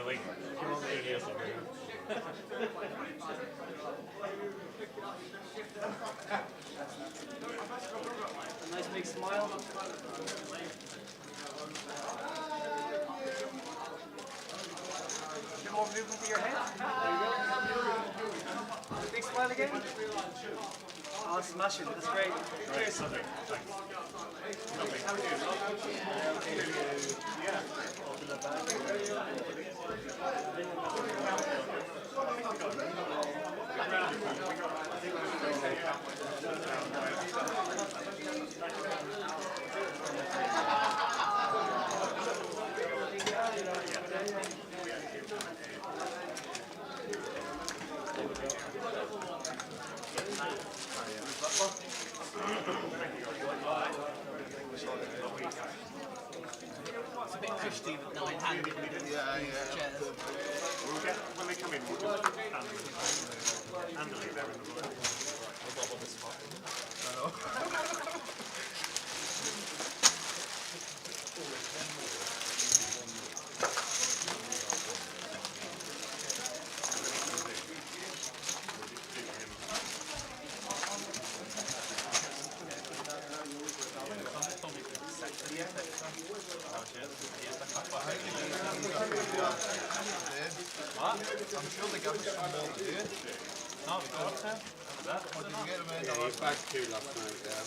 Really? A nice big smile. Bit more movement to your head. There you go. Big smile again. Oh, smashing. That's great. Cheers. Lovely. Thanks. Lovely. How are you? It's a bit cushy with nine-handed. Chairs. We'll get, when they come in, we'll just hand them there in the room. I'm sure they got some more to do. No, we got it. What did you get them in? Yeah, he's back 2 last night, yeah.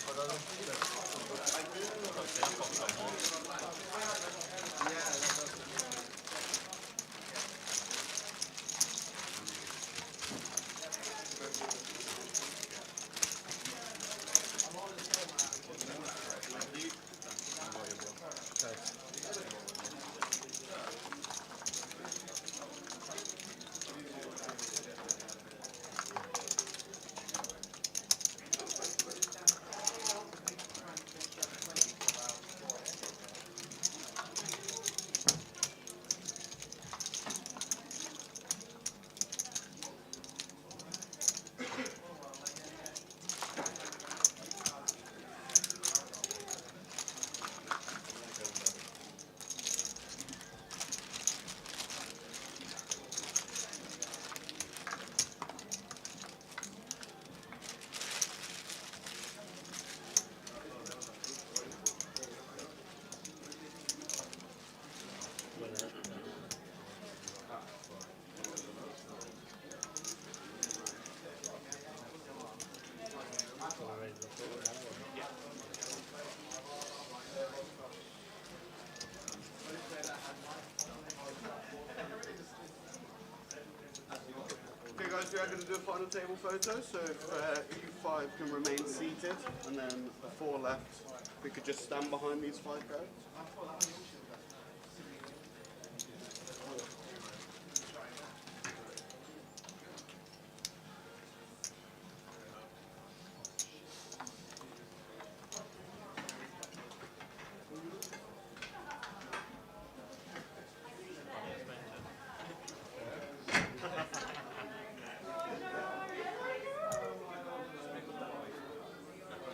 Okay guys, we are going to do a final table photo, so if you 5 can remain seated, and then the 4 left, we could just stand behind these 5 guys.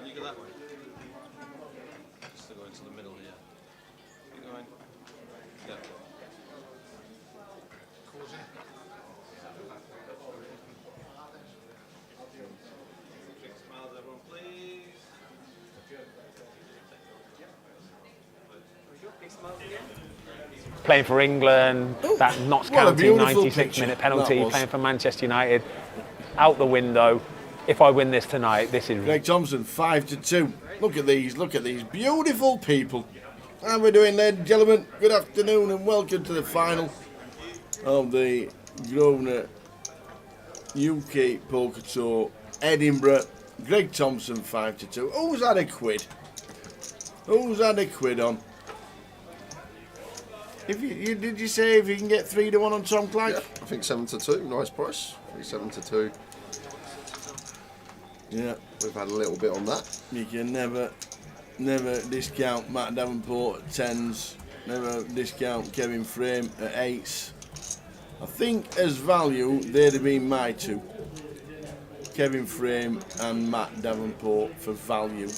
You go that way. Just to go into the middle here. Keep going. Yeah. Big smiles, everyone, please. Big smile again. Playing for England, that Notts What a County beautiful 96-minute picture penalty, that was. playing for Manchester United, out the window. If I win this tonight, this is Greg Thompson, 5-2. Look at these beautiful people. How are we doing, ladies and gentlemen? Good afternoon and welcome to the final of the Grosvenor UK Poker Tour, Edinburgh. Greg Thompson, 5-2. Who's had a quid? Who's had a quid on? If did you say if you can get 3-1 on Tom Clank? Yeah, I think 7-2, nice price. I think 7-2. Yeah. We've had a little bit on that. You can never discount Matt Davenport at 10s. Never discount Kevin Frame at 8s. I think as value, they'd have been my 2. Kevin Frame and Matt Davenport for value.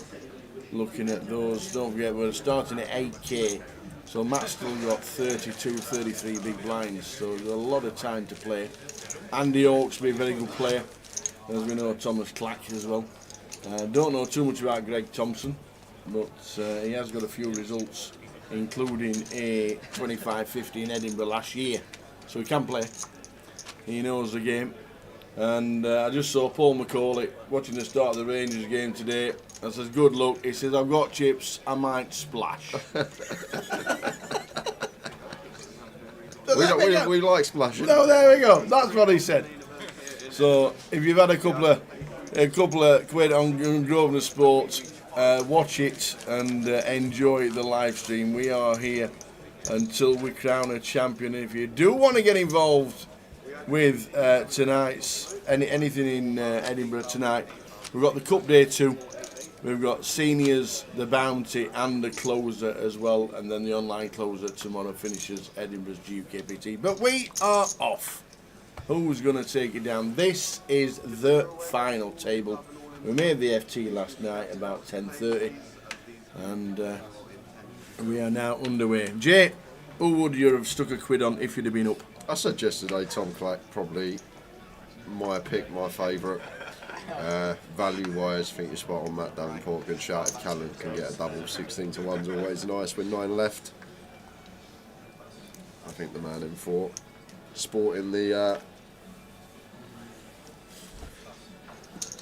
Looking at those, don't forget we're starting at 8k. So Matt's still got 32, 33 big blinds, so there's a lot of time to play. Andy Hawkesby, very good player, as we know Thomas Clack as well. Don't know too much about Greg Thompson, but he has got a few results, including a 25-50 in Edinburgh last year, so he can play. He knows the game. And I just saw Paul McCauley watching the start of the Rangers game today. I says, good luck. He says, I've got chips, I might splash. we like splashing. No, there we go. That's what he said. So if you've had a couple of quid on Grosvenor Sport, watch it and enjoy the live stream. We are here until we crown a champion. If you do want to get involved with tonight's anything in Edinburgh tonight, we've got the Cup Day 2. We've got seniors, the bounty, and the closer as well, and then the online closer tomorrow finishes Edinburgh's GUKPT. But we are off. Who's going to take it down? This is the final table. We made the FT last night about 10:30, and we are now underway. Jay, who would you have stuck a quid on if you'd have been up? I said yesterday, Tom Clack, probably my pick, my favourite. Value-wise, I think you're spot on. Matt Davenport, good shout. If Callum can get a double, 16 to 1's always nice with 9 left. I think the man in 4. Sporting the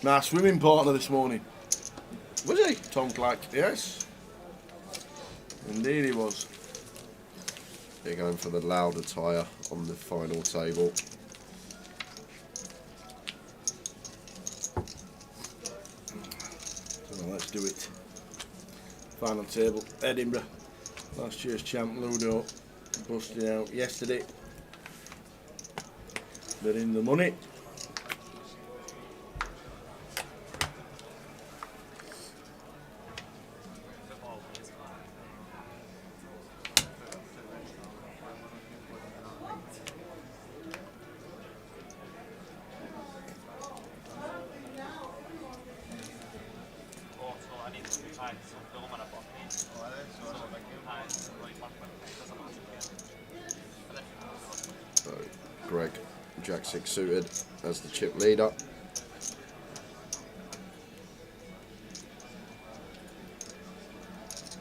My swimming partner this morning. was he? Tom Clack, yes. Indeed he was. They're going for the louder tyre on the final table. So let's do it. Final table, Edinburgh. Last year's champ Ludo busted out yesterday. They're in the money. So Greg, Jack 6 suited as the chip leader.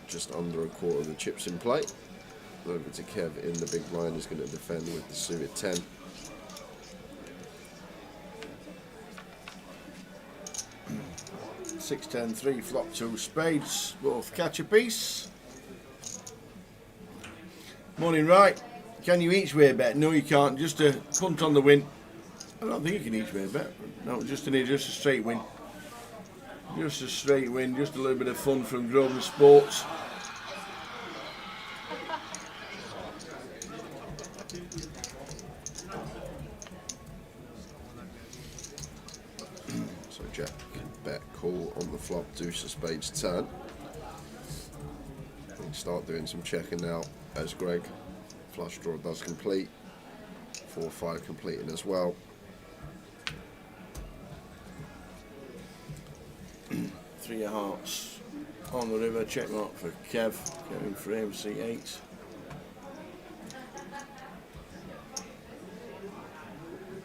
Just under a quarter of the chips in play. Over to Kev in the big blind, is going to defend with the suited 10. Six, 10, 3, flop 2 spades, both catch a piece. Morning, right. Can you each way bet? No, you can't. Just a punt on the win. I don't think you can each way bet. No, just a straight win. Just a straight win. Just a little bit of fun from Grosvenor Sports. So Jack can bet call on the flop, deuce of spades turn. We can start doing some checking now as Greg. Flush draw does complete. 4-5 completing as well. Three of hearts on the river. Check mark for Kev. Kevin frame C8.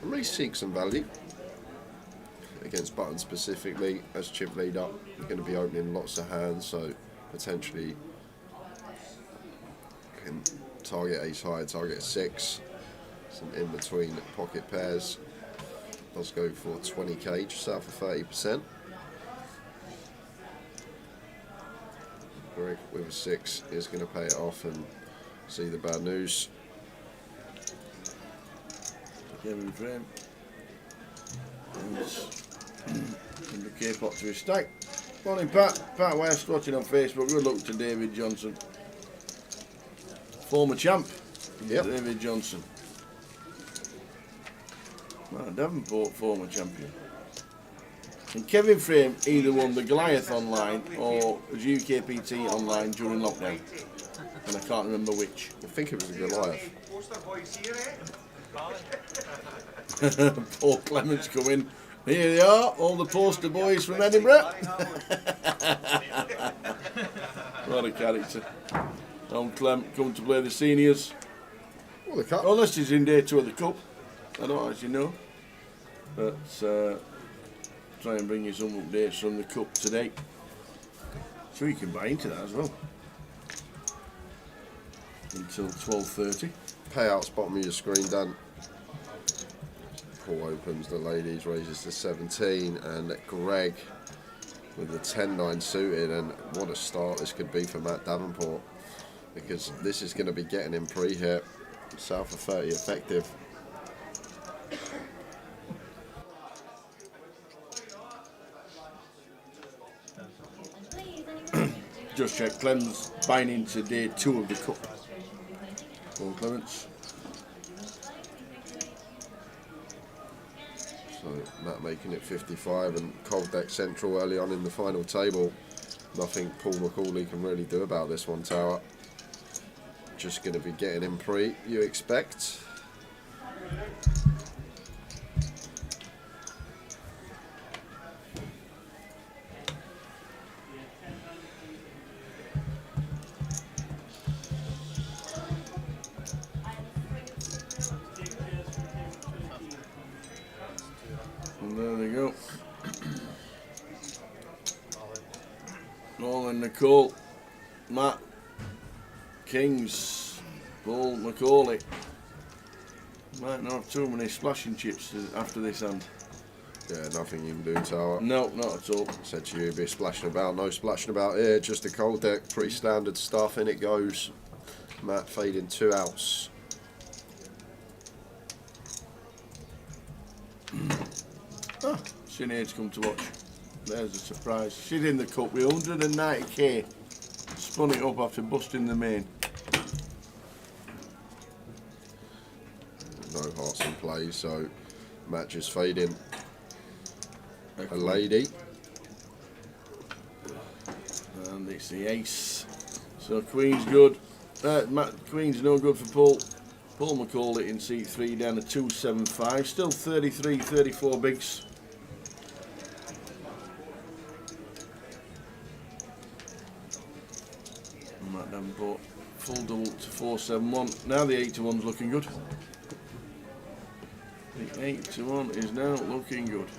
I may seek some value against button specifically as chip leader. You're going to be opening lots of hands, so potentially can target ace high, target 6. Some in between pocket pairs. Let's go for 20k, just out for 30%. Greg with a 6 is going to pay it off and see the bad news. Kevin frame. And the K-pot to his stack. Morning, Pat. Pat West watching on Facebook. Good luck to David Johnson. Former champ. Yep. David Johnson. Davenport, former champion. And Kevin Frame either won the Goliath online or the GUKPT online during lockdown. And I can't remember which. I think it was a Goliath. Paul Clements coming. Here they are, all the poster boys from Edinburgh. What a character. Old Clem come to play the seniors. Well, the cup. Unless he's in day 2 of the cup. I don't actually know. But try and bring you some updates from the cup today. So you can buy into that as well. Until 12:30. Payouts bottom of your screen, Dan. Paul opens the ladies, raises to 17, and Greg with the 10-9 suited, and what a start this could be for Matt Davenport, because this is going to be getting him pre here. South of 30 effective. Just check, Clem's buying into day 2 of the cup. Paul Clements. So Matt making it 55, and Cold Deck Central early on in the final table. Nothing Paul McCauley can really do about this one, Tower. Just going to be getting him pre, you expect. And there they go. All in Nicole, Matt, Kings, Paul McCauley. Might not have too many splashing chips after this hand. Yeah, nothing you can do, Tower. No, not at all. Said to you, be splashing about. No splashing about here, just a Cold Deck, pretty standard stuff. In it goes. Matt fading 2 outs. Ah, Sinead's come to watch. There's a surprise. She's in the cup with 190k. Spun it up after busting the main. No hearts in play, so Matt just fading a lady. And it's the ace. So Queen's good. Queen's no good for Paul. Paul McCauley in seat 3 down to 275. Still 33, 34 bigs. Matt Davenport full double to 471. Now the 8 to 1's looking good. The 8 to 1 is now looking good.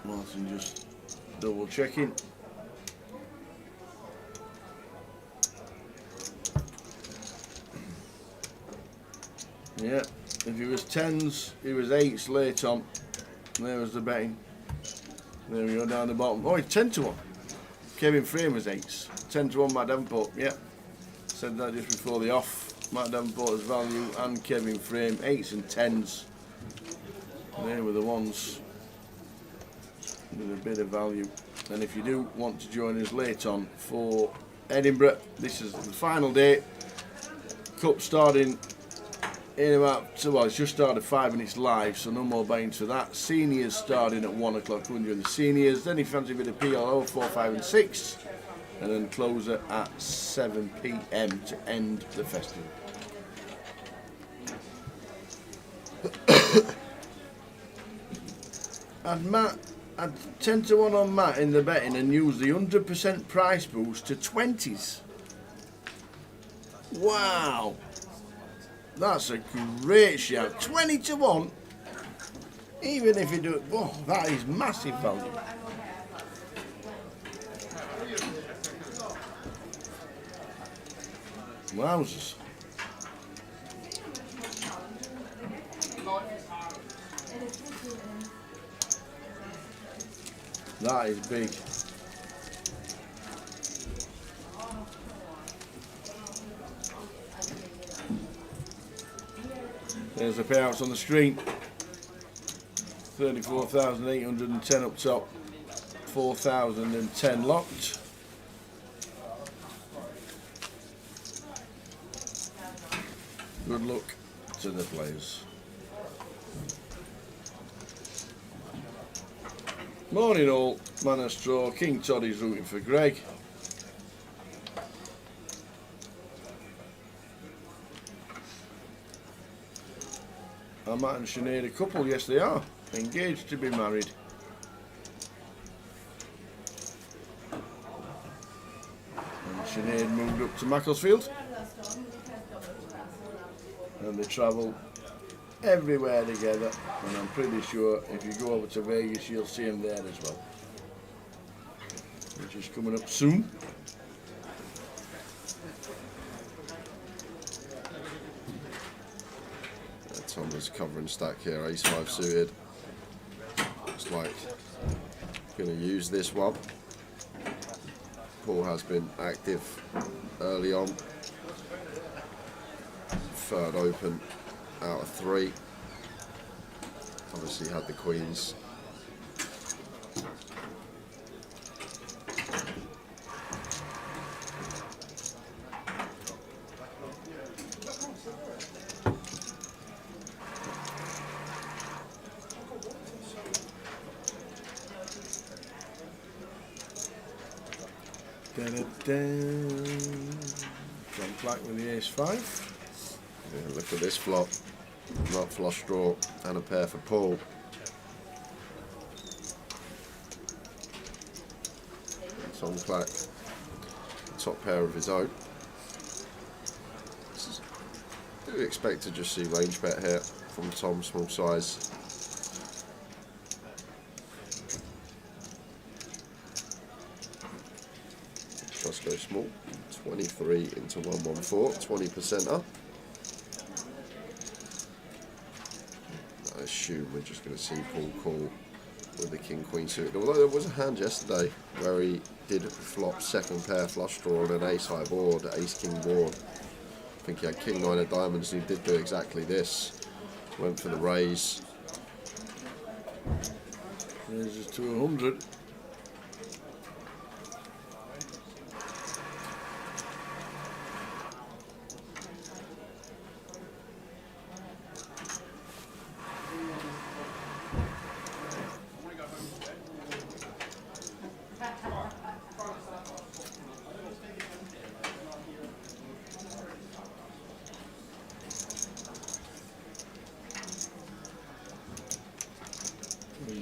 Martin just double checking. Yeah, if he was 10s, he was 8s late on. There was the betting. There we go, down the bottom. Oh, it's 10 to 1. Kevin Frame was 8s. 10 to 1, Matt Davenport. Yeah, said that just before the off. Matt Davenport's value and Kevin Frame, 8s and 10s. There were the ones with a bit of value. And if you do want to join us late on for Edinburgh, this is the final day. Cup starting in about, well, it's just started 5 minutes live, so no more buying for that. Seniors starting at 1 o'clock, when you're in the seniors. Then if you fancy a bit of PLO, 4, 5 and 6. And then closer at 7 PM to end the festival. And Matt, I'd 10 to 1 on Matt in the betting and use the 100% price boost to 20s. Wow. That's a great shout. 20 to 1. Even if you do it, whoa, that is massive value. Wowzers. That is big. There's the payouts on the screen. 34,810 up top. 4,010 locked. Good luck to the players. Morning all, Man of Straw, King Toddy's rooting for Greg. And Matt and Sinead a couple, yes they are, engaged to be married. to Macclesfield. And they travel everywhere together, and I'm pretty sure if you go over to Vegas you'll see them there as well, which is coming up soon. Thomas covering stack here, ace-5 suited. Looks like going to use this one. Paul has been active early on. Third open out of 3. Obviously had the queens. John Black with the ace-5. Yeah, look at this flop. Not flush draw and a pair for Paul. John Black, top pair of his own. Do expect to just see range bet here from Tom, small size. Just go small. 23 into 114, 20% up. I assume we're just going to see Paul call with the king queen suited. Although there was a hand yesterday where he did flop second pair flush draw on an ace high board, ace king board. I think he had king 9 of diamonds and he did do exactly this. Went for the raise. Raises to 100.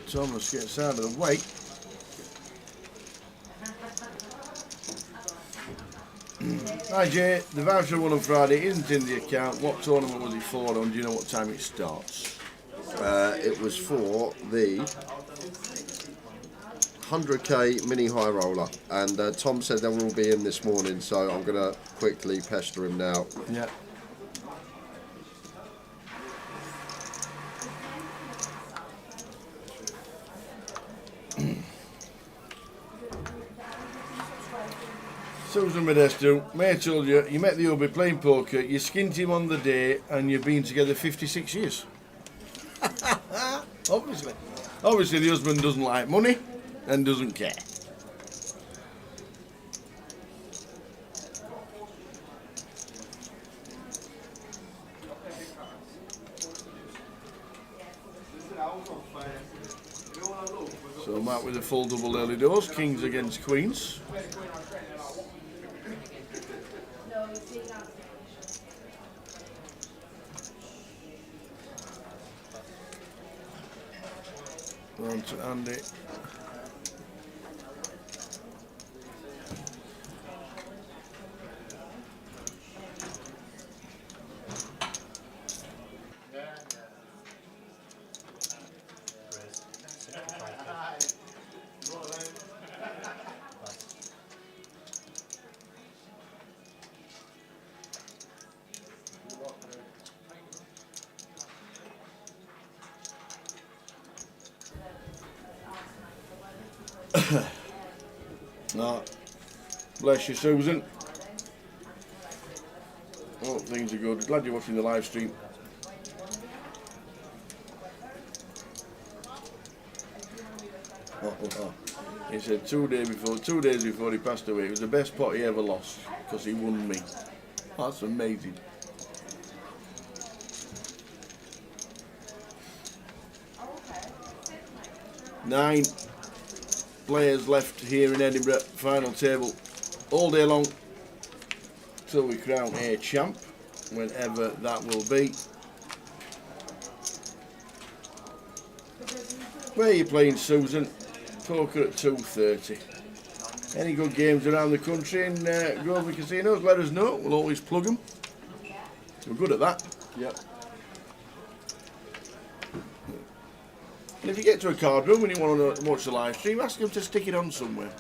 Thomas gets out of the way. Hi Jay, the voucher won on Friday isn't in the account. What tournament was it for and do you know what time it starts? It was for the 100k mini high roller, and Tom said they will all be in this morning, so I'm going to quickly pester him now. Yeah. Susan Modesto, May I told you, you met the hubby playing poker, you skinned him on the day, and you've been together 56 years. Obviously. Obviously the husband doesn't like money and doesn't care. So Matt with a full double early doors, kings against queens. On to Andy. No. Bless you, Susan. Oh, things are good. Glad you're watching the live stream. He said 2 days before he passed away, it was the best pot he ever lost because he won me. That's amazing. Nine players left here in Edinburgh, final table, all day long till we crown a champ, whenever that will be. Where are you playing, Susan? Poker at 2:30. Any good games around the country in Grosvenor Casinos, let us know. We'll always plug them. We're good at that. Yep. And if you get to a card room and you want to watch the live stream, ask them to stick it on somewhere.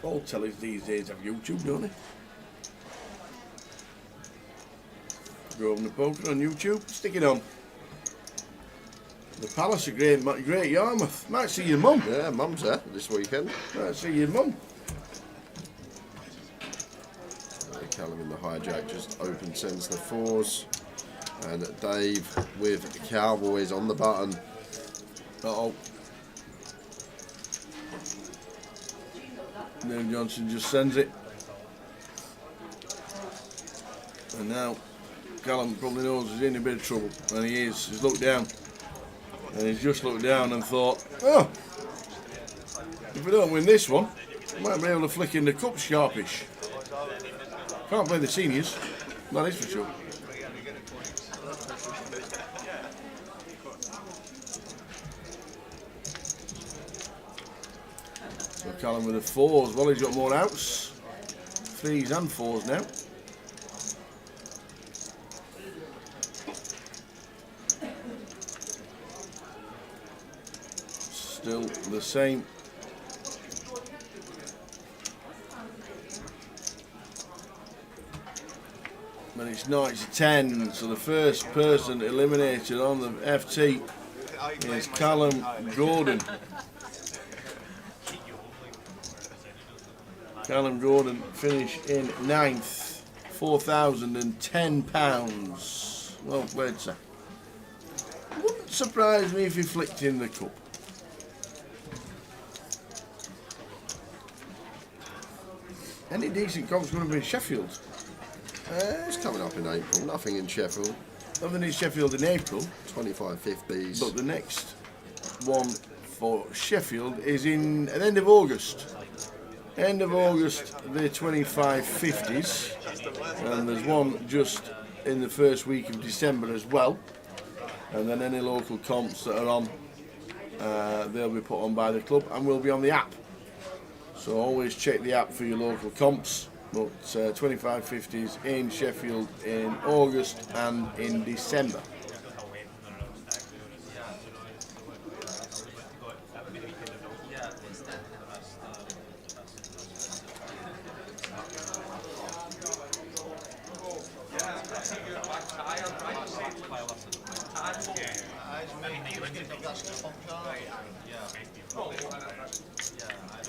All tellies these days have YouTube, don't they? Grosvenor Poker on YouTube, stick it on. The Palace are great Yarmouth. Might see your mum. Yeah, Mum's there this weekend. Might see your mum. Callum in the hijack just open sends the 4s. And Dave with Cowboys on the button. Uh-oh. Dave Johnson just sends it. And now Callum probably knows he's in a bit of trouble. And he is. He's looked down. And he's just looked down and thought, oh, if we don't win this one, I might be able to flick in the cup sharpish. Can't play the seniors, that is for sure. So Callum with the 4s, well, he's got more outs. 3s and 4s now. Still the same. But it's not, it's a 10, so the first person eliminated on the FT is Callum Gordon. Callum Gordon finished in 9th, £4,010. Well played, sir. Wouldn't surprise me if he flicked in the cup. Any decent comp's going to be in Sheffield. It's coming up in April, nothing in Sheffield. Nothing in Sheffield in April. 25-50s. But the next one for Sheffield is in at the end of August. End of August, the 25-50s. And there's one just in the first week of December as well. And then any local comps that are on, they'll be put on by the club and will be on the app. So always check the app for your local comps. But 25-50s in Sheffield in August and in December.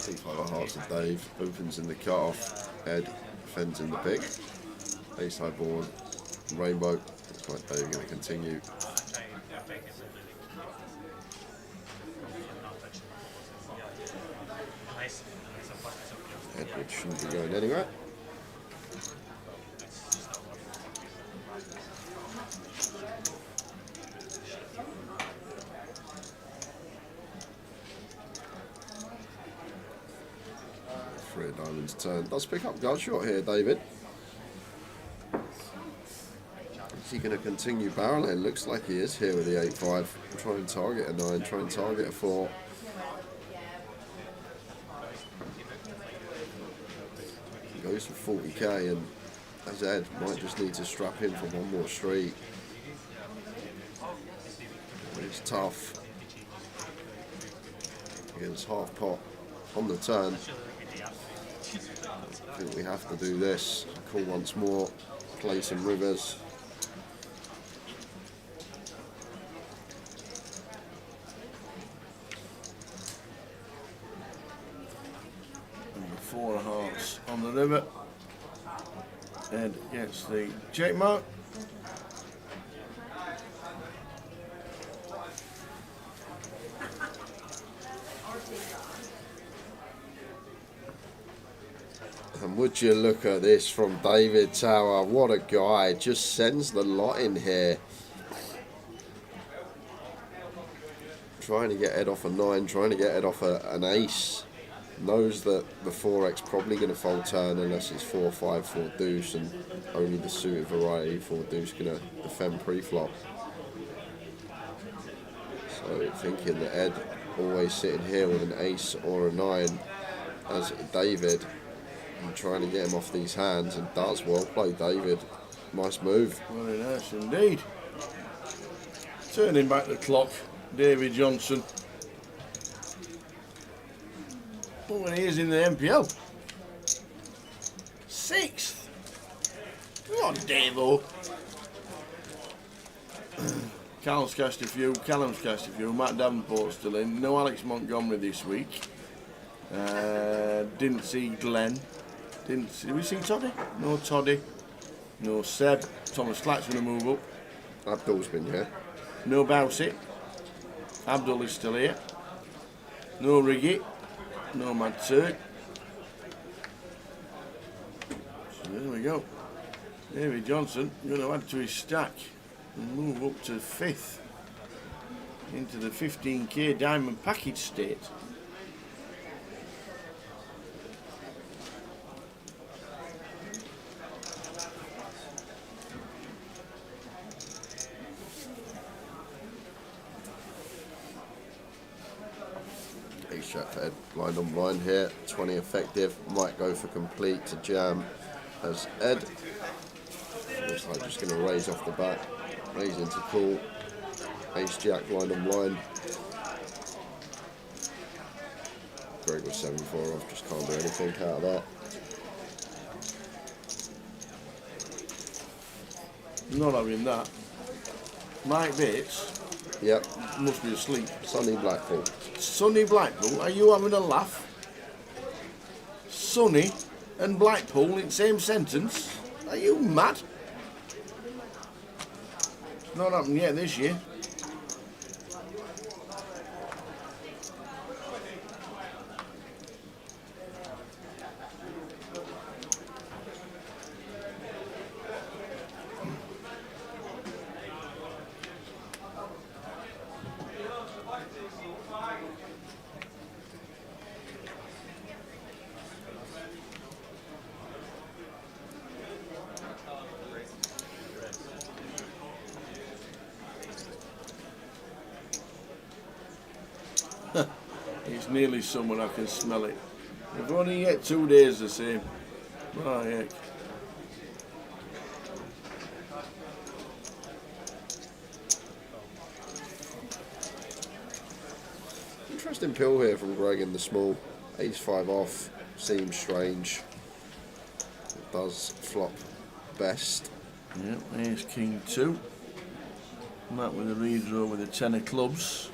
T5 of hearts of Dave opens in the cut-off. Ed defends in the pick. Ace high board. Rainbow. Looks like Dave going to continue. Edward shouldn't be going anywhere. Three of diamonds turn. Does pick up guard shot here, David. Is he going to continue barreling? Looks like he is here with the 8-5. Try and target a 9, try and target a 4. He goes for 40k, and as Ed might just need to strap in for one more street. It's tough. Against half pot on the turn. I think we have to do this. Call once more. Play some rivers. And the 4 of hearts on the river. Ed gets the check mark. And would you look at this from David Tower? What a guy. Just sends the lot in here. Trying to get Ed off a 9, trying to get Ed off an ace. Knows that the 4x probably going to fold turn unless it's 4-5, 4 deuce, and only the suited variety 4 deuce going to defend pre-flop. So So thinking that Ed always sitting here with an ace or a 9 as David and trying to get him off these hands, and does. Well played, David. Nice move. Very nice indeed. Turning back the clock, David Johnson. But when he is in the MPL, 6th. Come on, Davo. Callum's cast a few, Matt Davenport's still in. No Alex Montgomery this week. Didn't see Glenn. Did we see Toddy? No Toddy. No Seb. Thomas Slack's going to move up. Abdul's been here. No Bowsett. Abdul is still here. No Riggy. No Mad Turk. So there we go. David Johnson going to add to his stack and move up to 5th into the 15k diamond package state. Ace Jack for Ed, blind on blind here, 20 effective, might go for complete to jam as Ed. Looks like just going to raise off the bat, raise into call. Ace Jack, blind on blind. Greg was 7-4 off, just can't do anything out of that. Not having that. Mike Bates Yep, must be asleep. Sunny Blackpool. Sonny Blackpool, are you having a laugh? Sonny and Blackpool in the same sentence? Are you mad? It's not happened yet this year. It's nearly summer, I can smell it. If only you get 2 days the same. My heck. Interesting pill here from Greg in the small. Ace 5 off, seems strange. It does flop best. Yep, Ace King 2. Matt with a redraw with a 10 of clubs.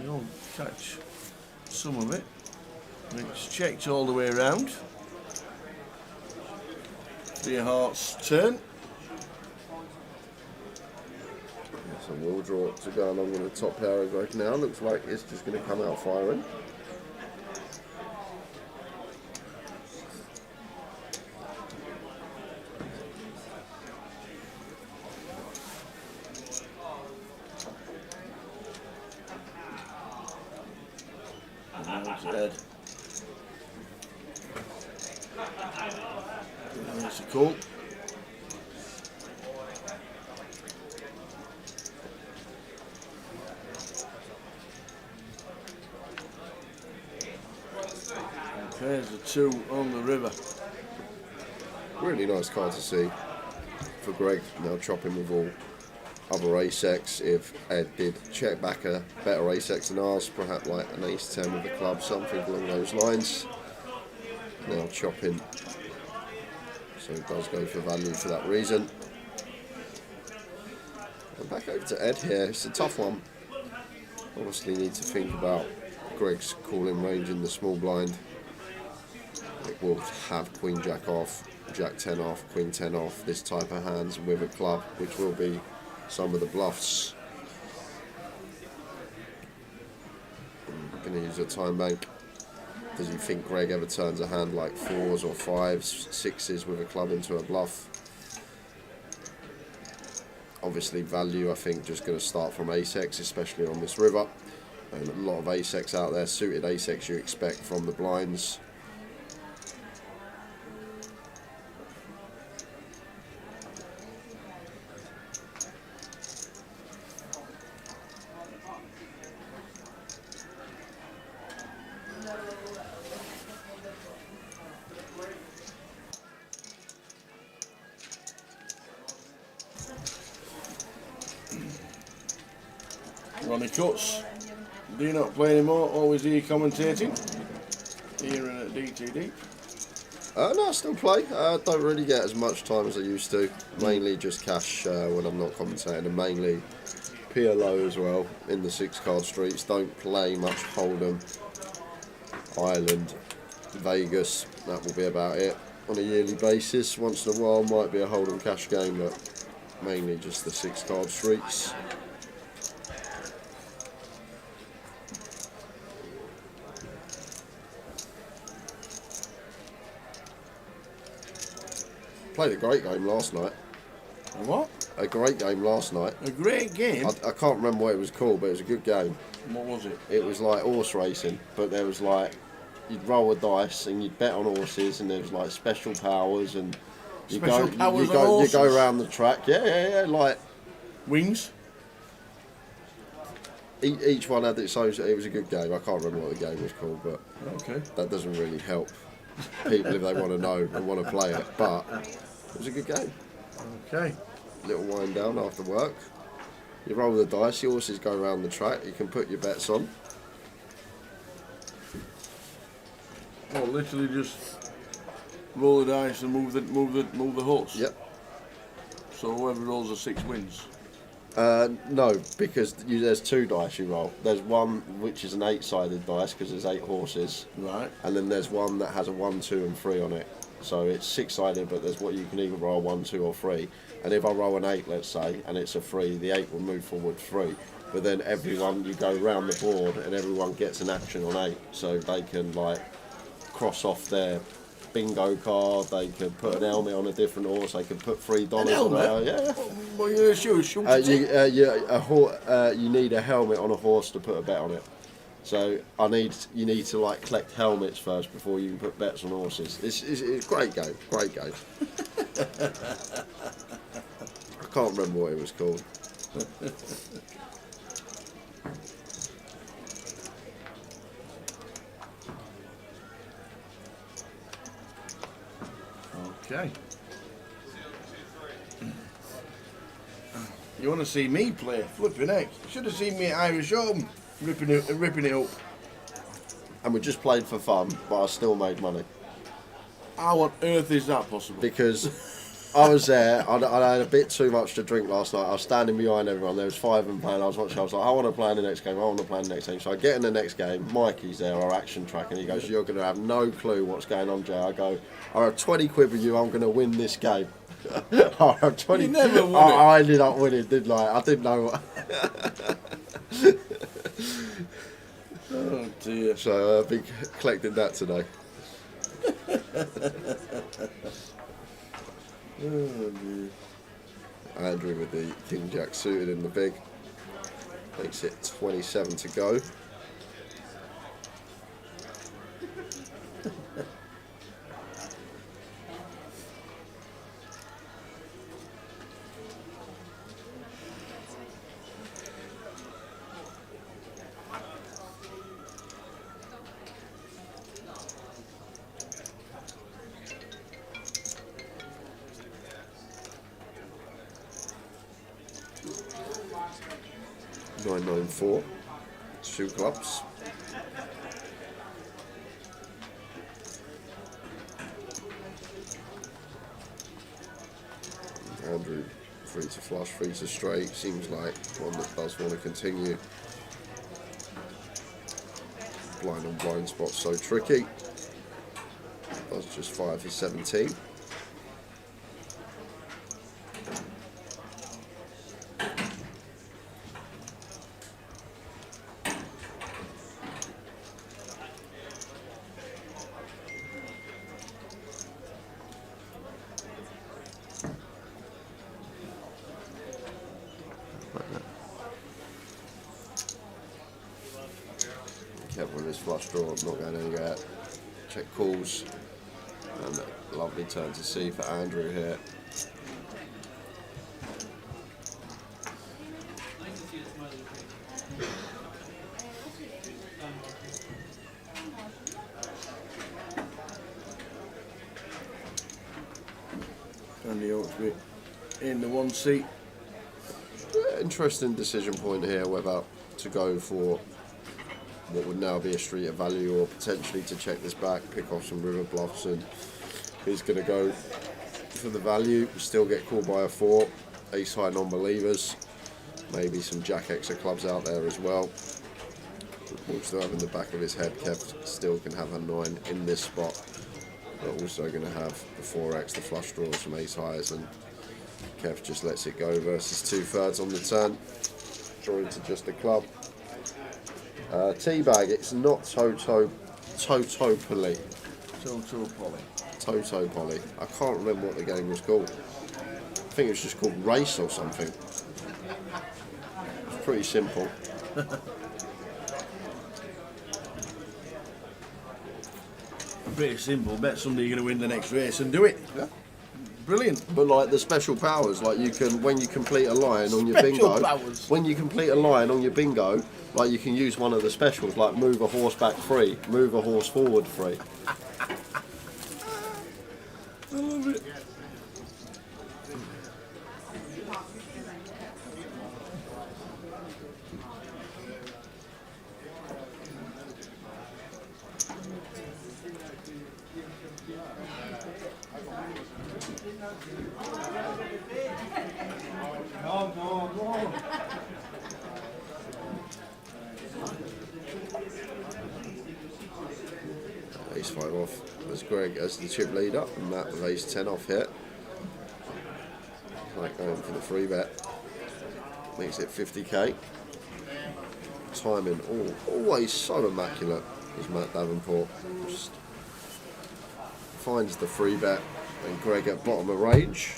We'll catch some of it. It's checked all the way around. 3 of hearts turn. So we'll draw to go along with the top pair of Greg now. Looks like it's just going to come out firing. Ed. That's a call. There's a 2 on the river. Really nice card to see for Greg, now chopping with all other ace-X. If Ed did check back a better ace-X than ours, perhaps like an ace-10 with the club, something along those lines. Now chopping, so it does go for value for that reason. And back over to Ed here, it's a tough one. Obviously need to think about Greg's calling range in the small blind. It will have Queen Jack off, Jack 10 off, Queen 10 off, this type of hands with a club, which will be some of the bluffs. I'm going to use a time bank. Does he think Greg ever turns a hand like 4s or 5s, 6s with a club into a bluff? Obviously value, I think, just going to start from ace-X, especially on this river. And a lot of ace-X out there, suited ace-X you expect from the blinds. Johnny Cuts. Do you not play anymore? Always here commentating. Here in at DTD. No, I still play. I don't really get as much time as I used to. Mainly just cash when I'm not commentating, and mainly PLO as well in the 6-card streets. Don't play much Hold'em, Ireland, Vegas. That will be about it on a yearly basis. Once in a while might be a Hold'em cash game, but mainly just the 6-card streets. Played a great game last night. A what? A great game last night. A great game? I can't remember what it was called, but it was a good game. What was it? It was like horse racing, but there was like, you'd roll a dice and you'd bet on horses, and there was like special powers, and you Special powers on you horses? go around the track. Yeah, like Wings? each one had its own. It was a good game. I can't remember what the game was called, but Okay. that doesn't really help people if they want to know and want to play it. But it was a good game. Okay. Little wind down after work. You roll the dice. Your horses go around the track. You can put your bets on. Well, literally just roll the dice and move the horse. Yep. So whoever rolls a 6 wins. No, because there's 2 dice you roll. There's one which is an 8-sided dice because there's 8 horses, Right. and then there's one that has a 1, 2, and 3 on it. So it's 6-sided, but there's what you can either roll 1, 2, or 3. And if I roll an 8, let's say, and it's a 3, the 8 will move forward 3. But then everyone, you go round the board, and everyone gets an action on 8, so they can like cross off their bingo card. They can put an helmet on a different horse. They can put $3 on helmet? there. Yeah. Well, you're sure shoot You need a helmet on a horse to put a bet on it. So you need to like collect helmets first before you can put bets on horses. It's a great game, great game. I can't remember what it was called. Okay. You want to see me play? Flipping heck. Should have seen me at Irish Open, ripping it up. And we just played for fun, but I still made money. How on earth is that possible? Because I was there, I had a bit too much to drink last night. I was standing behind everyone, there was 5 of them playing, I was watching, I was like, I want to play in the next game, I want to play in the next game. So I get in the next game, Mikey's there, our action track, and he goes, you're going to have no clue what's going on, Jay. I go, I have 20 quid with you, I'm going to win this game. I have 20. You never won it. I ended up winning, didn't I? I didn't know what. Oh dear. So I've been collecting that today. Oh dear. Andrew with the King Jack suited in the big. Makes it 27 to go. $994, 2 clubs. Andrew, 3 to flush, 3 to straight. Seems like one that does want to continue. Blind on blind spot's so tricky. That's just 5 to 17. Kept with his flush draw, not going anywhere. Check calls. And a lovely turn to see for Andrew here. And the Oaks in the 1 seat. Interesting decision point here whether to go for what would now be a street of value, or potentially to check this back, pick off some river bluffs, and he's going to go for the value. Still get called by a 4, ace high non-believers, maybe some jack X of clubs out there as well. We'll still have in the back of his head, Kev still can have a 9 in this spot, but also going to have the 4x, the flush draws from ace highs, and Kev just lets it go versus 2/3 on the turn, drawing to just a club. Teabag, it's not Toto Poly. Toto Poly. I can't remember what the game was called. I think it was just called Race or something. It's pretty simple. Pretty simple. Bet somebody you're going to win the next race and do it. Yeah. Brilliant. But like the special powers, like you can, when you complete a line on your Special bingo, powers. when you complete a line on your bingo, like you can use one of the specials, like move a horse back free, move a horse forward free. I love it. Ace 5 off as Greg as the chip leader, and Matt with ace 10 off here. Like going for the free bet. Makes it 50k. Timing always so immaculate is Matt Davenport. Just finds the free bet, and Greg at bottom of range.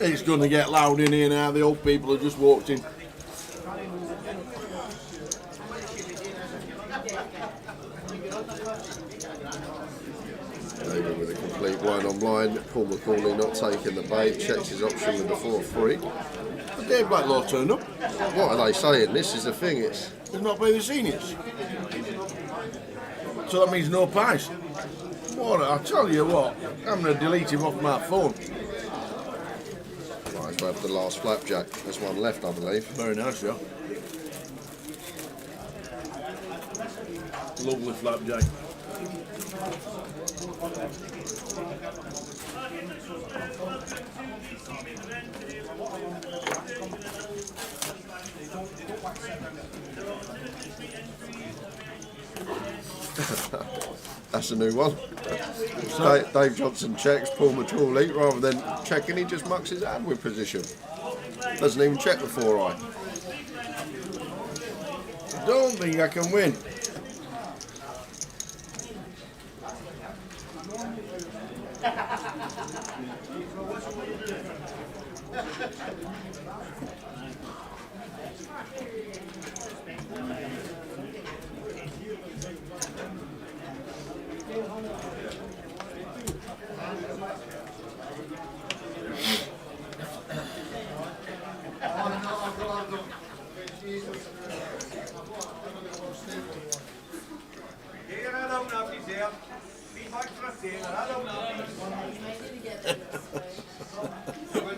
It's going to get loud in here now. The old people have just walked in. David with a complete blind on blind. Paul McCauley not taking the bait. Checks his option with the 4-3. But Dave Blacklaw turned up. What are they saying? This is the thing. It's He's not playing the seniors. So that means no price. What? I tell you what, I'm going to delete him off my phone. might as well have the last flapjack. There's one left, I believe. Very nice, yeah. Lovely flapjack. That's a new one. Dave Johnson checks, Paul McCauley, rather than checking, he just mucks his hand with position. Doesn't even check the 4-eye. Don't think I can win.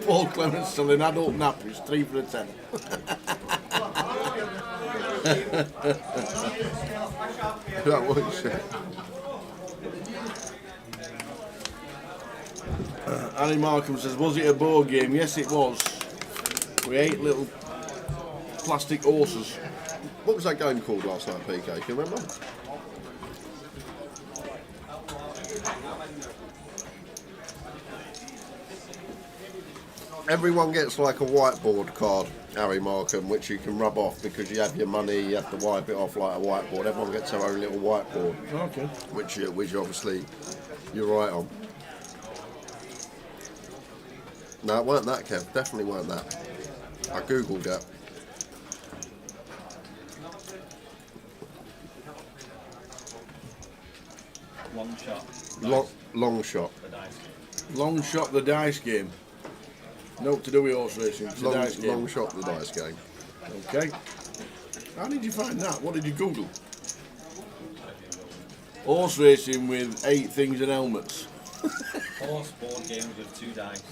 Paul Clements still in adult nappies, 3 for a 10. That was shit. Annie Markham says, was it a board game? Yes, it was. We 8 little plastic horses. What was that game called last night, PK? Can you remember? Everyone gets like a whiteboard card, Harry Markham, which you can rub off because you have your money, you have to wipe it off like a whiteboard. Everyone gets their own little whiteboard, Okay. which obviously you're right on. No, it weren't that, Kev. Definitely weren't that. I googled it. Long shot. Long shot. The dice. Long shot the dice game. No to do with horse racing. It's a dice game. Long shot the dice game. Okay. How did you find that? What did you Google? Horse racing with 8 things and helmets. Horse board games with 2 dice.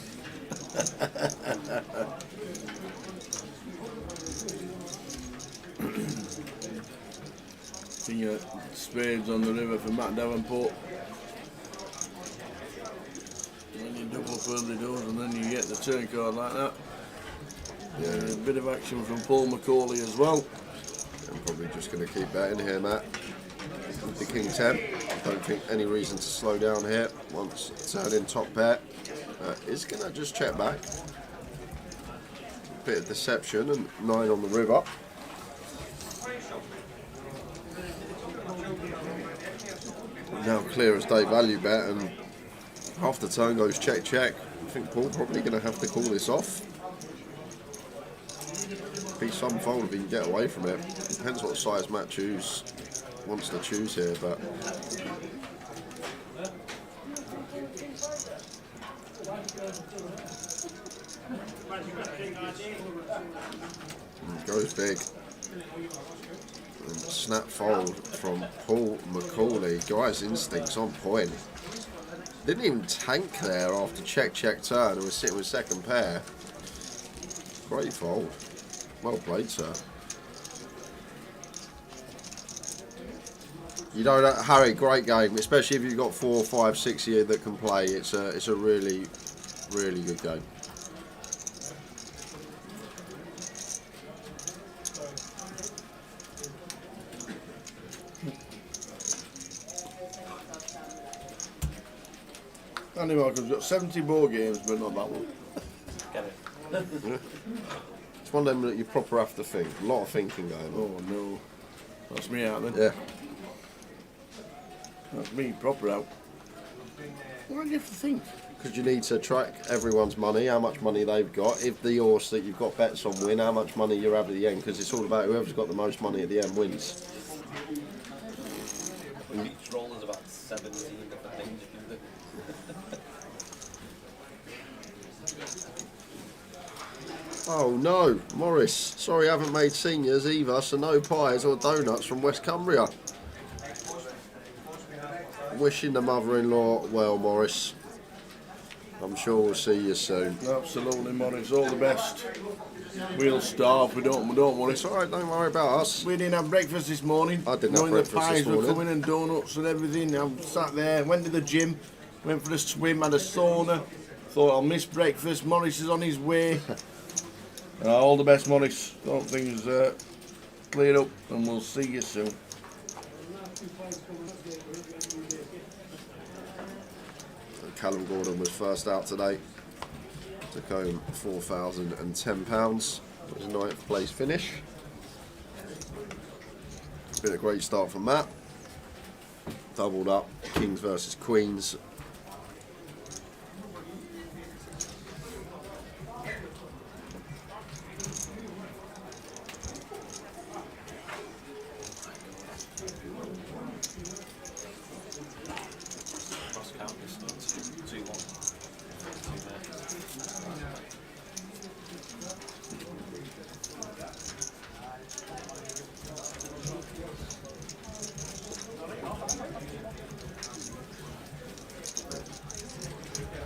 King of Spades on the river for Matt Davenport. When you double up early doors and then you get the turn card like that. Yeah, a bit of action from Paul Macaulay as well. I'm probably just going to keep betting here, Matt. With the King 10. Don't think any reason to slow down here. Once turning top pair. Is going to just check back. Bit of deception and 9 on the river. Now clear as day value bet, and half the turn goes check check. I think Paul probably going to have to call this off. Be some fold if he can get away from it. Depends what size Matt wants to choose here, but goes big. And snap fold from Paul Macaulay. Guy's instincts on point. Didn't even tank there after check turn and was sitting with second pair. Great fold. Well played, sir. You know, Harry, great game, especially if you've got 4, 5, 6 of you that can play. It's a really, really good game. Andy Markham's got 70 board games, but not that one. Get it. Yeah. It's one of them that you proper have to think. A lot of thinking going on. Oh no. That's me out then. Yeah. That's me proper out. Why do you have to think? Because you need to track everyone's money, how much money they've got. If the horse that you've got bets on win, how much money you have at the end. Because it's all about whoever's got the most money at the end wins. Each roll is about 17 different things you can do. Oh no, Morris. Sorry I haven't made seniors either, so no pies or donuts from West Cumbria. Wishing the mother-in-law well, Morris. I'm sure we'll see you soon. Absolutely, Morris. All the best. We'll starve. We don't worry. It's alright, don't worry about us. We didn't have breakfast this morning. I didn't have knowing breakfast the pies this were morning. coming and donuts and everything. I sat there, went to the gym, went for a swim, had a sauna. Thought I'll miss breakfast. Morris is on his way. All the best, Morris. Hope things clear up, and we'll see you soon. Callum Gordon was first out today. Took home £4,010. It was a 9th place finish. It's been a great start for Matt. Doubled up Kings versus Queens. Cross count is still 2-1.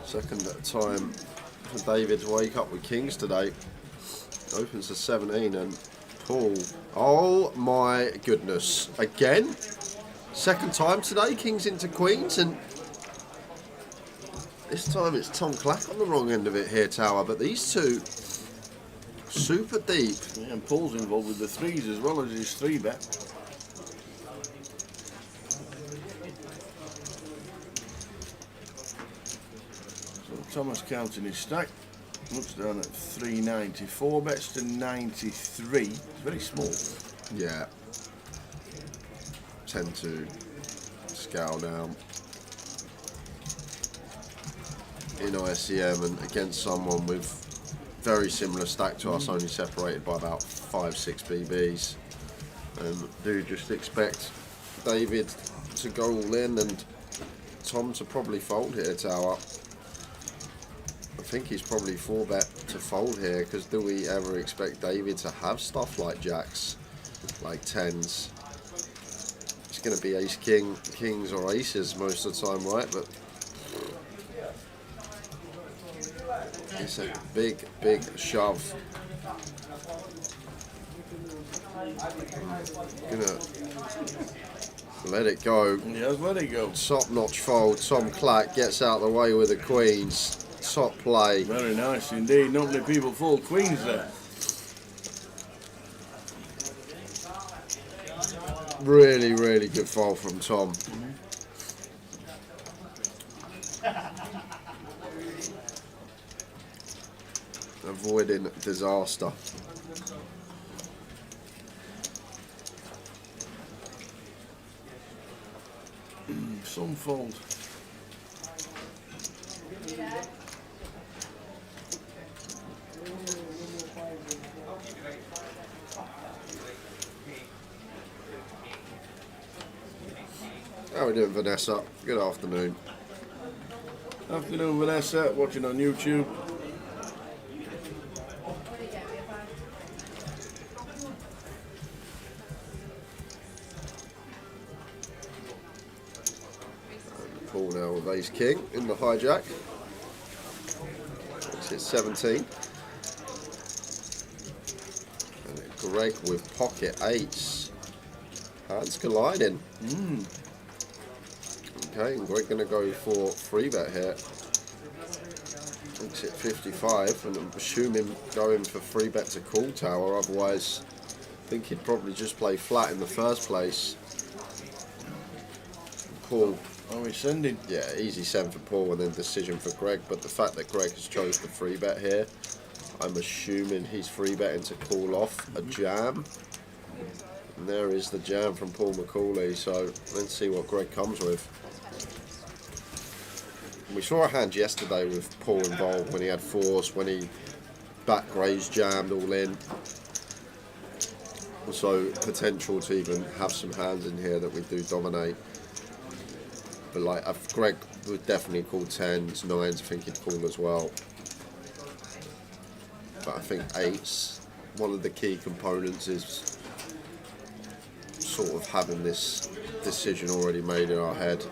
Second time for David to wake up with Kings today. Opens to 17 and Paul. Oh my goodness. Again? Second time today, Kings into Queens, and This time it's Tom Clack on the wrong end of it here, Tower, but these two super deep. Yeah, and Paul's involved with the threes as well as his 3-bet. So Thomas counting his stack. Looks down at 394, bets to 93. It's very small. Yeah. Tend to scale down in ISCM and against someone with very similar stack to us, only separated by about 5-6 BBs. And do just expect David to go all in and Tom to probably fold here, Tower. I think he's probably 4-bet to fold here, because do we ever expect David to have stuff like jacks, like 10s? It's going to be ace king, kings or aces most of the time, right? But it's a big, big shove. Gonna let it go. Yes, let it go. Top notch fold. Tom Clack gets out the way with the queens. Top play. Very nice indeed. Not many people fold queens there. Really, really good fold from Tom. Avoiding disaster. Some fold. How are we doing, Vanessa? Good afternoon. Afternoon, Vanessa. Watching on YouTube. Paul now with ace king in the hijack. It's 17. And Greg with pocket eights. Hands colliding. Okay, and Greg going to go for 3-bet here. Exit 55, and I'm assuming going for 3-bet to call, Tower. Otherwise, I think he'd probably just play flat in the first place. Paul. Are we sending? Yeah, easy send for Paul and then decision for Greg. But the fact that Greg has chose the 3-bet here, I'm assuming he's 3-betting to call off a jam. And there is the jam from Paul McCauley. So let's see what Greg comes with. We saw a hand yesterday with Paul involved when he had 4s, when he back raised jammed all in. So potential to even have some hands in here that we do dominate. But like Greg would definitely call 10s, 9s, I think he'd call as well. But I think 8s, one of the key components is sort of having this decision already made in our head.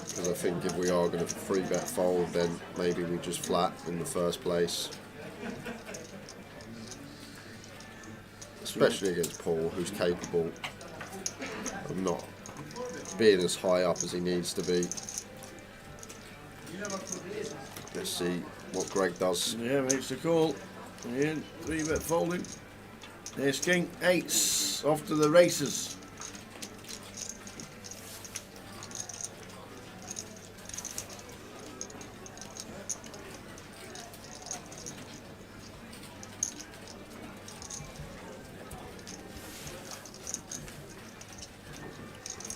Because I think if we are going to 3-bet fold, then maybe we just flat in the first place. Especially against Paul, who's capable of not being as high up as he needs to be. Let's see what Greg does. Yeah, makes the call. In 3-bet folding. Ace king, 8s. Off to the races.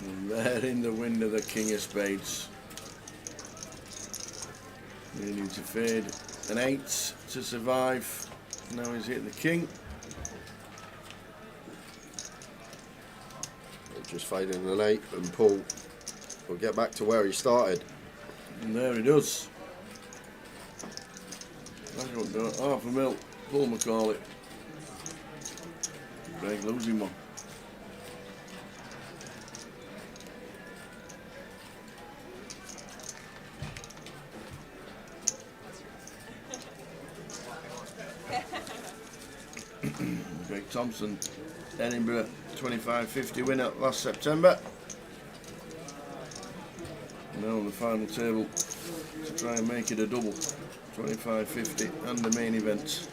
And there in the wind of the king of spades. Needing to fade an 8 to survive. Now he's hit the king. Just fading an 8, and Paul will get back to where he started. And there he does. That won't do it. Half a mil. Paul McCauley. Greg losing one. Greg Thompson, Edinburgh 25-50 winner last September. now on the final table to try and make it a double. 25.50 and the main event.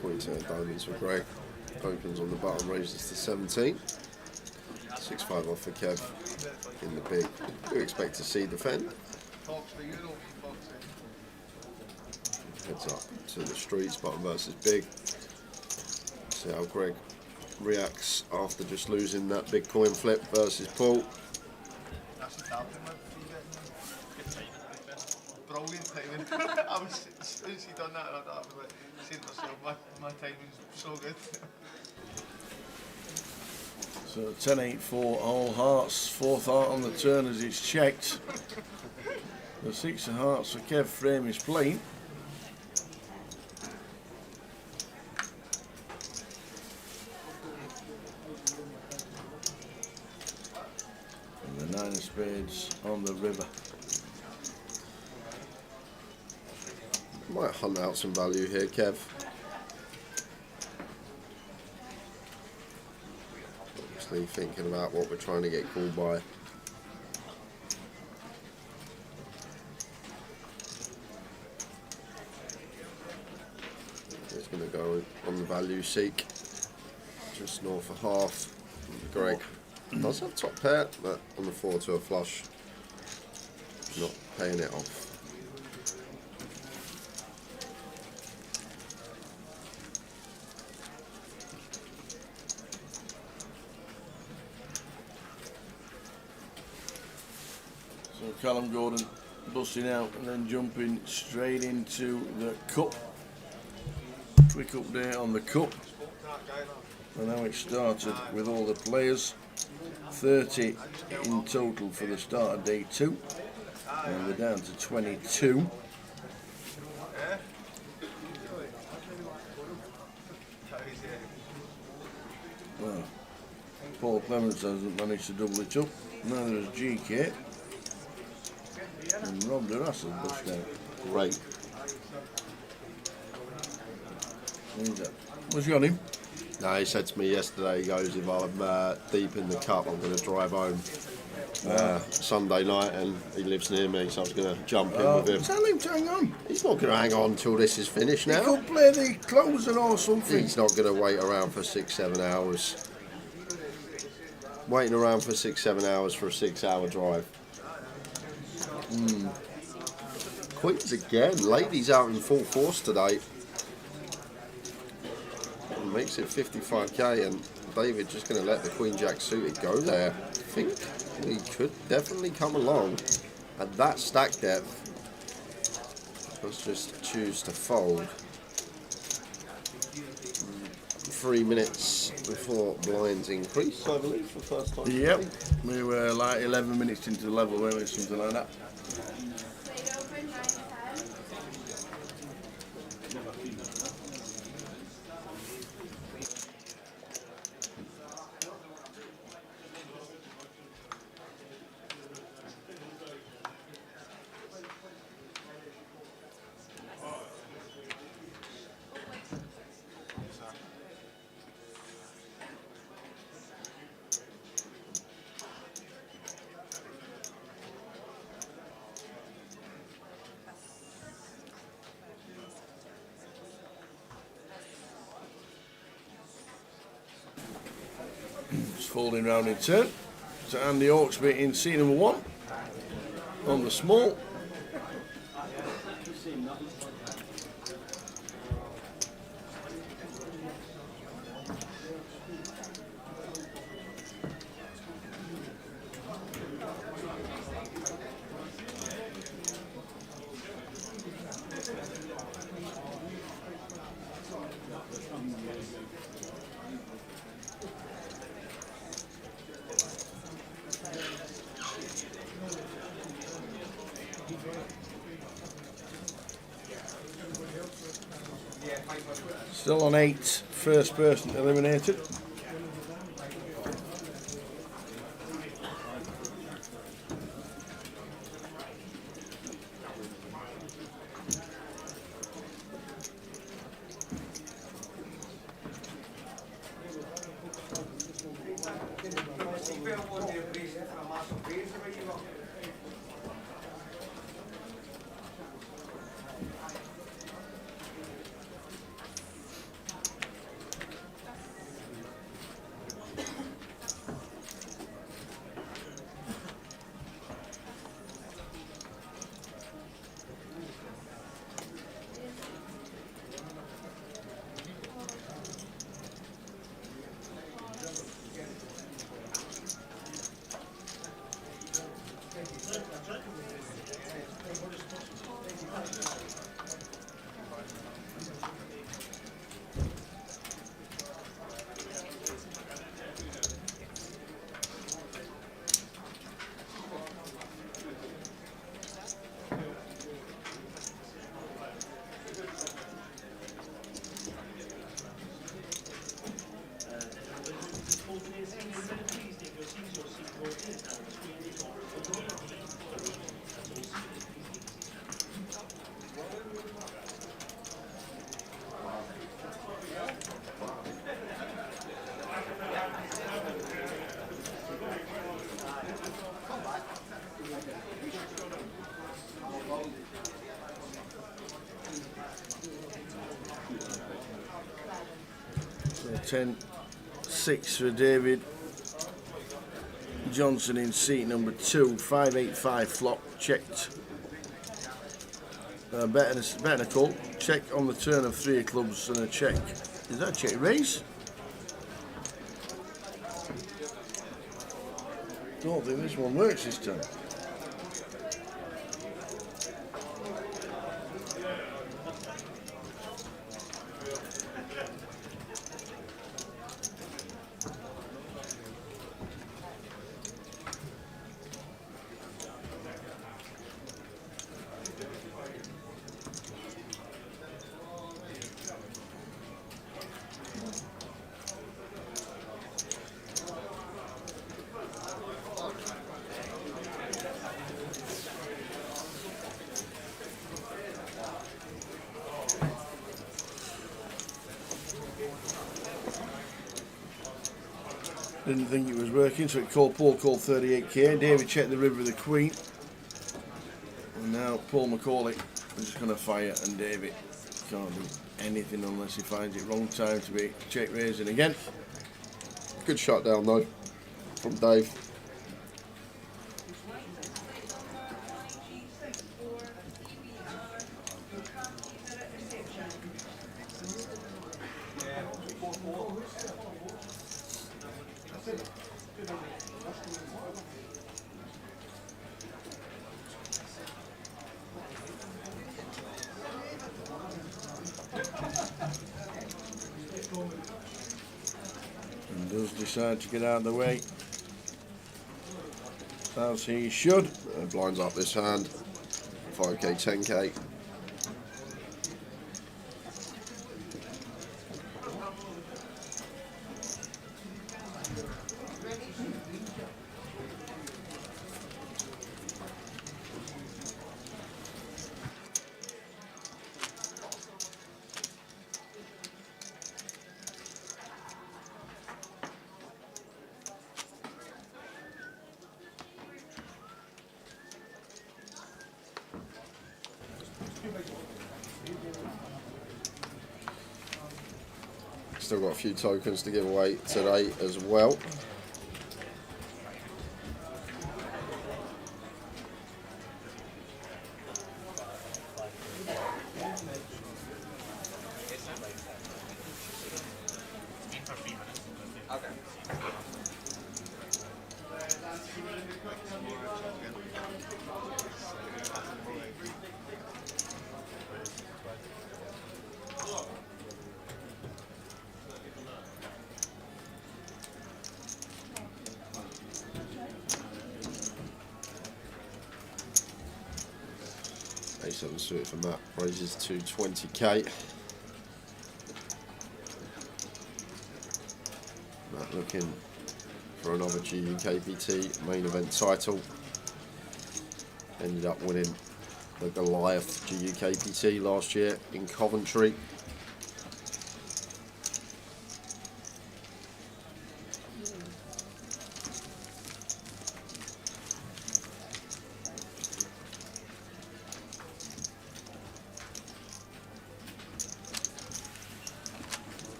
Queen ten of diamonds for Greg. Opens on the bottom, raises to 17. 6-5 off for Kev in the big. Do expect to see defend. Heads up to the streets, bottom versus big. See how Greg reacts after just losing that big coin flip versus Paul. Brilliant timing. I was, as soon as he done that, I was like, saying to myself, my timing's so good. So 10-8-4 all hearts, fourth heart on the turn as it's checked. The 6 of hearts for Kev frame is playing. And the 9 of spades on the river. Might hunt out some value here, Kev. Obviously thinking about what we're trying to get called by. He's going to go on the value seek. Just north of half. Greg does have top pair, but on the 4 to a flush. Not paying it off. So Callum Gordon busting out and then jumping straight into the cup. Quick update on the cup. And how it started with all the players. 30 in total for the start of day 2. And we're down to 22. Well, Paul Clements hasn't managed to double it up. Neither has GK. And Rob Duras has bushed out. Great. What's you got him? No, he said to me yesterday, he goes, if I'm deep in the cup, I'm going to drive home Sunday night, and he lives near me, so I was going to jump in with him. Tell him to hang on. He's not going to hang on until this is finished He now. could play the closer or something. He's not going to wait around for 6-7 hours. Waiting around for 6-7 hours for a 6-hour drive. Queens again. Ladies out in full force today. Makes it 55k, and David just going to let the Queen Jack suited go there. I think he could definitely come along at that stack depth. Let's just choose to fold. 3 minutes before blinds increase, I believe, for the first time. Yep, we were like 11 minutes into the level, weren't we? Something like that. Just folding round in turn. So Andy Hawksby in scene number 1 on the small. Still on 8, first person eliminated. So 10-6 for David Johnson in seat number 2, 585 flop, checked. Bet and a call, check on the turn of 3 of clubs and a check. Is that a check raise? Don't think this one works this time. Didn't think it was working, so it called Paul 38k. David checked the River of the Queen. And now Paul McCauley is just going to fire, and David can't do anything unless he finds it wrong time to be check raising again. Good shutdown though from Dave. And does decide to get out of the way, as he should. Blinds up this hand. 5k, 10k. Still got a few tokens to give away today as well. A7 suited for Matt raises to 20k. looking for another GUKPT main event title. Ended up winning the Goliath GUKPT last year in Coventry.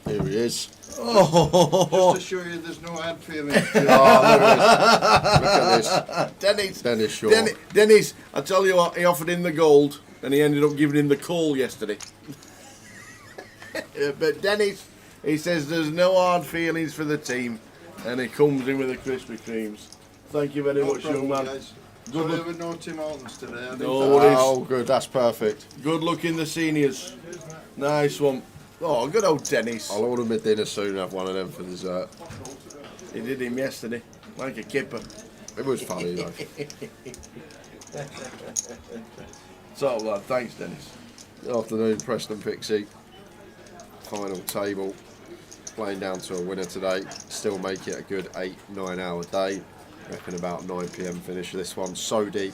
Here he is. Oh, Just to show you there's no ad feeling. Look at this. Dennis Shaw. Dennis, I tell you what, he offered him the gold and he ended up giving him the coal yesterday. But Dennis, he says there's no hard feelings for the team and he comes in with the Krispy Kremes. Thank you very much, young man. Guys. Good Sorry luck. with no Tim Hortons today. I No worries. Oh, good. That's perfect. Good luck in the seniors. Nice one. Oh, good old Dennis. I'll order my dinner soon and have one of them for dessert. He did him yesterday, like a kipper. It was funny though. So, lad, thanks, Dennis. Afternoon, Preston Pixie. Final table. Playing down to a winner today. Still make it a good 8-9 hour day. Reckon about 9 PM finish this one. So deep.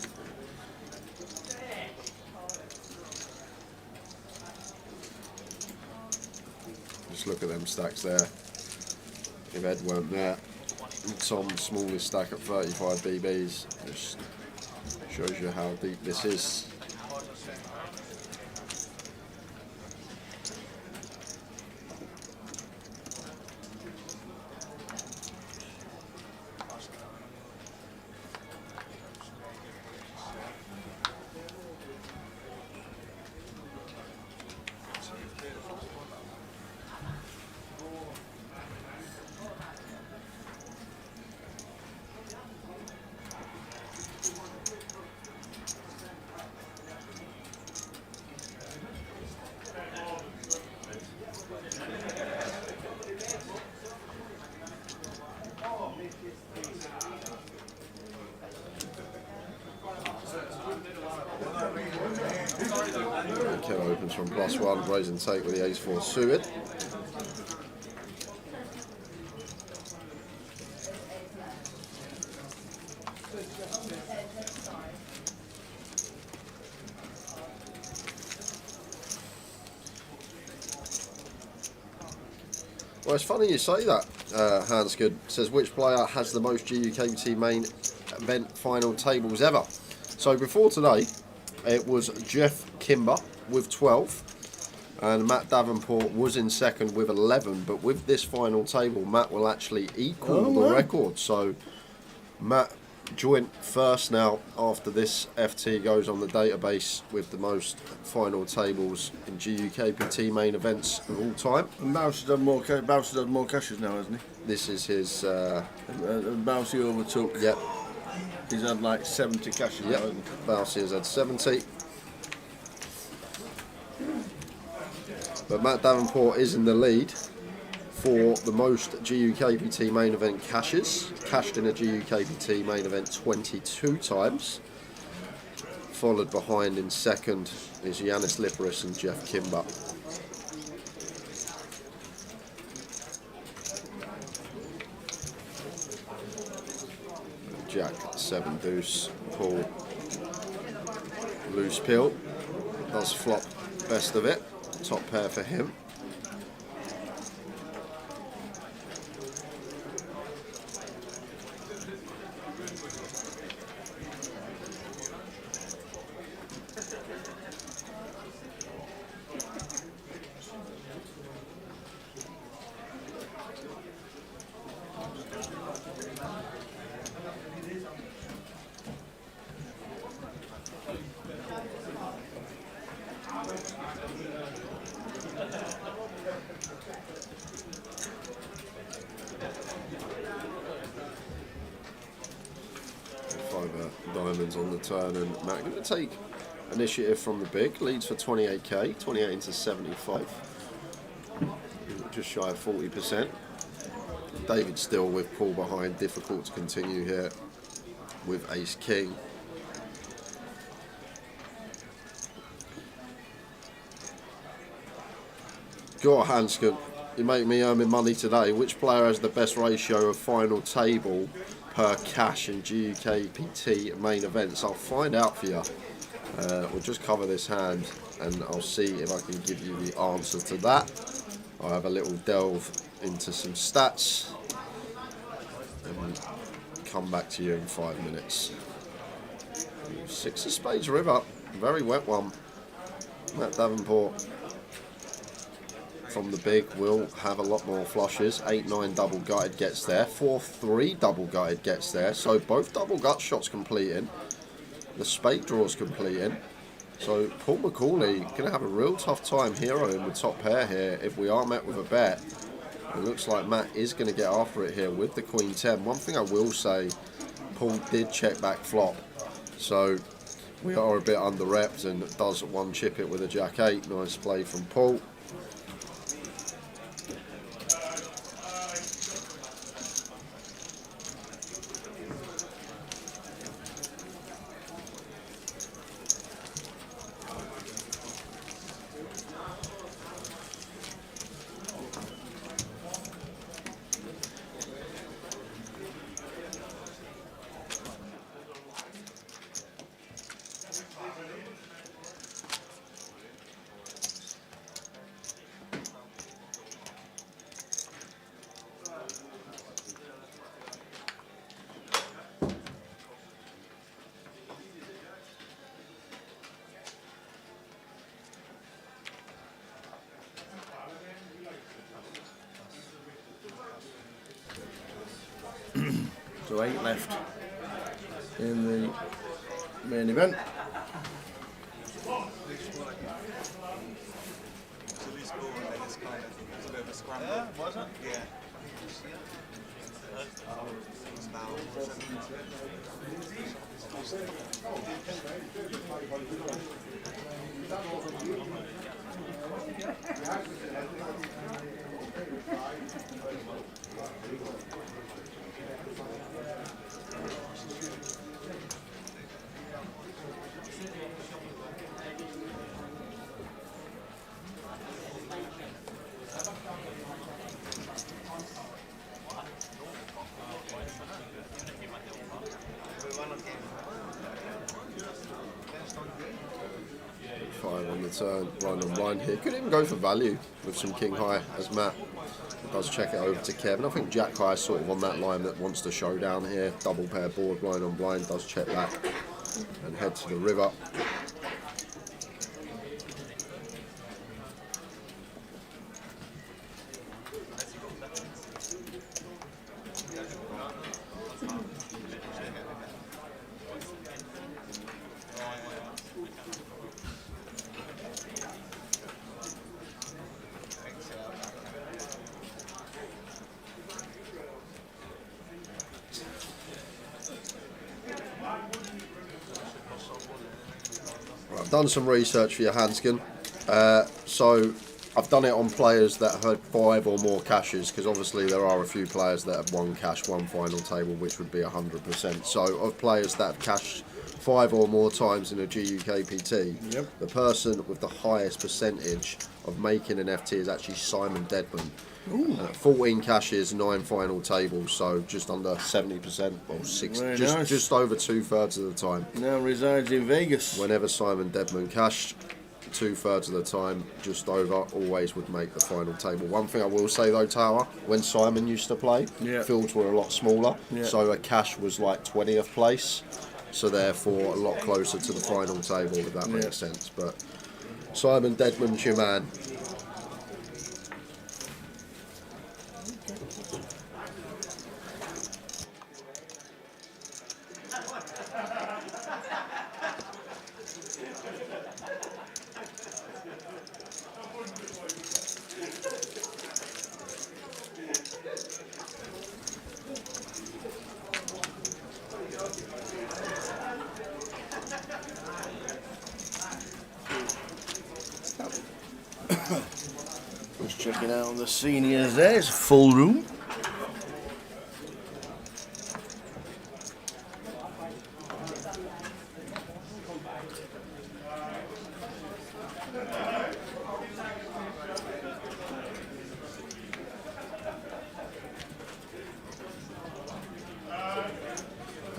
Just look at them stacks there. If Ed weren't there, Tom's smallest stack at 35 BBs. Just shows you how deep this is. Ken opens from +1, raise and take with the ace-4 suited. Well, it's funny you say that, Hans Good. Says, which player has the most GUKT main event final tables ever? So before today, it was Jeff Kimber with 12, and Matt Davenport was in second with 11, but with this final table, Matt will actually equal the record. So Matt joint first now after this FT goes on the database with the most final tables in GUKPT main events of all time. And Bouncer's had more, Bouncer's had more cashes now, hasn't he? This is his... Bouncy overtook. Yep. He's had like 70 cashes now, Yep. hasn't he? Bouncy has had 70. But Matt Davenport is in the lead for the most GUKPT main event cashes. Cashed in a GUKPT main event 22 times. Followed behind in second is Yanis Liparis and Jeff Kimber. Jack 7 deuce, Paul loose pill, does flop best of it, top pair for him. Diamonds on the turn, and Matt going to take initiative from the big, leads for 28k, 28 into 75, just shy of 40%. David still with Paul behind, difficult to continue here with Ace King. Go on, Hanscom. You make me earn my money today. Which player has the best ratio of final table per cash in GUKPT main events? I'll find out for you. We'll just cover this hand and I'll see if I can give you the answer to that. I'll have a little delve into some stats and come back to you in 5 minutes. 6 of spades river, very wet one. Matt Davenport from the big will have a lot more flushes. 8-9 double gutted gets there, 4-3 double gutted gets there, so both double gut shots completing, the spade draws completing. So Paul McCauley going to have a real tough time heroing the top pair here if we are met with a bet. It looks like Matt is going to get after it here with the Queen 10. One thing I will say, Paul did check back flop, so we are a bit under repped and does one chip it with a Jack 8. Nice play from Paul. So 8 left in the main event. Was it? Yeah. Five on the turn, blind on blind here. Could even go for value with some king high as Matt does check it over to Kevin. I think Jack high is sort of on that line that wants to show down here. Double pair board, blind on blind, does check that and head to the river. I've done some research for your Hanscom. So I've done it on players that had 5 or more cashes, because obviously there are a few players that have 1 cash, 1 final table, which would be 100%. So of players that have cashed 5 or more times in a GUKPT, the person with the highest percentage of making an FT is actually Simon Deadman. 14 cashes, 9 final tables, so just under 70%, or just over 2/3 of the time. Now resides in Vegas. Whenever Simon Deadman cashed, 2/3 of the time, just over, always would make the final table. One thing I will say though, Tower, when Simon used to play, fields were a lot smaller, so a cash was like 20th place, so therefore a lot closer to the final table, if that makes sense. But Simon Deadman's your man. Just checking out the seniors there. It's a full room.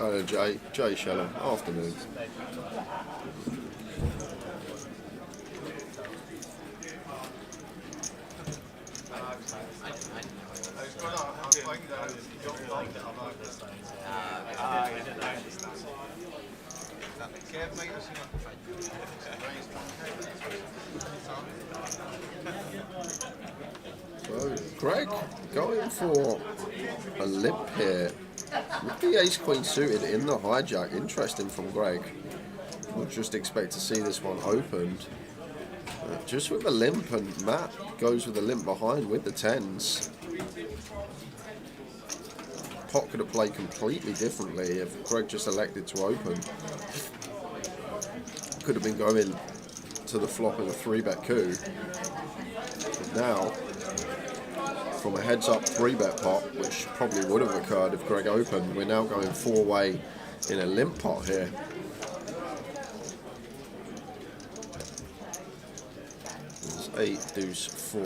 Hello, Jay. Jay Shellham. Afternoon. So, Greg going for a limp here with the ace-queen suited in the hijack. Interesting from Greg. We'll just expect to see this one opened. Just with the limp, and Matt goes with the limp behind with the tens. Pot could have played completely differently if Greg just elected to open. Could have been going to the flop in a 3-bet coup. But now, from a heads-up 3-bet pot, which probably would have occurred if Greg opened, we're now going 4-way in a limp pot here. There's 8, deuce, 4.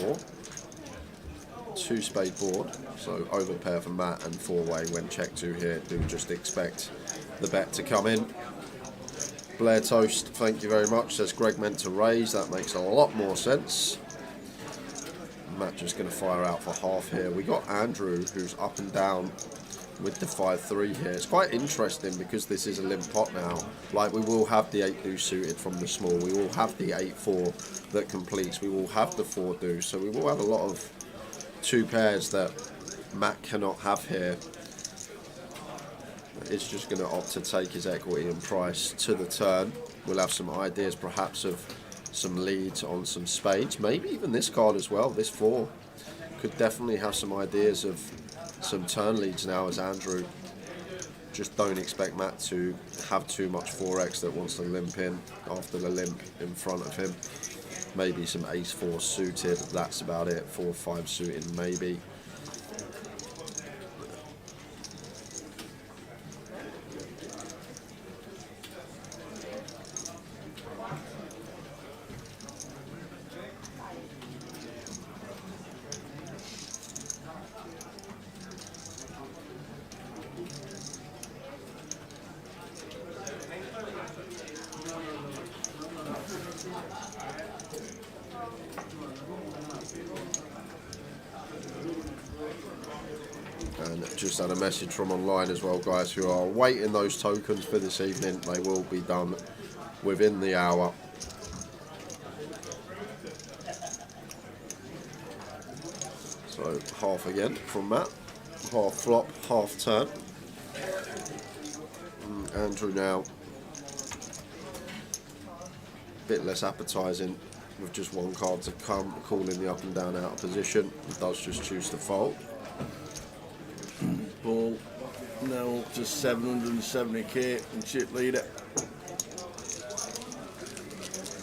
2-spade board, so over pair for Matt, and 4-way when check 2 here. Do just expect the bet to come in. Blair Toast, thank you very much, says Greg meant to raise. That makes a lot more sense. Matt just going to fire out for half here. We got Andrew, who's up and down with the 5-3 here. It's quite interesting because this is a limp pot now. Like, we will have the 8 deuce suited from the small. We will have the 8-4 that completes. We will have the 4 deuce. So we will have a lot of 2 pairs that Matt cannot have here. It's just going to opt to take his equity and price to the turn. We'll have some ideas perhaps of some leads on some spades, maybe even this card as well. This 4 could definitely have some ideas of some turn leads now as Andrew. Just don't expect Matt to have too much 4x that wants to limp in after the limp in front of him. Maybe some ace-4 suited, that's about it. 4-5 suited maybe. And just had a message from online as well, guys, who are waiting those tokens for this evening. They will be done within the hour. So half again from Matt. Half flop, half turn. Andrew now a bit less appetising with just 1 card to come, calling the up and down out of position. He does just choose to fold. Ball now up to 770k and chip leader.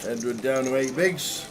Edinburgh down to 8 bigs.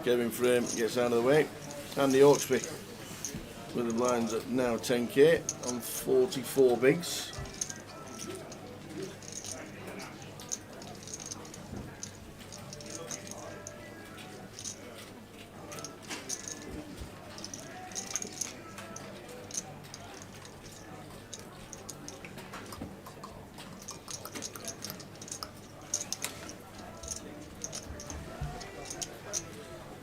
Kevin Frame gets out of the way. Andy Hawksby with the blinds at now 10k on 44 bigs.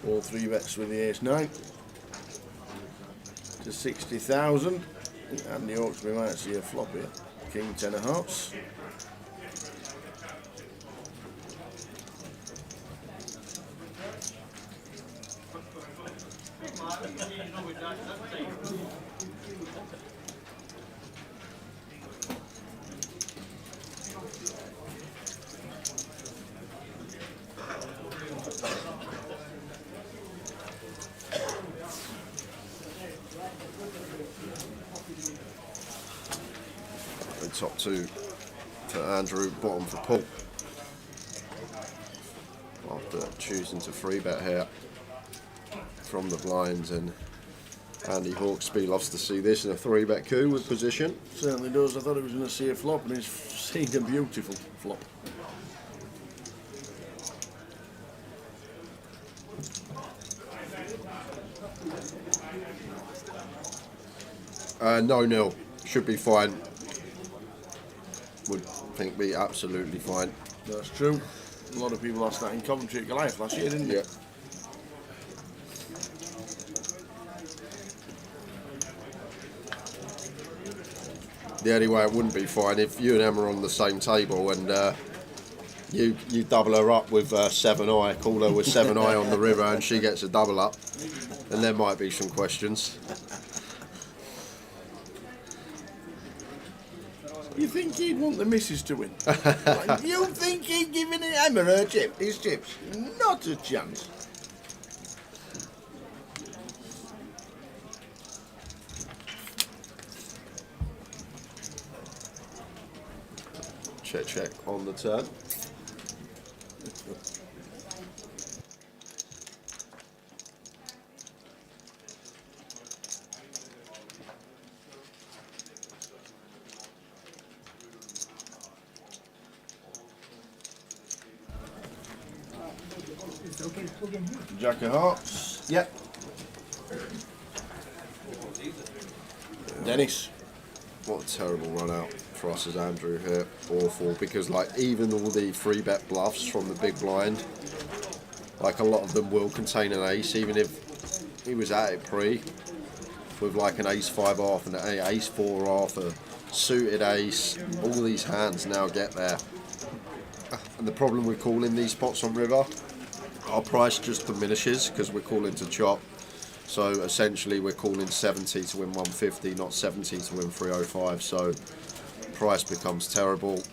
All 3 bets with the ace-9 to 60,000. And the Hawksby might see a flop here. King 10 of hearts. top 2 for Andrew, bottom for Paul. After choosing to 3-bet here from the blinds, and Andy Hawksby loves to see this in a 3-bet coup with position. Certainly does. I thought he was going to see a flop, and he's seen a beautiful flop. No nil, should be fine. Would think be absolutely fine. That's true. A lot of people asked that in Coventry at Goliath last year, didn't they? Yeah. The only way it wouldn't be fine if you and Emma are on the same table and you double her up with 7-eye, call her with 7-eye on the river, and she gets a double up, and there might be some questions. You think he'd want the missus to win? Like, you think he'd give Emma his chips? Not a chance. Check on the turn. Jack of Hearts. Yep. Dennis. What a terrible run out for us as Andrew here. Awful, because like even all the 3-bet bluffs from the big blind, like a lot of them will contain an ace, even if he was at it pre with like an ace-5 off and an ace-4 off, a suited ace. All these hands now get there. And the problem with calling these spots on river, our price just diminishes because we're calling to chop. So essentially we're calling 70 to win 150, not 70 to win 305. So price becomes terrible.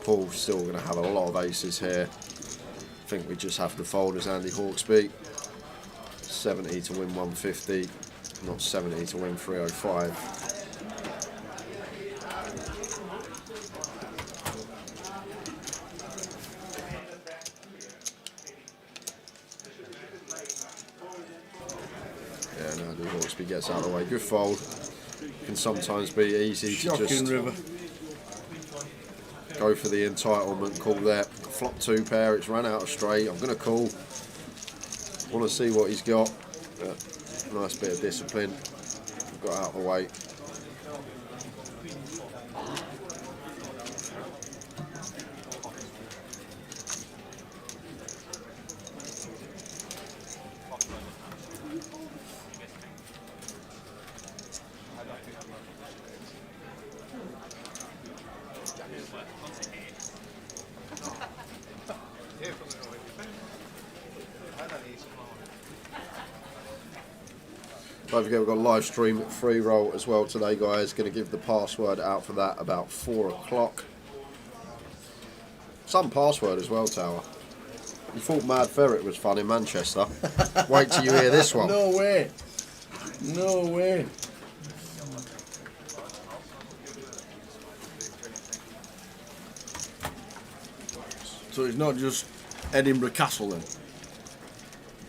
Paul's still going to have a lot of aces here. I think we just have to fold as Andy Hawksby. 70 to win 150, not 70 to win 305. Hawksby gets out of the way. Good fold. Can sometimes be easy to just river. Go for the entitlement call there. Flop 2 pair. It's ran out of straight. I'm going to call. Want to see what he's got. Nice bit of discipline. Got out of the way. Don't forget we've got a live stream free roll as well today, guys. Going to give the password out for that about 4 o'clock. Some password as well, Tower. You thought Mad Ferret was fun in Manchester. Wait till you hear this one. No way. No way. So it's not just Edinburgh Castle then?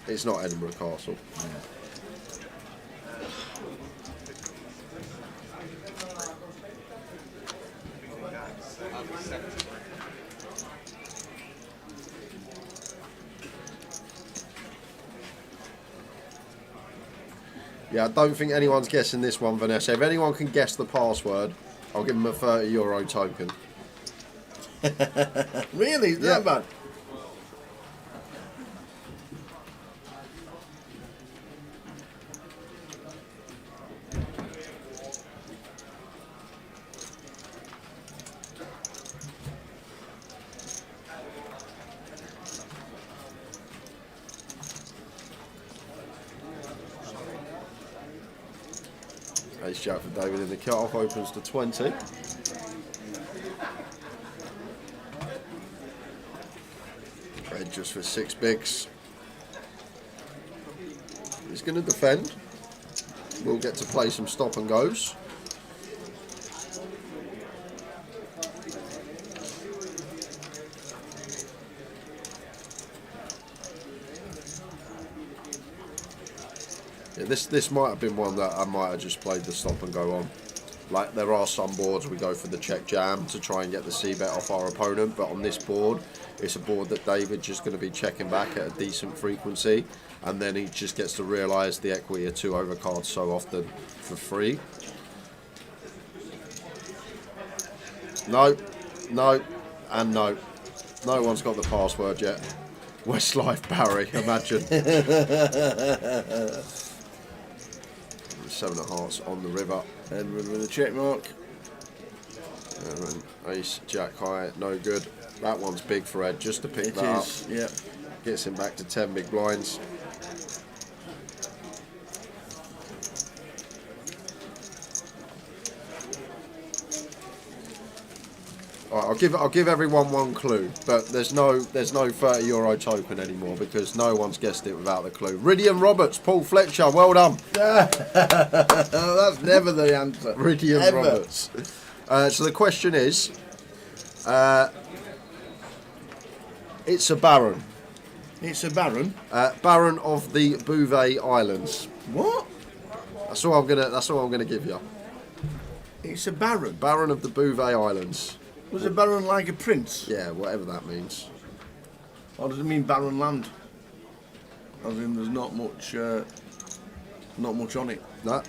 It's not Edinburgh Castle. Yeah, I don't think anyone's guessing this one, Vanessa. If anyone can guess the password, I'll give them a €30 token. Really? Is that bad? Ace Jack for David in the cut-off, opens to 20. Red just for 6 bigs. He's going to defend. We'll get to play some stop and goes. Yeah, this might have been one that I might have just played the stop and go on. Like, there are some boards we go for the check jam to try and get the c-bet off our opponent, but on this board, it's a board that David's just going to be checking back at a decent frequency, and then he just gets to realise the equity of 2 overcards so often for free. No, no, and no. No one's got the password yet. Westlife Barry, imagine. 7 of hearts on the river. Edward with a check mark. And then ace, jack high, no good. That one's big for Ed, just to pick that up. Yeah. Gets him back to 10 big blinds. Right, I'll give everyone one clue, but there's no €30 token anymore because no one's guessed it without the clue. Rydian Roberts, Paul Fletcher, well done. That's never the answer. Rydian Ever. Roberts. So the question is, it's a baron. It's a baron. Baron of the Bouvet Islands. What? That's all I'm gonna give you. It's a baron. Baron of the Bouvet Islands. Was a baron like a prince? Yeah, whatever that means. Or does it mean barren land? As in, there's not much on it. No,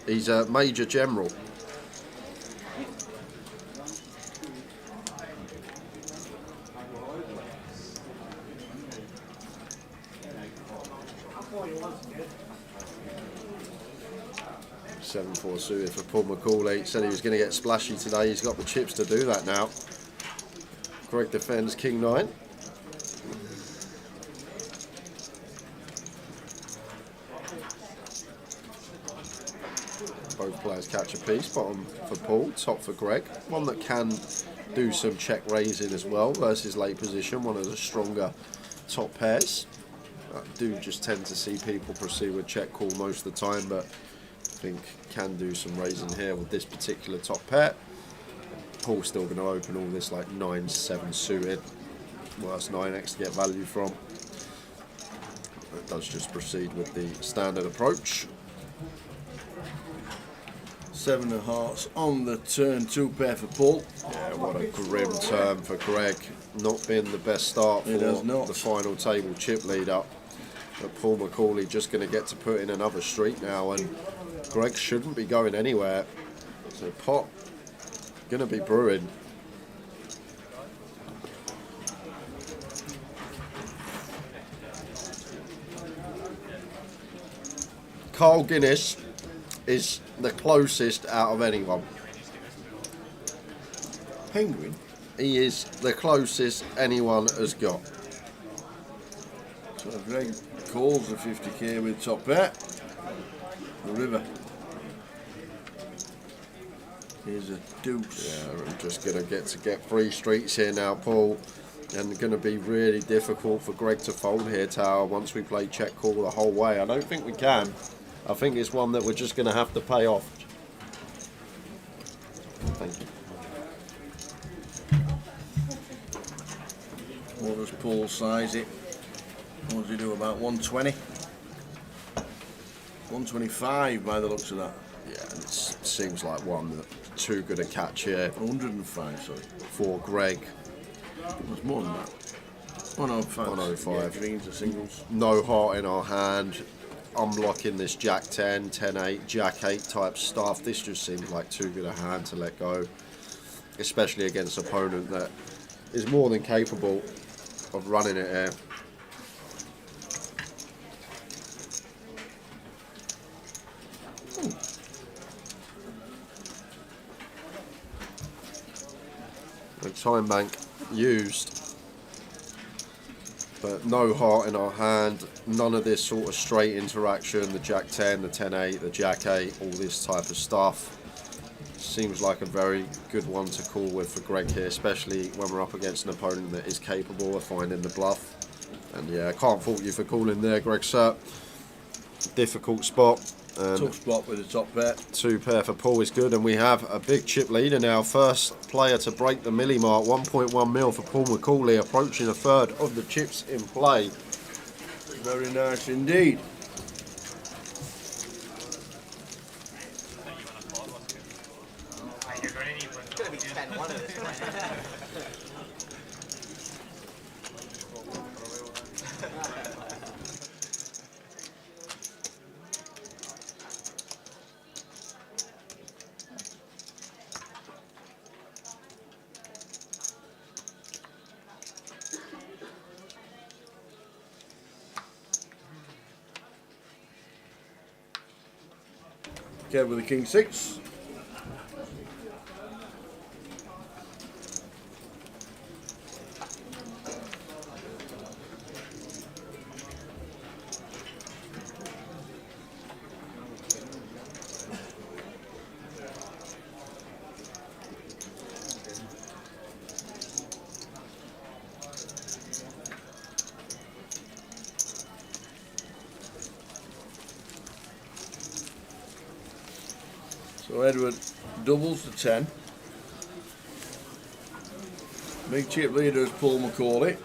he's a major general. Seven-4 suited for Paul McCauley. Said he was going to get splashy today. He's got the chips to do that now. Greg defends King 9. Both players catch a piece. Bottom for Paul, top for Greg. One that can do some check raising as well versus late position. One of the stronger top pairs. I do just tend to see people proceed with check call most of the time, but I think can do some raising here with this particular top pair. Paul's still going to open all this like 9-7 suited. Worst 9x to get value from. It does just proceed with the standard approach. 7 of hearts on the turn, 2 pair for Paul. Yeah, what a grim turn for Greg. Not been the best start for the final table chip lead up. But Paul McCauley just going to get to put in another streak now, and Greg shouldn't be going anywhere. So pot going to be brewing. Carl Guinness is the closest out of anyone. Penguin? He is the closest anyone has got. So Greg calls the 50k with top pair. The river. Here's a deuce. Yeah, I'm just going to get 3 streets here now, Paul. And going to be really difficult for Greg to fold here, Tower, once we play check call the whole way. I don't think we can. I think it's one that we're just going to have to pay off. Thank you. What does Paul size it? What does he do, about 120? 125 by the looks of that. Yeah, it seems like one that too good a catch here 105, sorry. for Greg. There's more than that. 105. 105. Yeah, greens are singles. No heart in our hand. Unblocking this Jack 10, 10-8, Jack 8 type stuff. This just seems like too good a hand to let go, especially against an opponent that is more than capable of running it here. The time bank used, but no heart in our hand. None of this sort of straight interaction, the Jack 10, the 10-8, the Jack 8, all this type of stuff. Seems like a very good one to call with for Greg here, especially when we're up against an opponent that is capable of finding the bluff. And yeah, I can't fault you for calling there, Greg, sir. Difficult spot. Tough spot with the top pair. 2 pair for Paul is good, and we have a big chip leader now. First player to break the milli mark, 1.1 mil for Paul McCauley, approaching a third of the chips in play. Very nice indeed. Kev with the king 6. So Edward doubles to 10. Big chip leader is Paul McCauley.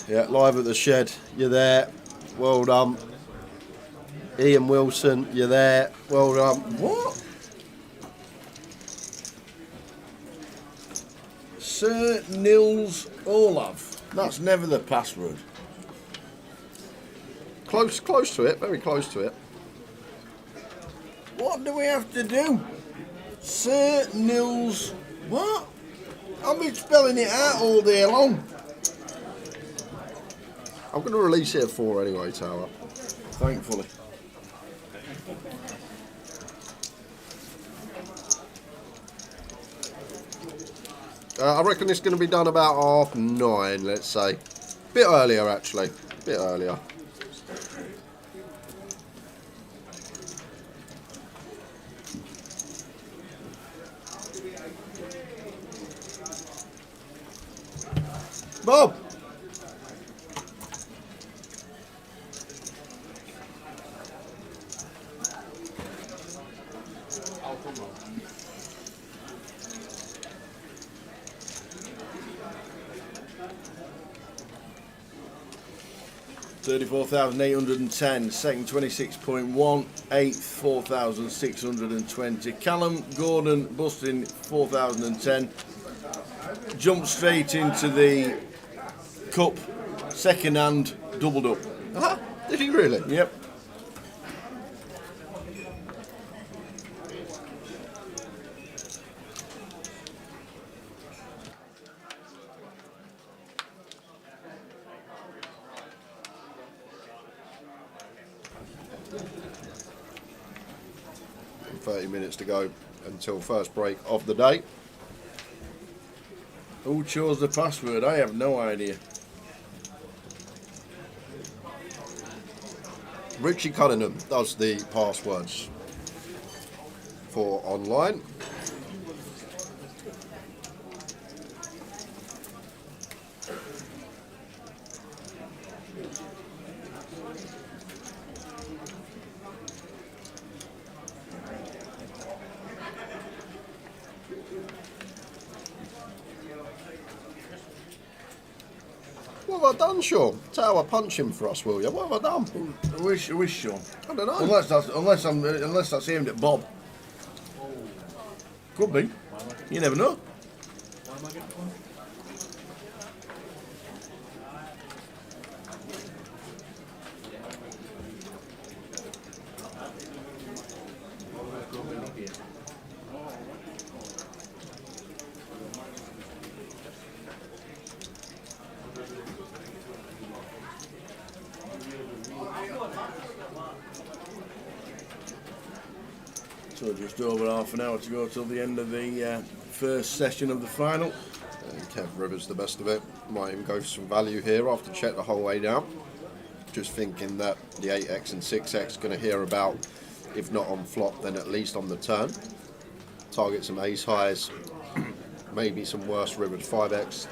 Yeah, live at the shed. You're there. Well done. Ian Wilson, you're there. Well done. What? Sir Nils Olav. That's never the password. Close to it. Very close to it. What do we have to do? Sir Nils. What? I've been spelling it out all day long. I'm going to release it at 4 anyway, Tower. Thankfully. I reckon it's going to be done about 9:30, let's say. Bit earlier, actually. Bit earlier. Bob! $34,810, second 26.1, eighth 4,620. Callum Gordon busting 4,010. Jumped straight into the cup, second hand, doubled up. Uh-huh. Did he really? Yep. And 30 minutes to go until first break of the day. Who chose the password? I have no idea. Richie Cunningham does the passwords for online. What have I done, Sean? Tower, punch him for us, will you? What have I done? I wish, Sean. I don't know. Unless that's aimed at Bob. Could be. You never know. So just over half an hour to go till the end of the first session of the final. And Kev Rivers the best of it. Might even go for some value here after check the whole way down. Just thinking that the 8x and 6x going to hear about, if not on flop, then at least on the turn. Target some ace highs, maybe some worse rivered 5x.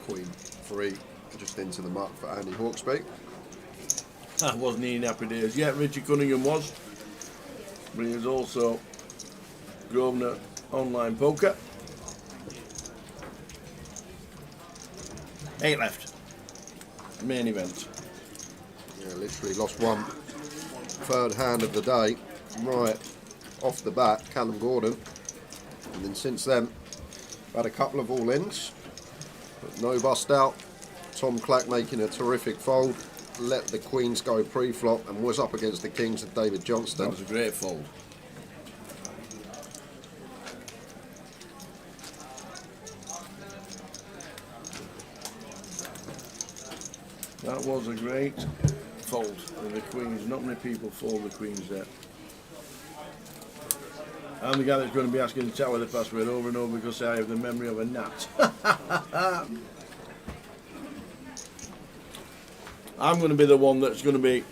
Queen 3 just into the muck for Andy Hawksby. That wasn't in happy days yet. Richie Cunningham was. But he was also Grosvenor Online Poker. 8 left. Main event. Yeah, literally lost one. Third hand of the day, right off the bat, Callum Gordon. And then since then, had a couple of all-ins, but no bust out. Tom Clack making a terrific fold, let the queens go pre-flop and was up against the kings of David Johnston. That was a great fold. That was a great fold of the queens. Not many people fold the queens there. I'm the guy that's going to be asking the tower the password over and over because I have the memory of a gnat. I'm going to be the one that's going to be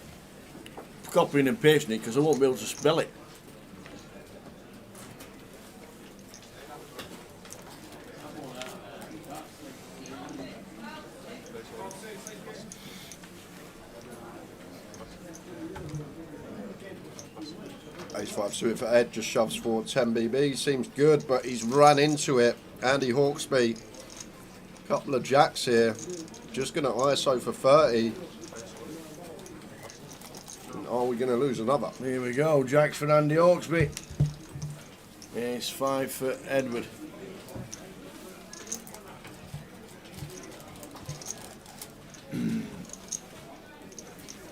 copying and pasting it because I won't be able to spell it. Ace-5 suited for Ed, just shoves forward 10 BB, seems good, but he's run into it. Andy Hawksby, couple of jacks here, just going to ISO for 30. And are we going to lose another? Here we go, jacks for Andy Hawksby. Ace-5 for Edward.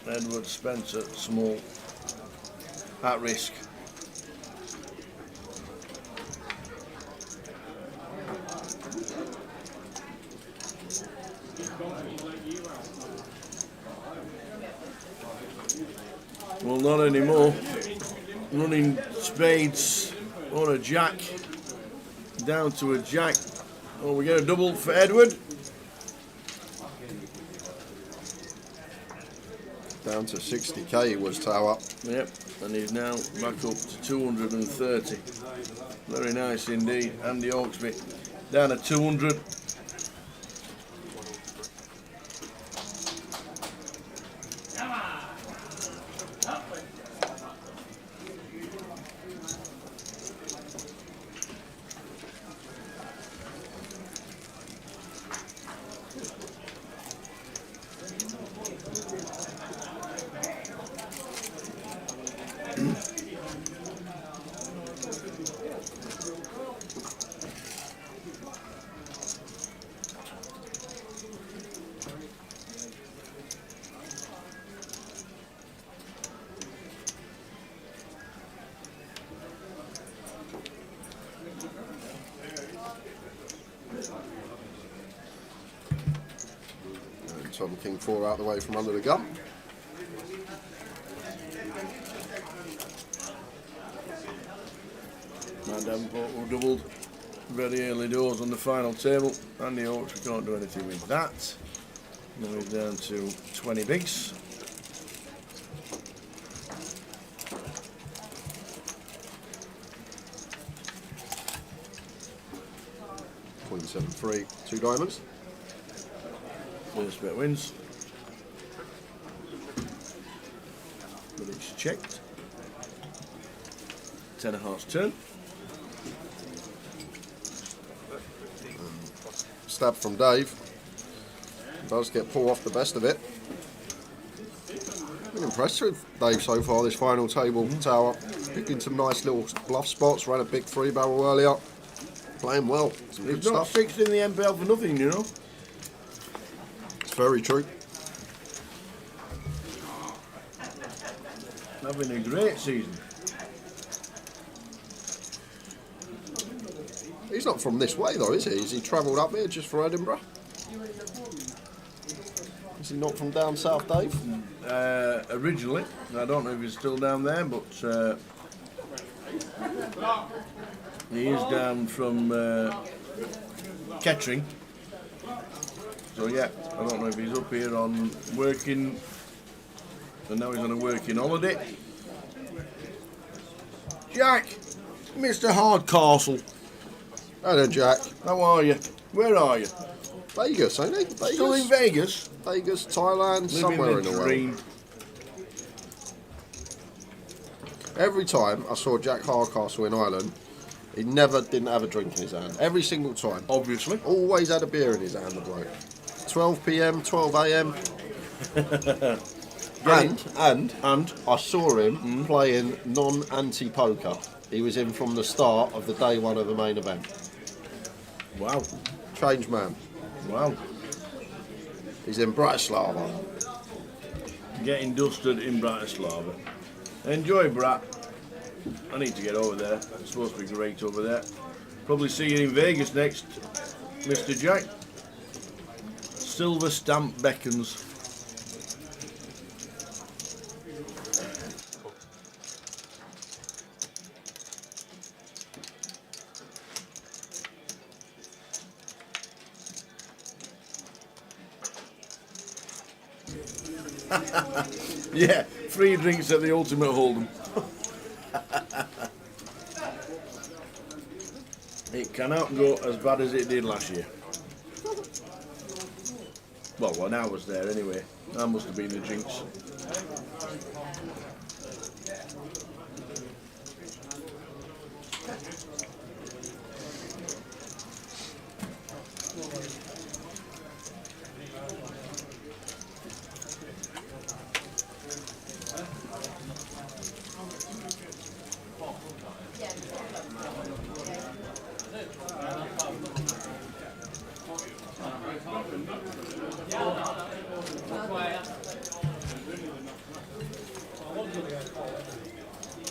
Edward Spencer, small, at risk. Well, not anymore. Running spades or a jack, down to a jack. Oh, we get a double for Edward. Down to 60k was tower. Yep, and he's now back up to 230. Very nice indeed. Andy Hawksby down to 200. Tom King 4 out the way from under the gun. Matt Davenport who doubled very early doors on the final table. Andy Hawks, we can't do anything with that. Now he's down to 20 bigs. .73, 2 diamonds. First bet wins. But it's checked. 10 of hearts turn. Stab from Dave. Does get pulled off the best of it. Been impressed with Dave so far this final table tower. Picking some nice little bluff spots. Ran a big 3-barrel earlier. Playing well. Some good He's not stuff. sixth in the MPL for nothing, you know. It's very true. Having a great season. He's not from this way though, is he? Has he travelled up here just for Edinburgh? Is he not from down south, Dave? Originally, I don't know if he's still down there, but he is down from Kettering. So yeah, I don't know if he's up here on working, and now he's on a working holiday. Jack, Mr. Hardcastle, Hello, Jack. how are you? Where are you? Vegas, ain't he? Vegas? Still in Vegas? Vegas, Thailand, somewhere in the world. dream. Every time I saw Jack Hardcastle in Ireland, he never didn't have a drink in his hand. Every single time. Obviously. Always had a beer in his hand, the bloke. 12 p.m, 12 a.m. and I saw him playing non-anti poker. He was in from the start of the day one of the main event. Wow. Changed man. Wow. He's in Bratislava. Getting dusted in Bratislava. Enjoy, Brat. I need to get over there. It's supposed to be great over there. Probably see you in Vegas next, Mr. Jack. Silver stamp beckons. Yeah, free drinks at the Ultimate Hold'em. It cannot go as bad as it did last year. Well, when I was there anyway. That must have been the jinx.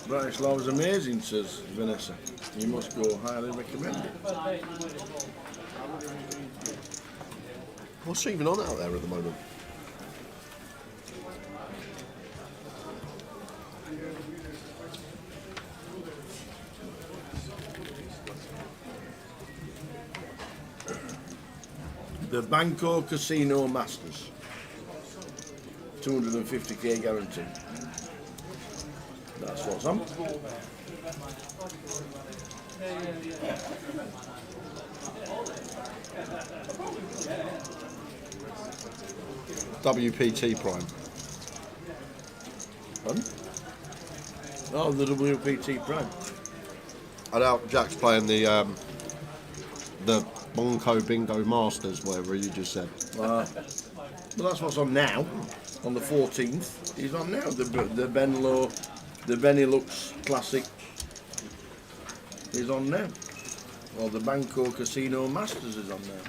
Bratislava's amazing, says Vanessa. You must go, highly recommend it. What's even on out there at the moment? The Banco Casino Masters. 250k guarantee. That's what's on. WPT Prime. Pardon? Oh, the WPT Prime. I doubt Jack's playing the Bonko Bingo Masters, whatever you just said. Well, that's what's on now. On the 14th, he's on now. The Benlo, the Benelux Classic is on now. Well, the Banco Casino Masters is on now.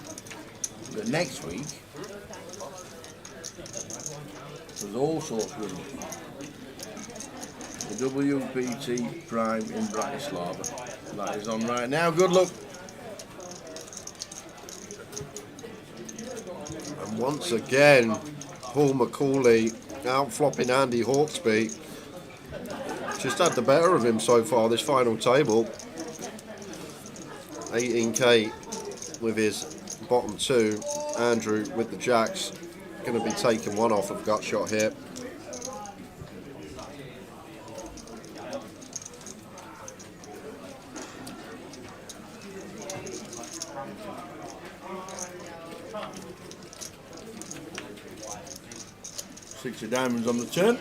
But next week, there's all sorts going on. The WPT Prime in Bratislava. That is on right now. Good luck. And once again, Paul McCauley out flopping Andy Hawksby. Just had the better of him so far this final table. 18k with his bottom two. Andrew with the jacks. Going to be taking one off of gut shot here. Six of diamonds on the turn.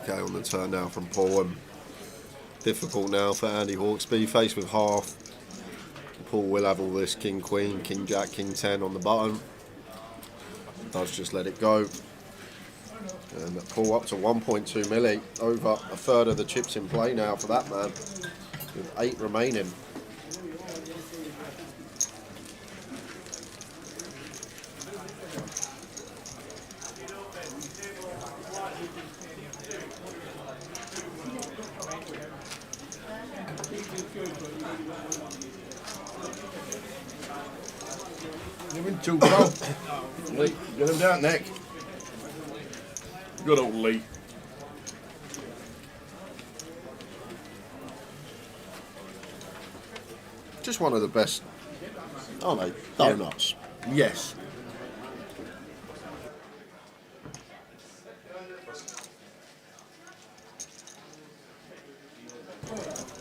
On the turn now from Paul, and difficult now for Andy Hawksby, faced with half. Paul will have all this King Queen, King Jack, King 10 on the button. Does just let it go. And Paul up to 1.2 milli, over a third of the chips in play now for that man, with 8 remaining. Give him 2 pound. Lee, get him down, Nick. Good old Lee. Just one of the best, aren't they? Donuts. Yes.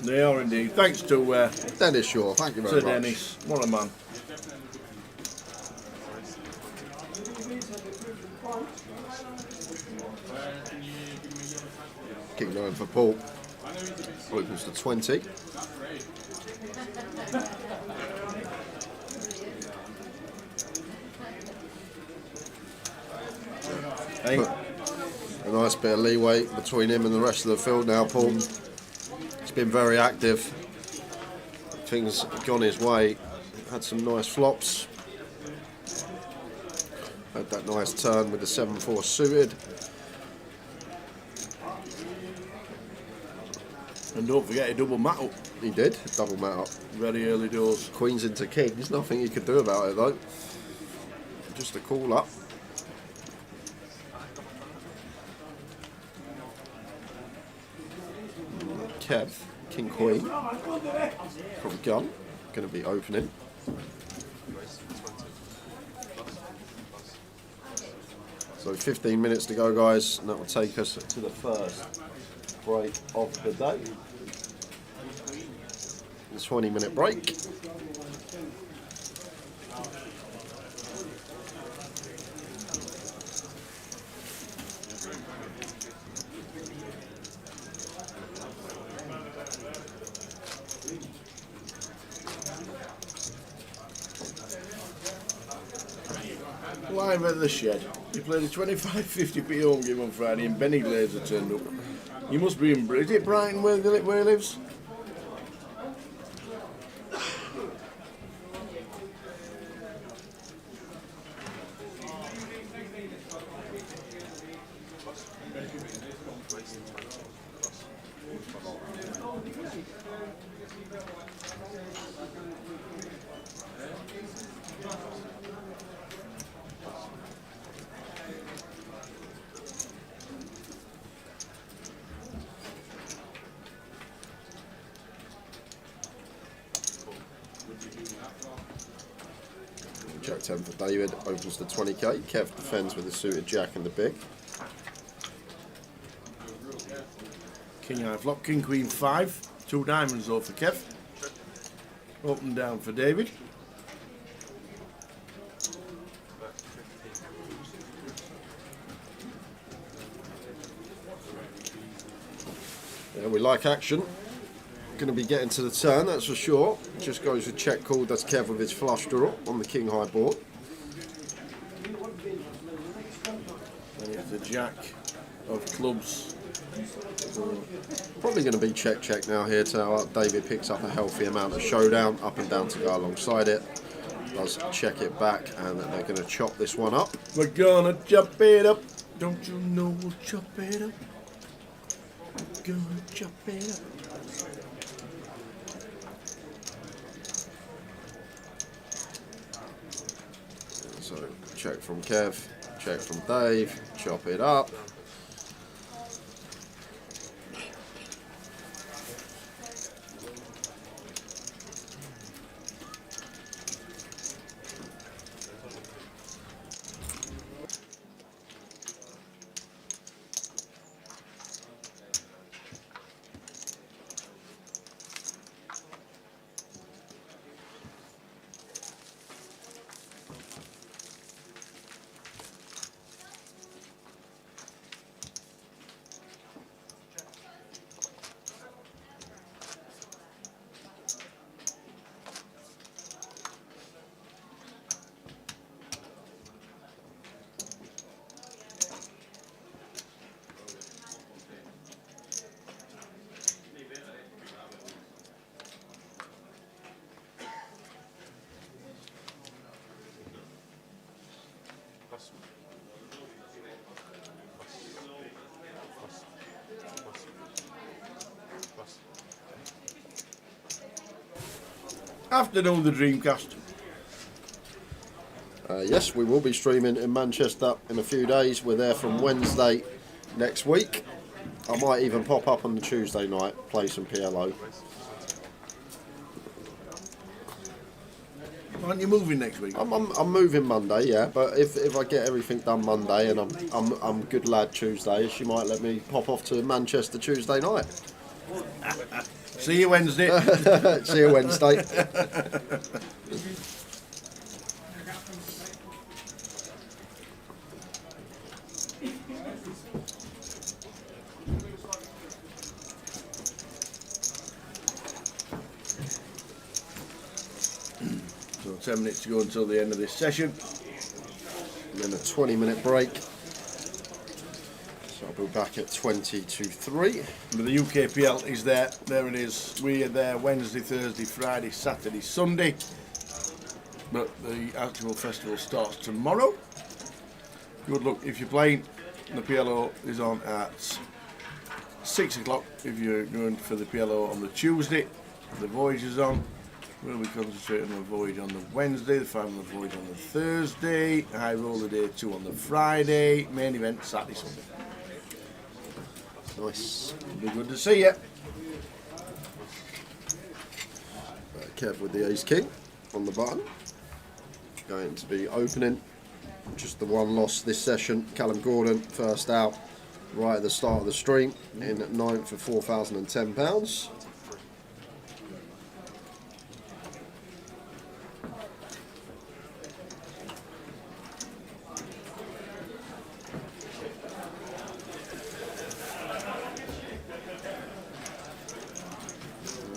They are indeed. Thanks to Dennis Shaw, thank you very much. Dennis. What a man. King 9 for Paul. Opens to 20. Hey. A nice bit of leeway between him and the rest of the field now, Paul. He's been very active. Things have gone his way. had some nice flops. Had that nice turn with the 7-4 suited. And don't forget he double mat up. He did, double mat up. Very early doors. Queens into kings, nothing he could do about it though. Just a call up. Kev, king queen, from gun, going to be opening. So 15 minutes to go, guys, and that will take us to the first break of the day. A 20-minute break. Live at the shed. He played a 25-50p home game on Friday and Benny Glazer turned up. You must be in, is it Brighton where he lives? Jack 10 for David, opens to 20k. Kev defends with the suited jack and the big. King high flop, king queen 5. 2 diamonds though for Kev. Open down for David. Yeah, we like action. Going to be getting to the turn, that's for sure. Just goes with check call, does Kev with his flush draw on the king high board. And it's the jack of clubs. Probably going to be check now here till David picks up a healthy amount of showdown, up and down to go alongside it. Does check it back, and they're going to chop this one up. We're gonna chop it up. Don't you know we'll chop it up? Gonna chop it up. So check from Kev, check from Dave, chop it up. Afternoon, the Dreamcast. Yes, we will be streaming in Manchester in a few days. We're there from Wednesday next week. I might even pop up on the Tuesday night, play some PLO. Aren't you moving next week? I'm moving Monday, yeah. But if I get everything done Monday and I'm good lad Tuesday, she might let me pop off to Manchester Tuesday night. See you Wednesday. See you Wednesday. So 10 minutes to go until the end of this session. And then a 20-minute break. So I'll be back at 20 to 3. But the UKPL is there. There it is. We are there Wednesday, Thursday, Friday, Saturday, Sunday. but the actual festival starts tomorrow. Good luck if you're playing. The PLO is on at 6 o'clock if you're going for the PLO on the Tuesday. The voyage is on. We'll be concentrating on the voyage on the Wednesday, the final voyage on the Thursday, high roller day 2 on the Friday, main event Saturday, Sunday. Nice. It'll be good to see you. Kev with the ace king on the button. Going to be opening. Just the one loss this session. Callum Gordon, first out, right at the start of the stream, in at 9th for £4,010.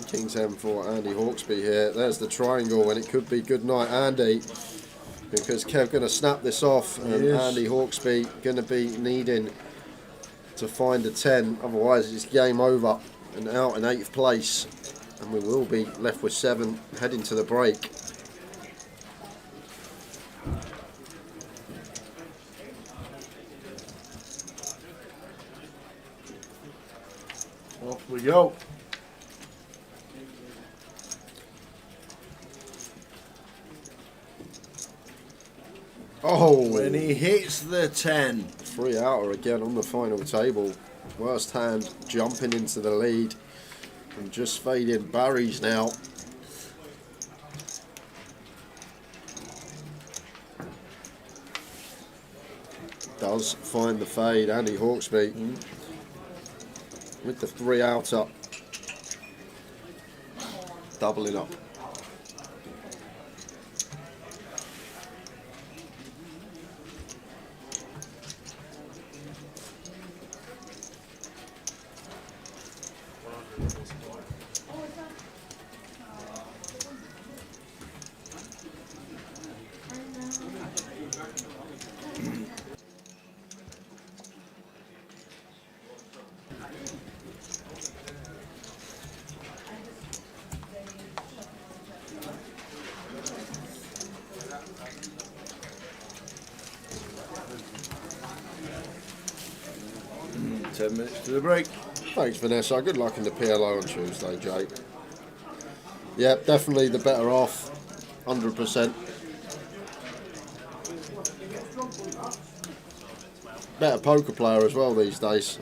King's M for Andy Hawksby here. There's the triangle, and it could be good night, Andy, because Kev going to snap this off, and Andy Hawksby going to be needing to find a 10. Otherwise, it's game over and out in 8th place, and we will be left with 7 heading to the break. Off we go. Oh, When he hits the 10. 3 outer again on the final table. Worst hand jumping into the lead and just fading Barry's now. Does find the fade, Andy Hawksby with the 3 outer, doubling up. Mm, 10 minutes to the break. Thanks, Vanessa. Good luck in the PLO on Tuesday, Jake. Yeah, definitely the better off, 100%. Better poker player as well these days.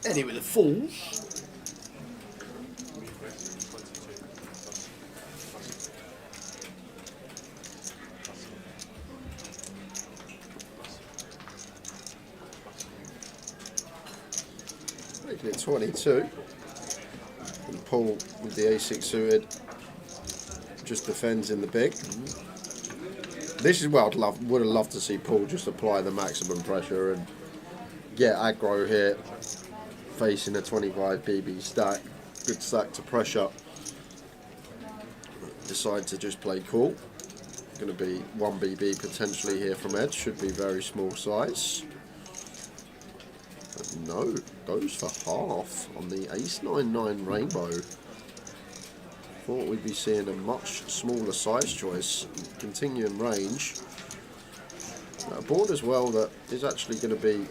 Eddie with the fools. Making it 22. And Paul with the A6 suited just defends in the big. This is where would have loved to see Paul just apply the maximum pressure and get aggro here, facing a 25 BB stack. Good stack to pressure. Decide to just play cool. Going to be 1 BB potentially here from Ed. Should be very small size. But no, goes for half on the Ace-9-9 Rainbow. Thought we'd be seeing a much smaller size choice. Continuing range. A board as well that is actually going to be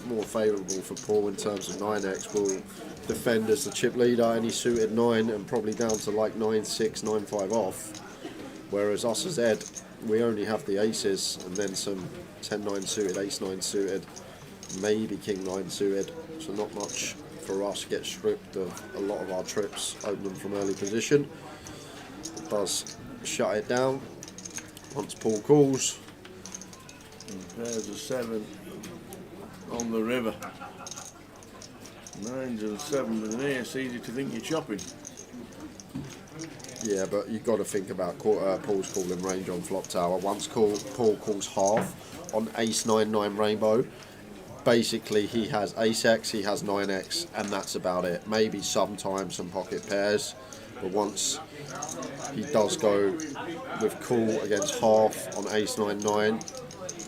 more favourable for Paul in terms of 9x. Will defend as the chip leader, any suited 9 and probably down to like 9-6, 9-5 off. Whereas us as Ed, we only have the aces and then some 10-9 suited, ace-9 suited, maybe king-9 suited. So not much for us. Get stripped of a lot of our trips, open them from early position. It does shut it down once Paul calls. And there's a 7 on the river. 9s and 7s with an ace, easy to think you're chopping. Yeah, but you've got to think about Paul's calling range on flop tower. Once Paul calls half on Ace-9-9 Rainbow, basically he has ace-x, he has 9x, and that's about it. Maybe sometimes some pocket pairs, but once he does go with call against half on ace 9-9,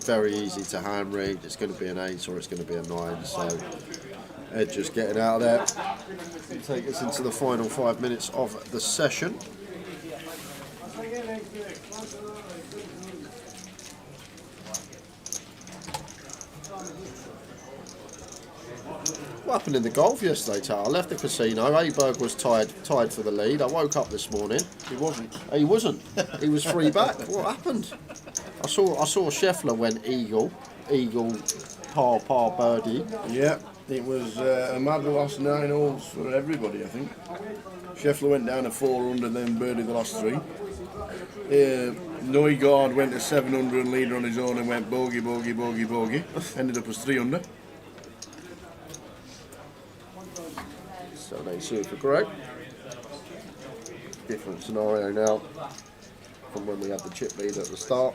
very easy to hand read. It's going to be an ace or it's going to be a 9. So Ed just getting out of there. Take us into the final 5 minutes of the session. What happened in the golf yesterday, Tal? I left the casino. Edinburgh was tied for the lead. I woke up this morning. He wasn't. He wasn't. He was 3 back. What happened? I saw Scheffler went eagle, par birdie. Yeah, it was a mad last 9 holes for everybody, I think. Scheffler went down to 4 under, then birdied the last 3. Neugaard went to 7 under and leader on his own and went bogey. Ended up as 3 under. So they see for Greg. Different scenario now from when we had the chip lead at the start.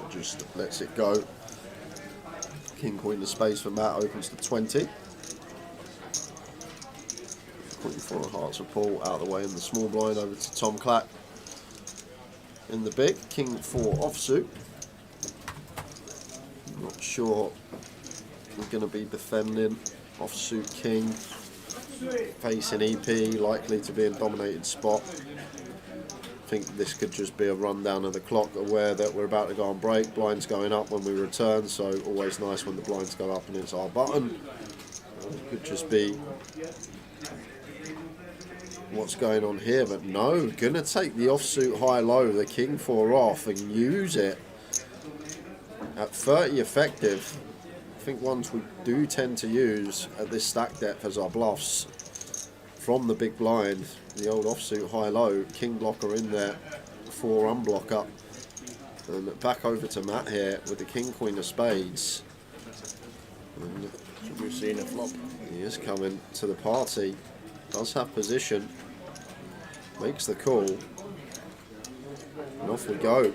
Just lets it go. King Queen the space for Matt opens to 20. Queen 4 of hearts of Paul out of the way in the small blind over to Tom Clack. In the big, King 4 offsuit. Not sure we're going to be defending offsuit King. Facing EP, likely to be in dominated spot. I think this could just be a rundown of the clock, aware that we're about to go on break. Blinds going up when we return, so always nice when the blinds go up and it's our button. It could just be what's going on here, but no, gonna take the offsuit high-low, the King 4 off and use it at 30 effective. I think ones we do tend to use at this stack depth as our bluffs from the big blind, the old offsuit high-low, King blocker in there, 4 unblocker, and back over to Matt here with the King Queen of spades. And We've seen a flop. he is coming to the party, does have position, makes the call, and off we go.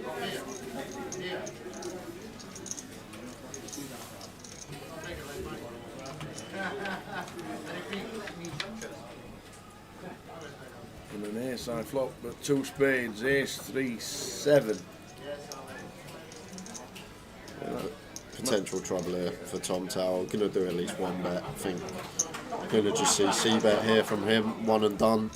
And an ace I flop, but 2 spades, ace 3, 7. Potential trouble here for Tom Tower. Gonna do at least 1 bet, I think. Gonna just see C-bet here from him, 1 and done.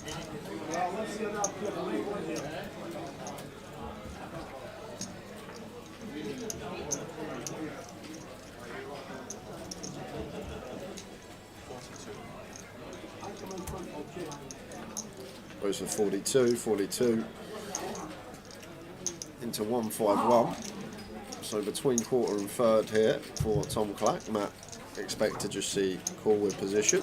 Goes for 42 into 151. So between quarter and third here for Tom Clack. Matt expect to just see call with position.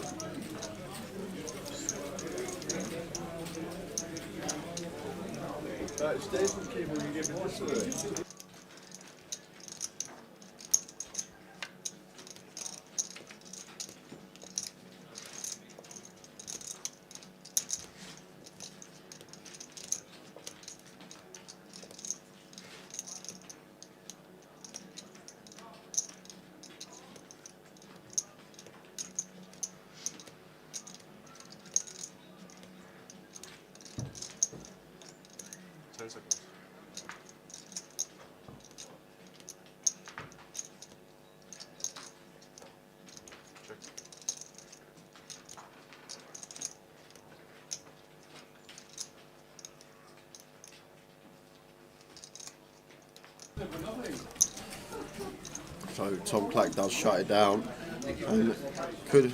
So Tom Clack does shut it down, and could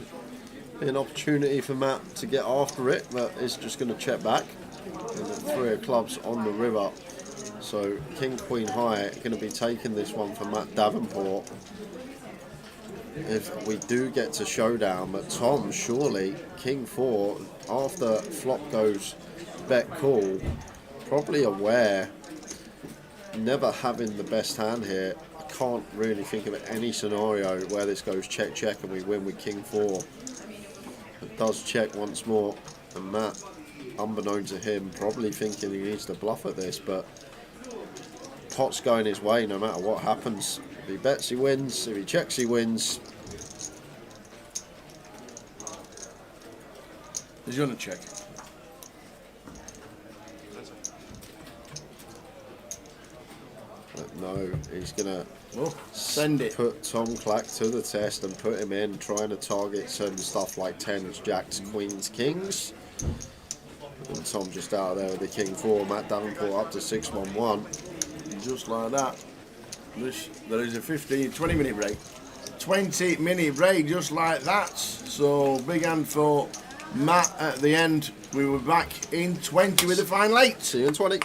be an opportunity for Matt to get after it, but it's just going to check back. And the 3 of clubs on the river. So King Queen high going to be taking this one for Matt Davenport. If we do get to showdown, but Tom surely King 4 after flop goes bet call, probably aware, never having the best hand here. I can't really think of any scenario where this goes check check and we win with King 4. It does check once more, and Matt, unbeknown to him, probably thinking he needs to bluff at this, but pot's going his way no matter what happens. If he bets, he wins. If he checks, he wins. He's going to check. But no, he's going to send it. put Tom Clack to the test and put him in, trying to target some stuff like 10s, jacks, queens, kings. And Tom just out there with the king 4, Matt Davenport up to 6-1-1. Just like that. There is a 20 minute break. 20 minute break, just like that. So big hand for Matt at the end. We were back in 20 with the final 8. See you in 20.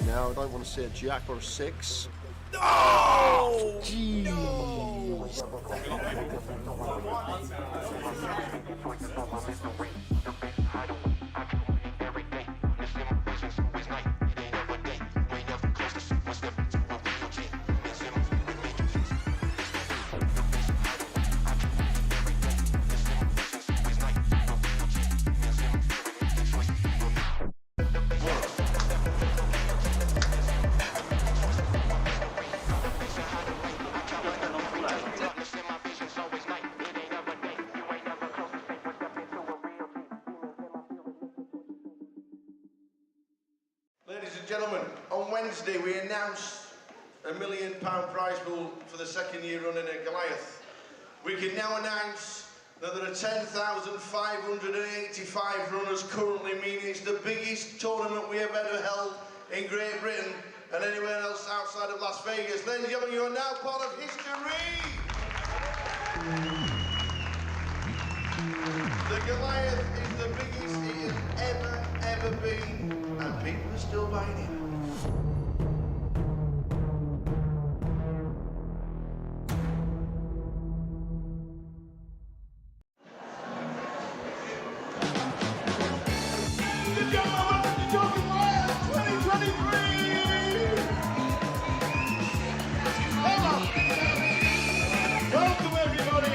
Now I don't want to see a jack or a 6. Oh! Ladies and gentlemen, on Wednesday we announced a £1 million prize pool for the second year running at Goliath. We can now announce that there are 10,585 runners currently, meaning it's the biggest tournament we have ever held in Great Britain and anywhere else outside of Las Vegas. Ladies and gentlemen, you are now part of history! The Goliath is the biggest it has ever been, and people are still buying it. Welcome everybody!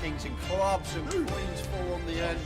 kings and clubs and queens full on the end.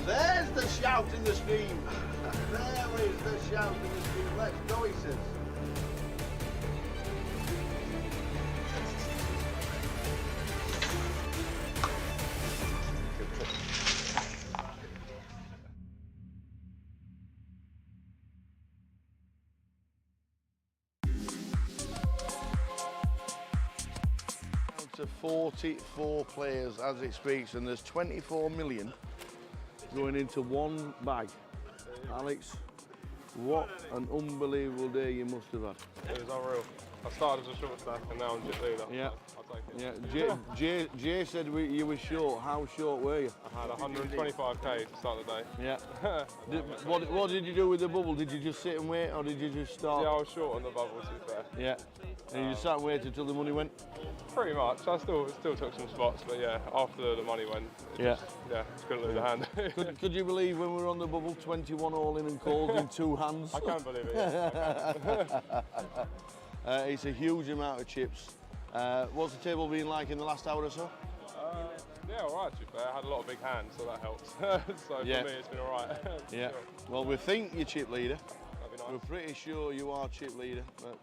There's the shout in the stream. There is the shout in the stream. Let's go, he says. Down to 44 players as it speaks, and there's 24 million going into one bag. Alex, what an unbelievable day you must have had. It was unreal. I started as a short stack and now I'm just leader. Yeah. I'll take it. Yeah. Jay said you were short. How short were you? I had 125k to start the day. Yeah. What did you do with the bubble? Did you just sit and wait, or did you just start? Yeah, I was short on the bubble, to be fair. Yeah. And you just sat and waited until the money went? Pretty much. I still took some spots, but yeah, after the money went, just couldn't lose a hand. Could you believe when we were on the bubble, 21 all in and calls in 2 hands? I can't believe it. Yeah. It's a huge amount of chips. What's the table been like in the last hour or so? Yeah, all right, to be fair. I had a lot of big hands, so that helps. So for me, it's been all right. Yeah. Sure. Well, we think you're chip leader. That'd be nice. We're pretty sure you are chip leader, but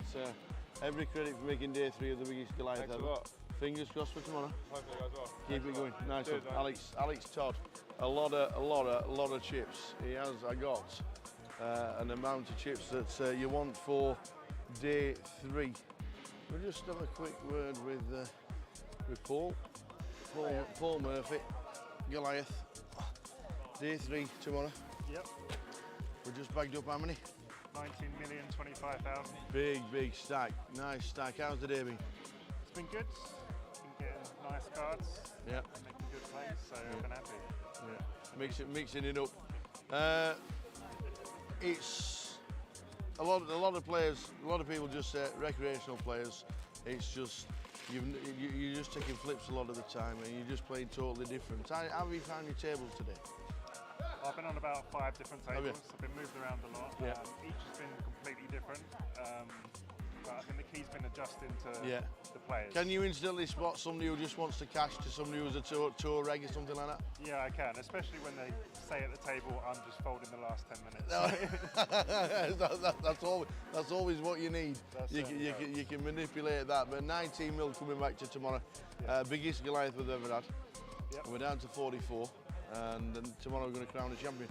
every credit for making day 3 of the biggest Goliath Thanks ever. a lot. Fingers crossed for tomorrow. Hopefully it goes well. Keep it going. Nice Cheers, one. mate. Alex Todd, a lot of chips. He has got an amount of chips that you want for day 3. We'll just have a quick word with Paul Murphy, Goliath. Day 3 tomorrow. Yep. We're just bagged up how many? 19,025,000. Big stack. Nice stack. How's the day been? It's been good. Been getting nice cards. Yeah. Making good plays, so I've been happy. Yeah. Mixing it up. It's a lot of players. A lot of people just say recreational players. It's just you're just taking flips a lot of the time, and you're just playing totally different. How have you found your tables today? I've been on about 5 different Have you? tables. I've been moved around a lot. Yeah. Each has been completely different. But I think the key's been adjusting to the players. Can you instantly spot somebody who just wants to cash to somebody who's a tour reg or something like that? Yeah, I can, especially when they say at the table, I'm just folding the last 10 minutes. that's always what you need. You can manipulate that. But 19 mil coming back to tomorrow. Yeah. Biggest Goliath we've ever had. Yep. We're down to 44. And then tomorrow we're going to crown a champion.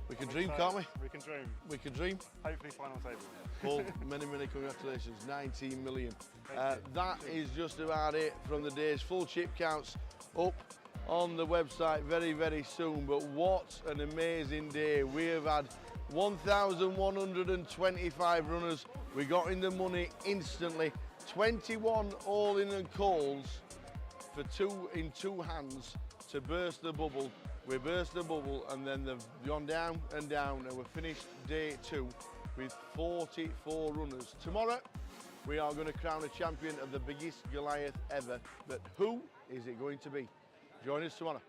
We can dream, can't we? We can dream. We can dream. Hopefully final table. Paul, many congratulations. 19 million. That is just about it from the day's full chip counts up on the website very soon. But what an amazing day. We have had 1,125 runners. We got in the money instantly. 21 all in and calls for 2 in 2 hands to burst the bubble. We burst the bubble and then they've gone down and down, and we're finished day 2 with 44 runners. Tomorrow we are going to crown a champion of the biggest Goliath ever, but who is it going to be? Join us tomorrow.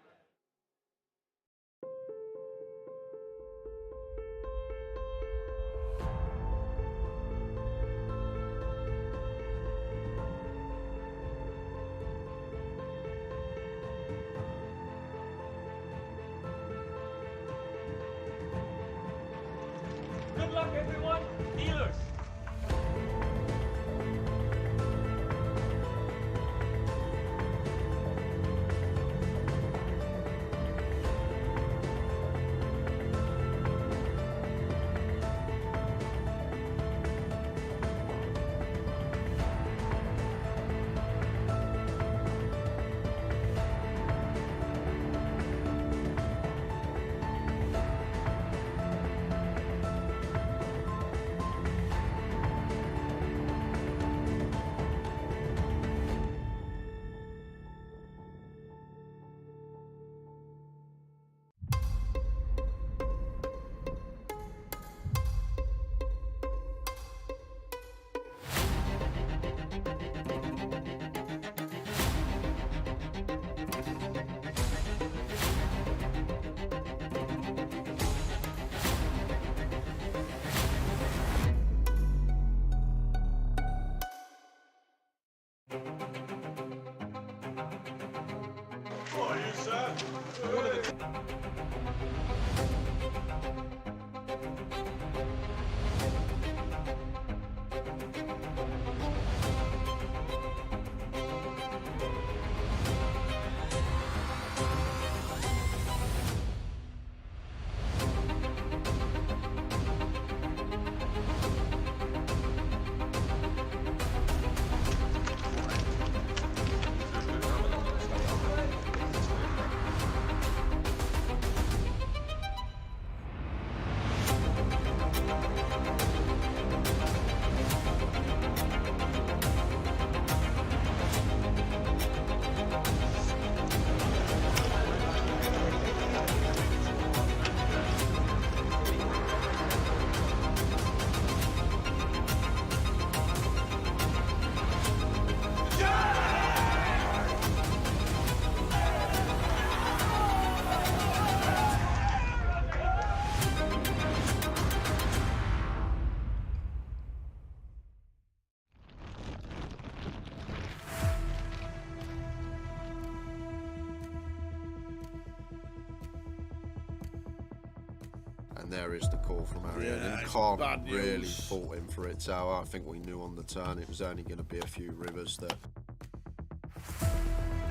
And there is the call from Ariane. Yeah, And Cobb bad news. really fought in for it. So I think we knew on the turn it was only going to be a few rivers that.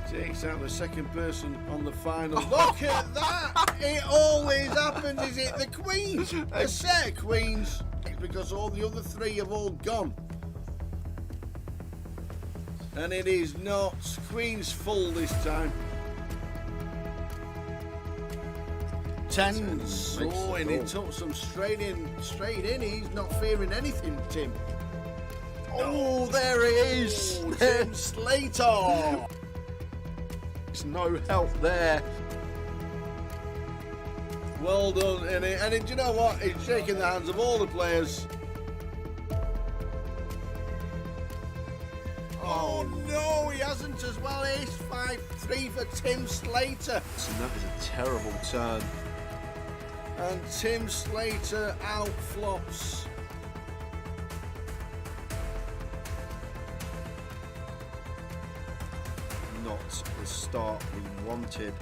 Takes out the second person on the final. Look at that! It always happens. Is it the Queens? A set of Queens. It's because all the other three have all gone. And it is not Queens full this time. Tens. Oh, and he took some straight in. He's not fearing anything, Tim. Oh, there it is! Oh, Tim Slater. There's no help there. Well done, and do you know what? He's shaking the hands of all the players. Oh no, he hasn't as well. Ace 5-3 for Tim Slater. And that is a terrible turn. And Tim Slater out flops. Not the start we wanted.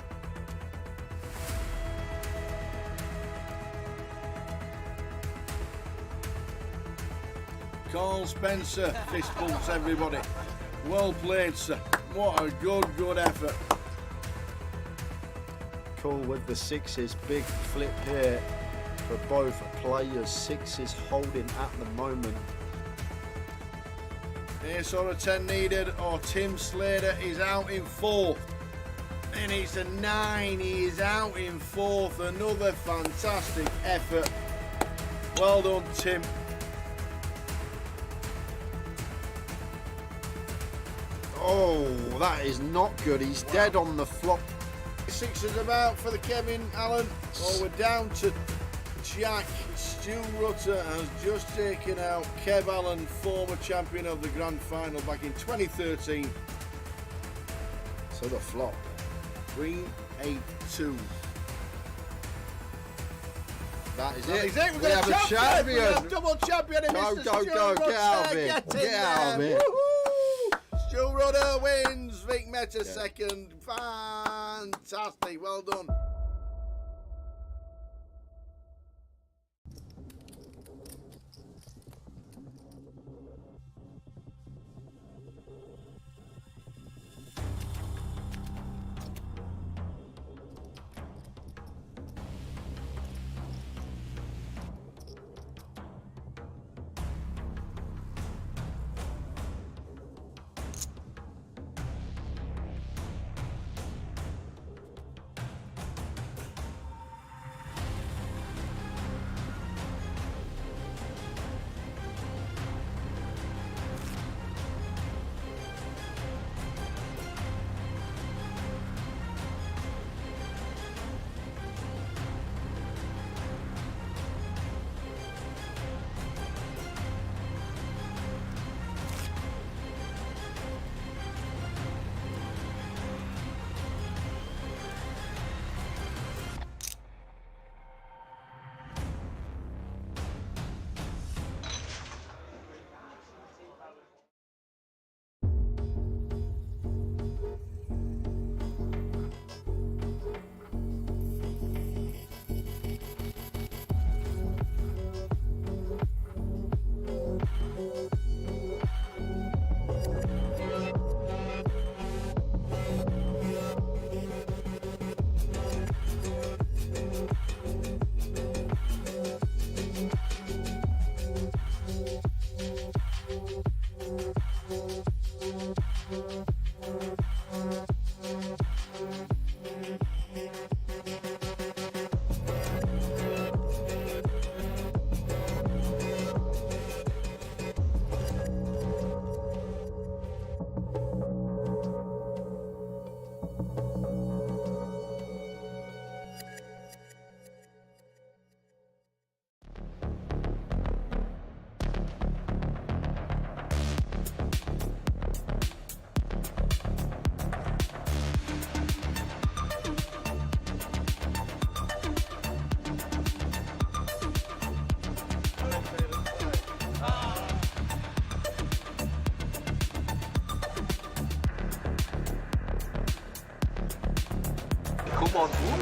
Carl Spencer fist bumps everybody. Well played, sir. What a good effort. Cool with the sixes. Big flip here for both players. Sixes holding at the moment. Ace or a 10 needed, or Tim Slater is out in fourth. And it's a 9, he is out in fourth. Another fantastic effort. Well done, Tim. Oh, that is not good. He's dead on the flop. Sixes about for the Kevin Allen. Oh, we're down to Jack. Stu Rutter has just taken out Kev Allen, former champion of the grand final back in 2013. So the flop. 3-8-2. That is That it. is it. We have a champion. We have double champion. Go, Mr. go, Stu go. Rutter. Get out of here. Get out of here. Woohoo! Stu Rutter wins. Vic Meta second. Fantastic. Well done. Come on.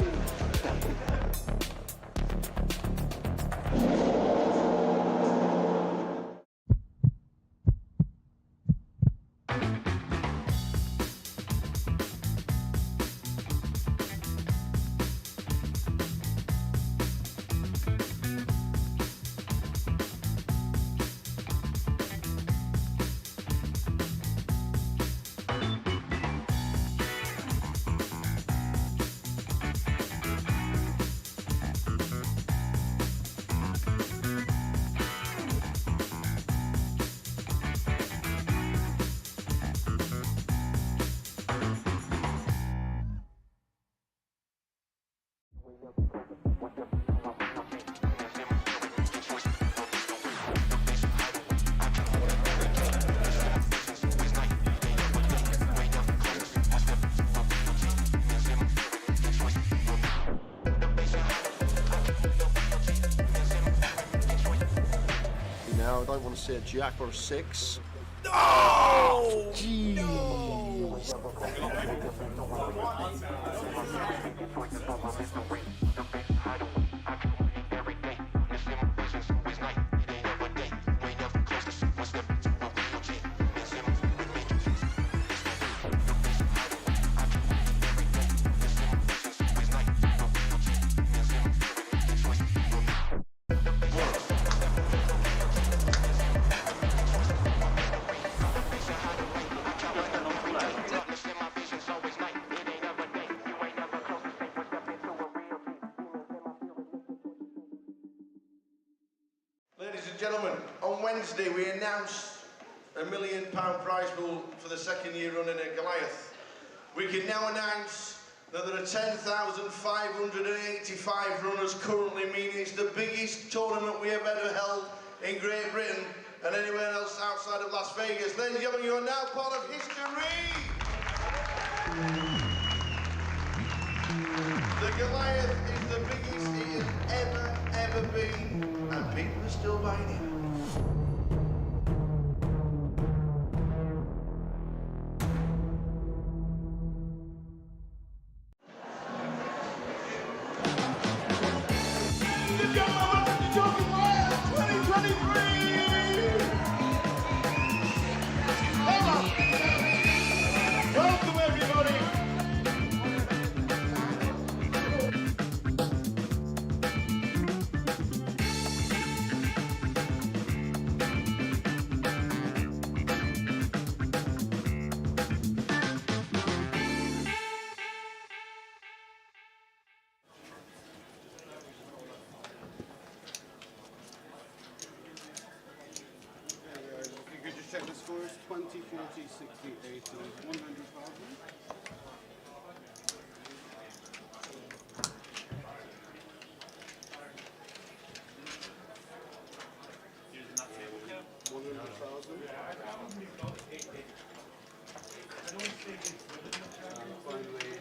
Now I don't want to see a jack or a 6. Oh! Ladies and gentlemen, on Wednesday we announced a £1 million prize pool for the second year running at Goliath. We can now announce that there are 10,585 runners currently, meaning it's the biggest tournament we have ever held in Great Britain and anywhere else outside of Las Vegas. Ladies and gentlemen, you are now part of history! The Goliath is the biggest it has ever been, and people are still buying it. Welcome everybody! You could just check the scores, 20, 40, 60, 80, 100,000. Finally,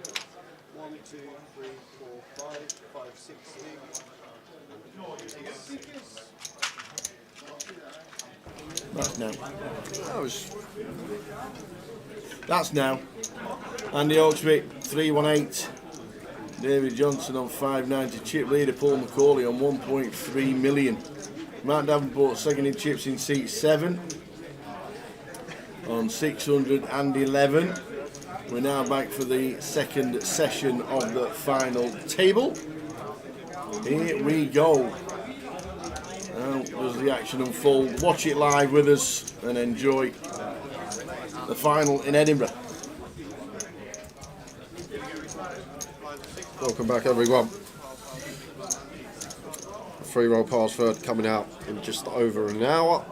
1, 2, 3, 4, 5, 5, 6, 8. That's now. That was That's now. Andy Hawksby, 318. David Johnson on 590. Chip leader Paul McCauley on 1.3 million. Matt Davenport second in chips in seat 7 on 611. We're now back for the second session of the final table. Here we go. Now does the action unfold. Watch it live with us and enjoy the final in Edinburgh. welcome back everyone. Three-roll password coming out in just over an hour.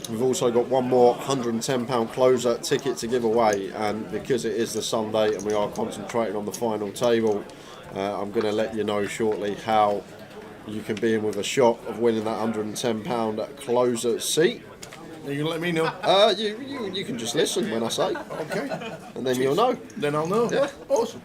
We've also got one more £110 closer ticket to give away, and because it is the Sunday and we are concentrating on the final table, I'm going to let you know shortly how you can be in with a shot of winning that £110 closer seat. Are you going to let me know? You can just listen when I say. Okay. And then you'll know. Then I'll know. Yeah. Awesome.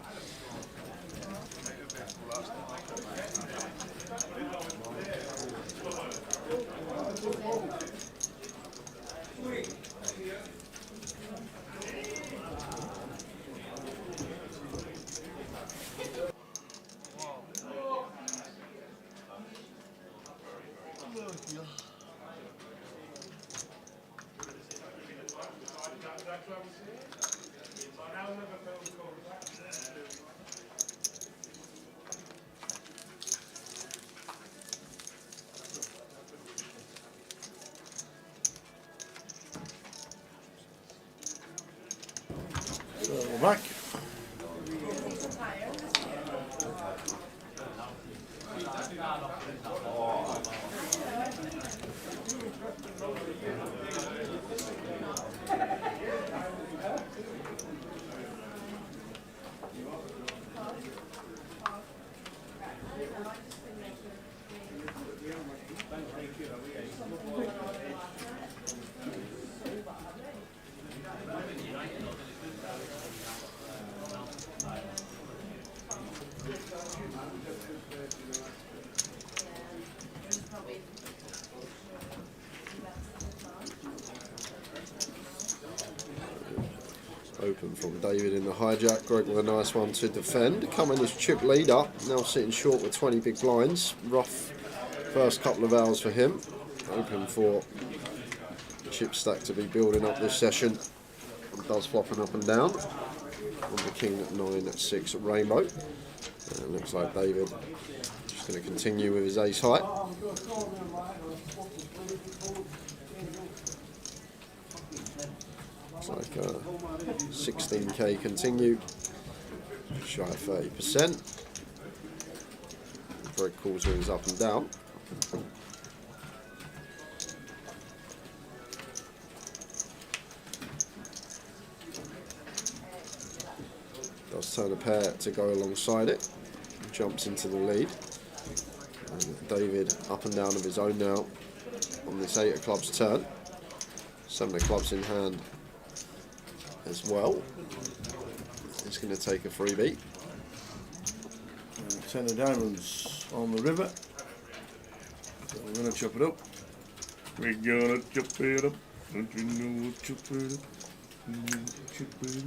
back. Open from David in the hijack. Greg with a nice one to defend. Coming as chip leader. Now sitting short with 20 big blinds. Rough first couple of hours for him. Open for chip stack to be building up this session. Does flopping up and down. On the King 9-6 Rainbow. And it looks like David just going to continue with his ace high. Looks like 16k continue, shy of 30%. Greg calls with his up and down. Does turn a pair to go alongside it. Jumps into the lead. And David up and down of his own now on this 8 of clubs turn. 7 of clubs in hand as well. He's going to take a freebie. 10 of diamonds on the river. So we're going to chop it up. We're going to chop it up. Don't you know we'll chop it up? Chop it up.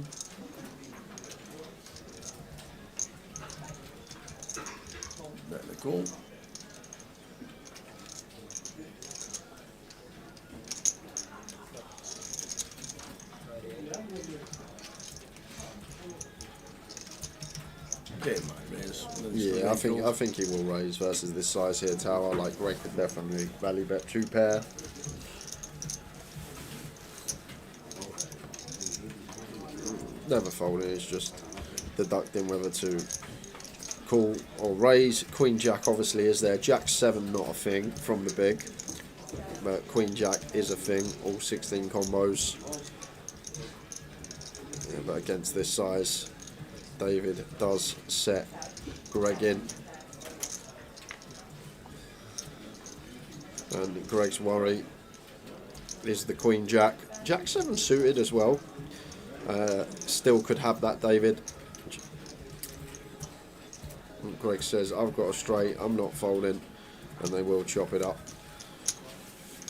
That's the call. Yeah, I think he will raise versus this size here tower. Like Greg could definitely value bet 2 pair. Never folding, it's just deducting whether to call or raise. Queen Jack obviously is there. Jack 7 not a thing from the big, but Queen Jack is a thing. All 16 combos. Yeah, but against this size, David does set Greg in. And Greg's worry is the Queen Jack. Jack 7 suited as well. Still could have that, David. Greg says, I've got a straight, I'm not folding, and they will chop it up.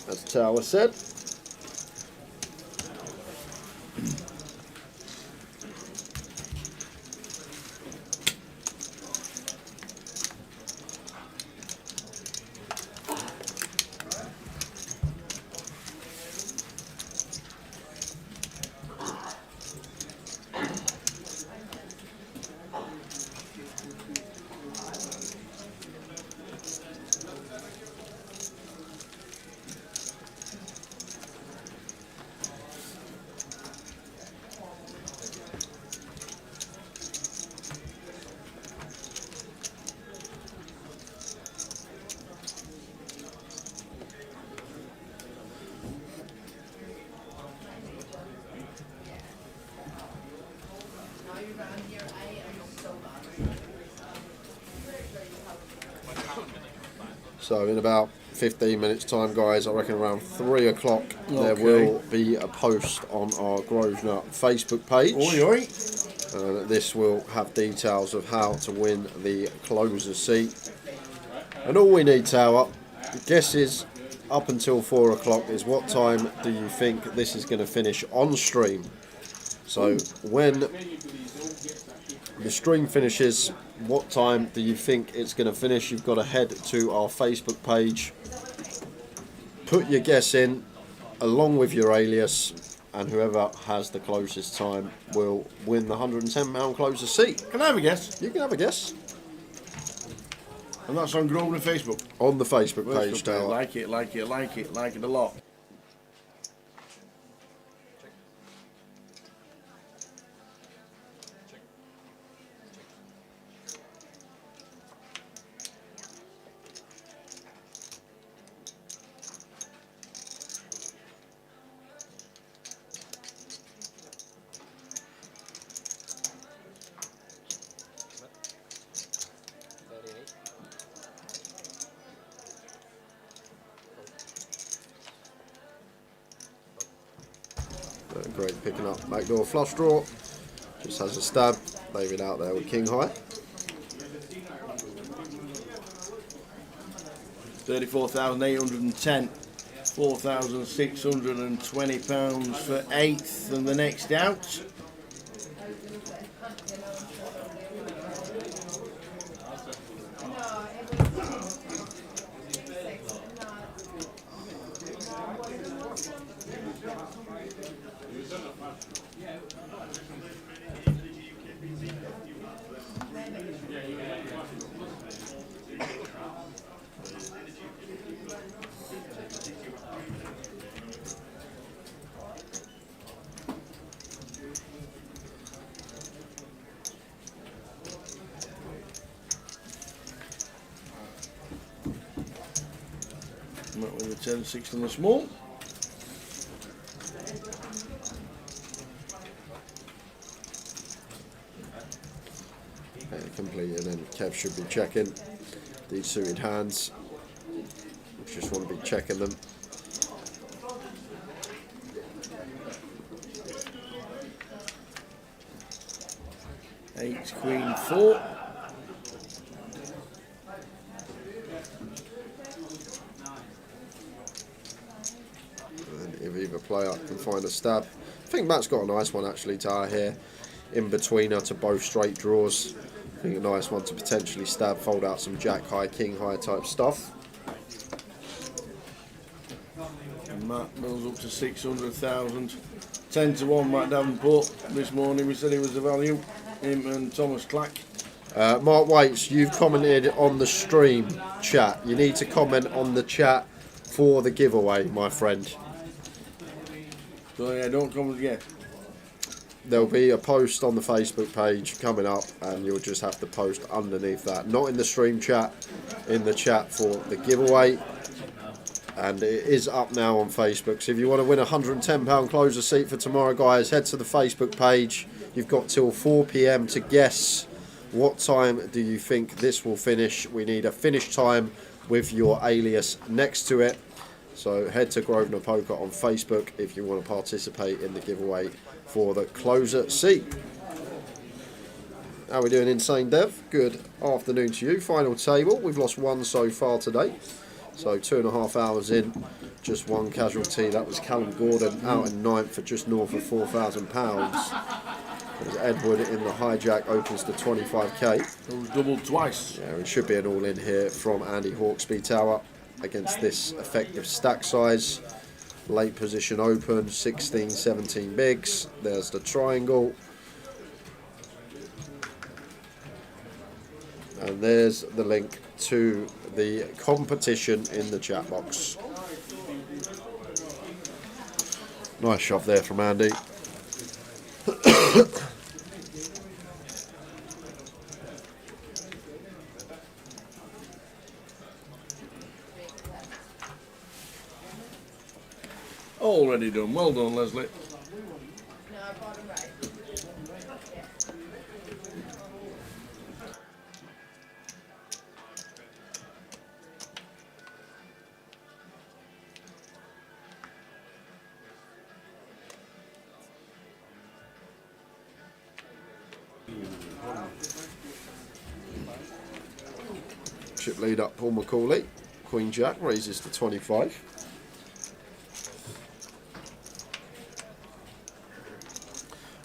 As Tower said. So in about 15 minutes time, guys, I reckon around 3 o'clock, there will be a post on our Grosvenor Facebook page. This will have details of how to win the closer seat. And all we need, Tower, guesses up until 4 o'clock is what time do you think this is going to finish on stream? So when the stream finishes, what time do you think it's going to finish? You've got to head to our Facebook page, put your guess in along with your alias, and whoever has the closest time will win the £110 closer seat. Can I have a guess? You can have a guess. And that's on Grosvenor Facebook? On the Facebook page, Tower. Like it a lot. Greg picking up backdoor flush draw. Just has a stab. David out there with king high. 34,810. £4,620 for 8th and the next out. With the 10, 6 on the small. Completed, and then Kev should be checking these suited hands. Just want to be checking them. Eight, Queen, 4. If either player can find a stab. I think Matt's got a nice one actually to our here. In betweener to both straight draws. I think a nice one to potentially stab, fold out some jack high, king high type stuff. And Matt builds up to 600,000. 10 to 1 Matt Davenport this morning. We said he was the value. Him and Thomas Clack. Mark Waits, you've commented on the stream chat. You need to comment on the chat for the giveaway, my friend. So yeah, don't comment yet. There'll be a post on the Facebook page coming up, and you'll just have to post underneath that. Not in the stream chat, in the chat for the giveaway. And it is up now on Facebook. So if you want to win a £110 closer seat for tomorrow, guys, head to the Facebook page. You've got till 4 PM to guess what time do you think this will finish. We need a finish time with your alias next to it. So head to Grosvenor Poker on Facebook if you want to participate in the giveaway for the closer seat. How are we doing, Insane Dev? Good afternoon to you. Final table. We've lost one so far today. So 2.5 hours in, just one casualty. That was Callum Gordon out in 9th for just north of £4,000. As Edward in the hijack opens to 25k. It was doubled twice. Yeah, it should be an all-in here from Andy Hawksby Tower against this effective stack size. Late position open, 16, 17 bigs. There's the triangle. And there's the link to the competition in the chat box. Nice shot there from Andy. Already done. Well done, Leslie. Chip lead up, Paul McCauley. Queen Jack raises to 25.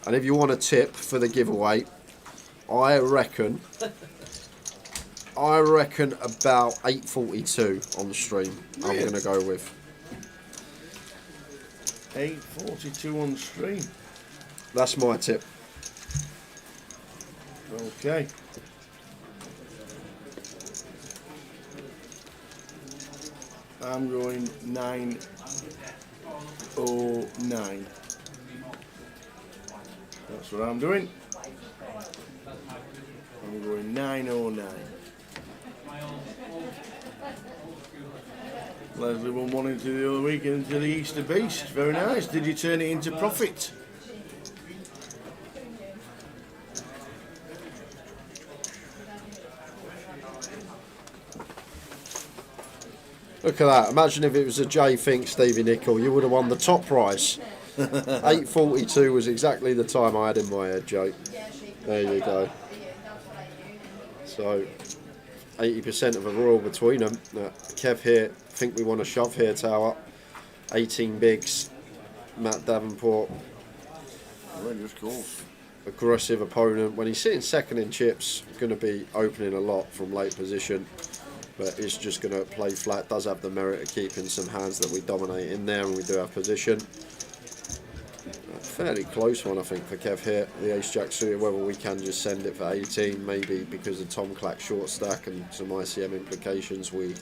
And if you want a tip for the giveaway, I reckon about 8:42 on the stream. I'm going to go with 8:42 on the stream. That's my tip. Okay. I'm going 9:09. That's what I'm doing. I'm going 9:09. Leslie won one into the other week into the Easter Beast. Very nice. Did you turn it into profit? Look at that. Imagine if it was a J Fink Stevie Nickel. You would have won the top prize. 8:42 was exactly the time I had in my head, Jake. There you go. So 80% of a royal between them. Kev here, think we want to shove here, Tower. 18 bigs. Matt Davenport. Rangers course. Aggressive opponent. When he's sitting second in chips, going to be opening a lot from late position. But it's just going to play flat. Does have the merit of keeping some hands that we dominate in there, and we do have position. Fairly close one, I think, for Kev here. The ace-jack suited, whether we can just send it for 18, maybe because of Tom Clack's short stack and some ICM implications, we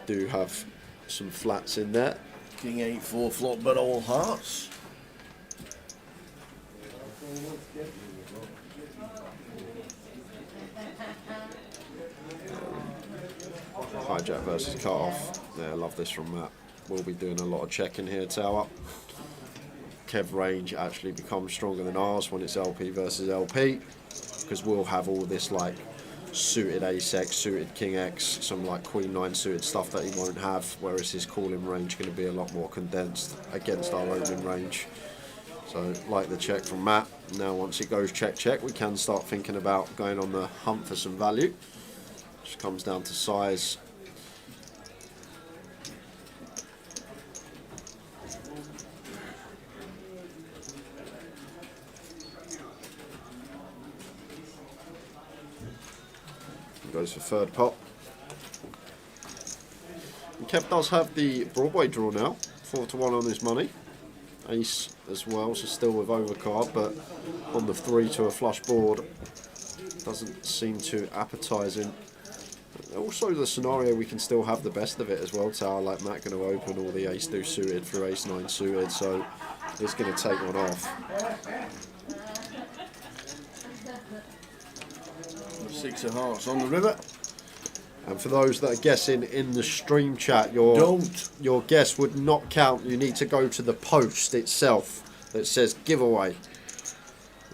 do have some flats in there. King 8-4 flop, but all hearts. Hijack versus cut off. Yeah, I love this from Matt. We'll be doing a lot of checking here, Tower. Kev range actually becomes stronger than ours when it's LP versus LP, because we'll have all this like suited ace-x, suited king-x, some like queen-9 suited stuff that he won't have, whereas his calling range going to be a lot more condensed against our opening range. So like the check from Matt. Now once it goes check, we can start thinking about going on the hunt for some value. Just comes down to size. Goes for third pot. And Kev does have the Broadway draw now, 4-1 on his money. Ace as well, so still with overcard, but on the 3 to a flush board doesn't seem too appetising. Also the scenario we can still have the best of it as well, Tower, like Matt going to open all the ace-2 suited through ace-9 suited, so he's going to take one off. 6 of hearts on the river. And for those that are guessing in the stream chat, your guess would not count. You need to go to the post itself that says giveaway.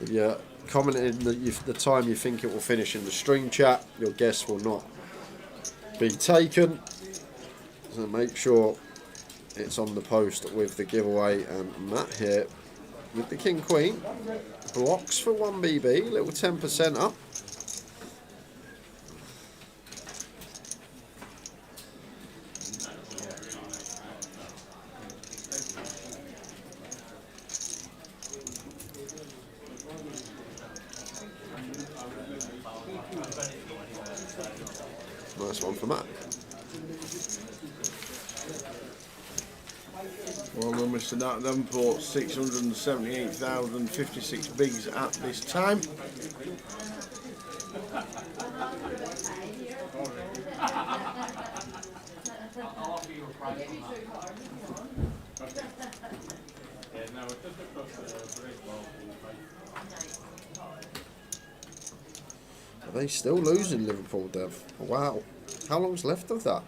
If you're commenting the time you think it will finish in the stream chat, your guess will not be taken. So make sure it's on the post with the giveaway. And Matt here with the King Queen blocks for 1 BB, little 10% up. Nice one for Matt. Well done, Mr. Davenport. 678,056 bigs at this time. Are they still losing, Liverpool, Dev? Wow. How long's left of that?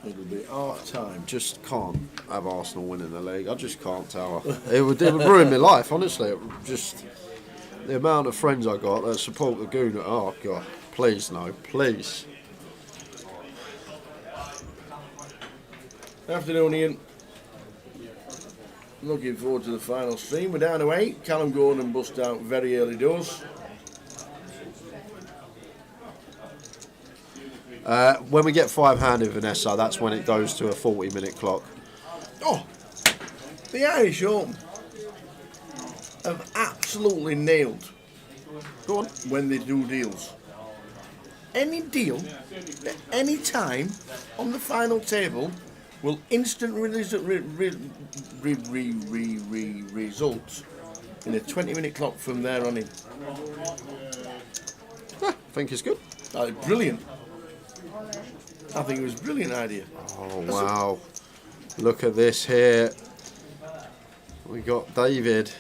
It'll be half time. Just can't have Arsenal winning the league. I just can't, Tower. It would ruin my life, honestly. It just the amount of friends I got that support the Goon. Oh God, please no, please. Afternoon, Ian. Looking forward to the final stream. We're down to 8. Callum Gordon bust out very early doors. When we get 5-handed, Vanessa, that's when it goes to a 40-minute clock. Oh, the Irish Open have absolutely nailed. Go on. When they do deals. Any deal at any time on the final table will instantly result in a 20-minute clock from there on in. I think it's good. Brilliant. I think it was a brilliant idea. Oh, wow. Look at this here. We got David,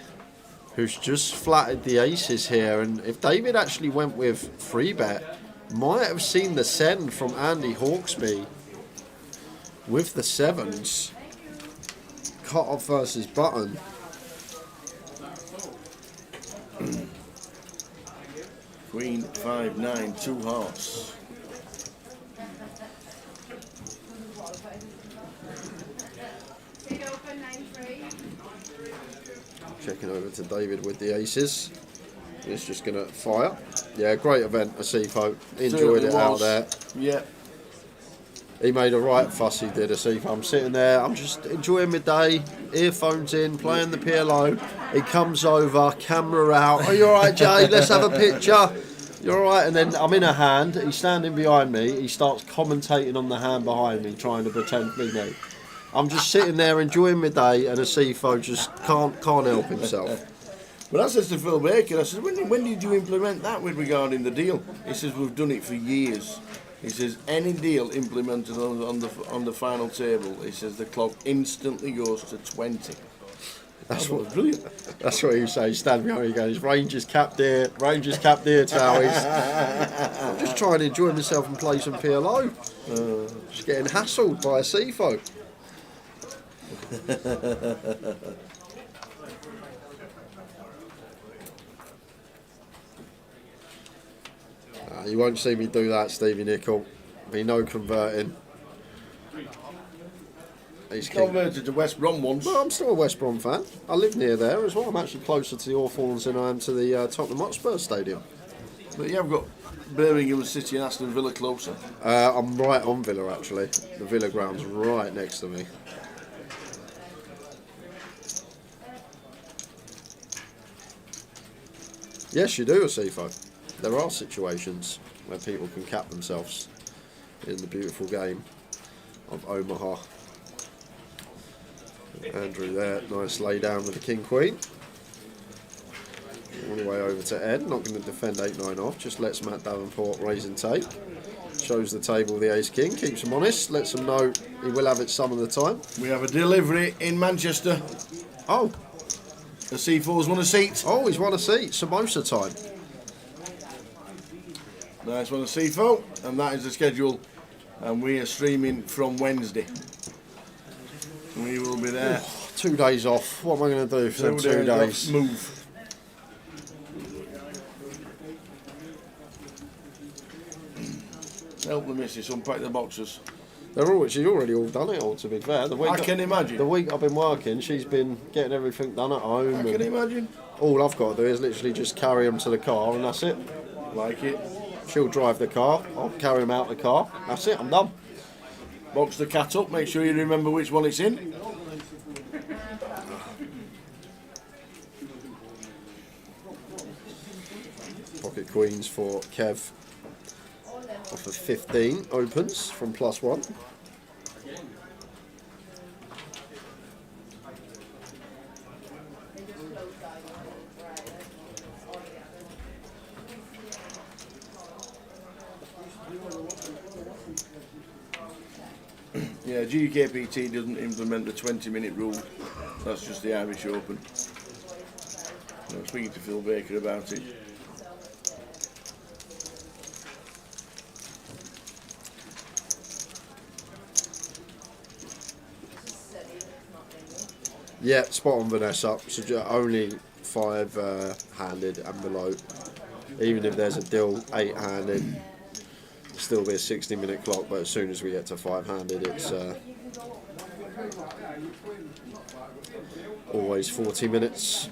who's just flattered the aces here. And if David actually went with 3-bet, might have seen the send from Andy Hawksby with the 7s. Cut off versus button. Queen, 5-9, 2 hearts. Checking over to David with the aces. He's just going to fire. Yeah, great event, Asifo. Enjoyed it out there. Yeah. He made a right fuss, he did, Asifo. I'm sitting there, I'm just enjoying my day, earphones in, playing the PLO. He comes over, camera out. Are you alright, Jay? Let's have a picture. You're alright. And then I'm in a hand, he's standing behind me, he starts commentating on the hand behind me, trying to pretend to be me. I'm just sitting there enjoying my day, and Asifo just can't help himself. But I said to Phil Baker, I said, when did you implement that with regarding the deal? He says, we've done it for years. He says, any deal implemented on the final table, he says, the clock instantly goes to 20. That's what brilliant. That's what he says. Stand behind me, he goes, Rangers capped here, Towies. I'm just trying to enjoy myself and play some PLO. Just getting hassled by Asifo. You won't see me do that, Stevie Nicol. Be no converting. He's converted to West Brom once. Well, I'm still a West Brom fan. I live near there as well. I'm actually closer to the Hawthorns than I am to the Tottenham Hotspur Stadium. But yeah, I've got Birmingham City and Aston Villa closer. I'm right on Villa, actually. The Villa ground's right next to me. Yes, you do, Asifo. There are situations where people can cap themselves in the beautiful game of Omaha. Andrew there, nice lay down with the King-Queen. All the way over to Ed, not going to defend 8-9 off, just lets Matt Davenport raise and take. Shows the table the ace-king, keeps him honest, lets him know he will have it some of the time. We have a delivery in Manchester. Oh. The C4's won a seat. Oh, he's won a seat, Samosa time. Nice one, C4, and that is the schedule. And we are streaming from Wednesday. We will be there. 2 days off. What am I going to do for them 2 days? Move. Help the missus unpack the boxes. She's already all done it all, to be fair. I can imagine. The week I've been working, she's been getting everything done at home. I can imagine. All I've got to do is literally just carry them to the car and that's it. Like it. She'll drive the car, I'll carry them out the car. That's it, I'm done. Box the cat up, make sure you remember which one it's in. Pocket queens for Kev. Off of 15 opens from +1. Yeah, GUKPT doesn't implement the 20-minute rule. That's just the Irish Open. I was speaking to Phil Baker about it. Yeah, spot on, Vanessa. So only 5-handed and below. Even if there's a deal 8-handed, still be a 60-minute clock. But as soon as we get to 5-handed, it's always 40 minutes.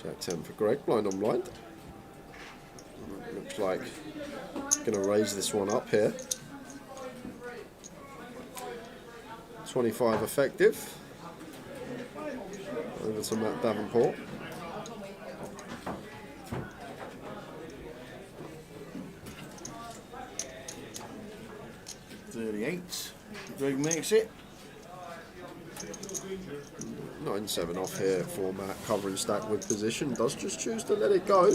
Jack 10 for Greg, blind on blind. Looks like going to raise this one up here. 25 effective. Over to Matt Davenport. .38. Greg makes it. 9-7 off here for Matt, covering stack with position. Does just choose to let it go.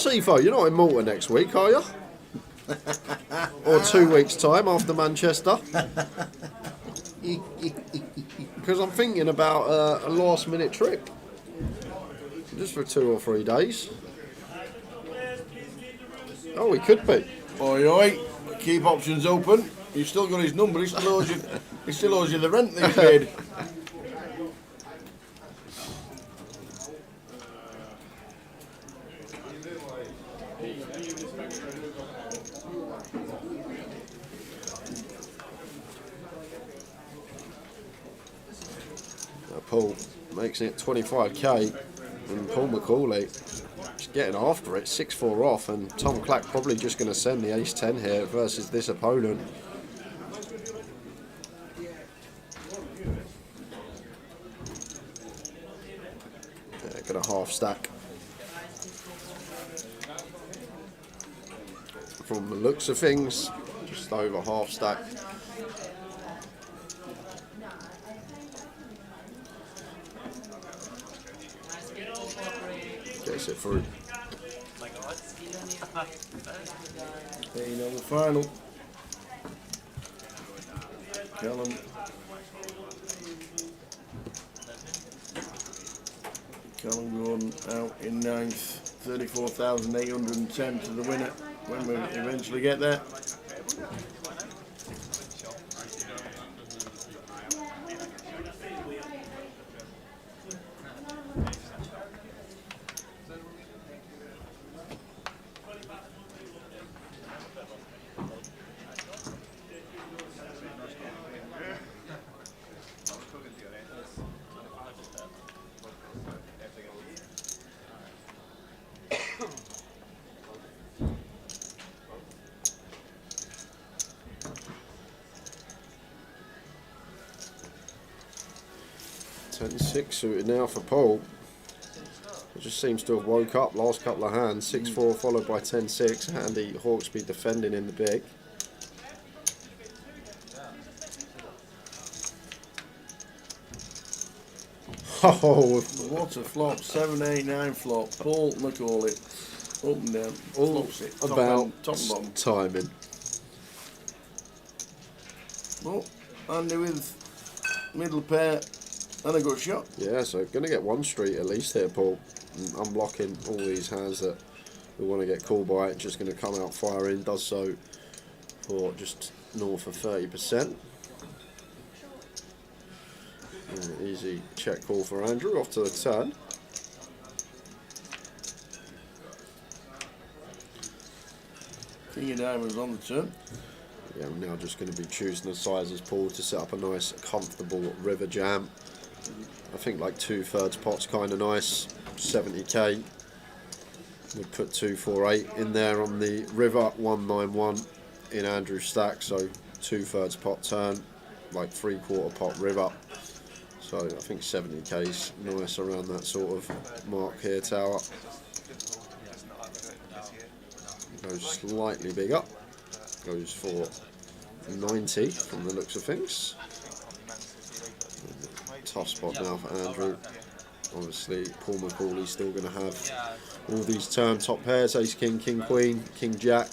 Sifo, you're not in Malta next week, are you? Or 2 weeks' time after Manchester? Because I'm thinking about a last-minute trip. Just for 2 or 3 days. Oh, we could be. Oi, oi, keep options open. You've still got his number, he still owes you the rent that he paid. Paul makes it 25k, and Paul McCauley is getting after it, 6-4 off, and Tom Clack probably just going to send the ace-10 here versus this opponent. Yeah, got a half stack. From the looks of things, just over half stack. Gets it through. There you know the final. Callum. Callum going out in 9th. 34,810 to the winner when we eventually get there. Suited now for Paul. It just seems to have woke up last couple of hands. 6-4 followed by 10-6. Handy Hawksby defending in the big. Oh, what a flop! 7-8-9 flop. Paul McCauley up and down. All Flops it. Top about end, top and bottom. timing. Well, Andy with middle pair. And a good shot. Yeah, so going to get 1 street at least here, Paul. And unblocking all these hands that we want to get called by. It's just going to come out firing. Does so for just north of 30%. Easy check call for Andrew. Off to the turn. King of diamonds on the turn. Yeah, I'm now just going to be choosing the sizes, Paul, to set up a nice, comfortable river jam. I think like 2/3 pot's kind of nice. 70k. We'd put 248 in there on the river. 191 in Andrew's stack. So 2/3 pot turn, like 3/4 pot river. So I think 70k's nice around that sort of mark here, Tower. Goes slightly bigger. Goes for 90 from the looks of things. Tough spot now for Andrew. Obviously, Paul McCauley's still going to have all these turn top pairs: Ace King, King Queen, King Jack.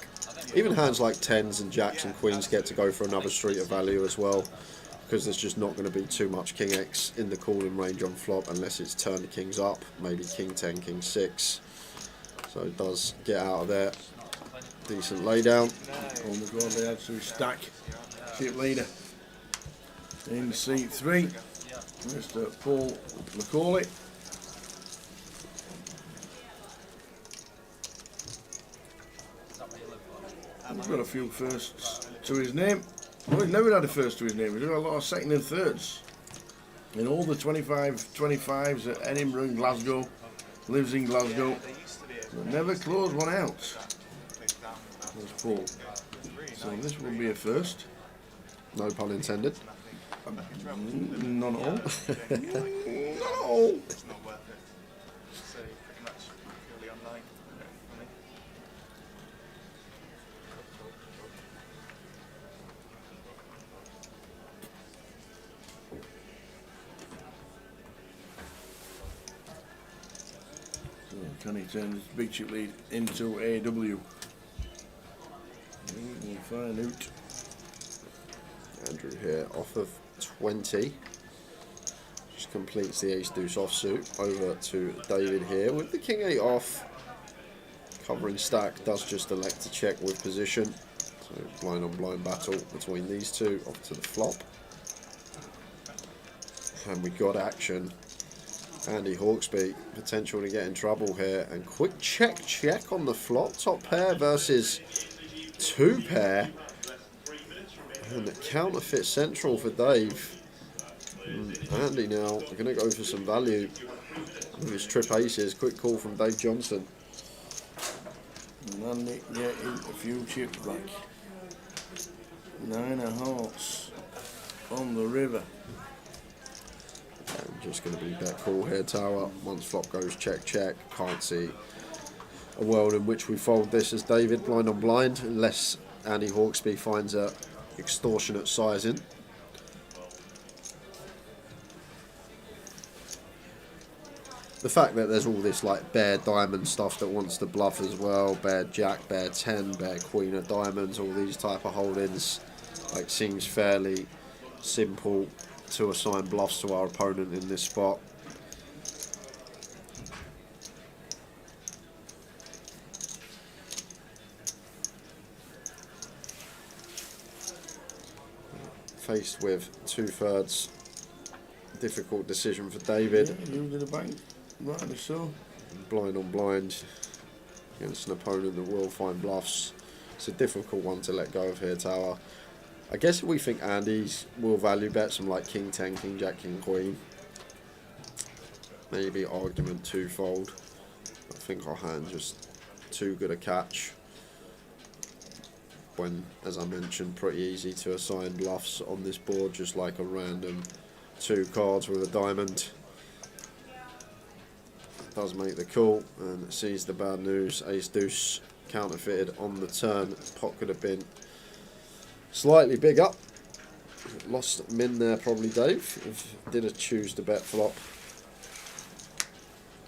Even hands like 10s and Jacks and Queens get to go for another street of value as well, because there's just not going to be too much King X in the calling range on flop unless it's turned the Kings up, maybe King 10, King 6. So it does get out of there. Decent laydown. Oh my God, they had to stack. Chip leader in seat 3. Mr. Paul McCauley. He's got a few firsts to his name. Well, he's never had a first to his name. He's got a lot of second and thirds. In all the 25s at Edinburgh and Glasgow. Lives in Glasgow. But never closed one out. There's Paul. So this will be a first. No pun intended. None at all. No. It's not worth it. So pretty much purely online. Can he turn this big chip lead into AW? We'll find out. Andrew here off of 20. Just completes the ace deuce offsuit. Over to David here with the king 8 off. Covering stack, does just elect to check with position. So blind on blind battle between these two. Off to the flop. And we got action. Andy Hawksby, potential to get in trouble here. And quick check on the flop. Top pair versus 2 pair. And the counterfeit central for Dave. Andy now going to go for some value with his trip aces. Quick call from Dave Johnson. And Andy getting a few chips back. 9 of hearts on the river. And just going to be bet call here, tower. Once flop goes check. Can't see a world in which we fold this as David blind on blind, unless Andy Hawksby finds a extortionate sizing. The fact that there's all this like bare diamond stuff that wants to bluff as well, bare jack, bare 10, bare queen of diamonds, all these type of holdings, like seems fairly simple to assign bluffs to our opponent in this spot. Faced with 2/3, difficult decision for David. Yeah, you did a bank, rightly so. Blind on blind against an opponent that will find bluffs. It's a difficult one to let go of here, tower. I guess if we think Andy's will value bet some like king 10, king jack, king queen, maybe argument twofold. I think our hand's just too good a catch. When, as I mentioned, pretty easy to assign bluffs on this board, just like a random 2 cards with a diamond. Does make the call and sees the bad news. Ace deuce counterfeited on the turn. Pot could have been slightly bigger. Lost min there probably, Dave. If did have choose to bet flop,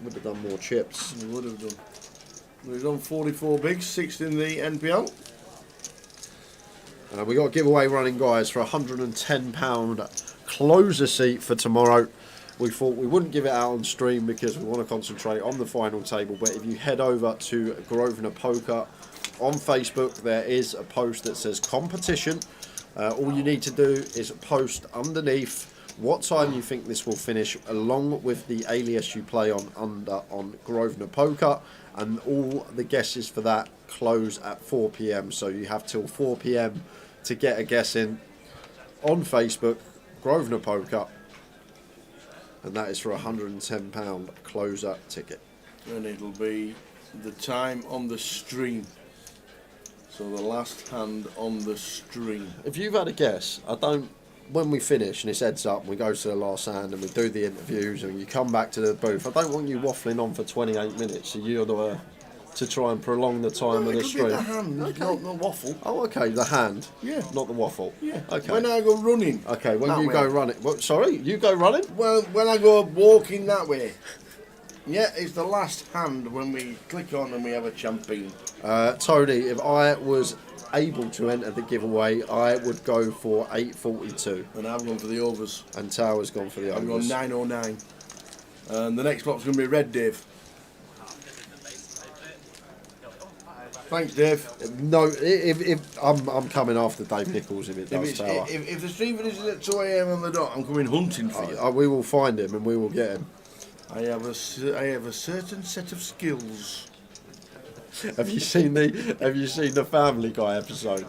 would have done more chips. We would have done. We've done 44 bigs, 6 in the NPL. We got a giveaway running, guys, for a £110 closer seat for tomorrow. We thought we wouldn't give it out on stream because we want to concentrate on the final table. But if you head over to Grosvenor Poker on Facebook, there is a post that says competition. All you need to do is post underneath what time you think this will finish, along with the alias you play on Grosvenor Poker, and all the guesses for that close at 4 PM. So you have till 4 PM to get a guess in on Facebook, Grosvenor Poker, and that is for a £110 closer ticket. And it'll be the time on the stream. So the last hand on the stream. If you've had a guess, when we finish and it's heads up and we go to the last hand and we do the interviews and you come back to the booth, I don't want you waffling on for 28 minutes. So you're to try and prolong the time of the stream. The hand, okay. Not the waffle. Oh, okay, the hand. Yeah. Not the waffle. Yeah. Okay. When I go running. Okay, when you go running. What, sorry, you go running? Well, when I go walking that way. Yeah, it's the last hand when we click on and we have a champagne. Tony, if I was able to enter the giveaway, I would go for 842. And I've gone for the overs. And Tower's gone for the overs. I've gone 909. And the next block's going to be red, Dave. Thanks, Dave. No, if I'm coming after Dave Nichols if it does Tower. If the stream finishes at 2 AM on the dot, I'm coming hunting for you. We will find him and we will get him. I have a certain set of skills. Have you seen the Family Guy episode?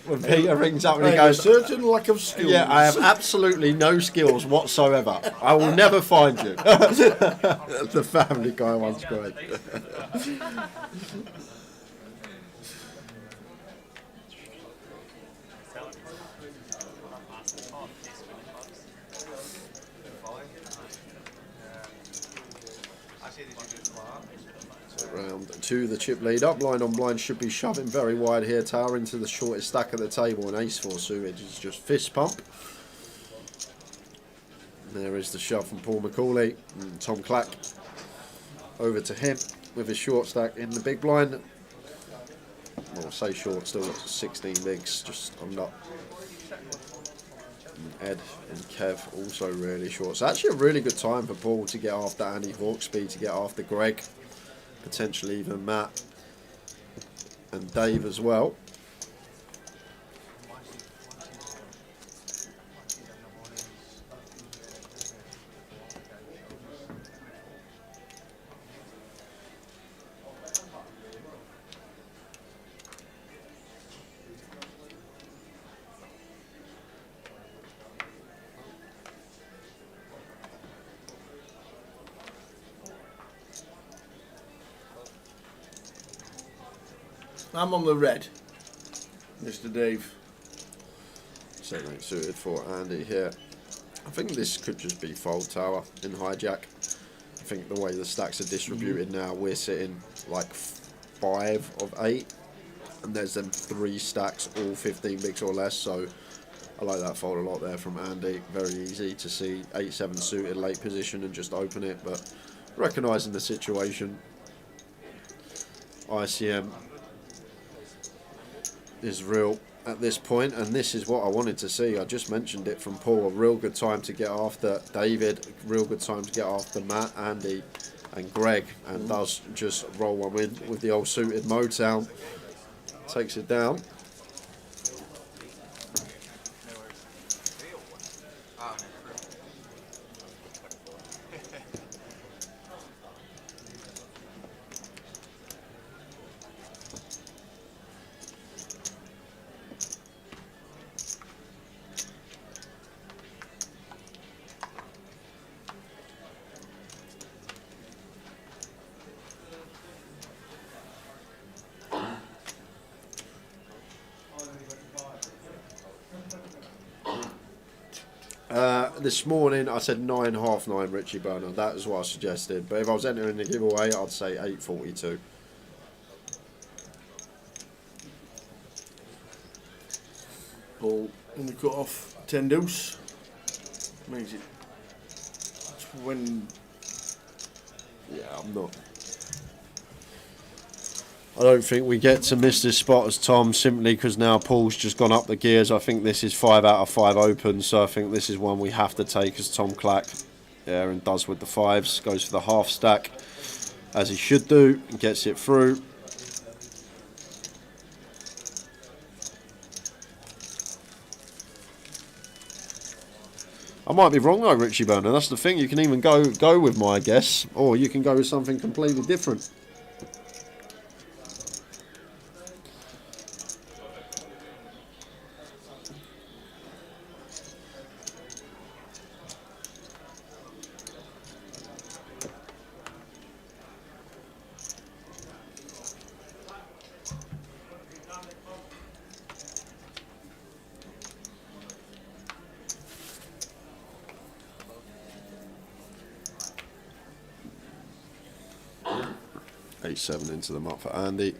When Peter rings up and he goes, a certain lack of skills. Yeah, I have absolutely no skills whatsoever. I will never find you. The Family Guy one's great. Round 2, the chip lead up, blind on blind, should be shoving very wide here. Tower into the shortest stack of the table, and ace 4 suited is just fist pump. There is the shove from Paul McCauley and Tom Clack. over to him with his short stack in the big blind. Well, say short, still got 16 bigs, just I'm not. And Ed and Kev also really short. So actually a really good time for Paul to get after Andy Hawksby, to get after Greg, potentially even Matt and Dave as well. I'm on the red, Mr. Dave. 7-8 suited for Andy here. I think this could just be fold tower in hijack. I think the way the stacks are distributed now, we're sitting like 5 of 8, and there's them 3 stacks, all 15 bigs or less. So I like that fold a lot there from Andy. Very easy to see 8-7 suited late position and just open it, but recognising the situation, ICM is real at this point, and this is what I wanted to see. I just mentioned it from Paul. A real good time to get after David, a real good time to get after Matt, Andy and Greg, and does just roll one in with the old suited Motown. Takes it down. This morning I said 9, half 9 Richie Burner. That is what I suggested. But if I was entering the giveaway, I'd say 8.42. Paul in the cut off 10 deuce. Makes it 20. Yeah, I'm not. I don't think we get to miss this spot as Tom, simply because now Paul's just gone up the gears. I think this is 5 out of 5 open, so I think this is one we have to take as Tom Clack. Yeah, and does with the 5s. Goes for the half stack, as he should do, and gets it through. I might be wrong though, Richie Burner. That's the thing. You can even go with my guess, or you can go with something completely different. Seven into the mark for Andy.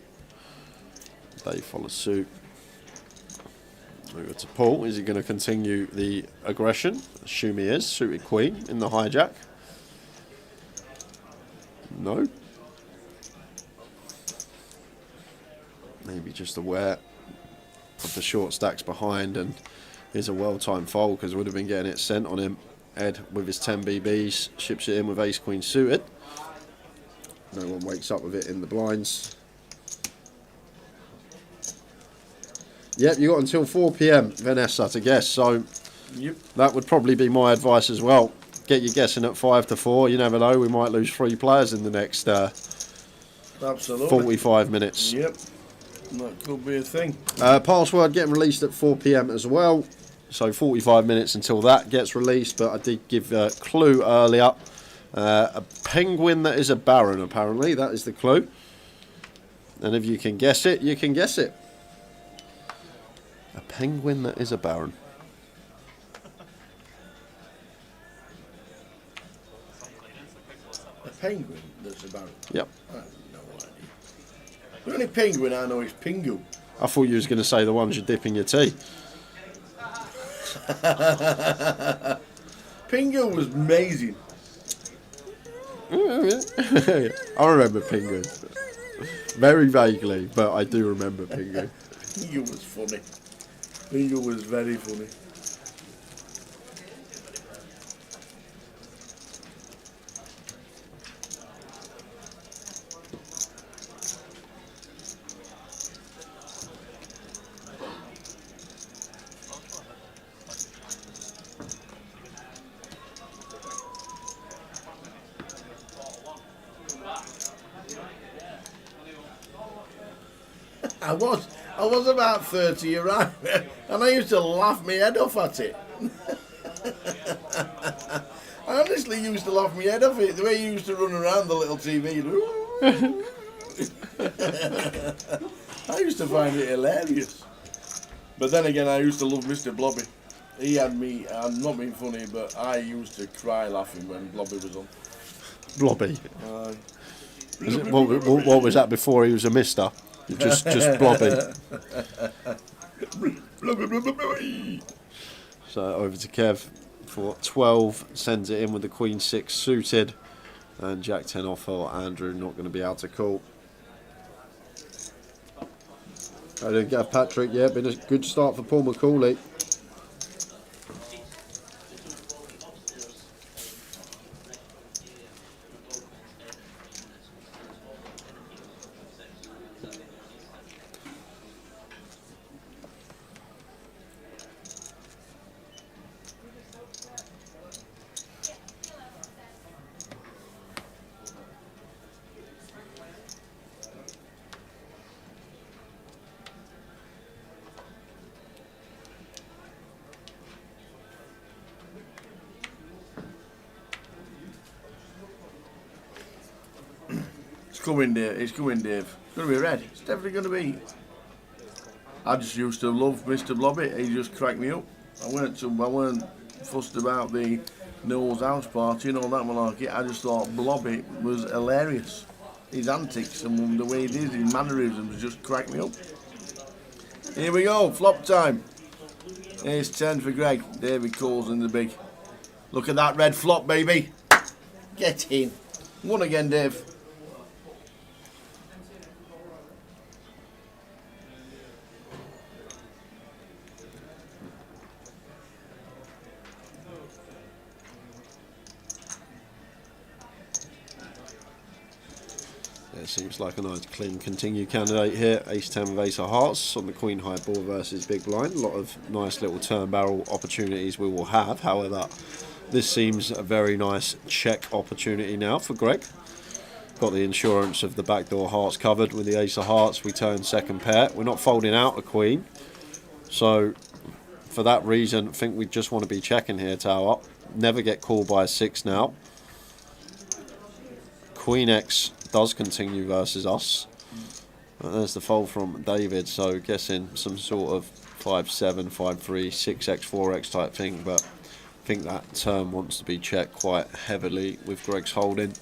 Dave follows suit. Over to Paul. Is he going to continue the aggression? Assume he is. Suited queen in the hijack. No. Maybe just aware of the short stacks behind, and is a well-timed fold because would have been getting it sent on him. Ed with his 10 BBs ships it in with ace queen suited. No one wakes up with it in the blinds. Yep, you got until 4 PM, Vanessa, to guess. So Yep. that would probably be my advice as well. Get your guessing at 5 to 4. You never know, we might lose 3 players in the next Absolutely. 45 minutes. Yep. That could be a thing. Password getting released at 4 PM as well. So 45 minutes until that gets released. But I did give a clue earlier. A penguin that is a baron, apparently. That is the clue. And if you can guess it, you can guess it. A penguin that is a baron. A penguin that's a baron. Yep. I have no idea. The only penguin I know is Pingu. I thought you was going to say the ones you dip in your tea. Pingu was amazing. I remember Pingu. Very vaguely, but I do remember Pingu. Pingu was funny. Pingu was very funny. I was about 30 years old, and I used to laugh my head off at it. I honestly used to laugh my head off it, the way he used to run around the little TV. I used to find it hilarious. But then again, I used to love Mr. Blobby. He had me, I'm not being funny, but I used to cry laughing when Blobby was on. Blobby. What was that before he was a mister? Just Blobby. So over to Kev for 12, sends it in with the Queen 6 suited, and Jack 10 off for Andrew, not going to be able to call. I didn't get Patrick yet, been a good start for Paul McCauley. It's coming, Dave. It's coming, Dave. It's going to be red. It's definitely going to be. I just used to love Mr. Blobby. He just cracked me up. I weren't fussed about the Noel's house party and all that malarkey. I just thought Blobby was hilarious. His antics and the way he did his mannerisms just cracked me up. Here we go, flop time. Here's 10 for Greg. David Cole's in the big. Look at that red flop, baby. Get in. One again, Dave. It seems like a nice clean continue candidate here. Ace 10 with Ace of Hearts on the Queen High ball versus Big Blind. A lot of nice little turn barrel opportunities we will have. However, this seems a very nice check opportunity now for Greg. Got the insurance of the backdoor hearts covered with the Ace of Hearts. We turn second pair. We're not folding out a Queen. So for that reason, I think we just want to be checking here, tower. Never get called by a 6 now. Queen X does continue versus us. There's the fold from David, so guessing some sort of 5-7, 5-3, 6x, 4x type thing, but I think that turn wants to be checked quite heavily with Greg's holding.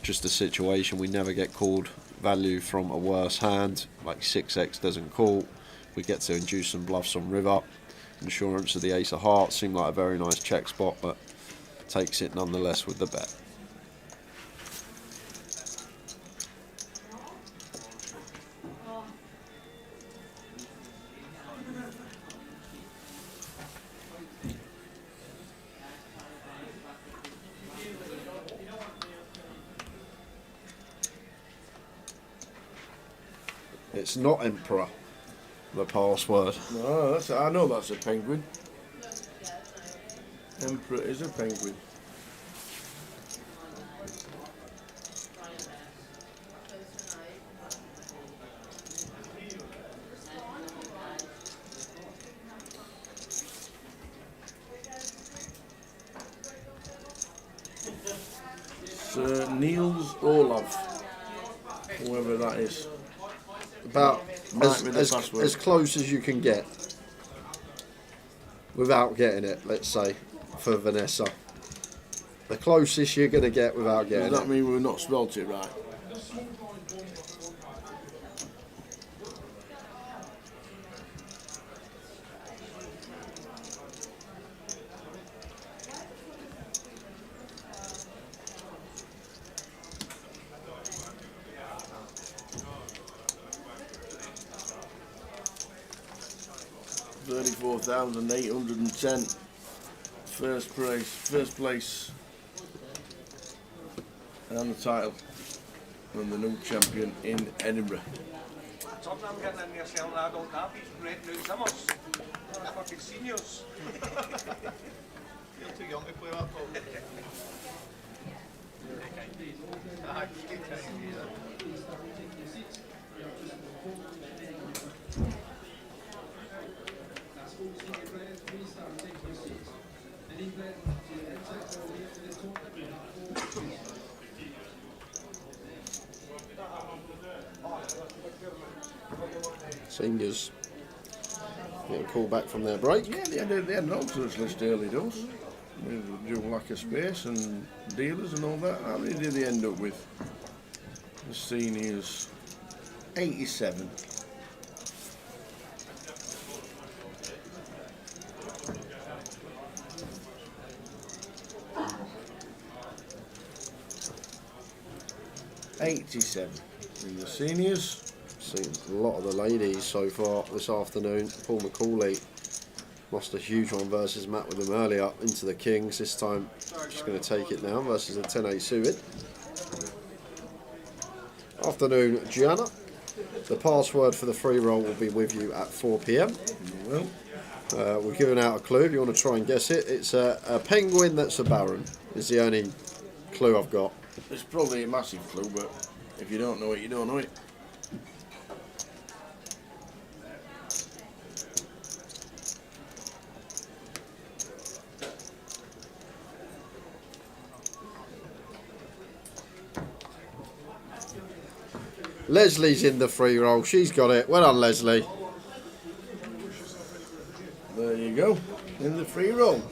Just a situation we never get called value from a worse hand, like 6x doesn't call. We get to induce some bluffs on river. Insurance of the Ace of Hearts seemed like a very nice check spot, but takes it nonetheless with the bet. It's not Emperor, the password. No, I know that's a penguin. Emperor is a penguin. Sir Niels Olaf, whoever that is. About Might be the password. as close as you can get without getting it, let's say, for Vanessa. The closest you're going to get without getting Does that it. mean we've not spelt it right? 24,810. First place, and the title, and the new champion in Edinburgh. Tottenham getting in there selling adult nappies, great new summers. Fucking seniors. You're too young to play that, Paul. Seniors getting called back from their break. Yeah, they had an alternate list early doors. Due to lack of space and dealers and all that. How many did they end up with? The seniors, 87. In the seniors. Seen a lot of the ladies so far this afternoon. Paul McCauley lost a huge one versus Matt with him earlier into the Kings. This time just going to take it now versus the 10A suited. Afternoon, Gianna. The password for the free roll will be with you at 4 PM. We're giving out a clue if you want to try and guess it. It's a penguin that's a baron. Is the only clue I've got. It's probably a massive clue, but if you don't know it, you don't know it. Leslie's in the free roll. She's got it. Well done, Leslie. There you go. In the free roll.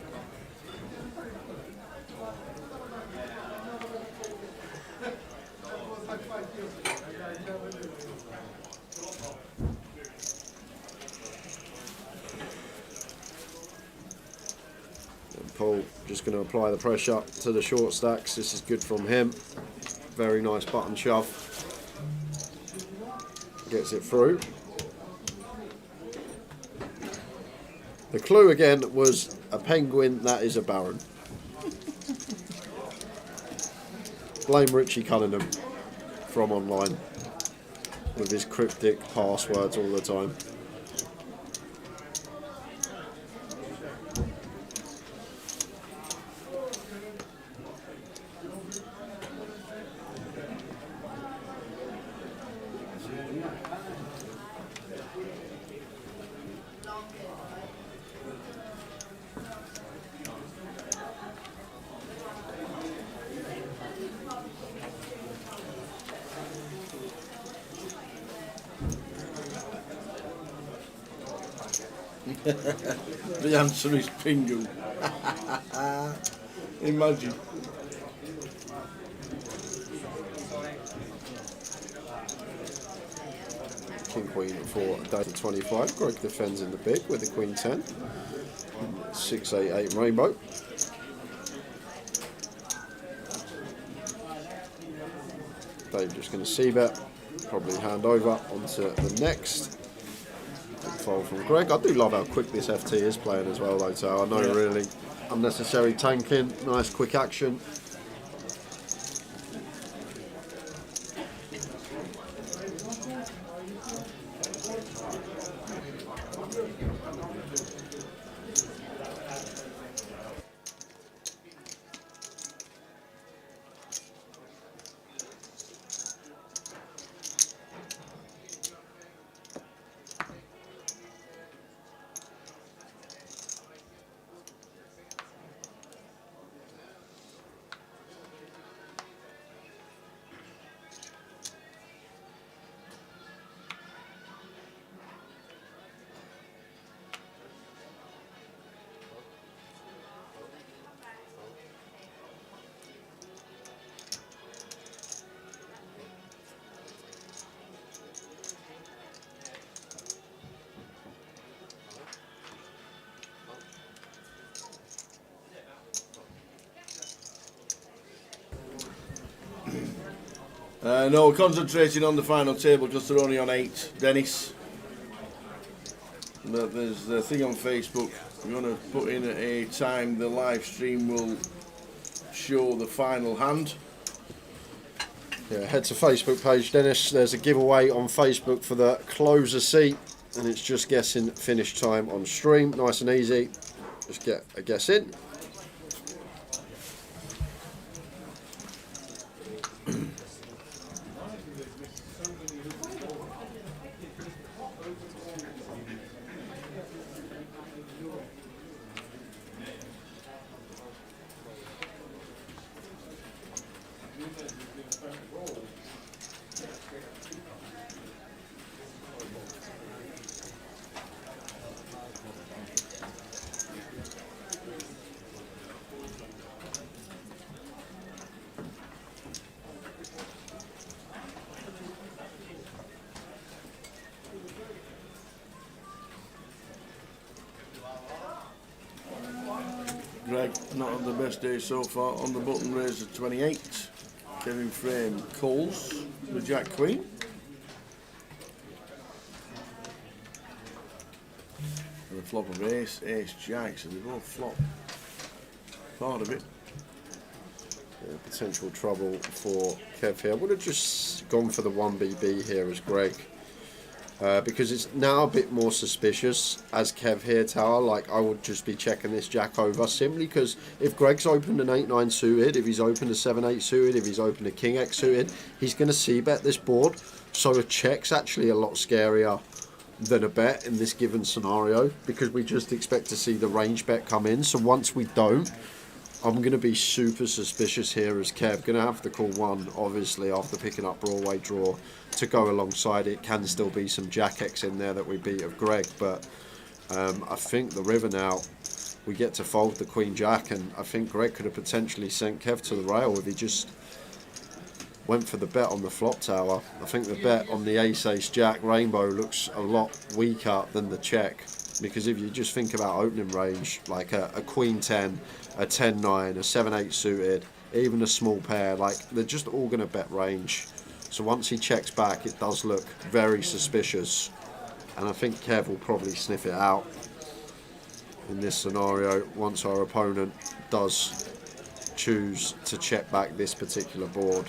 And Paul just going to apply the pressure to the short stacks. This is good from him. Very nice button shove. Gets it through. The clue again was a penguin that is a baron. Blame Richie Cunningham from online with his cryptic passwords all the time. The answer is Pingu. Imagine. King Queen for day 25. Greg defends in the big with the Queen 10. 688 rainbow. Dave just going to see bet. Probably hand over onto the next. Fold from Greg. I do love how quick this FT is playing as well though, so I know really unnecessary tanking, nice quick action. No, concentrating on the final table because they're only on 8. Dennis. And that there's the thing on Facebook. We're going to put in at a time the live stream will show the final hand. Yeah, head to Facebook page, Dennis. There's a giveaway on Facebook for the closer seat, and it's just guessing finish time on stream. Nice and easy. Just get a guess in. Greg, not on the best day so far. On the button, Razor 28. Kevin Frame calls the Jack Queen. And a flop of Ace, Ace Jack, so they both flop. Part of it. Yeah, potential trouble for Kev here. I would have just gone for the 1BB here as Greg. Because it's now a bit more suspicious as Kev here, Tower. Like, I would just be checking this Jack over simply because if Greg's opened an 8-9 suited, if he's opened a 7-8 suited, if he's opened a King X suited, he's going to c-bet this board. So a check's actually a lot scarier than a bet in this given scenario because we just expect to see the range bet come in. So once we don't, I'm going to be super suspicious here as Kev. Going to have to call one, obviously, after picking up Broadway draw to go alongside it. Can still be some Jack X in there that we beat of Greg, but I think the river now, we get to fold the Queen Jack, and I think Greg could have potentially sent Kev to the rail if he just went for the bet on the flop tower. I think the bet on the Ace Jack Rainbow looks a lot weaker than the check, because if you just think about opening range, like a Queen 10, a 10-9, a 7-8 suited, even a small pair, like they're just all going to bet range. So once he checks back, it does look very suspicious, and I think Kev will probably sniff it out in this scenario once our opponent does choose to check back this particular board.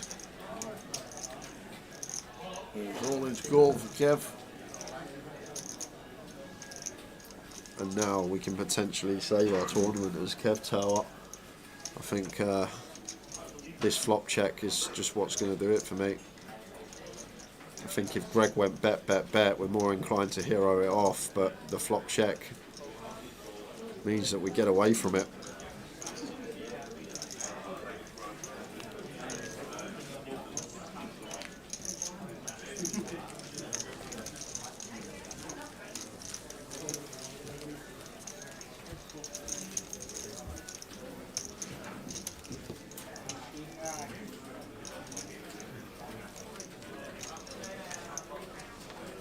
There's all his goal for Kev. And now we can potentially save our tournament as Kev Tower. I think this flop check is just what's going to do it for me. I think if Greg went bet, bet, bet, we're more inclined to hero it off, but the flop check means that we get away from it.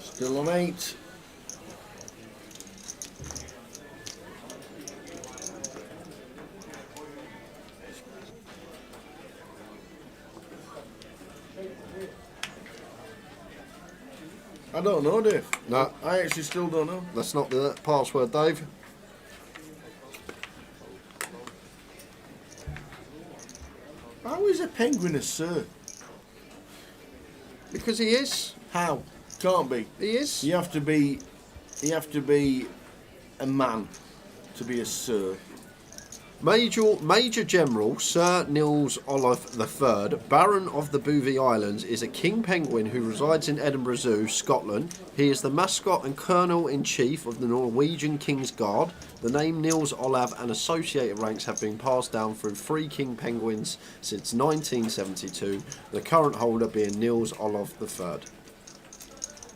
Still on 8. I don't know, Dave. No, I actually still don't know. that's not the password, Dave. How is a penguin a sir? Because he is. How? Can't be. He is. You have to be a man to be a sir. Major General Sir Niels Olaf III, Baron of the Bovey Islands, is a king penguin who resides in Edinburgh Zoo, Scotland. He is the mascot and colonel-in-chief of the Norwegian King's Guard. The name Niels Olav and associated ranks have been passed down through 3 king penguins since 1972, the current holder being Niels Olaf III.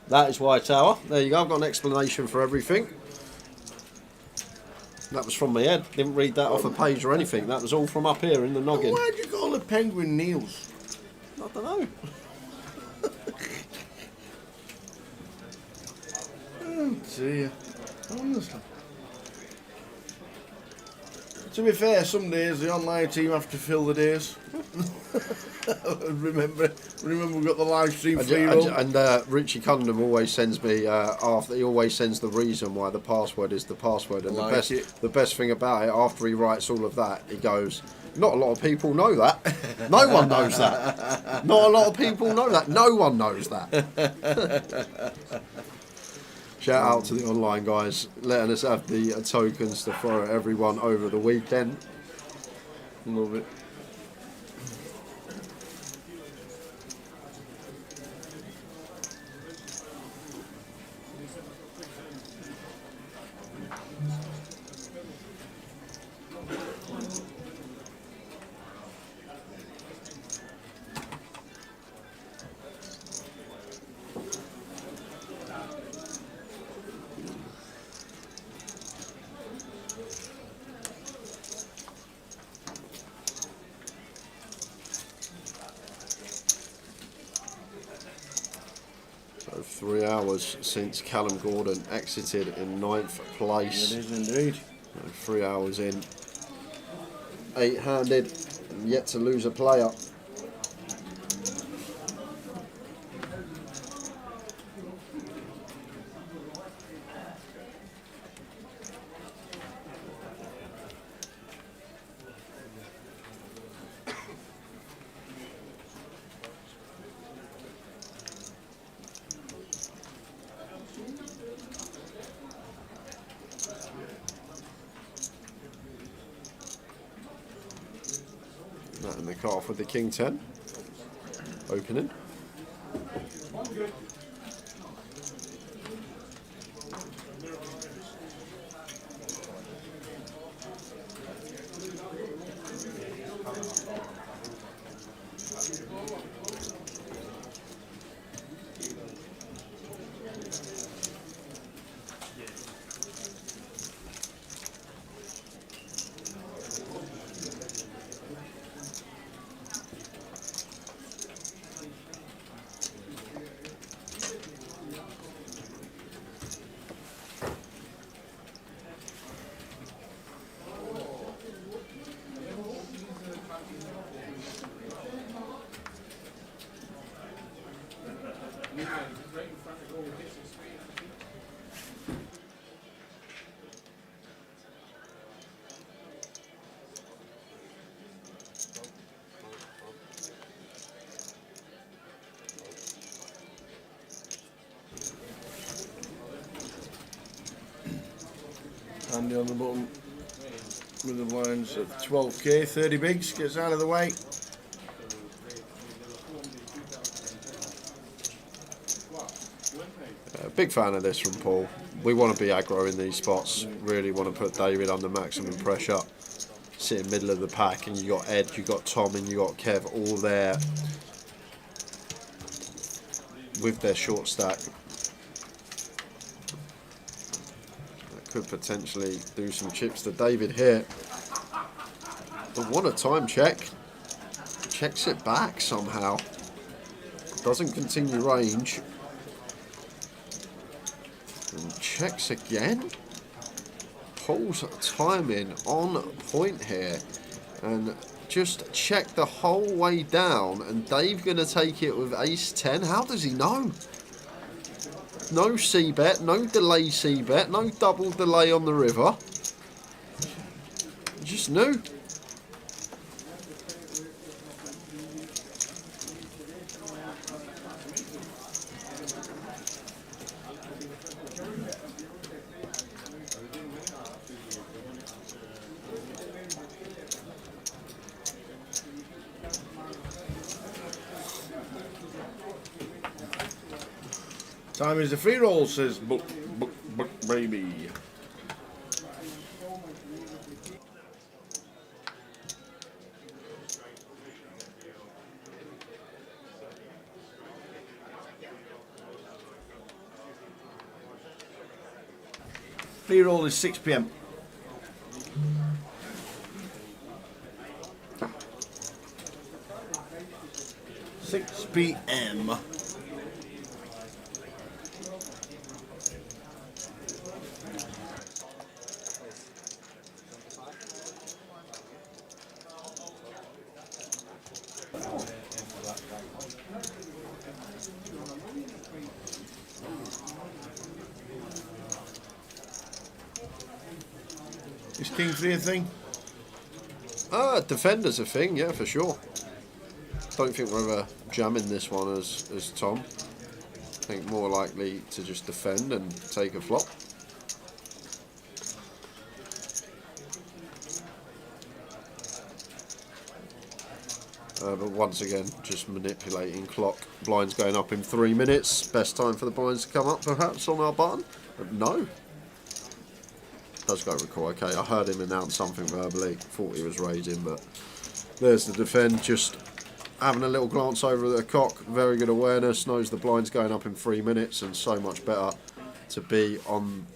That is why, Tower. There you go, I've got an explanation for everything. That was from my head. Didn't read that off a page or anything. That was all from up here in the noggin. Why'd you call a penguin Niels? I don't know. Oh dear. Honestly. To be fair, some days the online team have to fill the days. remember we got the live stream free roll. And Richie Cunningham always sends me after. He always sends the reason why the password is the password. And the best thing about it, after he writes all of that, he goes, "Not a lot of people know that. No one knows that. Not a lot of people know that. No one knows that." Shout out to the online guys, letting us have the tokens to throw at everyone over the weekend. Love it. So 3 hours since Callum Gordon exited in 9th place. It is indeed. 3 hours in. 8-handed, and yet to lose a player. That in the cut off with the King 10. Opening. Andy on the button with the blinds at 12k, 30 bigs, gets out of the way. Big fan of this from Paul. We want to be aggro in these spots. Really want to put David under maximum pressure. Sit in middle of the pack, and you got Ed, you got Tom, and you got Kev all there with their short stack. That could potentially do some chips to David here. But what a time check. Checks it back somehow. Doesn't continue range. And checks again. Paul's timing on point here. And just check the whole way down. And Dave going to take it with ace 10. How does he know? No C-bet, no delay C-bet, no double delay on the river. Just knew. Time is the free roll, says Book Baby. Free roll is 6 PM. Six PM. Is King 3 a thing? Defender's a thing, yeah, for sure. Don't think we're ever jamming this one as Tom. I think more likely to just defend and take a flop. But once again, just manipulating clock. Blinds going up in 3 minutes. Best time for the blinds to come up, perhaps, on our button. But no. Does go recall. Okay, I heard him announce something verbally. Thought he was raising, but there's the defend. Just having a little glance over the cock. Very good awareness. Knows the blind's going up in 3 minutes, and so much better to be on.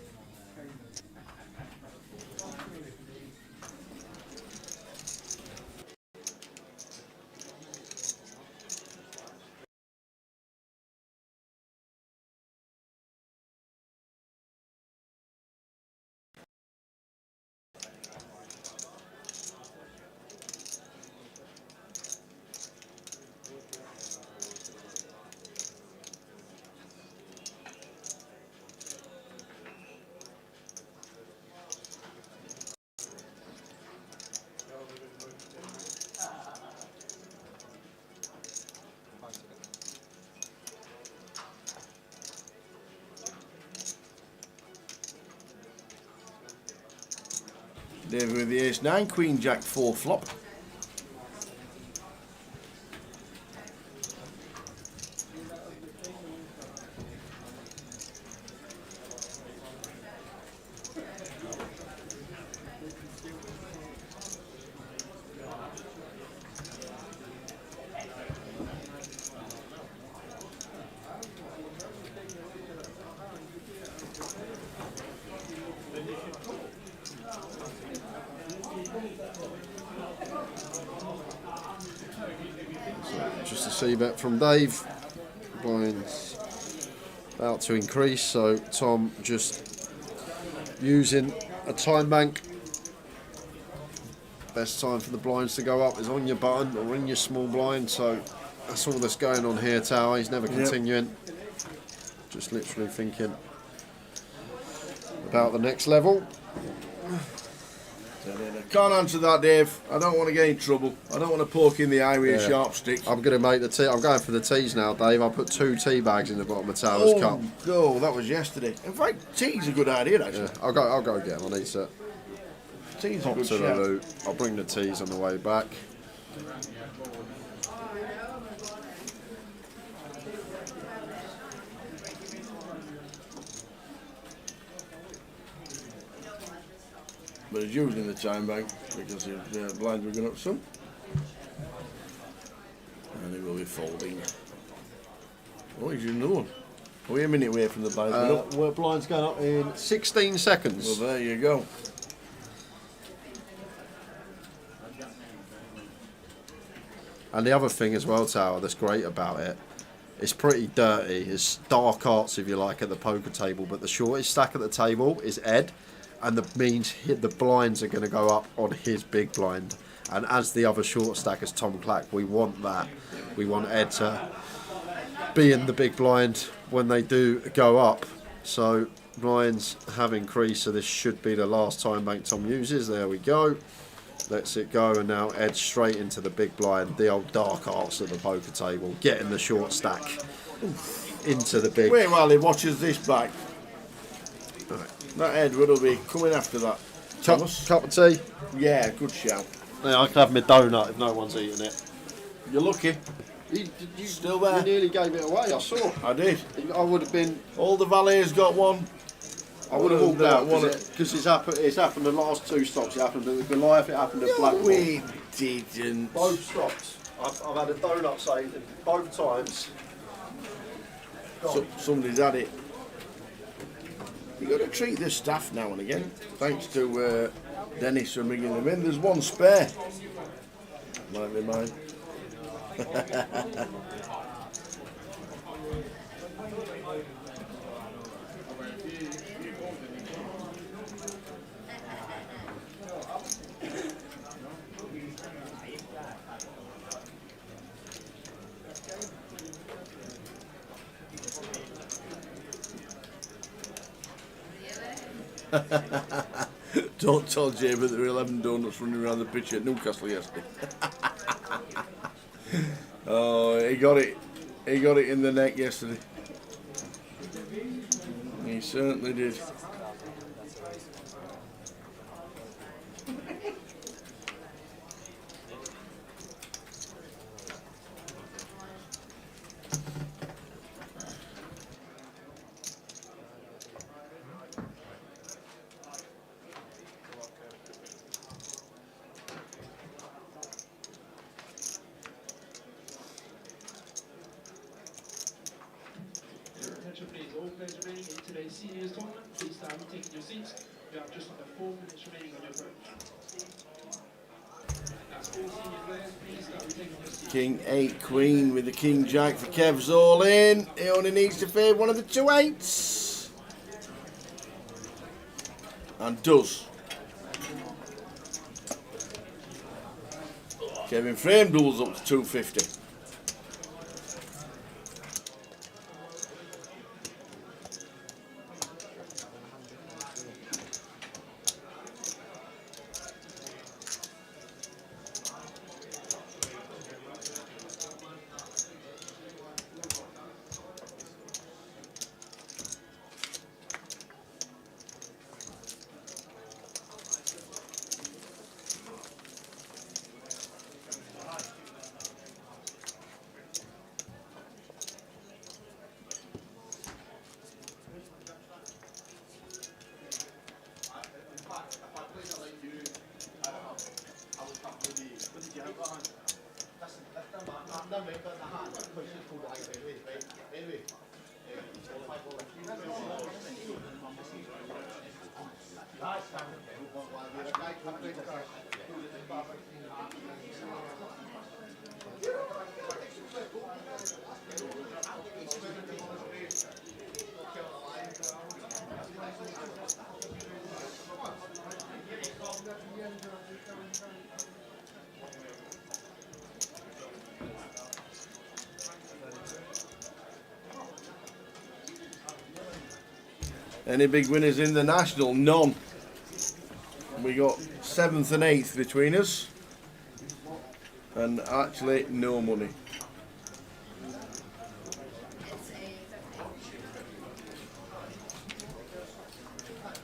David with the ace 9, Queen Jack 4 flop. Just a C-bet from Dave. Blinds about to increase, so Tom just using a time bank. Best time for the blinds to go up is on your button or in your small blind, so that's all that's going on here, Tower. He's never continuing. Just literally thinking about the next level. Can't answer that, Dave. I don't want to get in trouble. I don't want to poke in the eye with a sharp stick. I'm going to make the tea. I'm going for the teas now, Dave. I'll put 2 tea bags in the bottom of Tower's cup. Oh, that was yesterday. In fact, tea's a good idea, actually. Yeah, I'll go get them. I need to Tea's pop a good to the shout. loot. I'll bring the teas on the way back. But it's using the time bank because the blinds were going up some. And it will be folding. Oh, he's in another one. We're a minute away from the blinds going up. Where blind's going up in 16 seconds. Well, there you go. And the other thing as well, Tower, that's great about it, it's pretty dirty. It's dark arts, if you like, at the poker table, but the shortest stack at the table is Ed, and that means the blinds are going to go up on his big blind. And as the other short stack is Tom Clack, we want that. We want Ed to be in the big blind when they do go up. So blinds have increased, so this should be the last time bank Tom uses. There we go. Lets it go, and now Ed straight into the big blind, the old dark arts of the poker table, getting the short stack into the big. Wait while he watches this back. Right. That Edward will be coming after that. Thomas? Cup of tea? Yeah, good shout. Yeah, I can have my donut if no one's eating it. You're lucky. You still there? You nearly gave it away, I saw. I did. I would have been. All the valets got one. I would have walked out because it's happened the last 2 stops. It happened at the Goliath, it happened at Blackpool. We didn't. Both stops. I've had a donut saved both times. Somebody's had it. You got to treat the staff now and again. Thanks to Dennis for bringing them in. There's one spare. Might be mine. Don't tell Jay that there were 11 donuts running around the pitch at Newcastle yesterday. Oh, he got it. He got it in the neck yesterday. He certainly did. Attention please, all players remaining in today's seniors tournament, please start taking your seats. You have just under 4 minutes remaining on your approach. That's all senior players, please start taking your seats. King 8 Queen with the King Jack for Kev's all in. He only needs to fade one of the 2 8s. And does. Kevin Frame doubles up to 250. Any big winners in the National? None. We got 7th and 8th between us. And actually no money.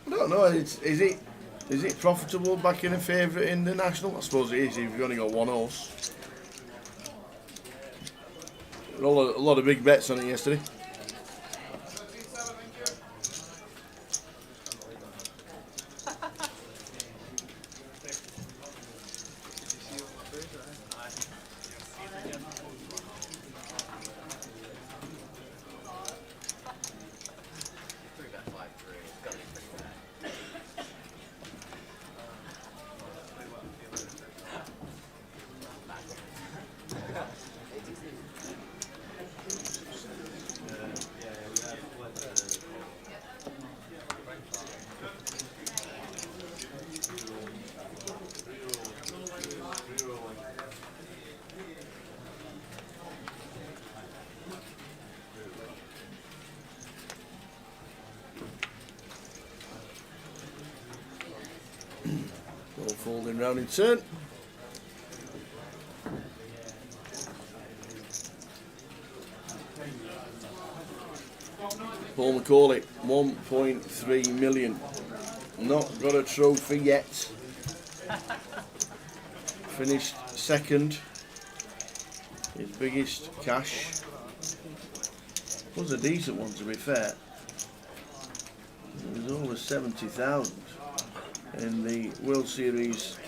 I don't know, is it profitable backing a favourite in the National? I suppose it is if you've only got one horse. A lot of big bets on it yesterday. Folding round in turn. Paul Macaulay, 1.3 million. Not got a trophy yet. Finished second. His biggest cash. Was a decent one to be fair. It was over 70,000. In the World Series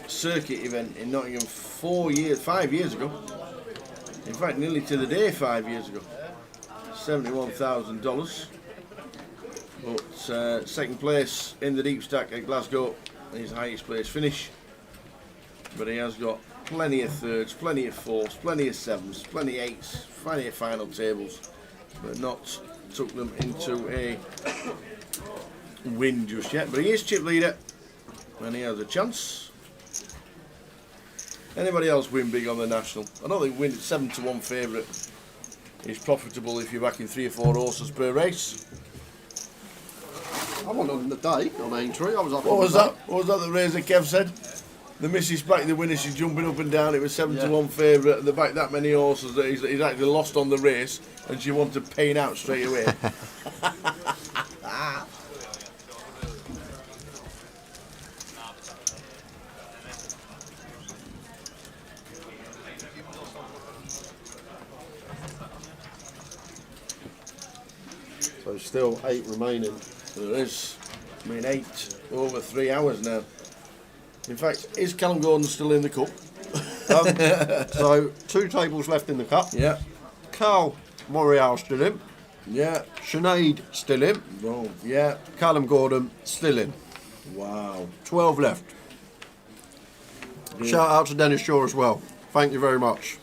circuit event in Nottingham 5 years ago. In fact, nearly to the day 5 years ago. $71,000. But second place in the deep stack at Glasgow, his highest place finish. But he has got plenty of thirds, plenty of fourths, plenty of sevens, plenty of eights, plenty of final tables, but not took them into a win just yet, but he is chip leader and he has a chance. Anybody else win big on the National? I don't think win 7-1 favourite is profitable if you're backing 3 or 4 horses per race. I went on the day on Aintree. I was up. What was that? What was that Razor Kev said? The missus back the winner, she's jumping up and down. It was 7-1 favourite. The back that many horses that he's actually lost on the race, and she wanted paying out straight away. So still 8 remaining. There is. I mean, 8 over 3 hours now. In fact, is Callum Gordon still in the cup? So 2 tables left in the cup. Yeah. Carl Morial still in. Yeah. Sinead still in. Oh, yeah. Callum Gordon still in. Wow. 12 left. Yeah. Shout out to Dennis Shaw as well. Thank you very much.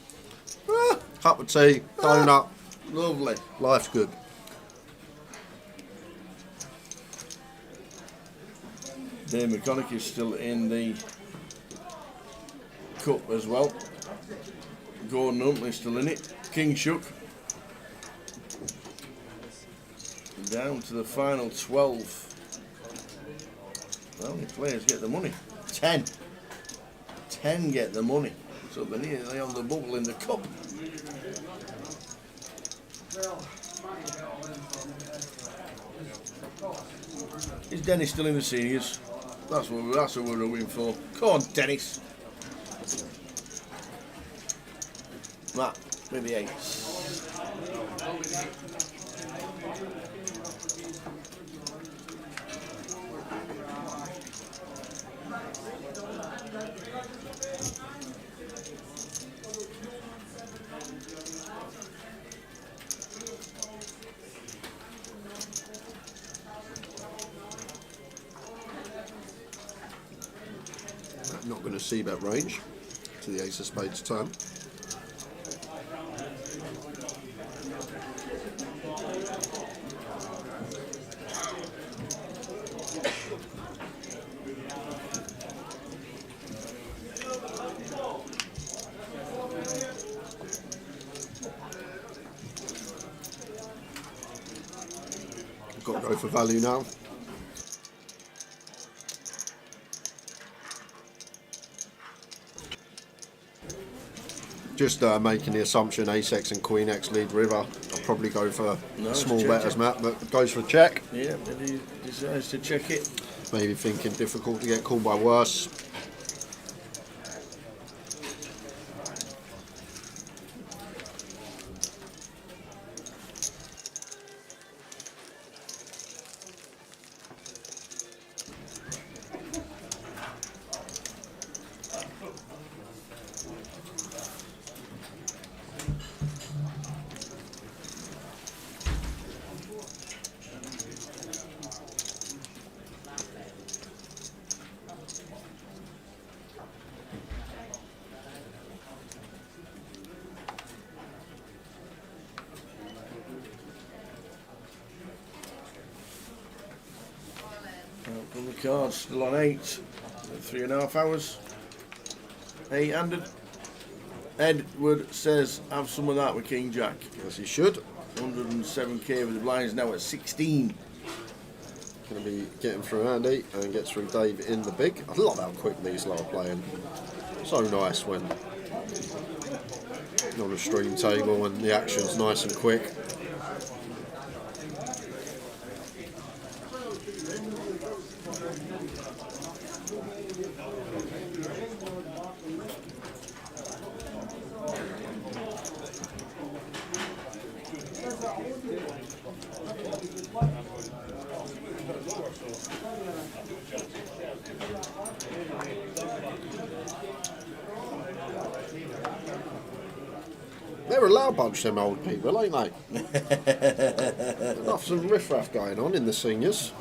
Cup of tea, donut. Lovely. Life's good. Dave McConaughey is still in the cup as well. Gordon Huntley still in it. King Shook. Down to the final 12. How many players get the money? 10. 10 get the money. So they're nearly on the bubble in the cup. Is Dennis still in the seniors? That's what we're rooting for. Come on, Dennis. Matt, with the 8s. Not going to see that range to the Ace of Spades turn. Got to go for value now. Just making the assumption Ace-X and Queen-X lead river. I'll probably go for a small bet as Matt, but goes for a check. Yeah, but he decides to check it. Maybe thinking difficult to get called by worse. From the cards, still on 8. 3.5 hours. 8-handed. Edward says, have some of that with King Jack. Yes, he should. 107k with the blinds now at 16. Going to be getting through Andy and gets through Dave in the big. I love how quick these lot are playing. So nice when you're on a stream table and the action's nice and quick. They're a loud bunch, them old people, ain't they? Enough some riff-raff going on in the seniors.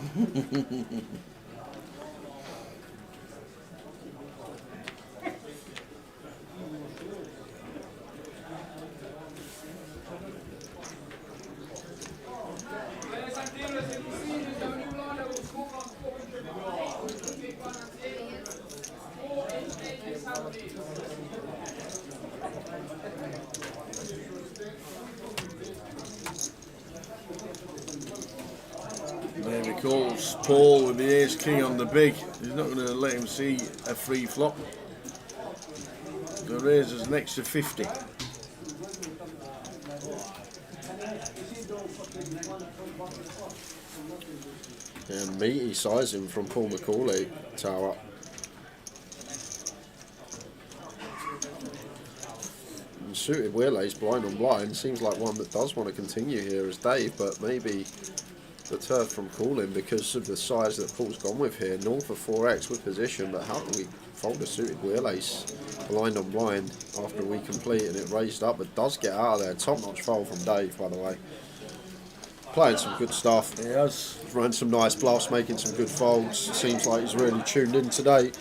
calls Paul with the ace king on the big. He's not going to let him see a free flop. The raises an extra 50. And meaty sizing from Paul McCauley, tower. And suited wheel ace, blind on blind, seems like one that does want to continue here as Dave, but maybe the turf from calling because of the size that Paul's gone with here. North of 4x with position, but how can we fold a suited wheel ace blind on blind after we complete and it raised up, but does get out of there. Top notch fold from Dave, by the way. Playing some good stuff. He has. Run some nice bluffs, making some good folds. Seems like he's really tuned in today.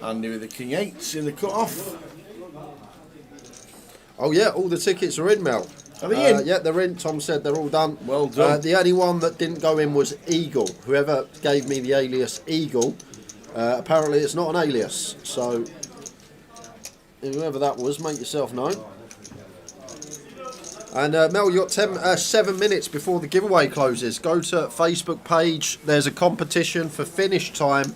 Andy with the king 8s in the cut-off. Oh yeah, all the tickets are in, Mel. Are they in? Yeah, they're in. Tom said they're all done. Well done. The only one that didn't go in was Eagle. Whoever gave me the alias Eagle, apparently it's not an alias. So whoever that was, make yourself known. And Mel, you've got 7 minutes before the giveaway closes. Go to Facebook page. There's a competition for finish time.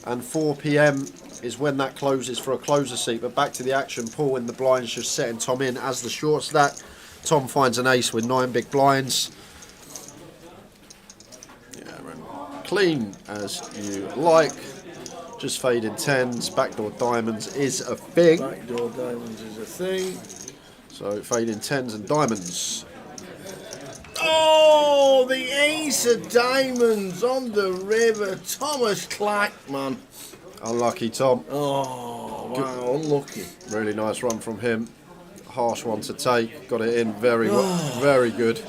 And 4 PM is when that closes for a closer seat. But back to the action. Paul in the blinds, just setting Tom in as the short stack. Tom finds an ace with 9 big blinds. Yeah, clean as you like. Just fading 10s. Backdoor diamonds is a thing. Backdoor diamonds is a thing. So fading 10s and diamonds. Oh, the ace of diamonds on the river. Thomas Clackman. Unlucky, Tom. Oh, wow, unlucky. Really nice run from him. Harsh one to take. Got it in very well, very good.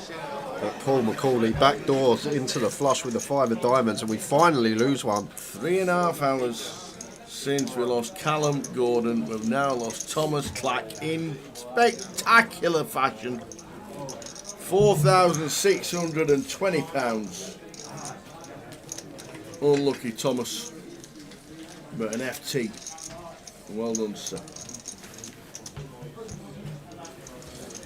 But Paul McCauley backdoors into the flush with the 5 of diamonds, and we finally lose one. 3.5 hours since we lost Callum Gordon. We've now lost Thomas Clack in spectacular fashion. £4,620. Unlucky Thomas, but an FT. Well done, sir.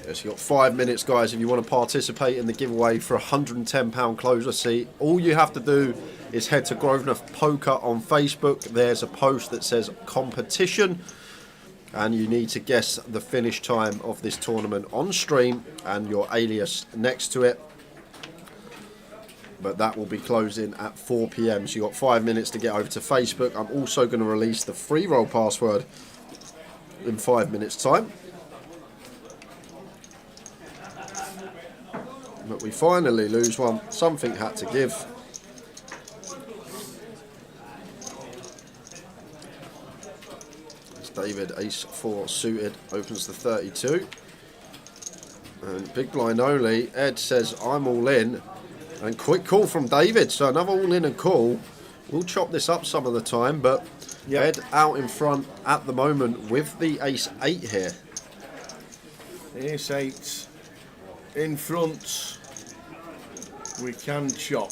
Yes, you've got 5 minutes, guys, if you want to participate in the giveaway for a £110 closer seat. All you have to do is head to Grosvenor Poker on Facebook. There's a post that says competition, and you need to guess the finish time of this tournament on stream and your alias next to it. But that will be closing at 4 PM, so you've got 5 minutes to get over to Facebook. I'm also going to release the free roll password in 5 minutes time. But we finally lose one. Something had to give. David, ace 4 suited, opens the 32. And big blind only. Ed says, I'm all in. And quick call from David. So another all in and call. We'll chop this up some of the time, but Ed out in front at the moment with the ace 8 here. Ace 8 in front. We can chop.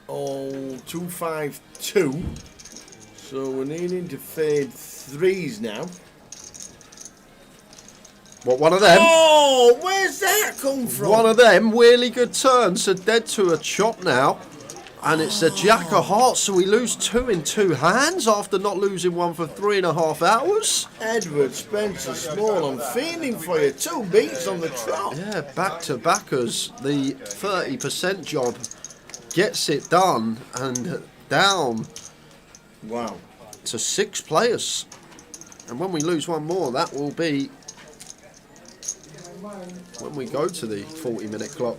Oh, 252. So we're needing to fade 3s now. What, one of them? Oh, where's that come from? One of them, really good turn. So dead to a chop now. And it's a jack of hearts, so we lose 2 in 2 hands after not losing one for 3.5 hours. Edward Spencer Small, I'm feeling for you. 2 beats on the trot. Yeah, back to backers. The 30% job gets it done, and down to 6 players. And when we lose one more, that will be when we go to the 40-minute clock.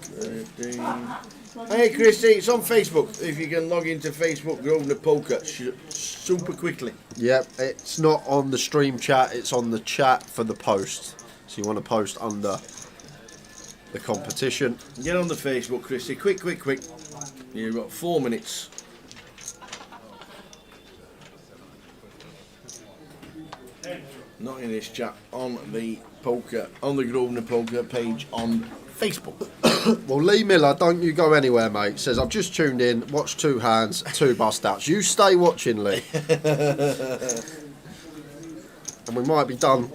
Hey Christy, it's on Facebook. If you can log into Facebook, Grosvenor Poker super quickly. Yep, it's not on the stream chat, it's on the chat for the post. So you want to post under the competition. Get on the Facebook, Christy. Quick. You've got 4 minutes. Not in this chat, on the Grosvenor Poker page on Facebook. Well, Lee Miller, don't you go anywhere, mate. Says, I've just tuned in, watched 2 hands, 2 bust outs. You stay watching, Lee. And we might be done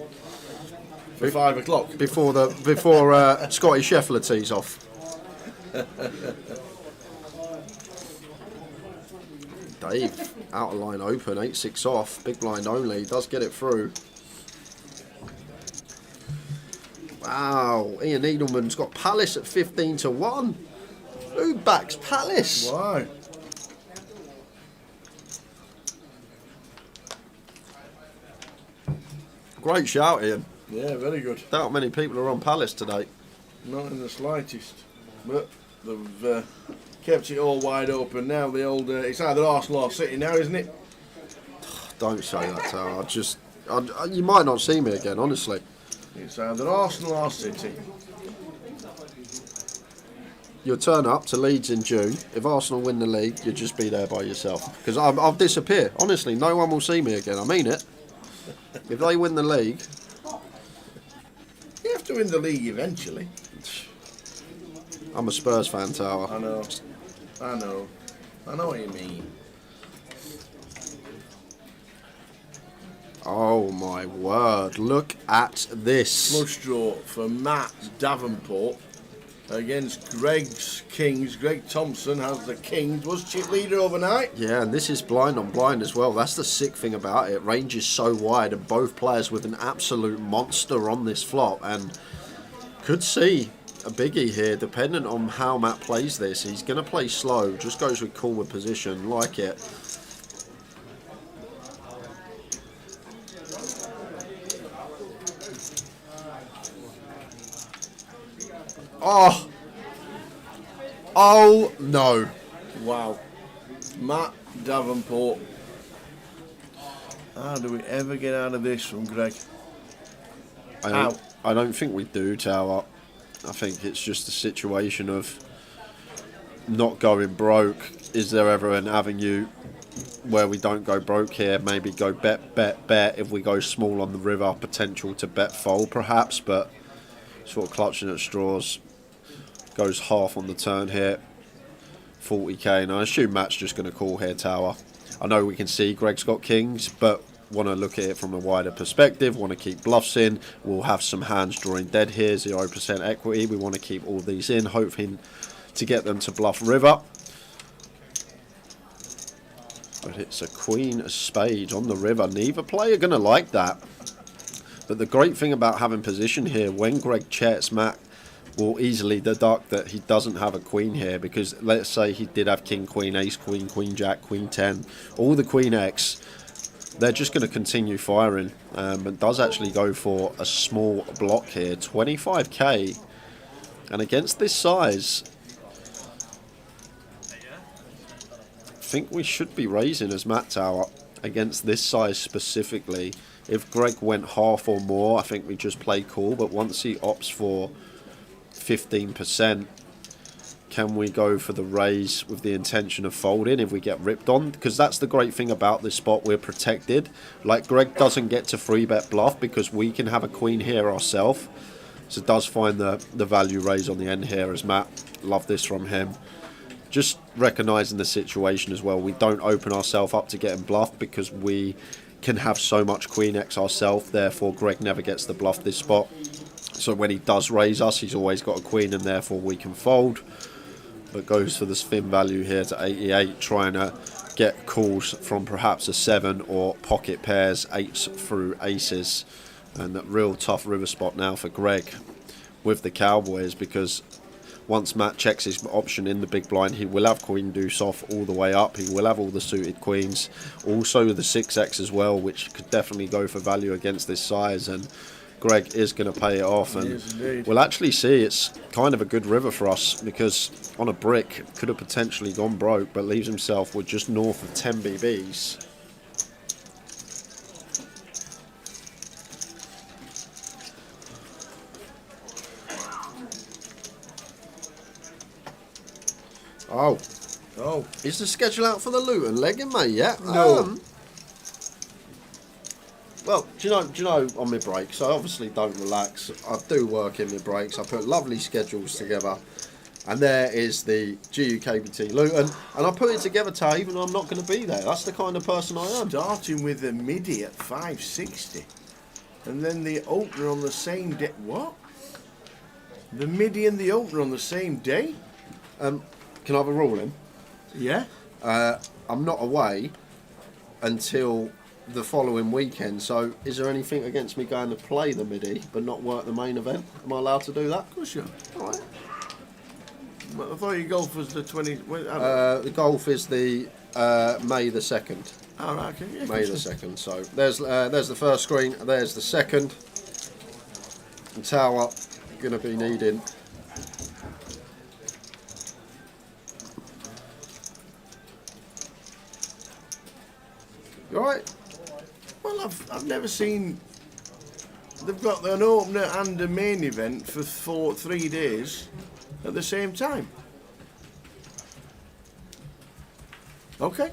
for 5 o'clock before Scotty Scheffler tees off. Dave, out of line open, 8-6 off, big blind only, does get it through. Wow, Ian Edelman's got Palace at 15-1. Who backs Palace? Wow. Great shout, Ian. Yeah, very good. Doubt many people are on Palace today. Not in the slightest. But they've kept it all wide open now. The old, it's either Arsenal or City now, isn't it? Don't say that, Tara. You might not see me again, honestly. It's either Arsenal or City. You'll turn up to Leeds in June. If Arsenal win the league, you'll just be there by yourself. Because I'll disappear. Honestly, no one will see me again. I mean it. If they win the league... You have to win the league eventually. I'm a Spurs fan, Tower. I know what you mean. Oh my word, look at this. Flush draw for Matt Davenport against Greg's Kings. Greg Thompson has the Kings, was chip leader overnight. Yeah, and this is blind on blind as well. That's the sick thing about it. Range is so wide and both players with an absolute monster on this flop, and could see a biggie here dependent on how Matt plays this. He's going to play slow, just goes with cool with position, like it. Oh no. Wow. Matt Davenport. How do we ever get out of this from Greg? I don't think we do, Tower. I think it's just a situation of not going broke. Is there ever an avenue where we don't go broke here? Maybe go bet. If we go small on the river, potential to bet fold perhaps, but sort of clutching at straws. Goes half on the turn here. 40k, and I assume Matt's just going to call here, Tower. I know we can see Greg's got kings, but want to look at it from a wider perspective, want to keep bluffs in. We'll have some hands drawing dead here, 0% equity. We want to keep all these in, hoping to get them to bluff river. But it's a queen of spades on the river. Neither player going to like that. But the great thing about having position here, when Greg checks, Matt will easily deduct that he doesn't have a queen here, because let's say he did have king, queen, ace, queen, queen, jack, queen 10, all the queen X, they're just going to continue firing, and does actually go for a small block here, 25k, and against this size, I think we should be raising as Matt, Tower, against this size specifically. If Greg went half or more, I think we just play cool, but once he opts for 15%, can we go for the raise with the intention of folding if we get ripped on? Because that's the great thing about this spot, we're protected. Like, Greg doesn't get to free bet bluff because we can have a queen here ourselves, so does find the value raise on the end here as Matt. Love this from him. Just recognising the situation as well, we don't open ourselves up to getting bluffed because we can have so much queen X ourselves, therefore Greg never gets the bluff this spot. So when he does raise us, he's always got a queen, and therefore we can fold. But goes for the spin value here to 88, trying to get calls from perhaps a 7 or pocket pairs, 8s through aces. And that real tough river spot now for Greg with the Cowboys, because once Matt checks his option in the big blind, he will have queen deuce off all the way up. He will have all the suited queens. Also the 6x as well, which could definitely go for value against this size. And Greg is going to pay it off, and Yes, indeed. we'll actually see it's kind of a good river for us, because on a brick could have potentially gone broke, but leaves himself with just north of 10 BBs. Oh, is the schedule out for the Luton legging, mate? Yeah. No. Well, do you know, on my breaks, I obviously don't relax. I do work in my breaks. I put lovely schedules together. And there is the GUKPT Luton. And I put it together, Tay, even though I'm not going to be there. That's the kind of person I am. Starting with the midi at 560. And then the opener on the same day. What? The midi and the opener on the same day? Can I have a ruling? Yeah. I'm not away until the following weekend, so is there anything against me going to play the midi but not work the main event? Am I allowed to do that? Of course you are. All right. But I thought your golf was the 20... The golf is the May the 2nd. All right, okay. Yeah, May the 2nd. So there's the first screen, there's the second. And Tower going to be needing... You all right? Well, I've never seen... They've got an opener and a main event for 3 days at the same time. Okay.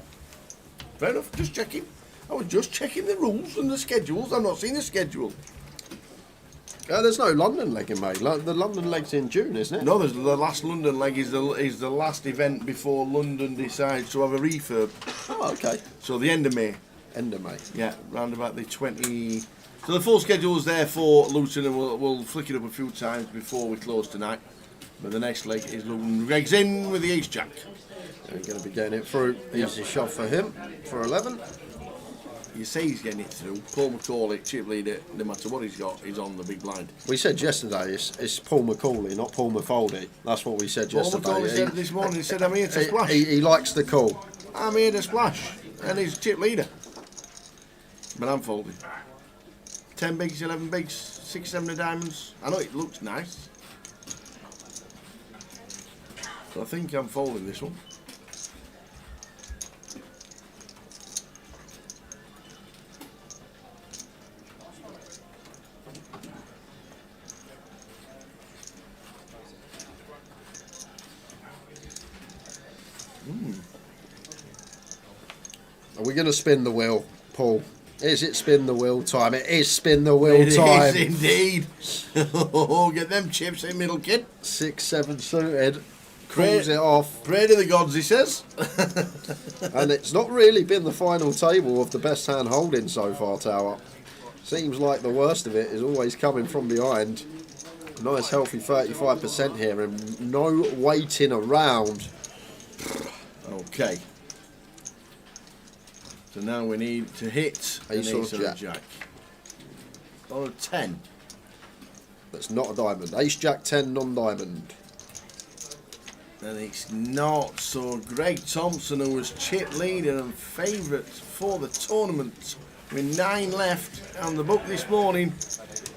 Fair enough, just checking. I was just checking the rules and the schedules. I've not seen the schedule. There's no London legging, mate. The London leg's in June, isn't it? No, there's the last London leg is the last event before London decides to have a refurb. Oh, okay. So the end of May. End of May. Yeah, round about the 20... So the full schedule is there for Luton, and we'll flick it up a few times before we close tonight. But the next leg is Luton. Greg's in with the ace-jack. We're going to be getting it through. Easy shot for him for 11. You say he's getting it through. Paul McCauley, chip leader, no matter what he's got, he's on the big blind. We said yesterday it's Paul McCauley, not Paul Maffoldy. That's what we said Paul yesterday. McCauley said this morning, he said, I'm here to splash. He likes the call. I'm here to splash. And he's chip leader. But I'm folding. 10 bigs, 11 bigs, 6, 7 of diamonds. I know it looks nice. So I think I'm folding this one. Are we going to spin the wheel, Paul? Is it spin the wheel time? It is spin the wheel time. It is indeed. Oh, get them chips in, middle kid. 6, 7 suited. Calls it off. Pray to the gods, he says. And it's not really been the final table of the best hand holding so far, Tower. Seems like the worst of it is always coming from behind. Nice healthy 35% here and no waiting around. Okay. So now we need to hit an Ace or or jack. On a 10. That's not a diamond. Ace, jack, 10, non-diamond. And it's not. So Greg Thompson, who was chip leader and favourite for the tournament, with 9 left on the book this morning,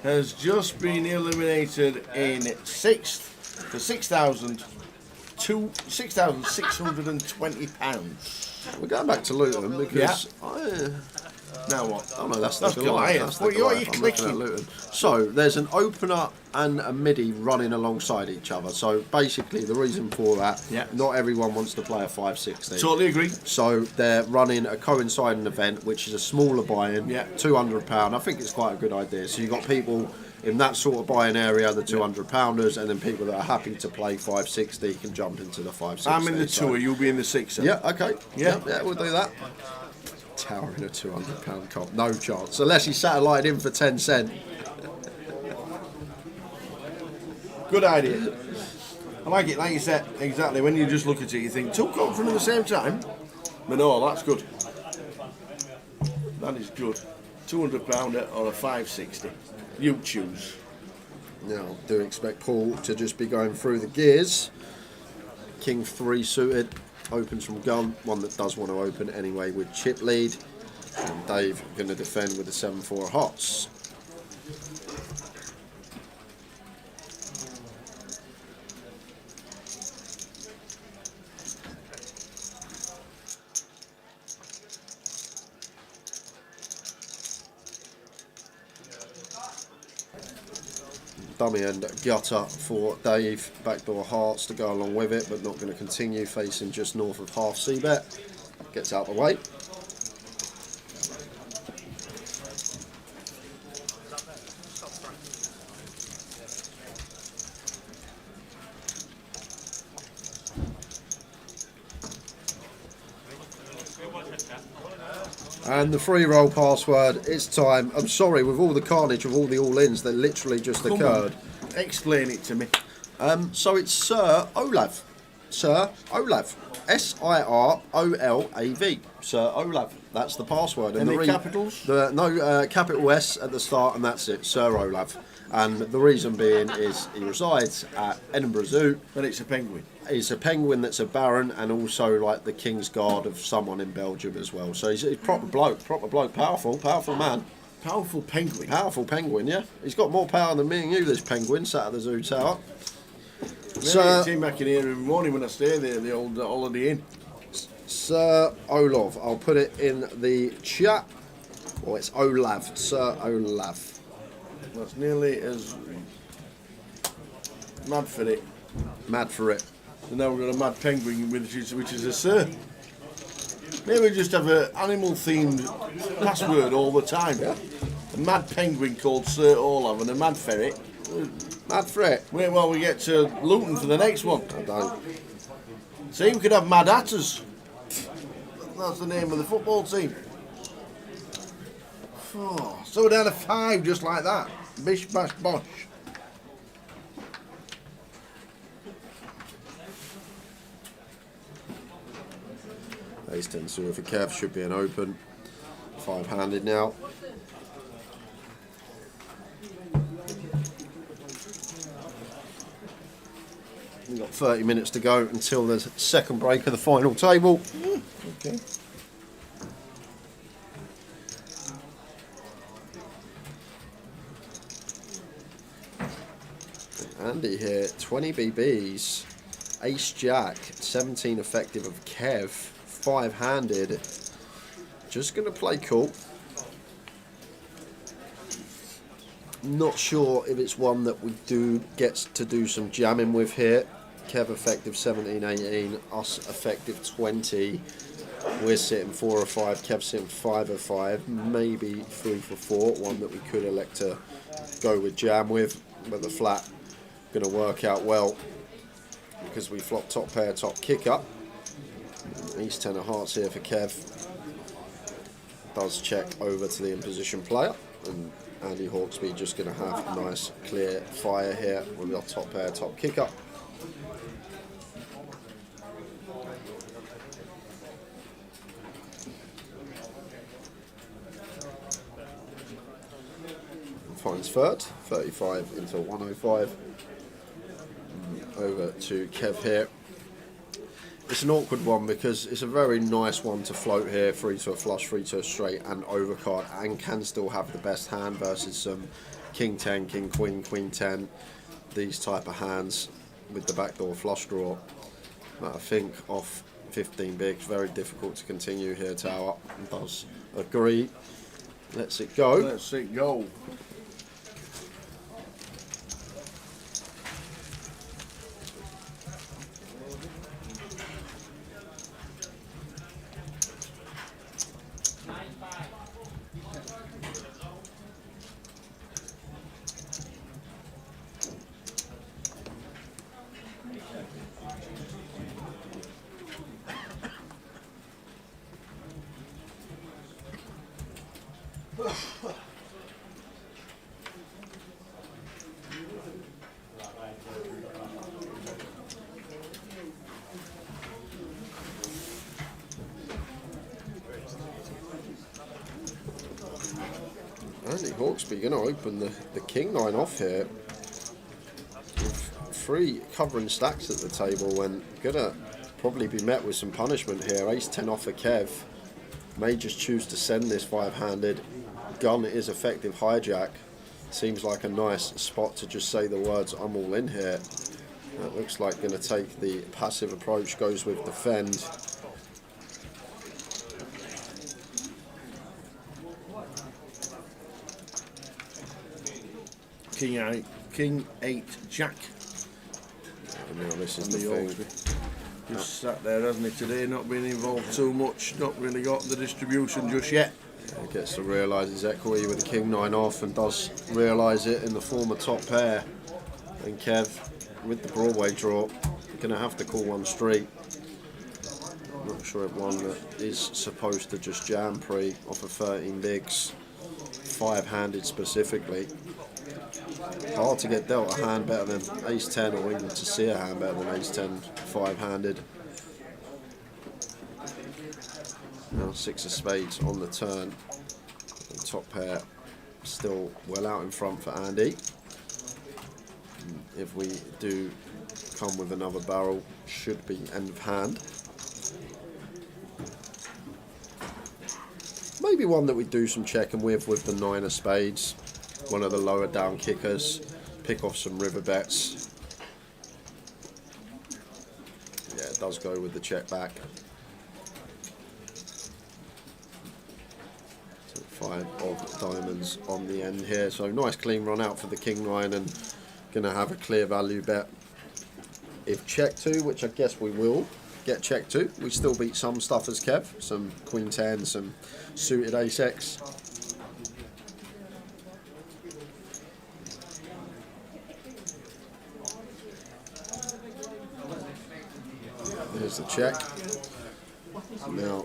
has just been eliminated in 6th for £6,620. We're going back to Luton because now what? Oh no, that's Goliath. Goliath. What are you I'm looking at Luton. So there's an opener and a midi running alongside each other. So basically, the reason for that, not everyone wants to play a 560. Totally agree. So they're running a coinciding event, which is a smaller buy-in, £200. I think it's quite a good idea. So you've got people in that sort of buying area, the 200-pounders, and then people that are happy to play 560 can jump into the 560. I'm in the 2, you'll be in the 6. Yeah, okay. Yeah, we'll do that. Tower in a £200 comp, no chance. Unless he satellited in for 10 cent. Good idea. I like it, like you said, exactly. When you just look at it, you think, 2 confident at the same time? But no, that's good. That is good. £200 or a 560. You choose. Now, do expect Paul to just be going through the gears. King 3 suited, opens from gun, one that does want to open anyway with chip lead. And Dave going to defend with the 7-4 hearts. Dummy and gutter for Dave. Backdoor hearts to go along with it, but not going to continue. Facing just north of half c-bet. Gets out of the way. And the free roll password, it's time. I'm sorry, with all the carnage of all the all-ins that literally just occurred. Explain it to me. So it's Sir Olav. Sir Olav. S-I-R-O-L-A-V. Sir Olav. That's the password. And the capitals? No, capital S at the start, and that's it. Sir Olav. And the reason being is he resides at Edinburgh Zoo. And it's a penguin. He's a penguin that's a baron, and also like the King's Guard of someone in Belgium as well. So he's a proper bloke, powerful man. Powerful penguin. Powerful penguin, yeah. He's got more power than me and you, this penguin, sat at the zoo tower. So, I came back in here every morning when I stay there, the old Holiday Inn. Sir Olav, I'll put it in the chat. Well, it's Olav, Sir Olav. That's nearly as mad for it. Mad for it. And now we've got a mad penguin, which is a sir. Maybe we just have an animal-themed password all the time. Yeah. A mad penguin called Sir Olav and a mad ferret. Mad ferret. Wait while we get to Luton for the next one. I don't. See, we could have Mad Hatters. That's the name of the football team. Oh, so we're down to 5 just like that. Bish, bash, bosh. Ace 10 suitor for Kev, should be an open. 5-handed now. We've got 30 minutes to go until the second break of the final table. Okay. Andy here, 20 BBs, Ace Jack, 17 effective of Kev, 5-handed. Just going to play cool. Not sure if it's one that we do get to do some jamming with here. Kev effective 17, 18, us effective 20. We're sitting 4 or 5, Kev sitting 5 or 5, maybe 3 for 4. One that we could elect to go with jam with, but the flat going to work out well because we flop top pair, top kick up. Ace 10 of hearts here for Kev. Does check over to the in-position player, and Andy Hawksby just going to have a nice clear fire here with our top pair, top kick up. Finds third, 35 into 105. Over to Kev here. It's an awkward one because it's a very nice one to float here, 3 to a flush, 3 to a straight and overcard, and can still have the best hand versus some King 10, King Queen, Queen 10, these type of hands with the backdoor flush draw. But I think off 15 bigs, very difficult to continue here. Tower does agree. Lets it go. Let's it go. Andy Hawksby going to open the King 9 off here with 3 covering stacks at the table, and going to probably be met with some punishment here. Ace 10 off for Kev. May just choose to send this 5-handed. Gun is effective hijack. Seems like a nice spot to just say the words I'm all in here. That looks like going to take the passive approach, goes with defend. King 8 Jack. And now this is And the the thing. Hawksby. Just sat there, hasn't he, today, not been involved too much, not really got the distribution just yet. He gets to realise his equity with the King 9 off and does realise it in the form of top pair. And Kev, with the Broadway draw, going to have to call one straight. Not sure if one that is supposed to just jam pre off of 13 bigs, 5-handed specifically. Hard to get dealt a hand better than ace 10, or even to see a hand better than ace 10 5-handed. Now 6 of spades on the turn. And top pair still well out in front for Andy. If we do come with another barrel, should be end of hand. Maybe one that we do some checking with the 9 of spades. One of the lower down kickers. Pick off some river bets. Yeah, it does go with the check back. 5 of diamonds on the end here. So nice clean run out for the King 9 and going to have a clear value bet. If check to, which I guess we will get check to, we still beat some stuff as Kev. Some Queen 10, some suited ace X. There's the check. Now,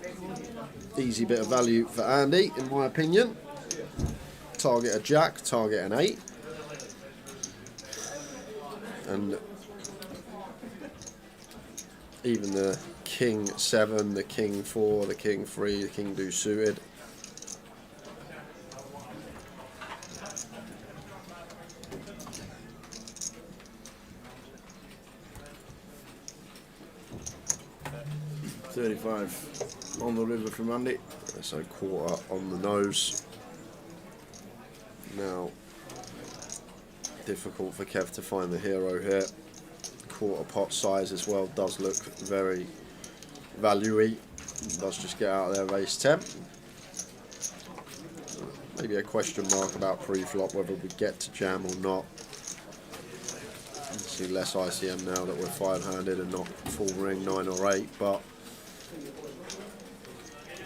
easy bit of value for Andy, in my opinion. Target a jack, target an 8. And even the King 7, the King 4, the King 3, the King do suited. $35 on the river from Andy. So quarter on the nose. Now, difficult for Kev to find the hero here. Quarter pot size as well does look very value-y. Does just get out there ace 10. Maybe a question mark about pre-flop, whether we get to jam or not. See less ICM now that we're 5-handed and not full ring 9 or 8, but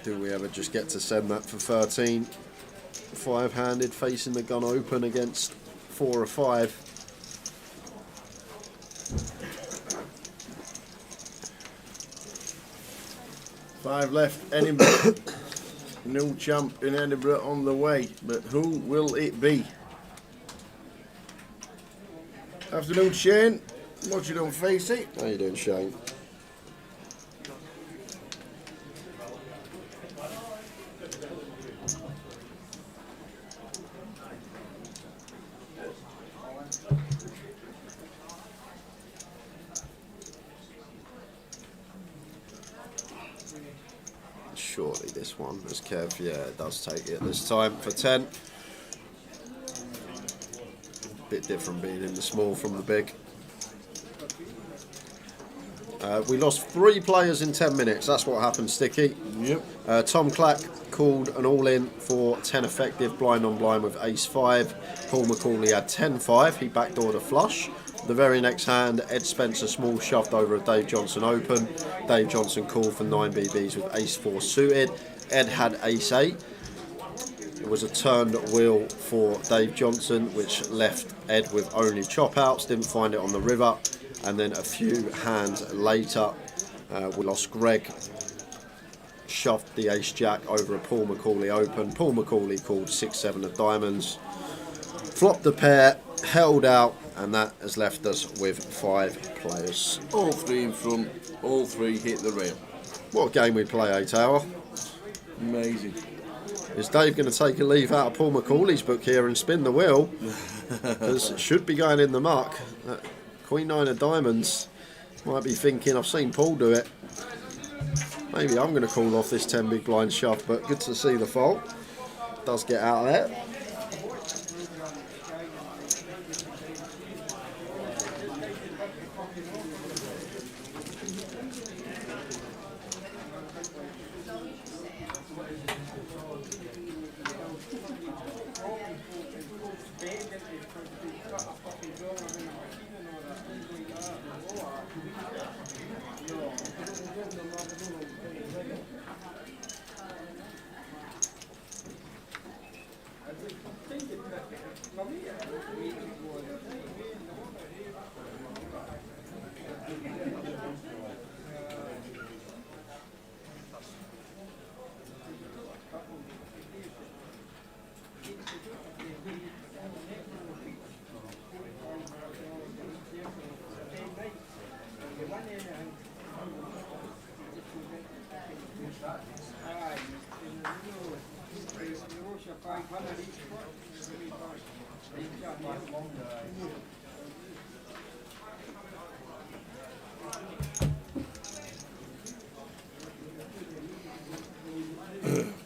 do we ever just get to send that for 13? 5-handed facing the gun open against 4 or 5. Five left, Edinburgh. New champ in Edinburgh on the way, but who will it be? Afternoon, Shane. Watching on Facey. How you doing, Shane? Surely this one, as Kev, yeah, it does take it this time for 10. Bit different being in the small from the big. We lost 3 players in 10 minutes. That's what happened, Sticky. Yep. Tom Clack called an all-in for 10 effective, blind on blind with ace 5. Paul McCauley had 10-5. He backdoored a flush. The very next hand, Ed Spencer small shoved over a Dave Johnson open. Dave Johnson called for 9 BBs with ace 4 suited. Ed had ace 8. It was a turned wheel for Dave Johnson, which left Ed with only chop outs. Didn't find it on the river. And then a few hands later, we lost Greg. Shoved the ace jack over a Paul McCauley open. Paul McCauley called 6-7 of diamonds. Flopped the pair, held out, and that has left us with 5 players. All 3 in front, all 3 hit the rail. What a game we play, 8 hour. Amazing. Is Dave going to take a leaf out of Paul McCauley's book here and spin the wheel? Because it should be going in the muck. Queen 9 of diamonds. Might be thinking, I've seen Paul do it. Maybe I'm going to call off this 10 big blind shove, but good to see the fault. Does get out of there.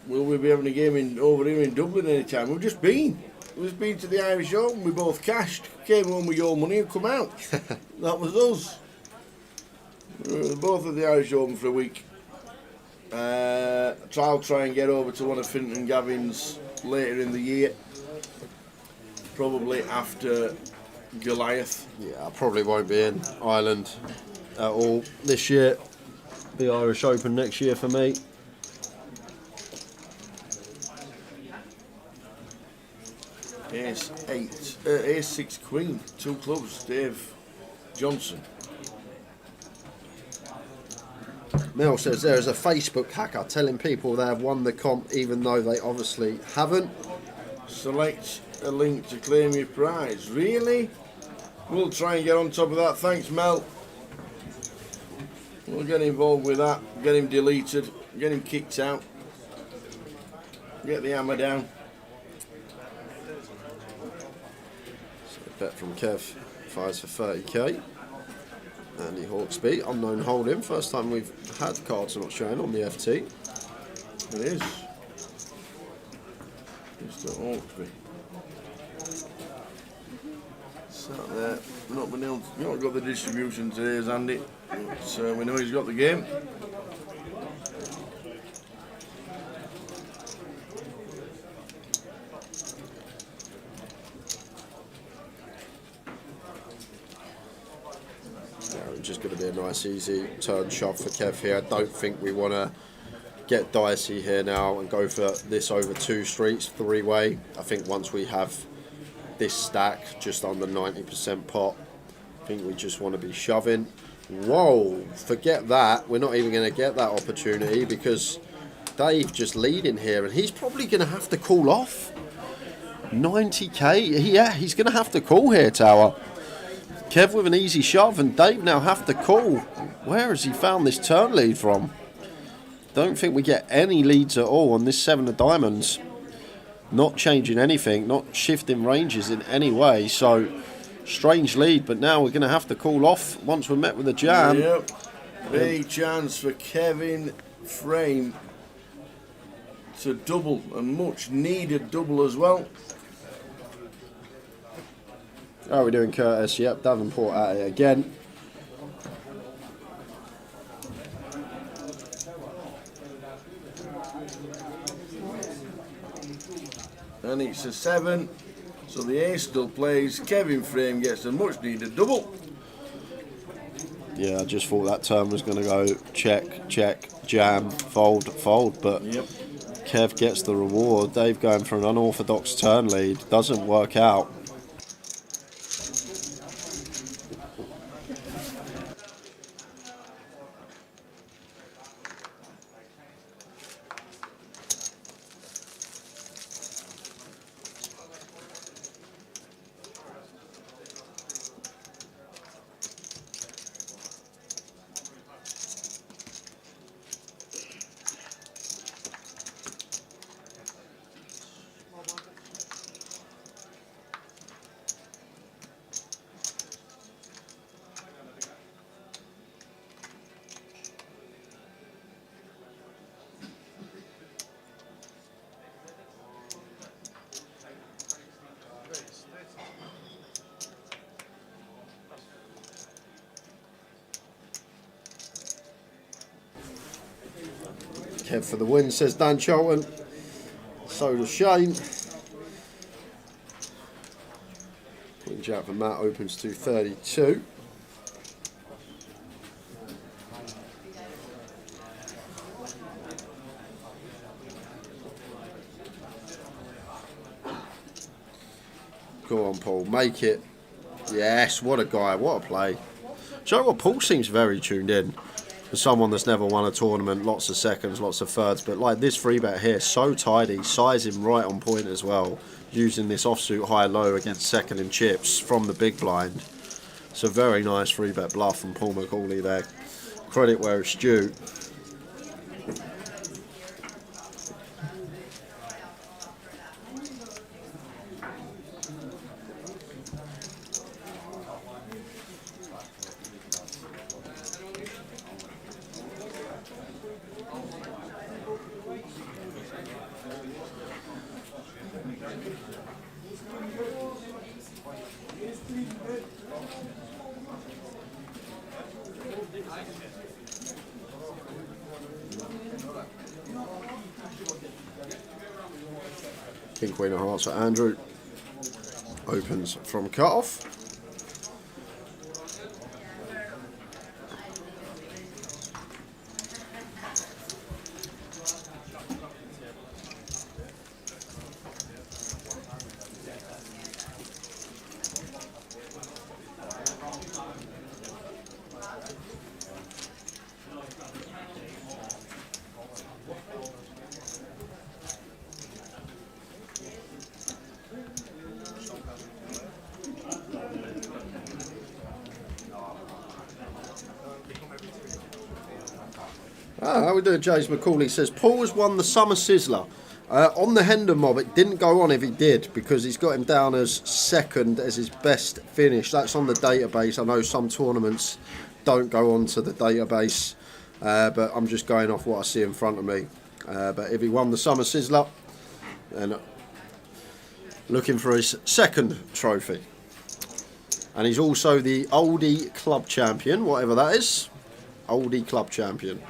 Will we be having a game over here in Dublin anytime? We've just been. We've been to the Irish Open. We both cashed, came home with your money and come out. That was us. We were both at the Irish Open for a week. I'll try and get over to one of Fintan and Gavin's later in the year. Probably after Goliath. Yeah, I probably won't be in Ireland at all this year. The Irish Open next year for me. Ace-6 Queen, 2 clubs, Dave Johnson. Mel says there is a Facebook hacker telling people they have won the comp even though they obviously haven't. Select a link to claim your prize. Really? We'll try and get on top of that. Thanks, Mel. We'll get involved with that. Get him deleted. Get him kicked out. Get the hammer down. So bet from Kev, fires for 30k. Andy Hawksby, unknown holding. First time we've had cards not showing on the FT. It is. Mr. Hawksby. Sat there. Not been able to, not got the distribution today, has Andy. So we know he's got the game. Just going to be a nice easy turn shove for Kev here. I don't think we want to get dicey here now and go for this over 2 streets, 3-way. I think once we have this stack just under 90% pot, I think we just want to be shoving. Whoa, forget that. We're not even going to get that opportunity because Dave just leading here and he's probably going to have to call off. 90k, yeah, he's going to have to call here, Tower. Kev with an easy shove and Dave now have to call. Where has he found this turn lead from? Don't think we get any leads at all on this 7 of diamonds. Not changing anything, not shifting ranges in any way. So, strange lead, but now we're going to have to call off once we're met with a jam. Yep. Big chance for Kevin Frame to double, a much needed double as well. How are we doing, Curtis? Yep, Davenport at it again. And it's a 7, so the ace still plays. Kevin Frame gets a much needed double. Yeah, I just thought that turn was going to go check, check, jam, fold, fold, but yep. Kev gets the reward. Dave going for an unorthodox turn lead. Doesn't work out. Kev for the win, says Dan Charlton. So does Shane. Queen Jack for Matt opens to 32. Come on, Paul, make it. Yes, what a guy, what a play. Do you know what? Paul seems very tuned in. For someone that's never won a tournament, lots of seconds, lots of thirds, but like this free bet here, so tidy, sizing right on point as well, using this offsuit high-low against second in chips from the big blind. It's a very nice free bet bluff from Paul McCauley there. Credit where it's due. King, Queen of Hearts for Andrew. Opens from cut-off. How we doing, James McCauley says, Paul has won the Summer Sizzler. On the Hendon mob, it didn't go on if he did, because he's got him down as second as his best finish. That's on the database. I know some tournaments don't go on to the database, but I'm just going off what I see in front of me. But if he won the Summer Sizzler, then looking for his second trophy. And he's also the Oldie Club Champion, whatever that is. Oldie Club Champion.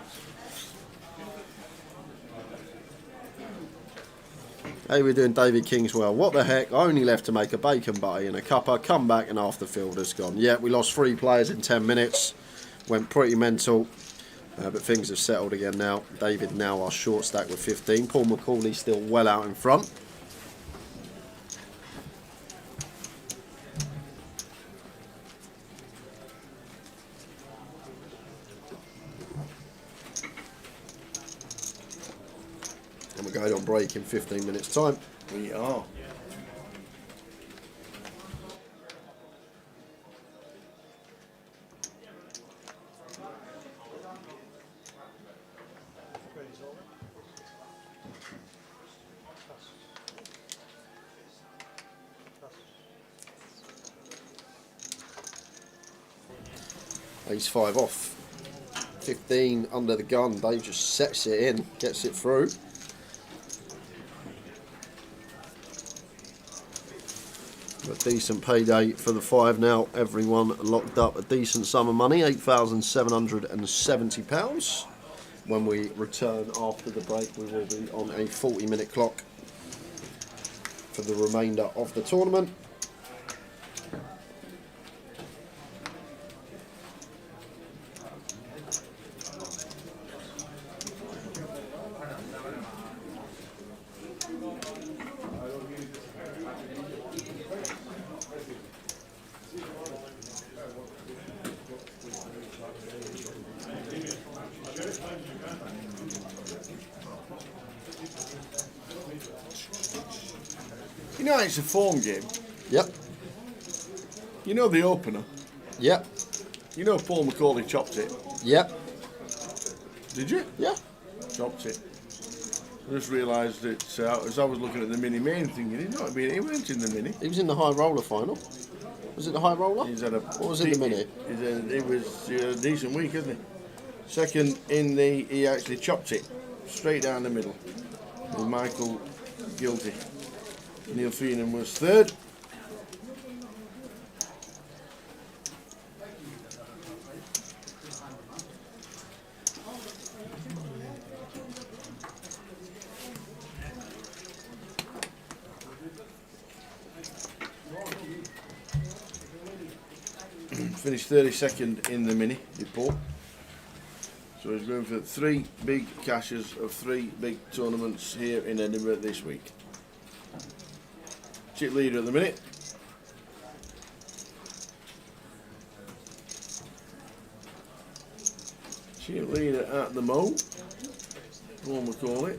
Hey, we're doing David Kingswell. What the heck? Only left to make a bacon butty and a cuppa. Come back and half the field has gone. Yeah, we lost 3 players in 10 minutes. Went pretty mental. But things have settled again now. David now our short stack with 15. Paul McCauley still well out in front. And we're going on break in 15 minutes time. We are. Ace 5 off. 15 under the gun. Dave just sets it in, gets it through. A decent payday for the 5 now. Everyone locked up a decent sum of money, £8,770. When we return after the break, we will be on a 40-minute clock for the remainder of the tournament. You know it's a form game. Yep. You know the opener. Yep. You know Paul McCauley chopped it. Yep. Did you? Yeah. Chopped it. I just realised that as I was looking at the mini main thinking, he went in the mini. He was in the high roller final. Was it the high roller? He's had a what was it the mini? It was a decent week, isn't it? Second in the, he actually chopped it straight down the middle. With Michael guilty. Neil Feenan was third. Finished 32nd in the mini report. So he's going for 3 big cashes of 3 big tournaments here in Edinburgh this week. Chip leader at the minute. cheerleader at the Mo, one we call it.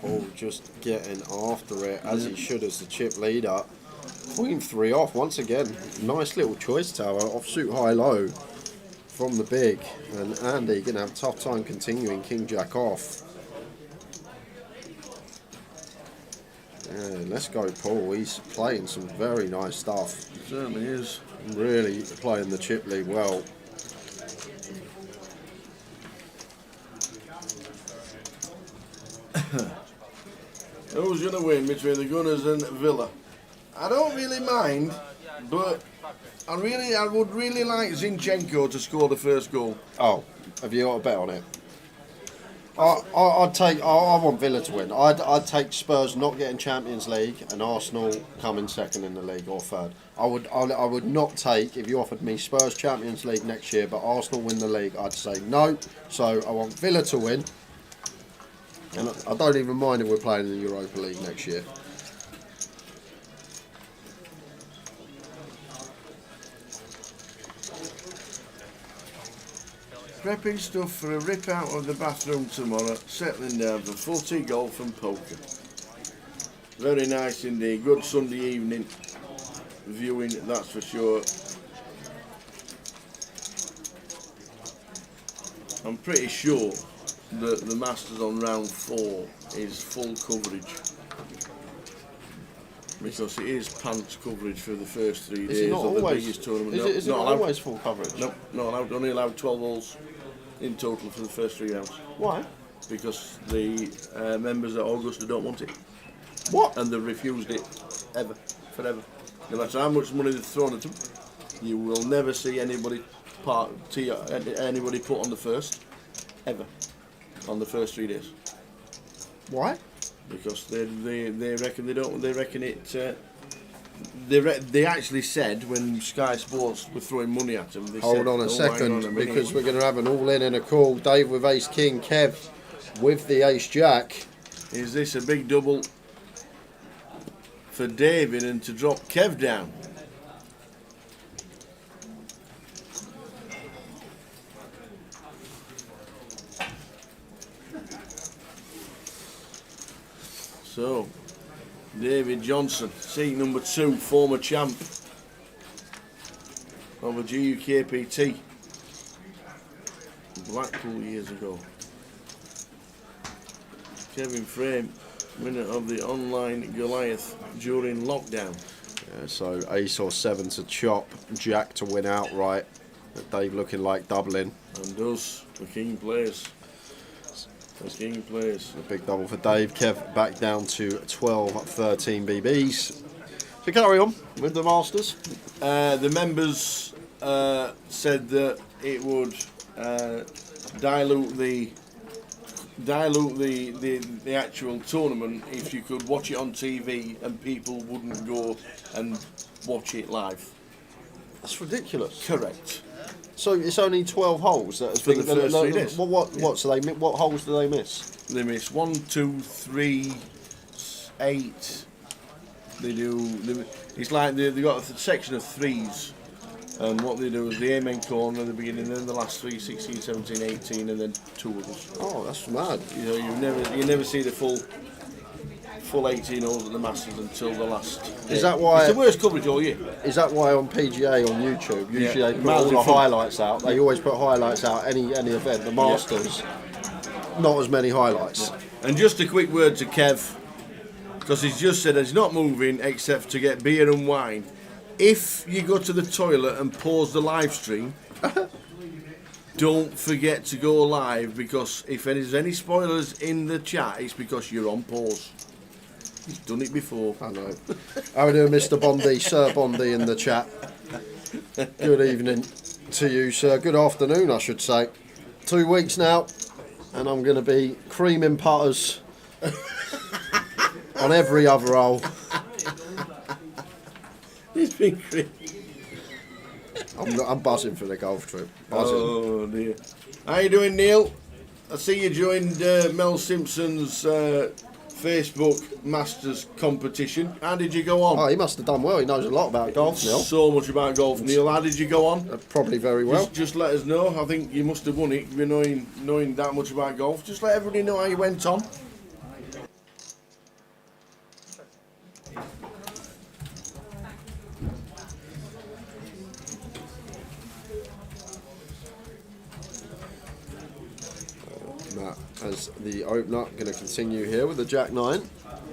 Paul just getting after it as he should as the chip leader. Queen 3 off once again. Nice little choice tower, offsuit high low from the big. And Andy going to have a tough time continuing King Jack off. Yeah, let's go Paul, he's playing some very nice stuff. He certainly is. Really playing the chip lead well. Who's going to win between the Gunners and Villa? I don't really mind, but I would really like Zinchenko to score the first goal. Oh, have you got a bet on it? I want Villa to win. I'd take Spurs not getting Champions League and Arsenal coming second in the league or third. I would not take, if you offered me Spurs Champions League next year but Arsenal win the league, I'd say no. So I want Villa to win. And I don't even mind if we're playing in the Europa League next year. Prepping stuff for a rip out of the bathroom tomorrow, settling down for footy, golf and poker. Very nice indeed, good Sunday evening viewing, that's for sure. I'm pretty sure that the Masters on round 4 is full coverage. Because it is pants coverage for the first 3 days of the biggest tournament. Is it not always full coverage? Nope, not allowed. Only allowed 12 holes in total for the first 3 rounds. Why? Because the members at Augusta don't want it. What? And they've refused it forever. No matter how much money they've thrown at them, you will never see anybody anybody put on the first, ever, on the first 3 days. Why? Because they reckon they reckon it. They actually said when Sky Sports were throwing money at them. They Hold said, on a hang second, on a minute." because we're going to have an all-in and a call. Dave with Ace King, Kev with the Ace Jack. Is this a big double for David and to drop Kev down? So, David Johnson, seat number 2, former champ of a GUKPT, Blackpool years ago. Kevin Frame, winner of the online Goliath during lockdown. Yeah, so Ace or 7 to chop, Jack to win outright. Dave looking like doubling. And us, the King plays. The King plays. A big double for Dave. Kev back down to 12-13 BBs. So carry on with the Masters. The members said that it would dilute the actual tournament if you could watch it on TV and people wouldn't go and watch it live. That's ridiculous. Correct. So it's only 12 holes that For the first 3 days. What? So what holes do they miss? They miss 1, 2, 3, 8. It's like they've got a section of 3s. And what they do is the amen corner at the beginning, then the last 3, 16, 17, 18, and then 2 others. Oh, that's mad. You know, you never see the full 18 holes at the Masters until the last. Is that why? It's the worst coverage all year. Is that why on PGA on YouTube usually Yeah. they put all the highlights out? They always put highlights out any event. The Masters, not as many highlights. And just a quick word to Kev, because he's just said he's not moving except to get beer and wine. If you go to the toilet and pause the live stream, don't forget to go live, because if there's any spoilers in the chat, it's because you're on pause. He's done it before. I know. How are we doing, Mr. Bondi? Sir Bondi in the chat. Good evening to you, sir. Good afternoon, I should say. 2 weeks now, and I'm going to be creaming putters on every other hole. It's been great. I'm buzzing for the golf trip. Buzzing. Oh dear. How you doing, Neil? I see you joined Mel Simpson's Facebook Masters competition. How did you go on? Oh, he must have done well. He knows a lot about golf, Neil. So much about golf, Neil. How did you go on? Probably very well. Just let us know. I think you must have won it, you knowing that much about golf. Just let everybody know how you went on. Matt as the opener, going to continue here with the Jack 9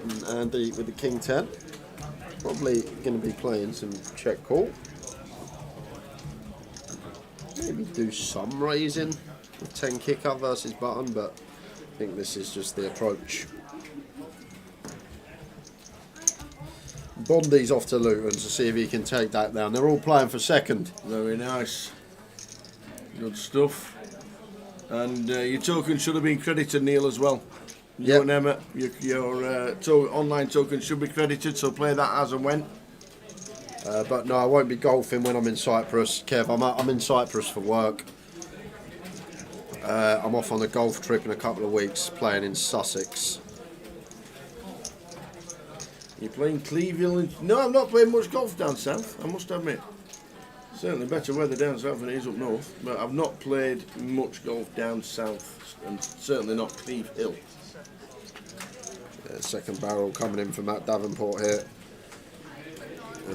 and Andy with the King 10. Probably going to be playing some check call. Maybe do some raising with 10 kicker versus button, but I think this is just the approach. Bondi's off to Luton to see if he can take that down. They're all playing for second. Very nice. Good stuff. And your token should have been credited, Neil, as well. You and Emma, your online token should be credited, so play that as and when. But no, I won't be golfing when I'm in Cyprus, Kev. I'm in Cyprus for work. I'm off on a golf trip in a couple of weeks, playing in Sussex. You're playing Cleveland? No, I'm not playing much golf down south, I must admit. Certainly better weather down south than it is up north, but I've not played much golf down south, and certainly not Cleve Hill. Yeah, second barrel coming in from Matt Davenport here.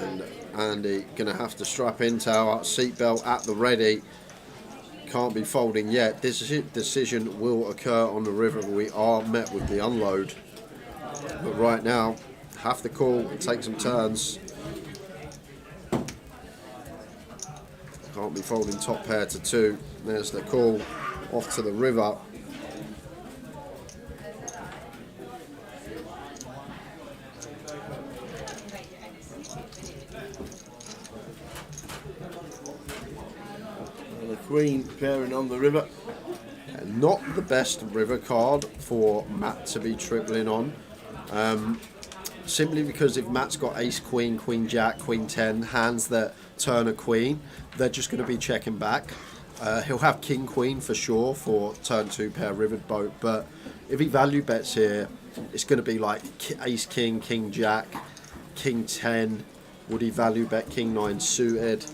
And Andy going to have to strap in tower, seatbelt at the ready. Can't be folding yet. This decision will occur on the river. We are met with the unload. But right now, have to call and take some turns. Can't be folding top pair to 2. There's the call off to the river. And the Queen pairing on the river. And not the best river card for Matt to be tripling on. Simply because if Matt's got ace, queen, queen, jack, queen 10, hands that turn a queen, they're just going to be checking back. He'll have king, queen for sure for turn 2 pair rivered boat, but if he value bets here, it's going to be like ace, king, king, jack, king 10. Would he value bet king 9 suited?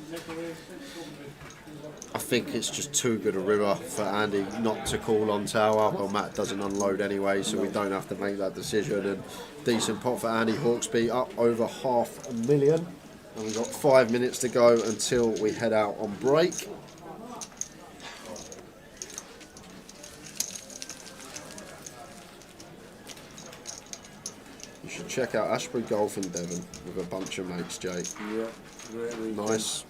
I think it's just too good a river for Andy not to call on tower. Well, Matt doesn't unload anyway, so we don't have to make that decision. And decent pot for Andy Hawksby, up over $500,000. And we've got 5 minutes to go until we head out on break. You should check out Ashbury Golf in Devon with a bunch of mates, Jake. Yeah, really nice.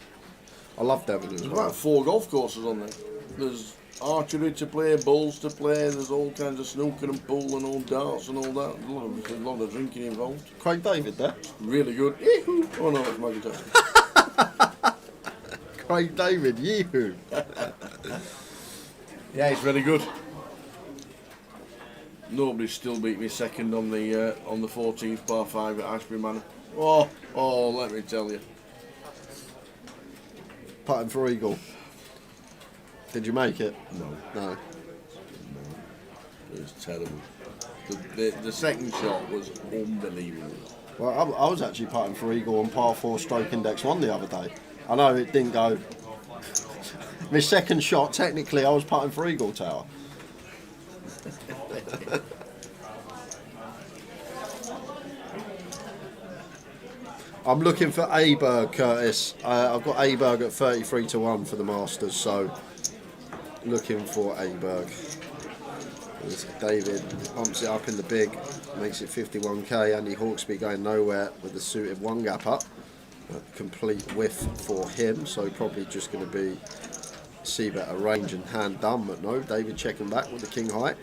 I love Devon as There's well. about 4 golf courses on there. There's archery to play, bowls to play, there's all kinds of snooker and pool and all darts and all that. There's a lot of drinking involved. Craig David there? Really good. Yee-hoo. Oh no, it's Maggie Tyson. Craig David, yee-hoo. Yeah, it's very good. Nobody's still beat me second on the 14th par 5 at Ashbury Manor. Oh, let me tell you. Putting for eagle. Did you make it? No. It was terrible. The second shot was unbelievable. Well, I was actually putting for eagle on par 4 stroke index 1 the other day. I know it didn't go. My second shot, technically, I was putting for eagle tower. I'm looking for Aberg, Curtis. I've got Aberg at 33-1 for the Masters, so looking for Aberg. David pumps it up in the big, makes it 51k. Andy Hawksby going nowhere with the suited 1 gap up. A complete whiff for him, so probably just going to be see better range and hand done, but no, David checking back with the king high.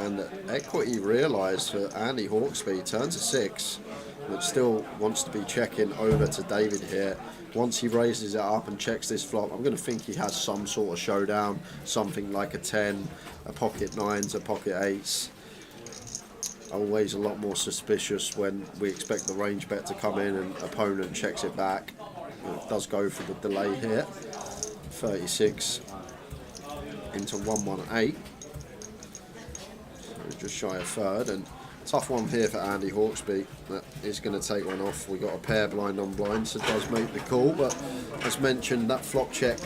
And equity realised for Andy Hawksby, turns to 6, but still wants to be checking over to David here. Once he raises it up and checks this flop, I'm going to think he has some sort of showdown, something like a 10, a pocket 9s, a pocket 8s. Always a lot more suspicious when we expect the range bet to come in and opponent checks it back. It does go for the delay here. 36 into 118. So just shy of third, and tough one here for Andy Hawksby. That is going to take one off. We got a pair blind on blind, so does make the call. But as mentioned, that flop check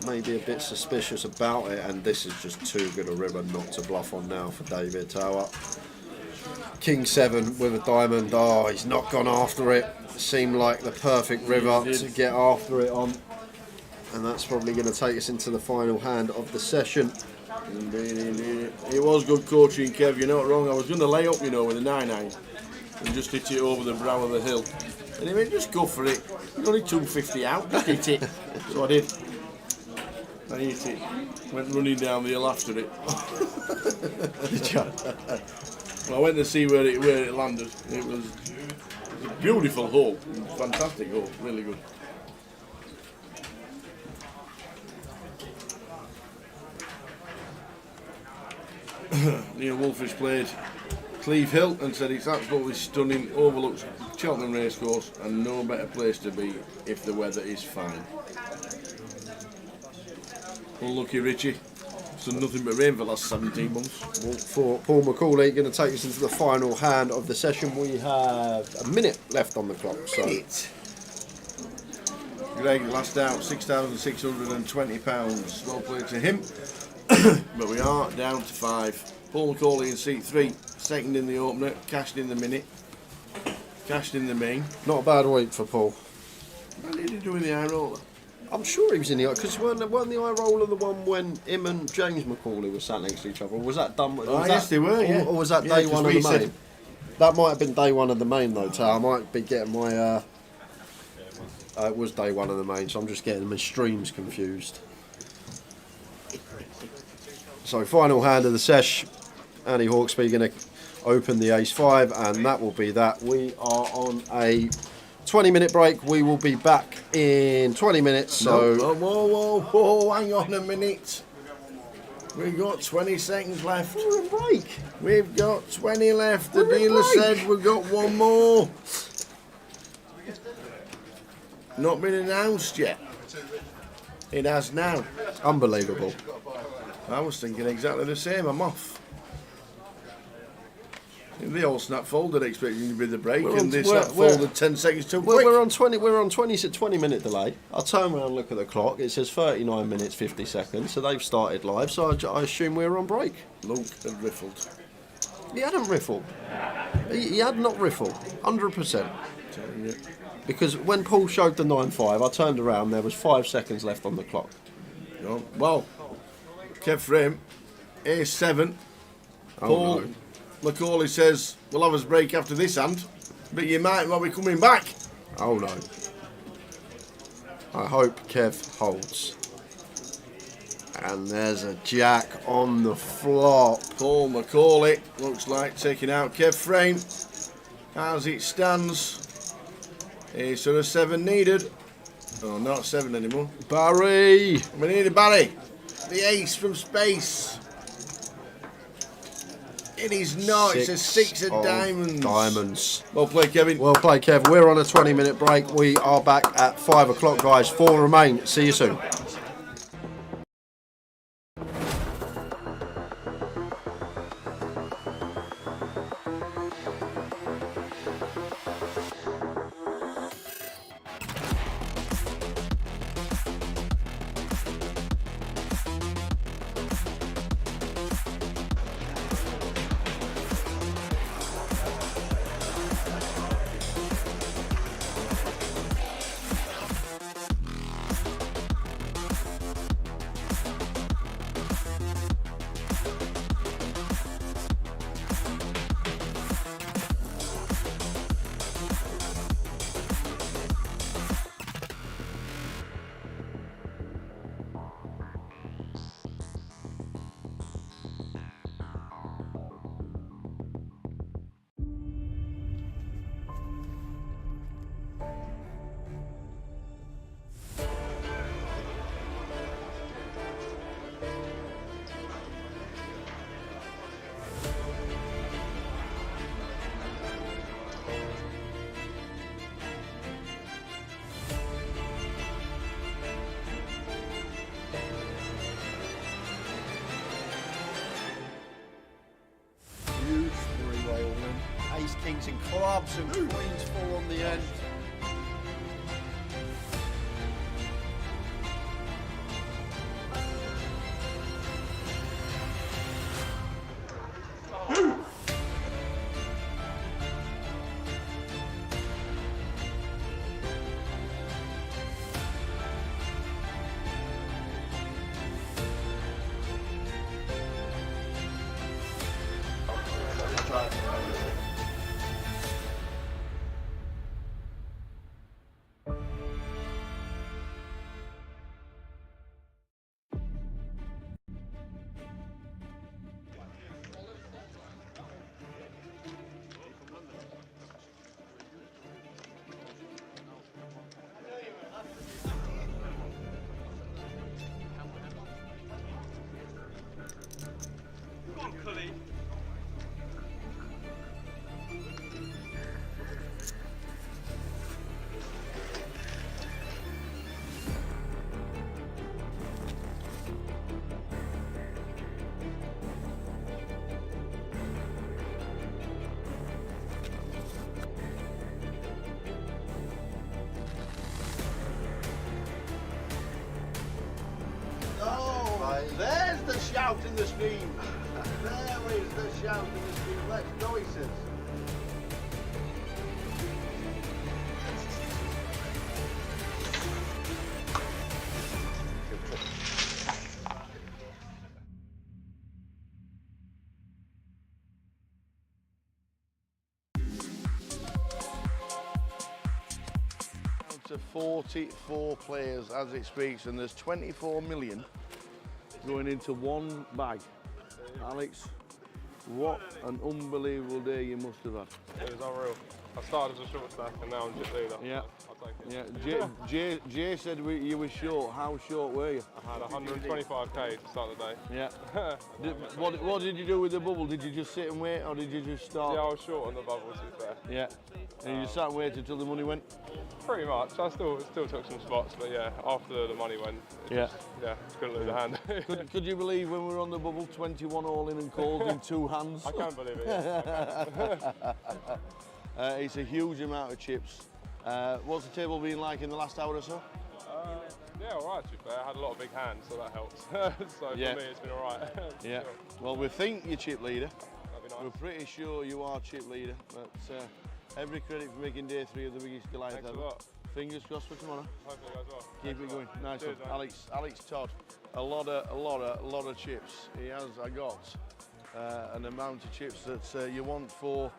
may be a bit suspicious about it, and this is just too good a river not to bluff on now for David Tower. King 7 with a diamond. Oh, he's not gone after it. Seemed like the perfect river to get after it on, and that's probably going to take us into the final hand of the session. Indeed. It was good coaching, Kev, you're not wrong. I was going to lay up, you know, with a 9-9 and just hit it over the brow of the hill. And he went, just go for it. You're only 250 out, just hit it. So I did. I hit it. Went running down the hill after it. Well, I went to see where it landed. It was a beautiful hole. Fantastic hole. Really good. Neil Wolfish played Cleve Hill and said it's absolutely stunning, overlooks Cheltenham Racecourse and no better place to be if the weather is fine. Unlucky Richie, it's done nothing but rain for the last 17 months. Well, for Paul McCauley, going to take us into the final hand of the session. We have a minute left on the clock. So. Greg last out, £6,620. Well played to him. But we are down to 5. Paul McCauley in seat 3, second in the opener, cashed in the minute, cashed in the main. Not a bad week for Paul. What did he do with the eye roller? I'm sure he was in the eye, because weren't the eye roller the one when him and James McCauley were sat next to each other? Or was that done? Yes, they were, yeah. Or was that day one of the main? That might have been day one of the main, though, Tay. I might be getting my... it was day one of the main, so I'm just getting my streams confused. So final hand of the sesh, Andy Hawksby going to open the ace-5, and that will be that. We are on a 20-minute break. We will be back in 20 minutes. So whoa, hang on a minute. We've got 20 seconds left. We're on break. We've got 20 left. The dealer said we've got one more. Not been announced yet. It has now. Unbelievable. I was thinking exactly the same. I'm off. They all snap folded expecting to be the break, and they snap folded 10 seconds too quick. We're on 20. We're on 20-minute delay. I turn around and look at the clock. It says 39 minutes 50 seconds. So they've started live. So I assume we're on break. Luke had riffled. He hadn't riffled. He had not riffled. 100%. Because when Paul showed the 9-5, I turned around. There was 5 seconds left on the clock. No. Well, Kev Frame, A7. Paul McCauley says we'll have us break after this hand, but you might while we're coming back. Oh no. I hope Kev holds. And there's a jack on the flop. Paul McCauley looks like taking out Kev Frame. As it stands, ace or a 7 needed. Oh, not 7 anymore. Barry! We need a Barry. The ace from space. It is not. It's a 6 of diamonds. Well played, Kevin. Well played, Kev. We're on a 20-minute break. We are back at 5 o'clock, guys. 4 remain. See you soon. We'll have some Queen's full on the end. There's the shout in the stream. There is the shout in the stream. Let's go, he says. Down to 44 players as it speaks, and there's 24 million going into one bag. Alex, what an unbelievable day you must have had. It was unreal. I started as a short stack and now I'm just leader. Yeah. I'll take it. Yeah. Jay said you were short. How short were you? I had 125k to start the day. Yeah. What did you do with the bubble? Did you just sit and wait, or did you just start? Yeah, I was short on the bubble, to be fair. Yeah. And you just sat and waited until the money went? Pretty much. I still took some spots, but yeah, after the money went, couldn't lose a hand. Could you believe when we were on the bubble, 21 all in and calls in 2 hands? I can't believe it. Yeah. It's a huge amount of chips. What's the table been like in the last hour or so? Yeah, all right, to be fair. I had a lot of big hands, so that helps. So for me, it's been all right. Yeah. Sure. Well, we think you're chip leader. That'd be nice. We're pretty sure you are chip leader, but every credit for making day 3 of the biggest Goliath Thanks ever. a lot. Fingers crossed for tomorrow. Hopefully it goes well. Keep it going. Nice Cheers, one. Alex Todd. A lot of chips. I got an amount of chips that you want for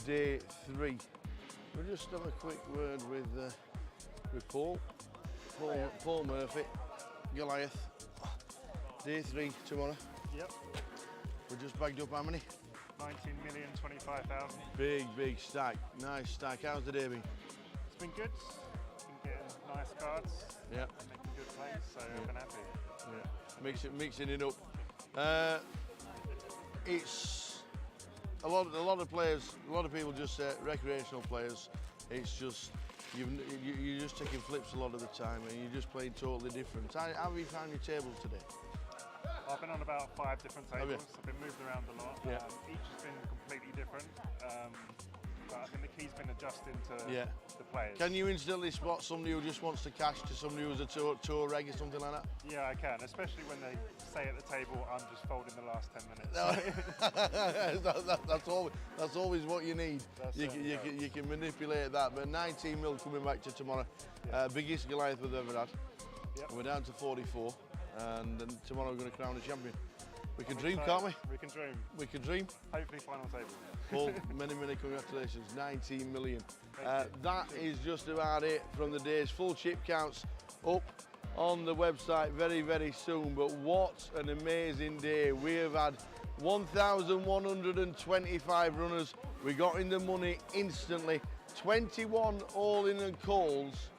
day 3. We'll just have a quick word with Paul Murphy, Goliath. Day 3 tomorrow. Yep. We just bagged up how many? 19,025,000. Big stack. Nice stack. How's the day been? It's been good. Been getting nice cards. Yeah. Making good plays, so I've been happy. Yeah. Mixing it up. It's a lot of players. A lot of people just say recreational players. It's just you're just taking flips a lot of the time, and you're just playing totally different. How have you found your tables today? I've been on about 5 different tables. you? I've been moved around a lot. Yeah. Each has been completely different. But I think the key's been adjusting to the players. Can you instantly spot somebody who just wants to cash to somebody who's a tour reg or something like that? Yeah, I can, especially when they say at the table, I'm just folding the last 10 minutes. That's always what you need. You can manipulate that. But 19 mil coming back to tomorrow. Biggest Goliath we've ever had. Yep. We're down to 44, and then tomorrow we're going to crown a champion. We can dream, excited. can't we? We can dream. We can dream. Hopefully final table. Paul, many congratulations, 19 million. That is just about it from the day's full chip counts up on the website very soon. But what an amazing day. We have had 1,125 runners. We got in the money instantly. 21 all in and calls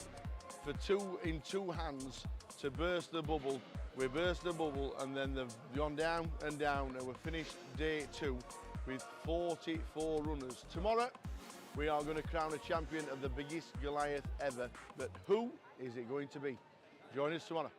for 2 in 2 hands to burst the bubble. We burst the bubble, and then they've gone down and down, and we're finished day 2 with 44 runners. Tomorrow, we are going to crown a champion of the biggest Goliath ever. But who is it going to be? Join us tomorrow.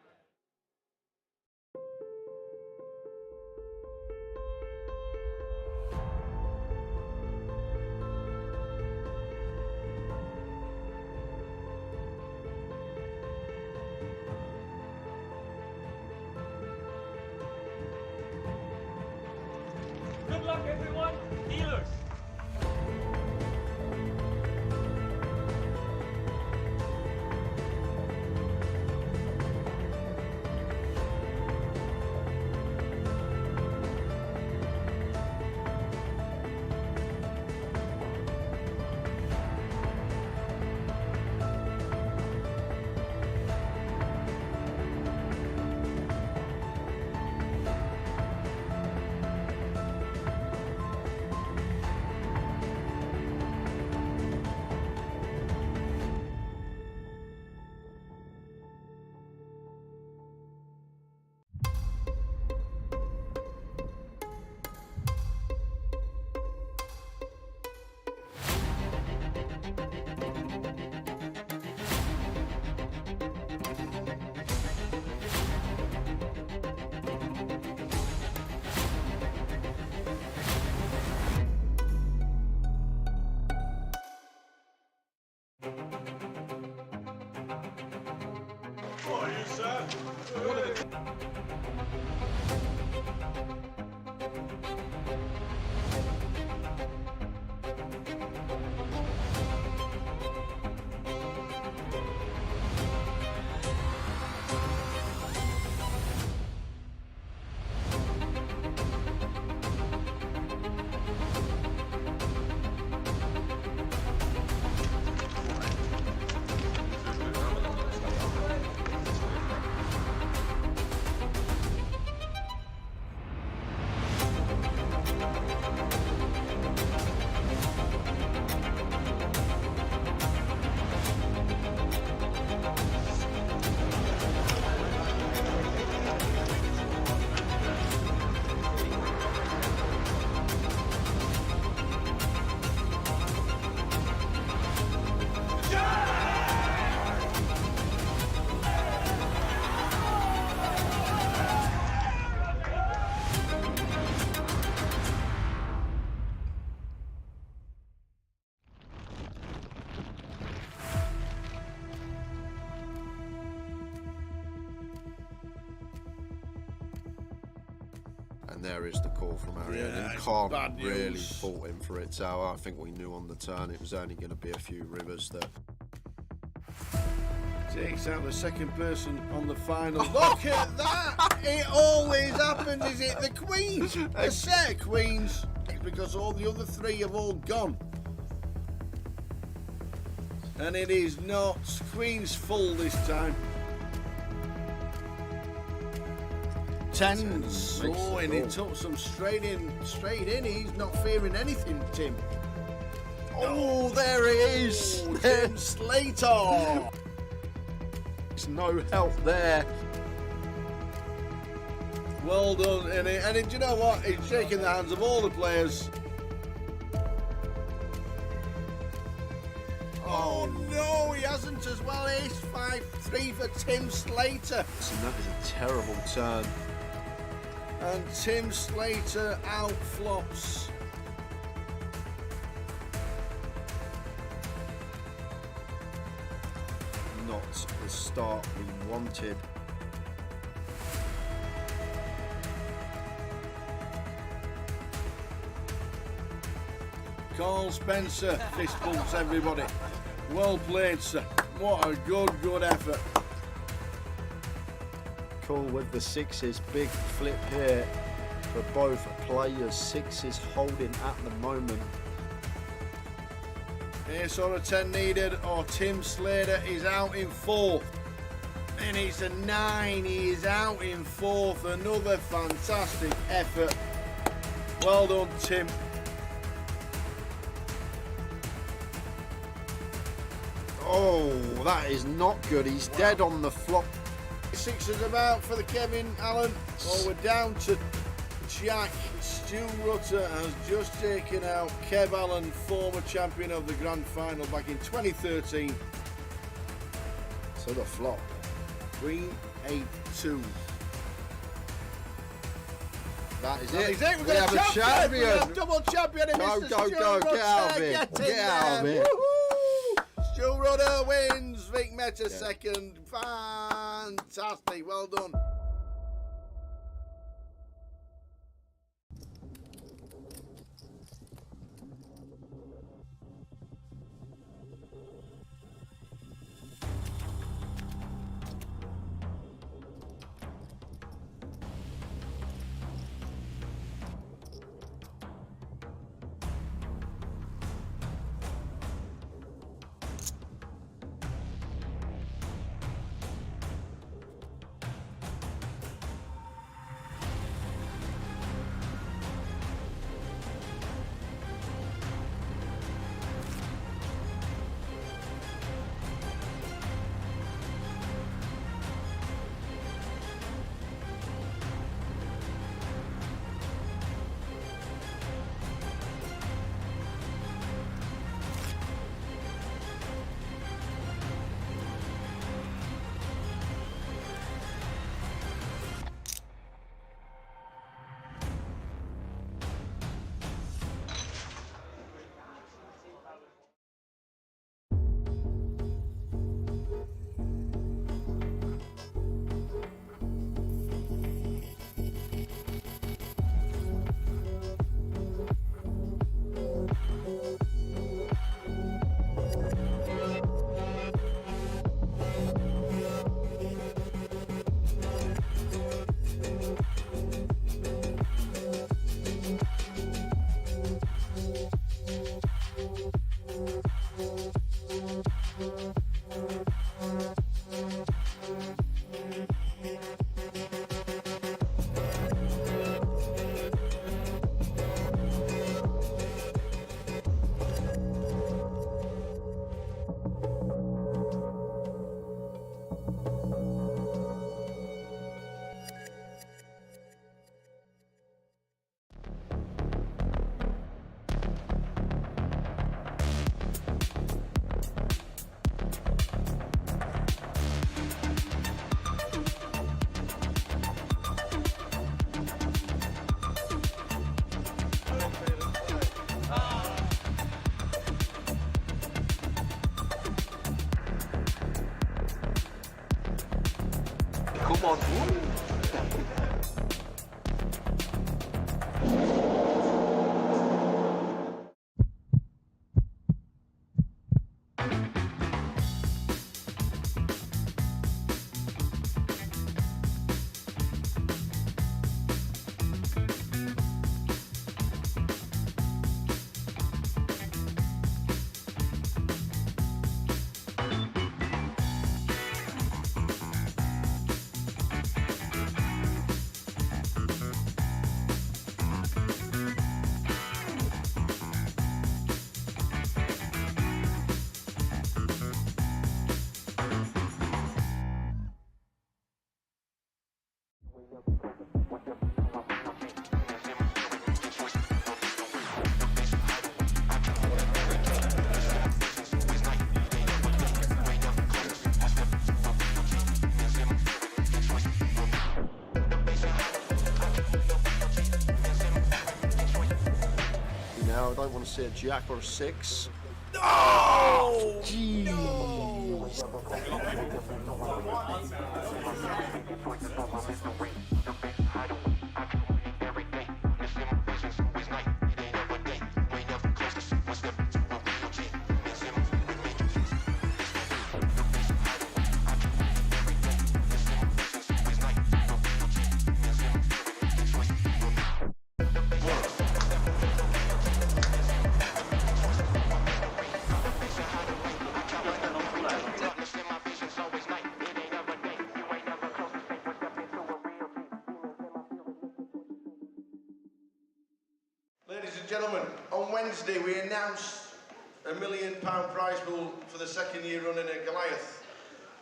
And there is the call from Arian. Yeah, He it's can't bad really news. fault him for it. So I think we knew on the turn it was only going to be a few rivers that. Takes out the second person on the final. Look at that! It always happens. Is it the queens? A set of queens. It's because all the other three have all gone. And it is not queens full this time. Tens. Makes Oh, the and he call. took some straight in. He's not fearing anything, Tim. Oh, there it is. Oh, Tim Slater. There's no help there. Well done, and do you know what? He's shaking the hands of all the players. Oh no, he hasn't as well. Ace 5-3 for Tim Slater. And that is a terrible turn. And Tim Slater out flops. Not the start we wanted. Carl Spencer fist bumps everybody. Well played, sir. What a good effort. Cool with the sixes. Big flip here for both players. Sixes holding at the moment. Ace or a 10 needed, or Tim Slater is out in fourth. And it's a 9, he is out in fourth. Another fantastic effort. Well done, Tim. Oh, that is not good. He's dead on the flop. Sixes about for the Kevin Allen. Oh, we're down to Jack. Stu Rutter has just taken out Kev Allen, former champion of the Grand Final back in 2013. So the flop. Queen 8-2. That is That it. is it. We've We got have a a champion. champion. We have double champion in Go, Mr. go, Stu go. Rutter. Get out of here. Get in Get out of there. here. Woohoo! Stu Rutter wins. Vic Meta second. Fantastic. Well done. Come on. Now I don't want to see a jack or a 6. Oh! Jeez. Ladies and gentlemen, on Wednesday we announced a £1 million prize pool for the second year running at Goliath.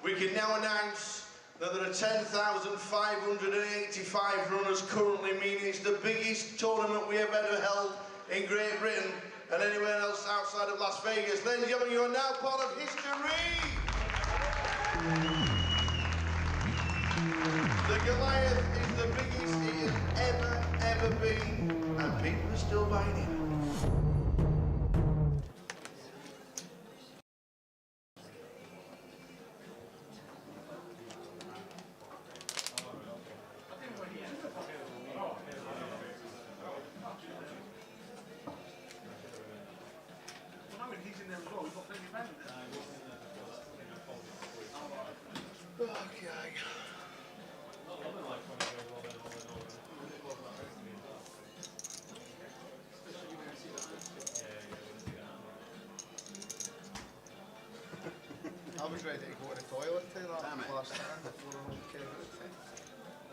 We can now announce that there are 10,585 runners currently, meaning it's the biggest tournament we have ever held in Great Britain and anywhere else outside of Las Vegas. Ladies and gentlemen, you are now part of history! The Goliath is the biggest it has ever been, and people are still buying it. I was ready to go to the toilet too last time before I came out.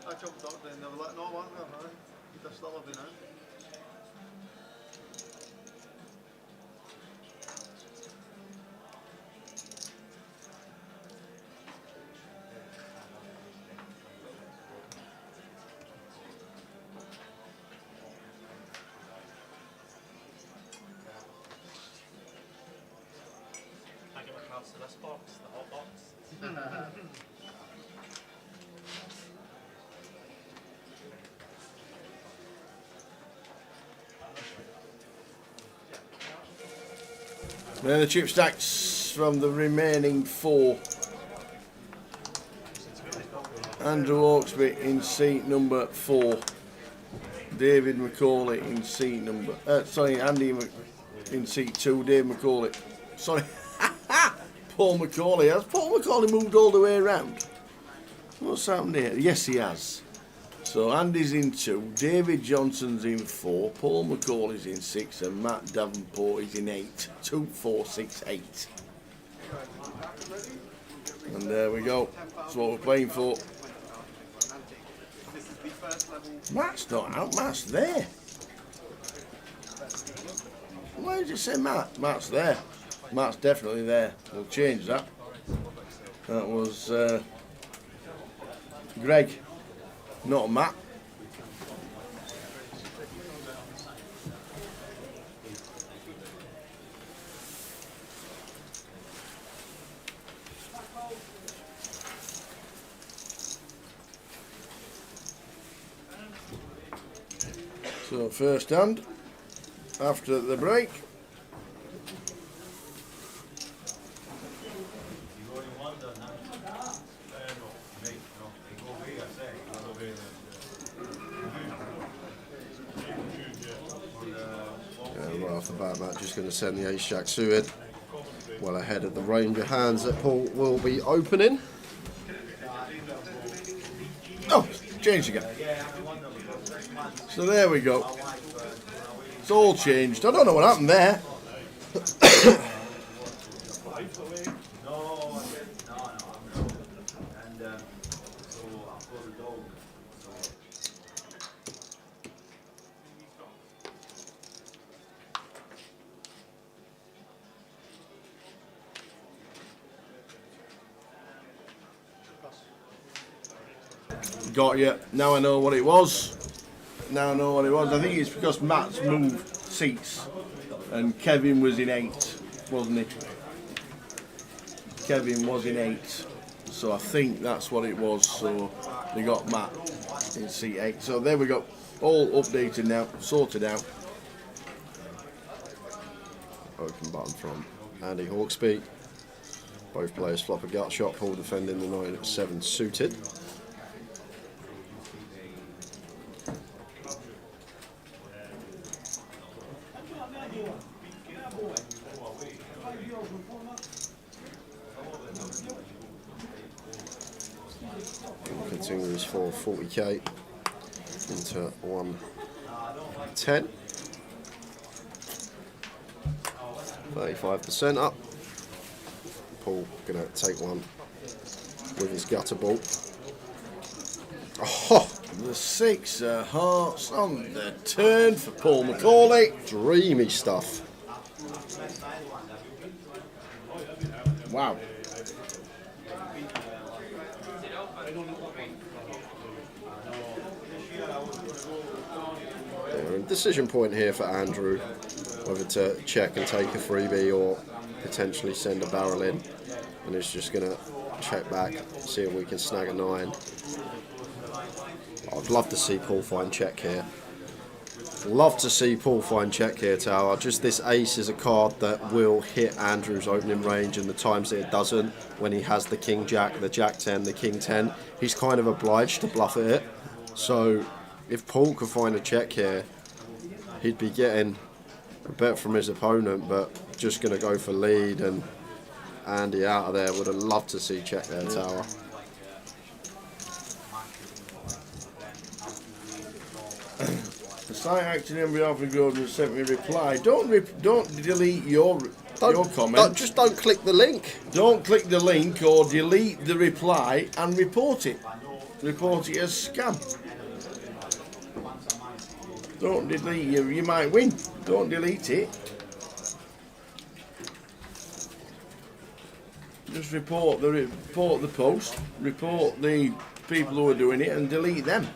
I jumped up and they were like, no, weren't they? No, they're still living out. So this box, the hot box. There are the chip stacks from the remaining 4. Andrew Hawksby in seat number 4. David McCauley in seat number... Andy in seat 2. Dave McCauley. Sorry. Paul McCauley. Has Paul McCauley moved all the way around? What's happened here? Yes, he has. So Andy's in 2, David Johnson's in 4, Paul McCauley's in 6, and Matt Davenport is in 8. 2, 4, 6, 8. And there we go. That's what we're playing for. Matt's not out, Matt's there. Why did you say Matt? Matt's there. Matt's definitely there. We'll change that. That was Greg, not Matt. So first hand after the break. just going to send the ace-jack suited well ahead of the range of hands that Paul will be opening. Oh, changed again. So there we go. It's all changed. I don't know what happened there. Got you. Now I know what it was. Now I know what it was. I think it's because Matt's moved seats and Kevin was in 8, wasn't he? Kevin was in 8. So I think that's what it was. So they got Matt in seat 8. So there we go. All updated now, sorted out. Open button from Andy Hawksby. Both players flop a gut shot, Paul defending the 9-7 suited. Continues for 40k into 110. 35% up. Paul gonna take one with his gutter ball. Oh, the 6 of hearts on the turn for Paul McCauley. Dreamy stuff. Wow. Decision point here for Andrew, whether to check and take a freebie or potentially send a barrel in, and he's just going to check back, see if we can snag a 9. I'd love to see Paul find check here. Love to see Paul find check here, Tower. Just this ace is a card that will hit Andrew's opening range, and the times that it doesn't, when he has the king jack, the jack 10, the king 10, he's kind of obliged to bluff at it. So if Paul could find a check here, he'd be getting a bet from his opponent, but just going to go for lead, and Andy out of there. Would have loved to see check there, Tower. The site acting on behalf of Gordon sent me a reply. Don't delete your comment. Just don't click the link. Don't click the link or delete the reply and report it. Report it as scam. Don't delete you might win. Don't delete it. Just report the post, report the people who are doing it, and delete them.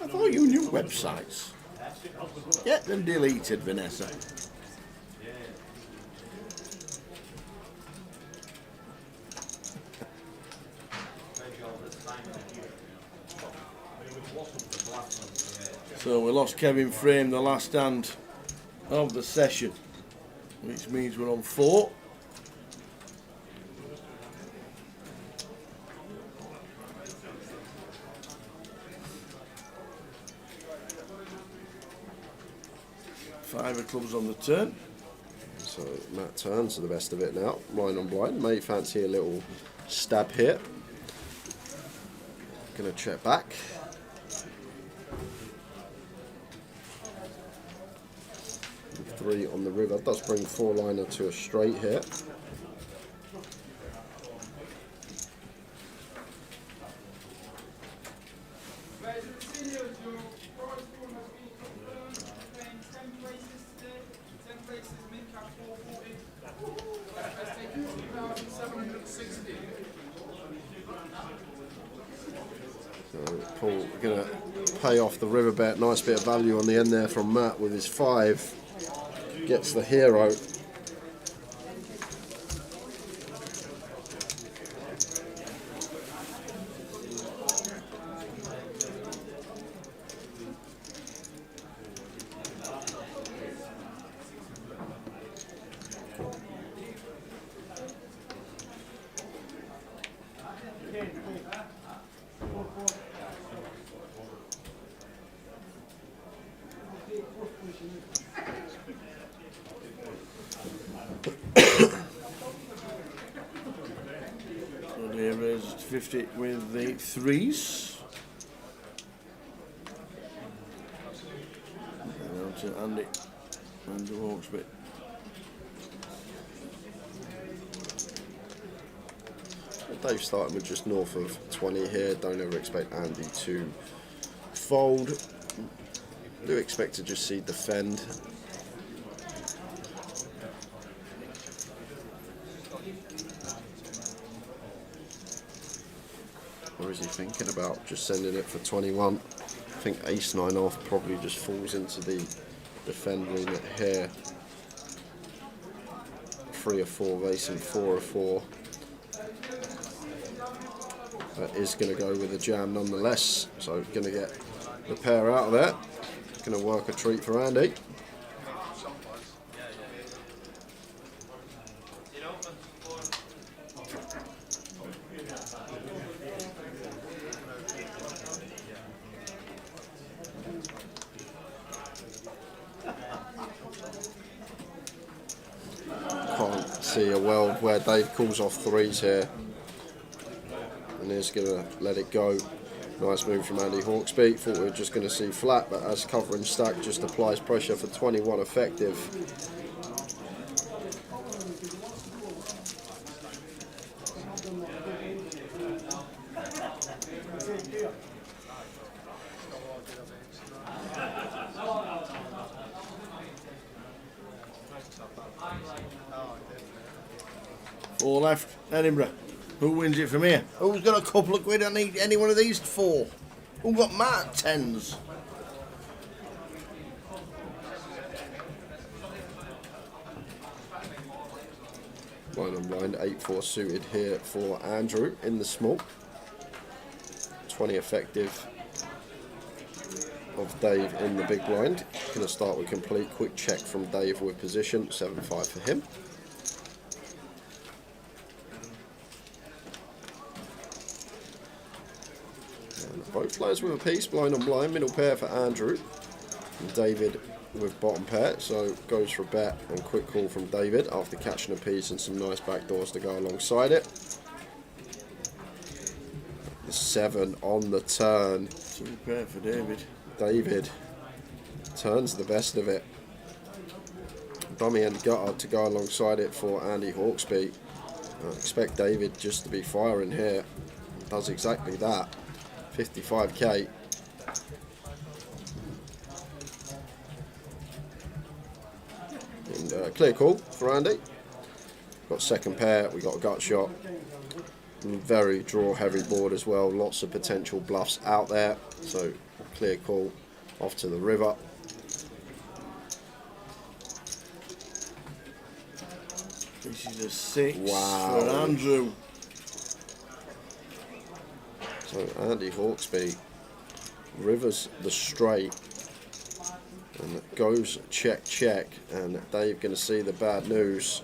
I thought you knew websites. Get them deleted, Vanessa. So we lost Kevin Frame the last hand of the session, which means we're on 4. Five of clubs on the turn. So Matt turns to the best of it now. Blind on blind. May fancy a little stab here. Gonna check back. Three on the river. Does bring 4-liner to a straight here. Paul going to pay off the river bet. Nice bit of value on the end there from Matt with his 5. Gets the hero. 50 with the threes. And on to Andy. Andrew Hawksby. Dave starting with just north of 20 here. Don't ever expect Andy to fold. Do expect to just see defend. Or is he thinking about just sending it for 21? I think ace 9 off probably just falls into the defend remit here. 3 or 4 ace and 4 or 4. That is going to go with a jam nonetheless, so going to get the pair out of there. Going to work a treat for Andy. Can't see a world where Dave calls off threes here. And he's going to let it go. Nice move from Andy Hawksby. Thought we were just going to see flat, but as covering stack just applies pressure for 21 effective. Four left, Edinburgh. Who wins it from here? Who's got a couple of quid? I need any one of these 4. Who got Mark 10s? Blind on blind, 8-4 suited here for Andrew in the small. 20 effective of Dave in the big blind. Going to start with complete. Quick check from Dave with position. 7-5 for him. Both players with a piece, blind on blind, middle pair for Andrew. And David with bottom pair, so goes for a bet and quick call from David after catching a piece and some nice backdoors to go alongside it. The 7 on the turn. Two pair for David. David turns the best of it. Dummy and gutter to go alongside it for Andy Hawksby. I expect David just to be firing here. Does exactly that. 55k. And clear call for Andy. Got second pair, we got a gut shot. Very draw heavy board as well, lots of potential bluffs out there. So clear call off to the river. This is a 6 Wow. for Andrew. So Andy Hawksby rivers the straight and goes check check, and Dave going to see the bad news.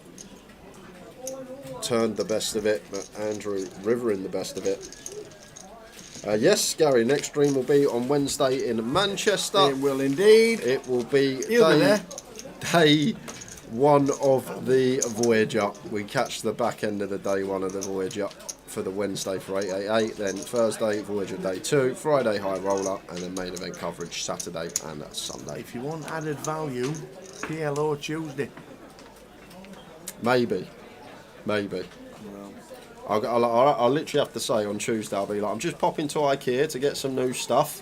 Turned the best of it, but Andrew rivering the best of it. Yes, Gary, next stream will be on Wednesday in Manchester. It will indeed. It will be day 1 of the Voyager. We catch the back end of the day 1 of the Voyager for the Wednesday for 888, then Thursday Voyager day 2, Friday high roller, and then main event coverage Saturday and Sunday. If you want added value, PLO Tuesday. Maybe. I'll literally have to say on Tuesday I'll be like, I'm just popping to IKEA to get some new stuff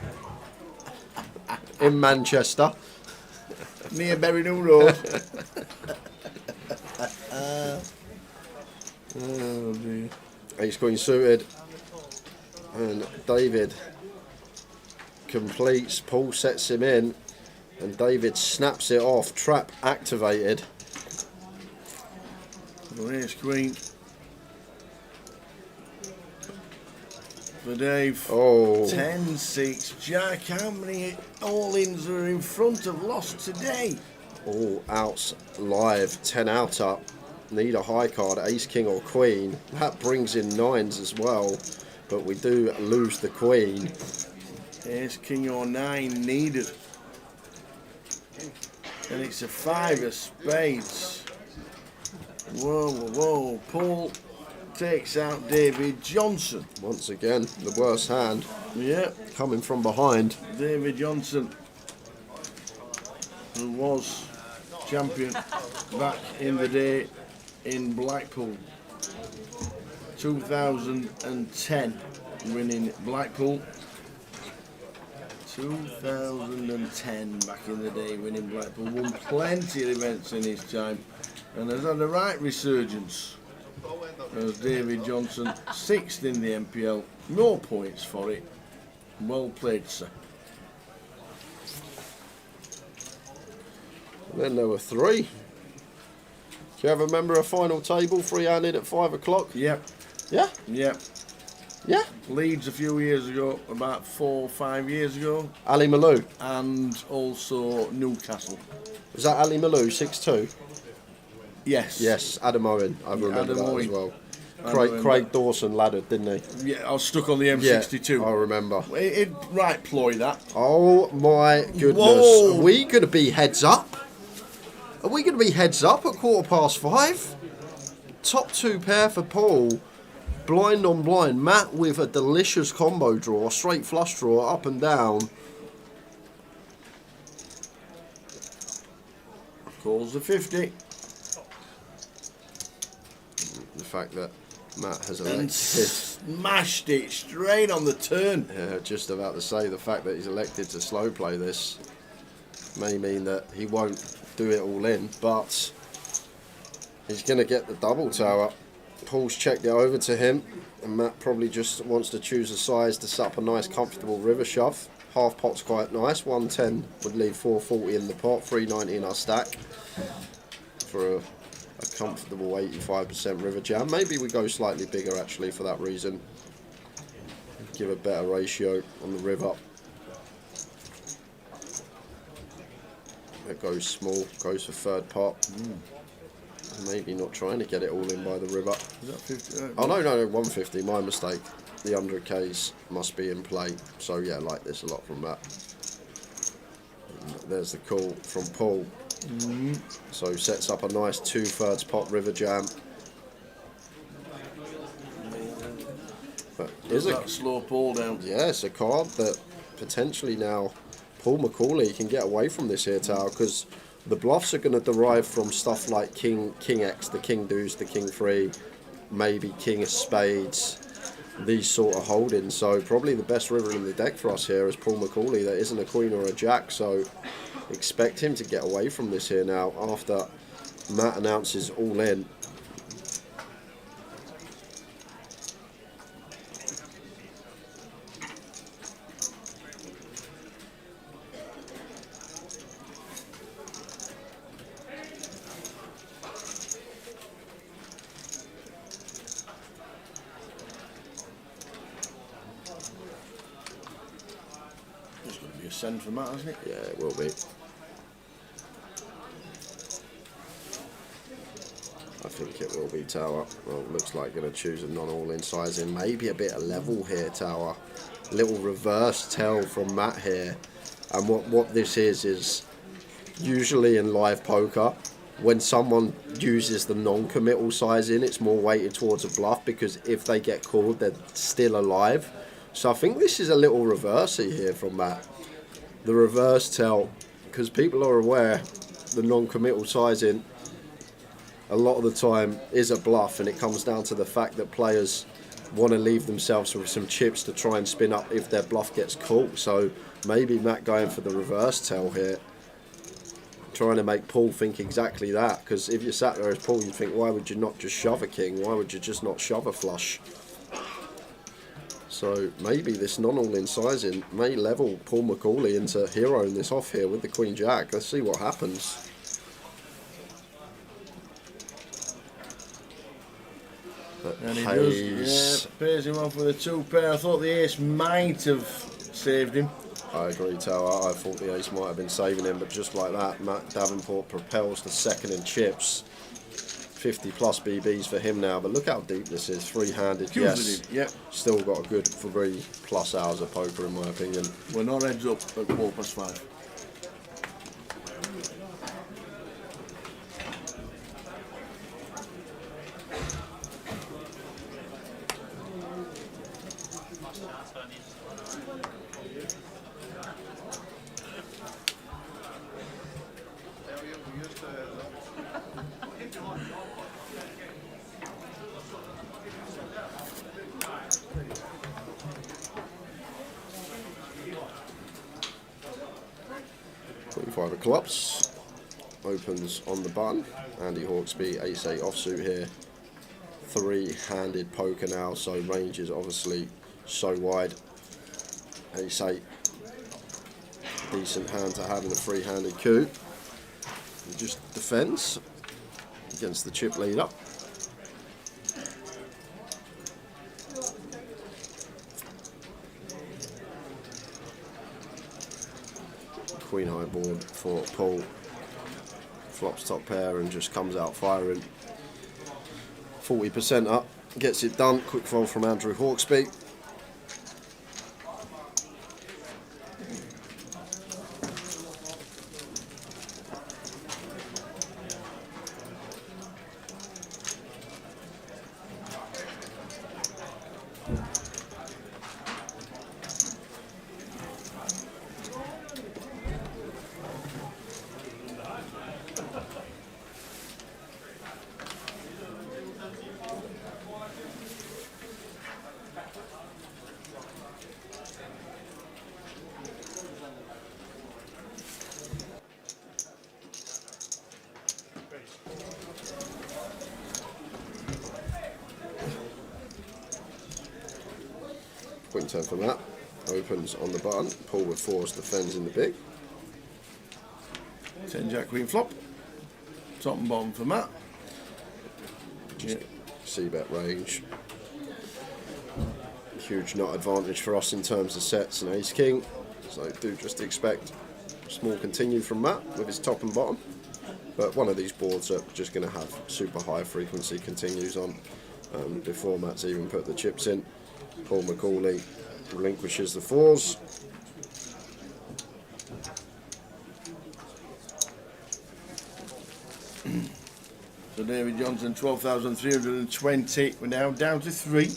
in Manchester. Near Berryhill Road. Oh dear. Ace Queen suited, and David completes. Paul sets him in, and David snaps it off. Trap activated. Ace Queen for Dave. Oh, 10-6. Jack, how many all-ins are in front of lost today? all outs live. 10 out up. Need a high card, ace, king or queen. That brings in 9s as well, but we do lose the queen. Ace, king or 9 needed. And it's a 5 of spades. Whoa. Paul takes out David Johnson. Once again, the worst hand. Yeah. Coming from behind. David Johnson, who was champion back in the day in Blackpool. 2010, winning Blackpool. 2010, back in the day, winning Blackpool. Won plenty of events in his time and has had a right resurgence. As David Johnson, 6th in the MPL, no points for it. Well played, sir. And then there were 3. Do you ever remember a final table, 3-handed at 5 o'clock? Yep. Yeah? Yep. Yeah? Leeds a few years ago, about 4 or 5 years ago. Ali Malou. And also Newcastle. Was that Ali Malou, 6'2"? Yes. Yes, Adam Owen. I remember Adam that Owen. as well. Craig Dawson laddered, didn't he? Yeah, I was stuck on the M62. Yeah, I remember. Right ploy that. Oh my goodness. Whoa. Are we going to be heads up? Are we going to be heads up at 5:15? Top 2 pair for Paul. Blind on blind. Matt with a delicious combo draw. Straight flush draw, up and down. Calls the 50. The fact that Matt has And elected... smashed it straight on the turn. Yeah, just about to say, the fact that he's elected to slow play this may mean that he won't do it all in, but he's going to get the double tower. Paul's checked it over to him, and Matt probably just wants to choose a size to set up a nice comfortable river shove. Half pot's quite nice, 110 would leave 440 in the pot, 390 in our stack for a comfortable 85% river jam. Maybe we go slightly bigger actually for that reason. Give a better ratio on the river. That goes small, goes for 3rd pot. Maybe not trying to get it all in by the river. Is that 50? Oh no, 150, my mistake. The 100Ks must be in play. So yeah, I like this a lot from that. And there's the call from Paul. So sets up a nice 2/3 pot river jam. But is that slow Paul down? Yeah, it's a card that potentially now Paul McCauley can get away from this here tower, because the bluffs are going to derive from stuff like King X, the King Deuce, the King 3, maybe King of Spades, these sort of holdings. So probably the best river in the deck for us here is Paul McCauley. There isn't a queen or a jack, so expect him to get away from this here now after Matt announces all in. It's going to be a send for Matt, isn't it? Yeah, it will be. I think it will be tower. Well, it looks like going to choose a non-all-in sizing. Maybe a bit of level here, tower. Little reverse tell from Matt here. And what this is usually in live poker, when someone uses the non-committal sizing, it's more weighted towards a bluff, because if they get called, they're still alive. So I think this is a little reversey here from Matt. The reverse tell, because people are aware the non-committal sizing a lot of the time is a bluff, and it comes down to the fact that players want to leave themselves with some chips to try and spin up if their bluff gets caught. So maybe Matt going for the reverse tell here, trying to make Paul think exactly that, because if you sat there as Paul, you'd think, why would you not just shove a king? Why would you just not shove a flush? So maybe this non-all-in sizing may level Paul McCauley into heroing this off here with the Queen Jack. Let's see what happens. And he does, pays him off with a 2 pair. I thought the ace might have saved him. I agree, Tower. I thought the ace might have been saving him, but just like that, Matt Davenport propels to 2nd in chips. 50 plus BBs for him now, but look how deep this is. 3-handed, yes. Yep. Still got a good 3+ hours of poker, in my opinion. We're not heads up at 5:15. 5 of clubs. Opens on the button. Andy Hawksby, ace-8 offsuit here. 3-handed poker now, so range is obviously so wide. Ace-8. Decent hand to have in a 3-handed coup. He just defends against the chip leader. Queen high board for Paul. Flops top pair and just comes out firing. 40% up, gets it done. Quick fold from Andrew Hawksby. Queen 10 for Matt. Opens on the button. Paul with 4s defends in the big. 10 Jack Queen flop. Top and bottom for Matt. Just C-bet range. Huge nut advantage for us in terms of sets and ace king. So do just expect small continue from Matt with his top and bottom. But one of these boards are just going to have super high frequency continues on before Matt's even put the chips in. Paul McCauley relinquishes the 4s. So David Johnson, 12,320. We're now down to 3.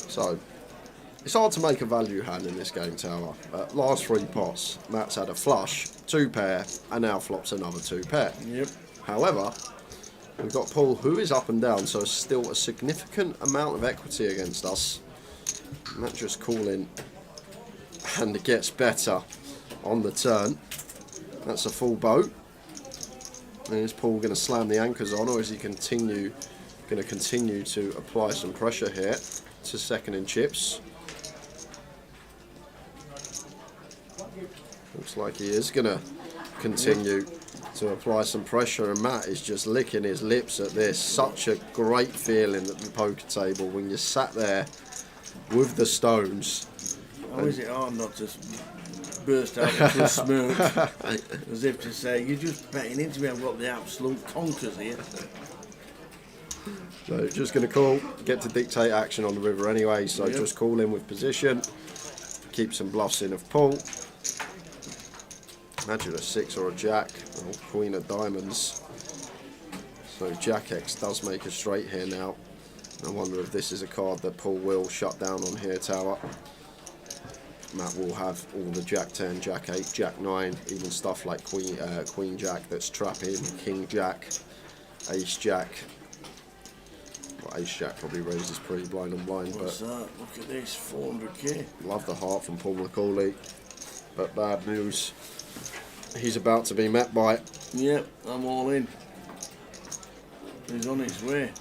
So it's hard to make a value hand in this game, Tower. Last 3 pots, Matt's had a flush, 2 pair, and now flops another 2 pair. Yep. However, we've got Paul, who is up and down, so still a significant amount of equity against us. Matt just calling, and it gets better on the turn. That's a full boat. And is Paul going to slam the anchors on, or is he going to continue to apply some pressure here to second in chips? Looks like he is going to continue to apply some pressure, and Matt is just licking his lips at this. Such a great feeling at the poker table when you're sat there with the stones. How is it hard not to burst out into a smirk, as if to say, you're just betting into me, I've got the absolute conkers here. So just going to call, get to dictate action on the river anyway, so just call in with position, keep some bluffs in of Paul. Imagine a 6 or a jack, or queen of diamonds. So Jack X does make a straight here now. I wonder if this is a card that Paul will shut down on here, Tower. Matt will have all the Jack 10, Jack 8, Jack 9, even stuff like Queen Jack that's trapping, King Jack, Ace Jack. Well, Ace Jack probably raises pretty blind on blind. What's that? Look at this, 400k. Love the heart from Paul McCauley, but bad news. He's about to be met by. Yep, I'm all in. He's on his way.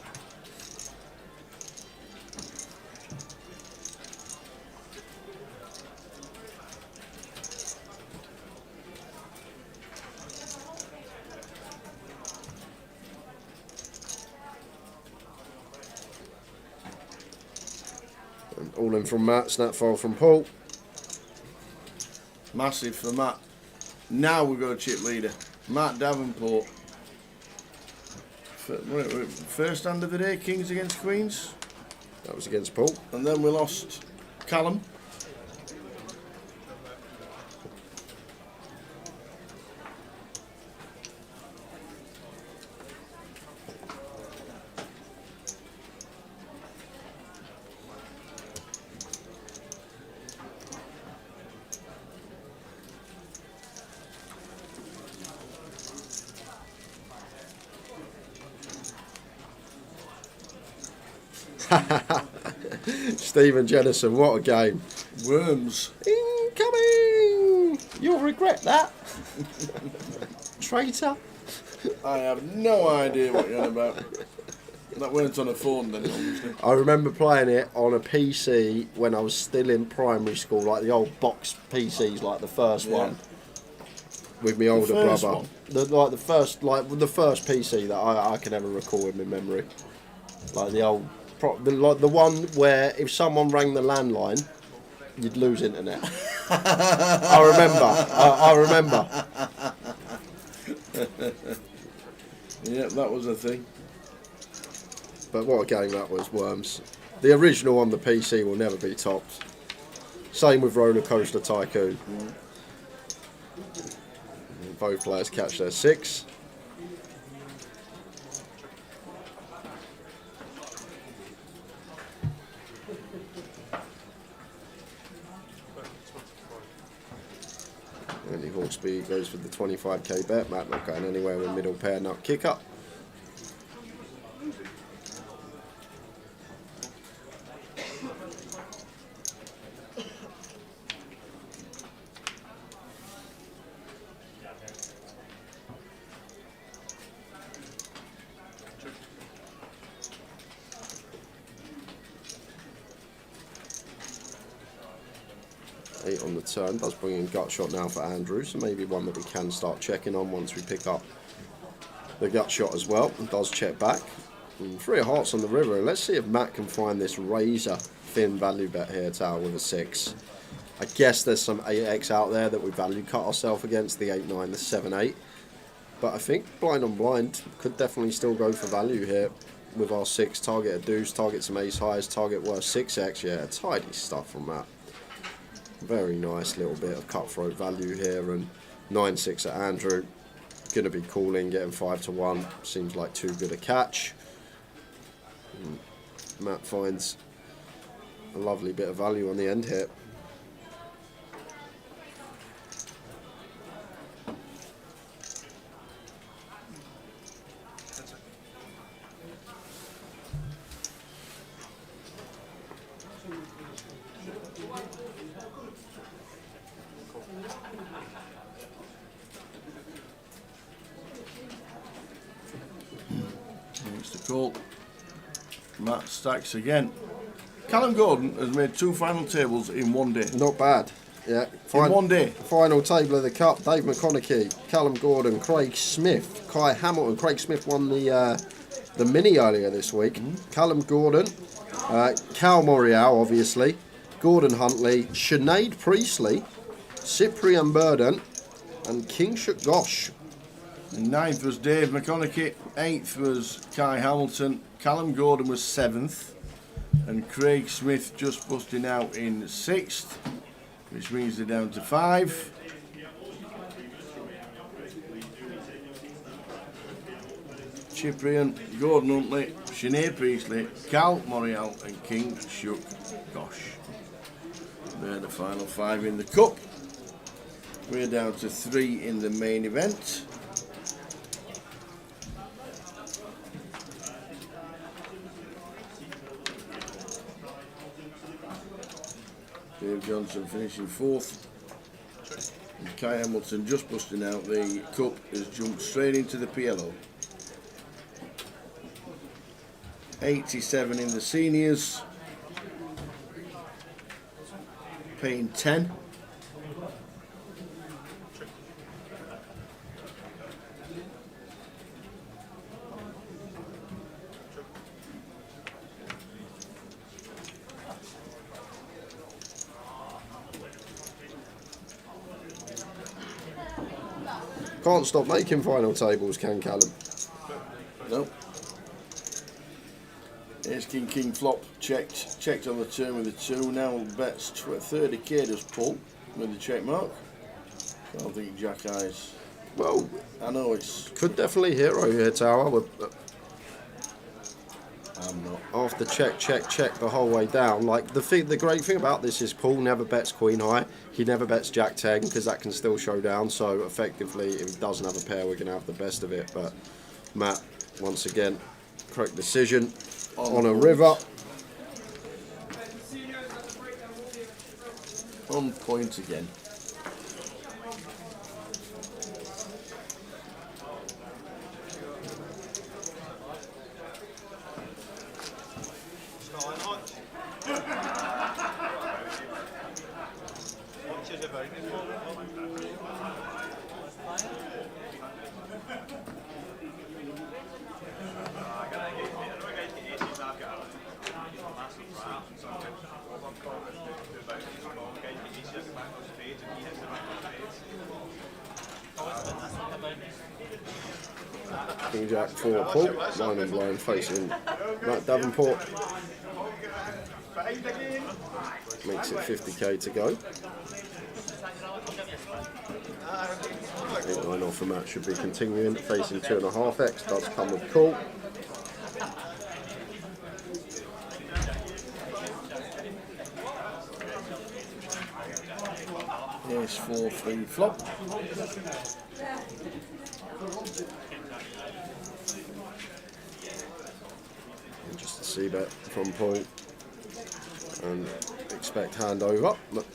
All in from Matt, snap file from Paul. Massive for Matt. Now we've got a chip leader. Matt Davenport. First hand of the day, Kings against Queens. That was against Paul. And then we lost Callum. Stephen Jennison, what a game. Worms. Incoming! You'll regret that. Traitor. I have no idea what you're on about. That weren't on a phone then, obviously. I remember playing it on a PC when I was still in primary school, like the old box PCs, like the first one. With my older brother. One? The first PC that I can ever recall in my memory. Like the old, like the one where if someone rang the landline, you'd lose internet. I remember. Yep, that was a thing. But what a game that was, Worms. The original on the PC will never be topped. Same with Roller Coaster Tycoon. Both players catch their 6. Andy Hawksby goes for the 25k bet. Matt not going anywhere with middle pair nut kick up. On the turn does bring in gut shot now for Andrew, so maybe one that we can start checking on once we pick up the gut shot as well. And does check back. And 3 of hearts on the river. Let's see if Matt can find this razor thin value bet here, Tower, with a 6. I guess there's some 8x out there that we value cut ourselves against, the 8-9, the 7-8. But I think blind on blind could definitely still go for value here with our 6. Target a deuce, target some ace highs, target worth 6x. Yeah, tidy stuff from Matt. Very nice little bit of cutthroat value here, and 9-6 at Andrew. Going to be calling, getting 5-1. Seems like too good a catch. And Matt finds a lovely bit of value on the end here. Cool. Matt stacks again. Callum Gordon has made 2 final tables in 1 day. Not bad. Yeah. In 1 day. Final table of the Cup. Dave McConaughey, Callum Gordon, Craig Smith, Kai Hamilton. Craig Smith won the mini earlier this week. Callum Gordon, Cal Morial, obviously, Gordon Huntley, Sinead Priestley, Cyprian Burden, and King Gosh. 9th was Dave McConaughey, 8th was Kai Hamilton, Callum Gordon was 7th, and Craig Smith just busting out in 6th, which means they're down to 5. Cyprian, Gordon Huntley, Sinead Priestley, Cal Morial, and King Gosh. They're the final 5 in the Cup. We're down to 3 in the main event. Dave Johnson finishing 4th. And Kai Hamilton just busting out the Cup has jumped straight into the PLO. 87 in the seniors. Paying 10. Can't stop making final tables, can Callum? Nope. Ace King King flop checked on the turn with the 2. Now bets 30k does pull with the check mark. I don't think Jack Eyes. Well, I know it's. Could definitely hero here, Tower. But I'm not. after check the whole way down. Like the great thing about this is Paul never bets Queen High. He never bets Jack 10 because that can still show down. So effectively, if he doesn't have a pair, we're going to have the best of it. But Matt, once again, correct decision on a river. On point again. King Jack 4 Paul, line and blind facing Matt Davenport. Makes it 50k to go. 8-9 off for Matt should be continuing, facing 2.5x, does come with call. Yes, 4-3 flop. And just a C-bet from Paul. And expect handover. But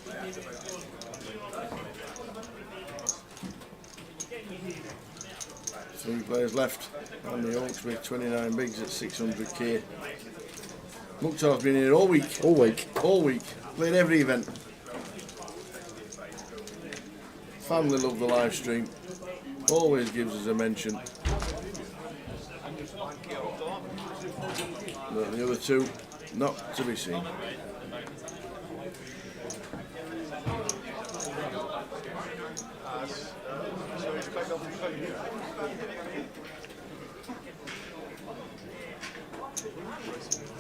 3 players left on the Oaks with 29 bigs at 600k. Mukhtar's been here all week. all week. All week. Played every event. Family love the live stream. Always gives us a mention. But the other 2, not to be seen.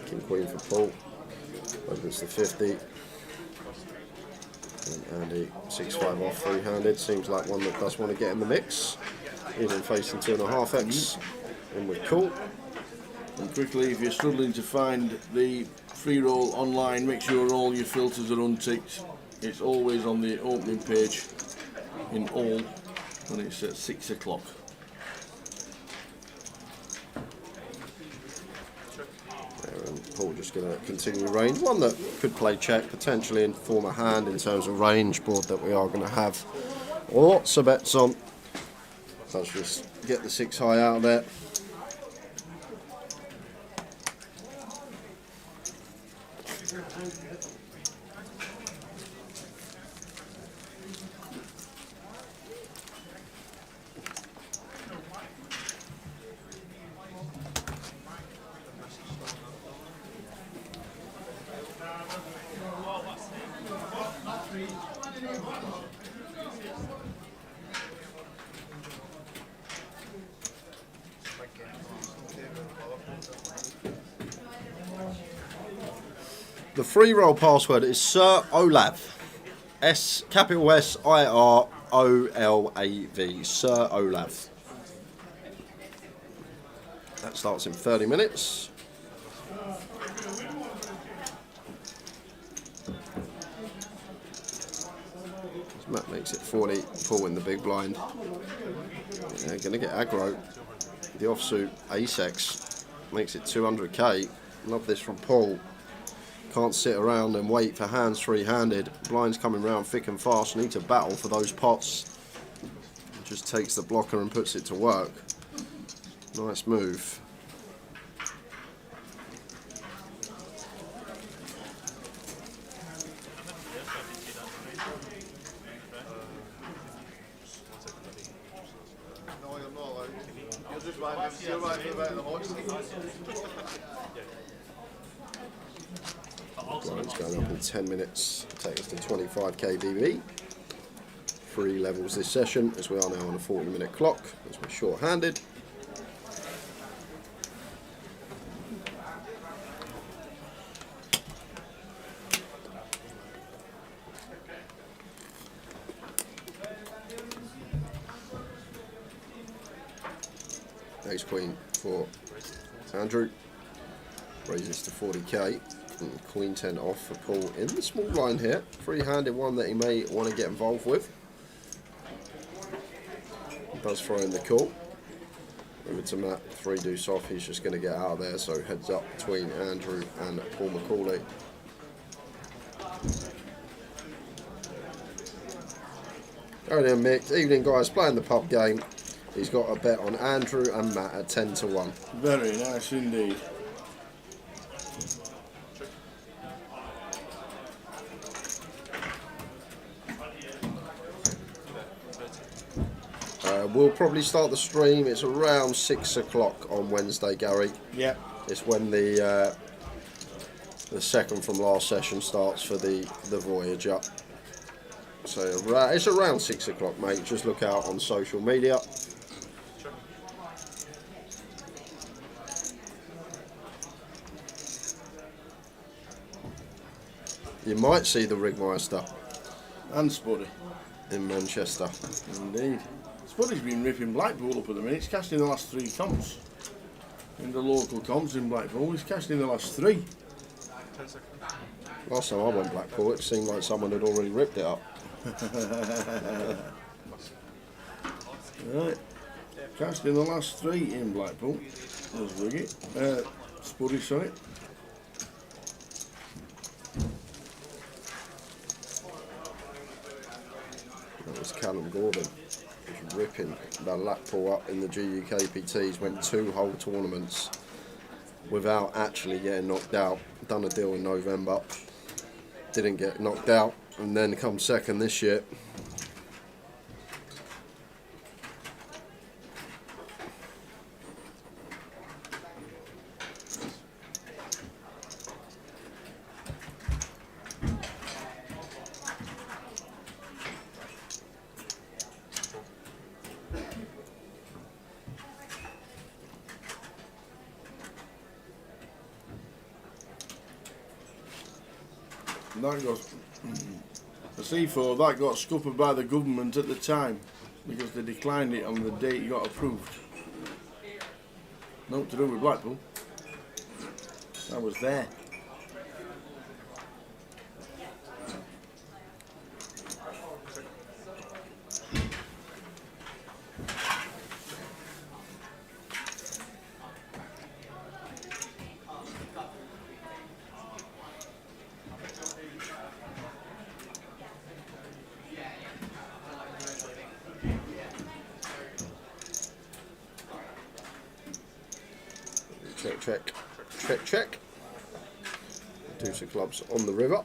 King Queen for Paul. Opens the 50. And Andy 6-5 off free-handed. Seems like one that does want to get in the mix. Even facing 2.5x. In with call. And quickly, if you're struggling to find the free roll online, make sure all your filters are unticked. It's always on the opening page in all, and it's at 6 o'clock. And Paul just going to continue range. One that could play check, potentially in form of hand in terms of range board that we are going to have lots of bets on. Let's just get the 6 high out there. The free roll password is Sir Olav. Capital S-I-R-O-L-A-V. Sir Olav. That starts in 30 minutes. Matt makes it 40, Paul in the big blind. Yeah, going to get aggro. The offsuit ace-x makes it 200k. Love this from Paul. Can't sit around and wait for hands three-handed. Blind's coming round thick and fast. Need to battle for those pots. Just takes the blocker and puts it to work. Nice move. No, you're not allowed. You're just right for the hot seat. Blind's going up in 10 minutes. Take us to 25 kBB. 3 levels this session, as we are now on a 40-minute clock, as we're short-handed. Ace Queen for Andrew, raises to 40k, and Queen 10 off for Paul in the small blind here, free-handed one that he may want to get involved with. He does throw in the call. Over to Matt, 3 deuce off, he's just going to get out of there, so heads up between Andrew and Paul McCauley. Go then Mick, evening guys, playing the pub game. He's got a bet on Andrew and Matt at 10 to 1. Very nice indeed. We'll probably start the stream. It's around 6 o'clock on Wednesday, Gary. Yeah. It's when the second from last session starts for the Voyager. So it's around 6 o'clock, mate. Just look out on social media. You might see the Rigmeister And Spuddy. in Manchester. Indeed. Spuddy's been ripping Blackpool up at the minute. He's cashed in the last 3 comps. In the local comps in Blackpool, he's cashed in the last 3. Last time I went Blackpool, it seemed like someone had already ripped it up. Right. Cashed in the last 3 in Blackpool. There's Wiggy. Spuddy, sorry. That was Callum Gordon. He's ripping Blackpool up in the GUKPT. He's went 2 whole tournaments without actually getting knocked out. Done a deal in November. Didn't get knocked out. And then come second this year. That got the C4 that got scuppered by the government at the time because they declined it on the date it got approved. Nothing to do with Blackpool. I was there. Check. Deuce of clubs on the river.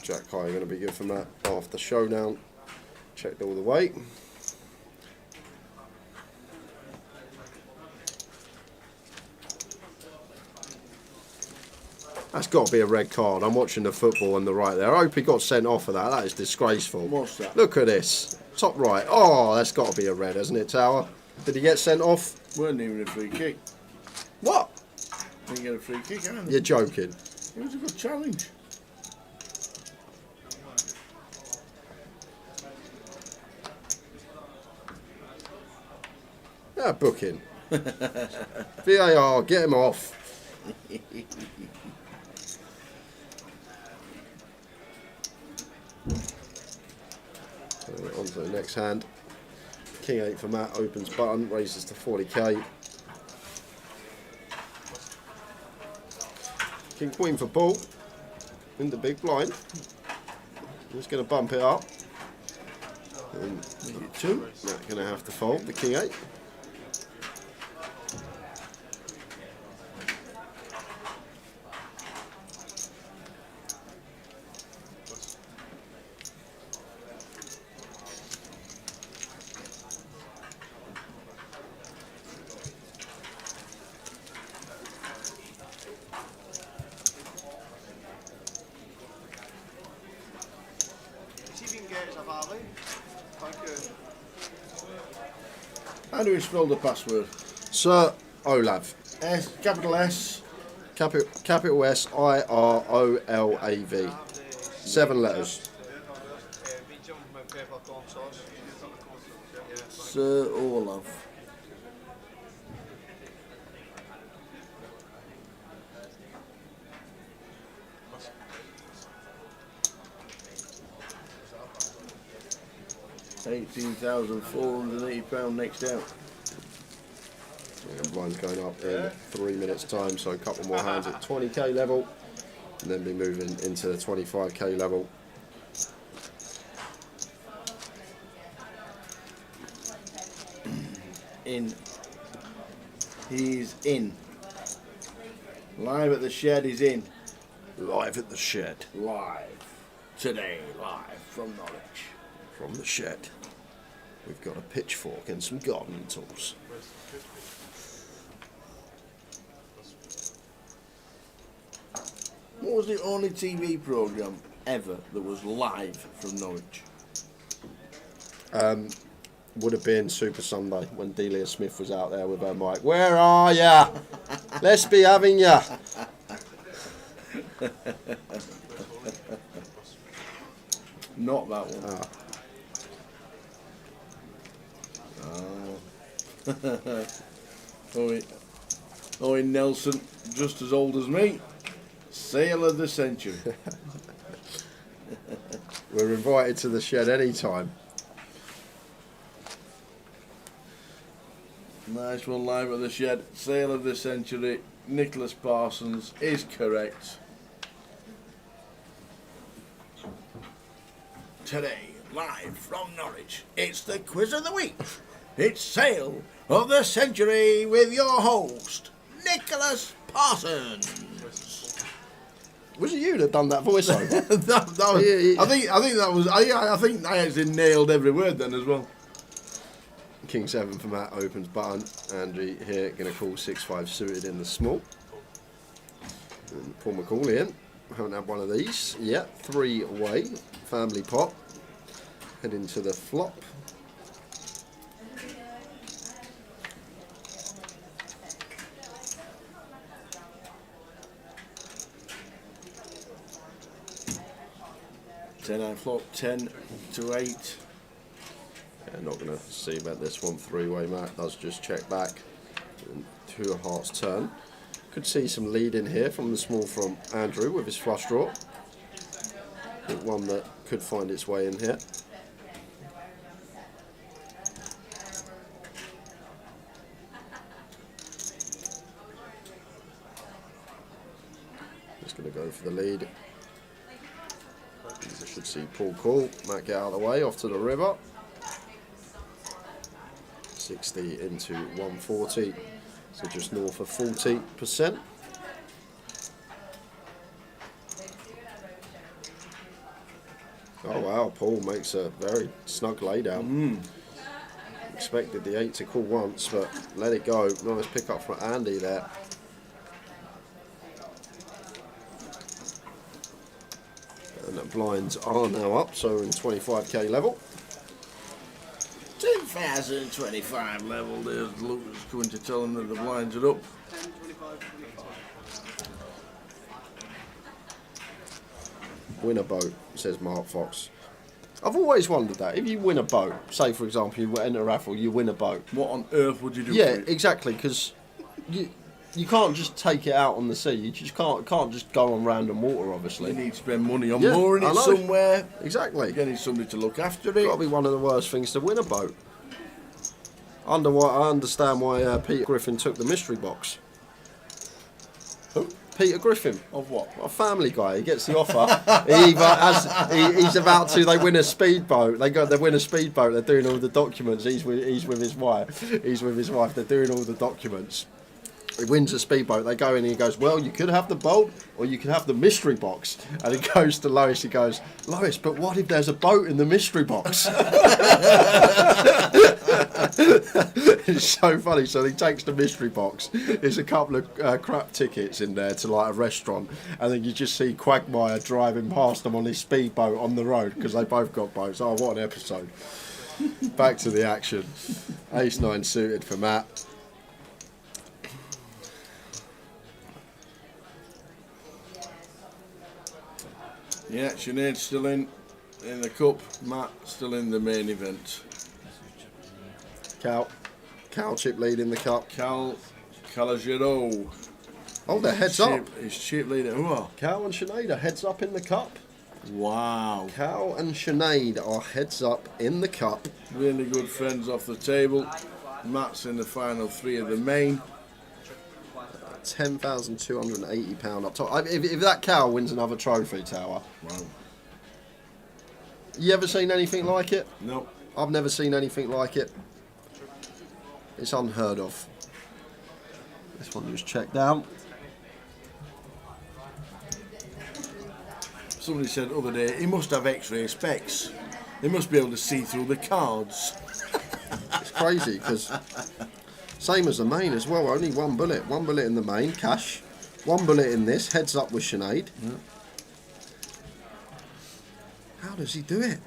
Jack high going to be good for Matt after showdown. Checked all the way. That's got to be a red card. I'm watching the football on the right there. I hope he got sent off for that. That is disgraceful. What's that? Look at this. Top right. Oh, that's got to be a red, hasn't it, Tower? Did he get sent off? Weren't even a free kick. What? Didn't get a free kick, either. You're joking. It was a good challenge. Yeah, booking. VAR, get him off. On to the next hand. King 8 for Matt, opens button, raises to 40k. King Queen for Paul, in the big blind. Just going to bump it up. And 2, Matt's going to have to fold the King 8. Marley. Thank you. How do we spell the password? Sir Olav. S, capital S. Capital S I R O L A V. 7 letters. Sir Olav. £18,480 next out. And blind's going up in 3 minutes time, so a couple more hands at 20k level, and then be moving into the 25k level. In. He's in. Live at the shed, he's in. Live at the shed. Live. Today, live from Norwich. From the shed, we've got a pitchfork and some gardening tools. What was the only TV programme ever that was live from Norwich? Would have been Super Sunday when Delia Smith was out there with her mic. Where are ya? Let's be having ya. Not that one. Owen Nelson, just as old as me. Sale of the century. We're invited to the shed anytime. Nice one live at the shed. Sale of the century. Nicholas Parsons is correct. Today, live from Norwich, it's the quiz of the week. It's Sale of the Century with your host, Nicholas Parsons. Was it you that done that voiceover? I think I actually nailed every word then as well. King 7 for Matt opens button. Andy here going to call 6-5 suited in the small. And Paul McCall in. Haven't had one of these yet. 3-way family pot. Head into the flop. Ten flop, 10 to 8. Yeah, not going to see about this one. 3-way Matt does just check back. And 2 of hearts turn. Could see some lead in here from the small from Andrew with his flush draw. I think one that could find its way in here. Just going to go for the lead. I should see Paul call. Matt get out of the way, off to the river. 60 into 140, so just north of 40%. Oh wow, Paul makes a very snug laydown. Expected the 8 to call once, but let it go. Nice pick up from Andy there. And the blinds are now up, so in 25k level. 10,025 level. There's Lucas going to tell them that the blinds are up. 10, 25, 25. Win a boat, says Mark Fox. I've always wondered that. If you win a boat, say for example you enter a raffle, you win a boat. What on earth would you do? Yeah, for it? exactly, because you can't just take it out on the sea. You just can't just go on random water, obviously. You need to spend money on Yeah, mooring I it know. somewhere. Exactly. You need somebody to look after Got to it. be one of the worst things to win a boat. I understand why Peter Griffin took the mystery box. Who? Peter Griffin. Of what? A Family Guy. He gets the offer. He's about to. They win a speedboat. They win a speedboat. They're doing all the documents. He's with his wife. He's with his wife. They're doing all the documents. He wins a speedboat. They go in and he goes, well, you could have the boat or you could have the mystery box. And he goes to Lois, he goes, Lois, but what if there's a boat in the mystery box? It's so funny. So he takes the mystery box. There's a couple of crap tickets in there to like a restaurant. And then you just see Quagmire driving past them on his speedboat on the road because they both got boats. Oh, what an episode. Back to the action. Ace-9 suited for Matt. Yeah, Sinead's still in the cup. Matt still in the main event. Cal chip lead in the cup. Cal Calagero. Oh, they're heads up. His chip leader. Who are? Cal and Sinead are heads up in the cup. Wow. Cal and Sinead are heads up in the cup. Really good friends off the table. Matt's in the final three of the main. £10,280 up top. If that cow wins another trophy, Tower. Wow. You ever seen anything like it? No. I've never seen anything like it. It's unheard of. This one just checked out. Somebody said the other day, he must have X-ray specs. He must be able to see through the cards. It's crazy because same as the main as well. Only one bullet in the main, cash. One bullet in this, heads up with Sinead. Yeah. How does he do it?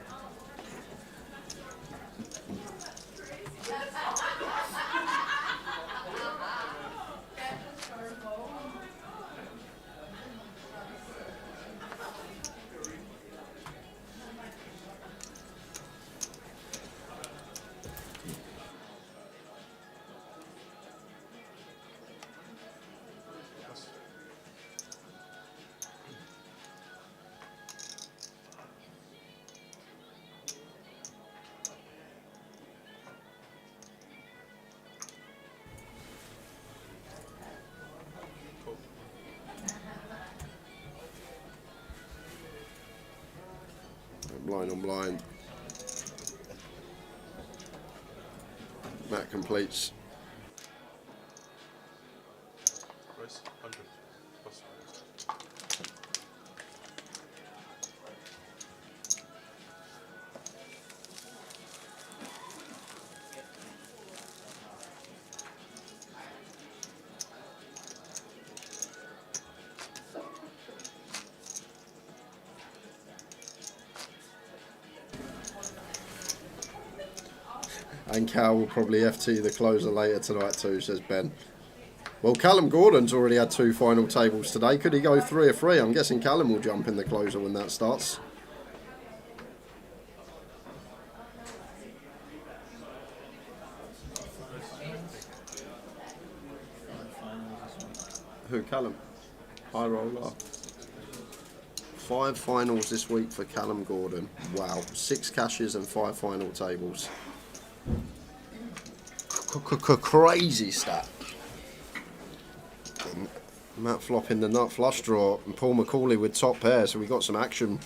Blind on blind. Matt completes. Race 100 plus. And Cal will probably FT the closer later tonight too, says Ben. Well, Callum Gordon's already had 2 final tables today. Could he go 3 or 3? I'm guessing Callum will jump in the closer when that starts. Who, Callum? High roller. 5 finals this week for Callum Gordon. Wow. 6 cashes and 5 final tables. Crazy stat. And Matt flopping the nut flush draw and Paul McCauley with top pair, so we got some action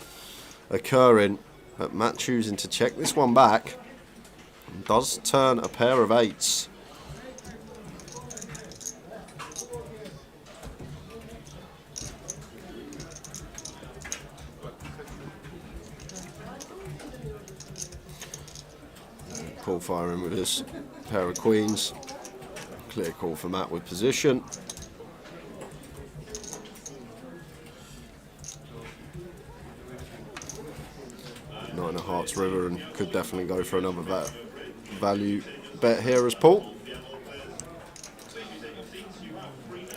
occurring, but Matt choosing to check this one back and does turn a pair of 8s. Paul firing with his pair of queens. Clear call for Matt with position. Nine of Hearts River and could definitely go for another value bet here as Paul.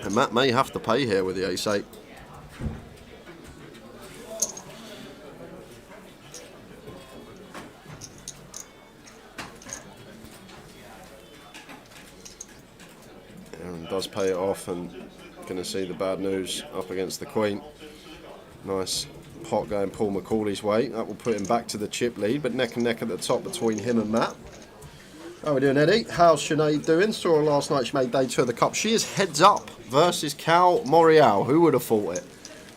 And Matt may have to pay here with the ace-8. Aaron does pay it off and going to see the bad news up against the Queen. Nice pot going Paul McCauley's way. That will put him back to the chip lead, but neck and neck at the top between him and Matt. How are we doing, Eddie? How's Sinead doing? Saw her last night. She made day 2 of the cup. She is heads up versus Cal Morial. Who would have thought it?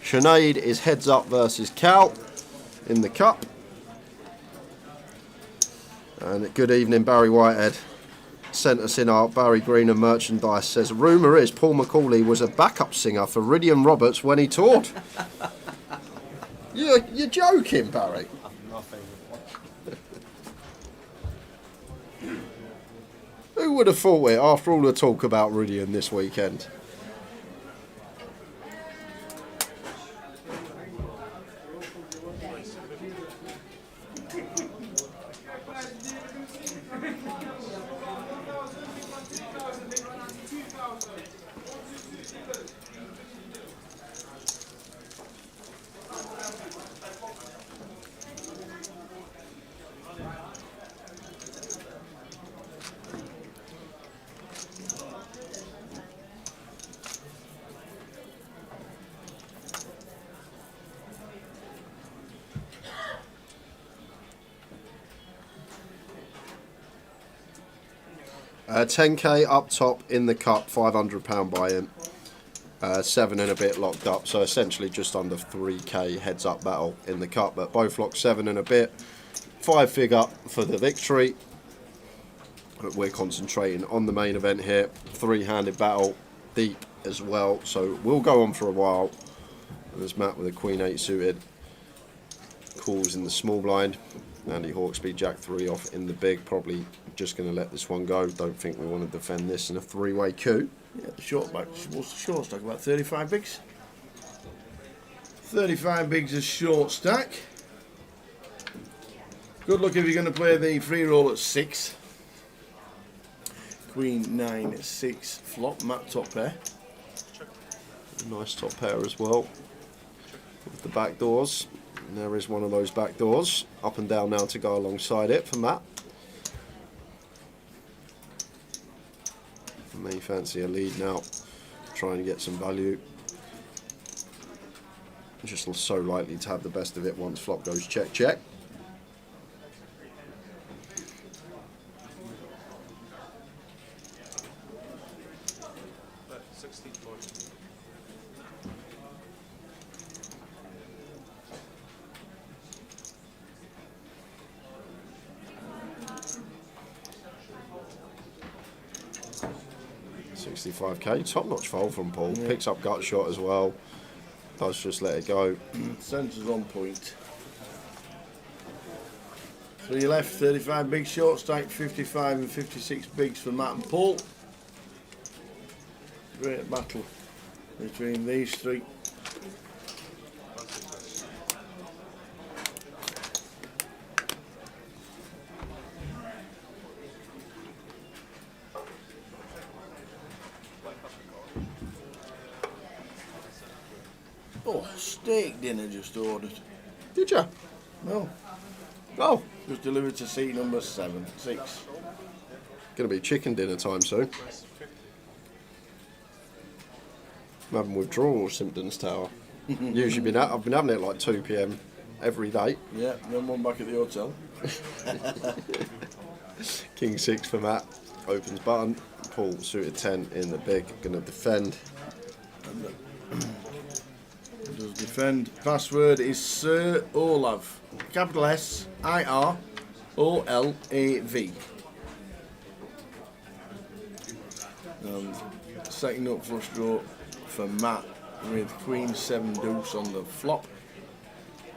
Sinead is heads up versus Cal in the cup. And good evening, Barry Whitehead. sent us in our Barry Green and merchandise says, rumour is Paul McCauley was a backup singer for Rydian Roberts when he toured. You're joking, Barry. Who would have thought it after all the talk about Rydian this weekend? $10k up top in the cup, £500 buy-in, 7 and a bit locked up, so essentially just under 3k heads up battle in the cup, but both locked 7 and a bit, 5 figure for the victory. But we're concentrating on the main event here, 3-handed battle, deep as well, so we'll go on for a while. There's Matt with a Queen 8 suited, calls in the small blind. Andy Hawksby, Jack 3 off in the big, probably just going to let this one go. Don't think we want to defend this in a 3-way coup. Yeah, the short back, what's the short stack, about 35 bigs? 35 bigs is short stack. Good luck if you're going to play the free roll at 6. Queen 9 6 flop, Matt top pair. Nice top pair as well with the back doors. And there is one of those back doors, up and down now to go alongside it for Matt. And they fancy a lead now, trying to get some value. Just so likely to have the best of it once flop goes check, check. $65k, top-notch fold from Paul. Yeah. Picks up gut shot as well. Does just let it go. Centre's on point. 3 left, 35 big short stack, 55 and 56 bigs for Matt and Paul. Great battle between these three. Oh, steak dinner just ordered. Did you? No. Oh. Just delivered to seat number 6. Gonna be chicken dinner time soon. I'm having withdrawal symptoms, Tower. Usually I've been having it like 2 PM every day. Yeah, then one back at the hotel. King 6 for Matt. Opens button. Paul suited 10 in the big. Gonna defend. Does defend. Password is Sir Olav. Capital SIROLAV. Setting up flush draw for Matt with Queen 7 deuce on the flop.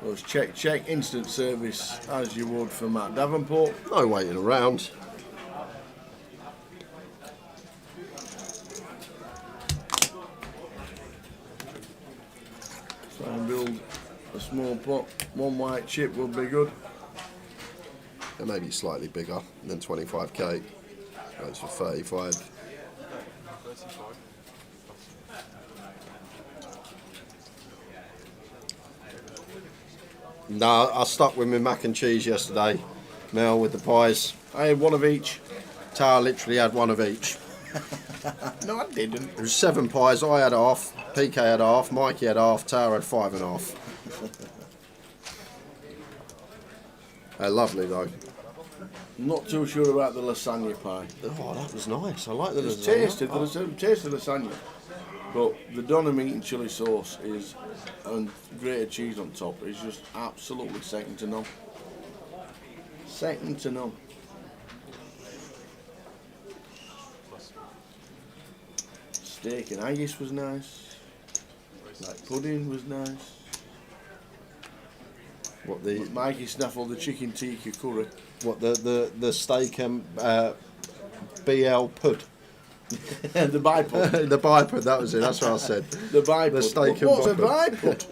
Goes check, check, instant service as you would for Matt Davenport. No waiting around. So I build a small pot, 1 white chip will be good. And maybe slightly bigger than 25k. Goes for 35. No, I stuck with my mac and cheese yesterday. Mel with the pies. I had 1 of each. Tower literally had 1 of each. No, I didn't. There was 7 pies. I had half. PK had half. Mikey had half. Tower had 5.5. They're lovely though. Not too sure about the lasagna pie. Oh, that was nice. I like the It's lasagna. tasted lasagna, but the doner meat and chili sauce is, and grated cheese on top is just absolutely second to none. Second to none. Steak and haggis was nice. Like pudding was nice. What the Mikey snaffled the chicken tikka curry. what the steak and BL pud. The bipod. The bipod, that was it. That's what I said. The bipod. The steak and What's a bipod? bipod?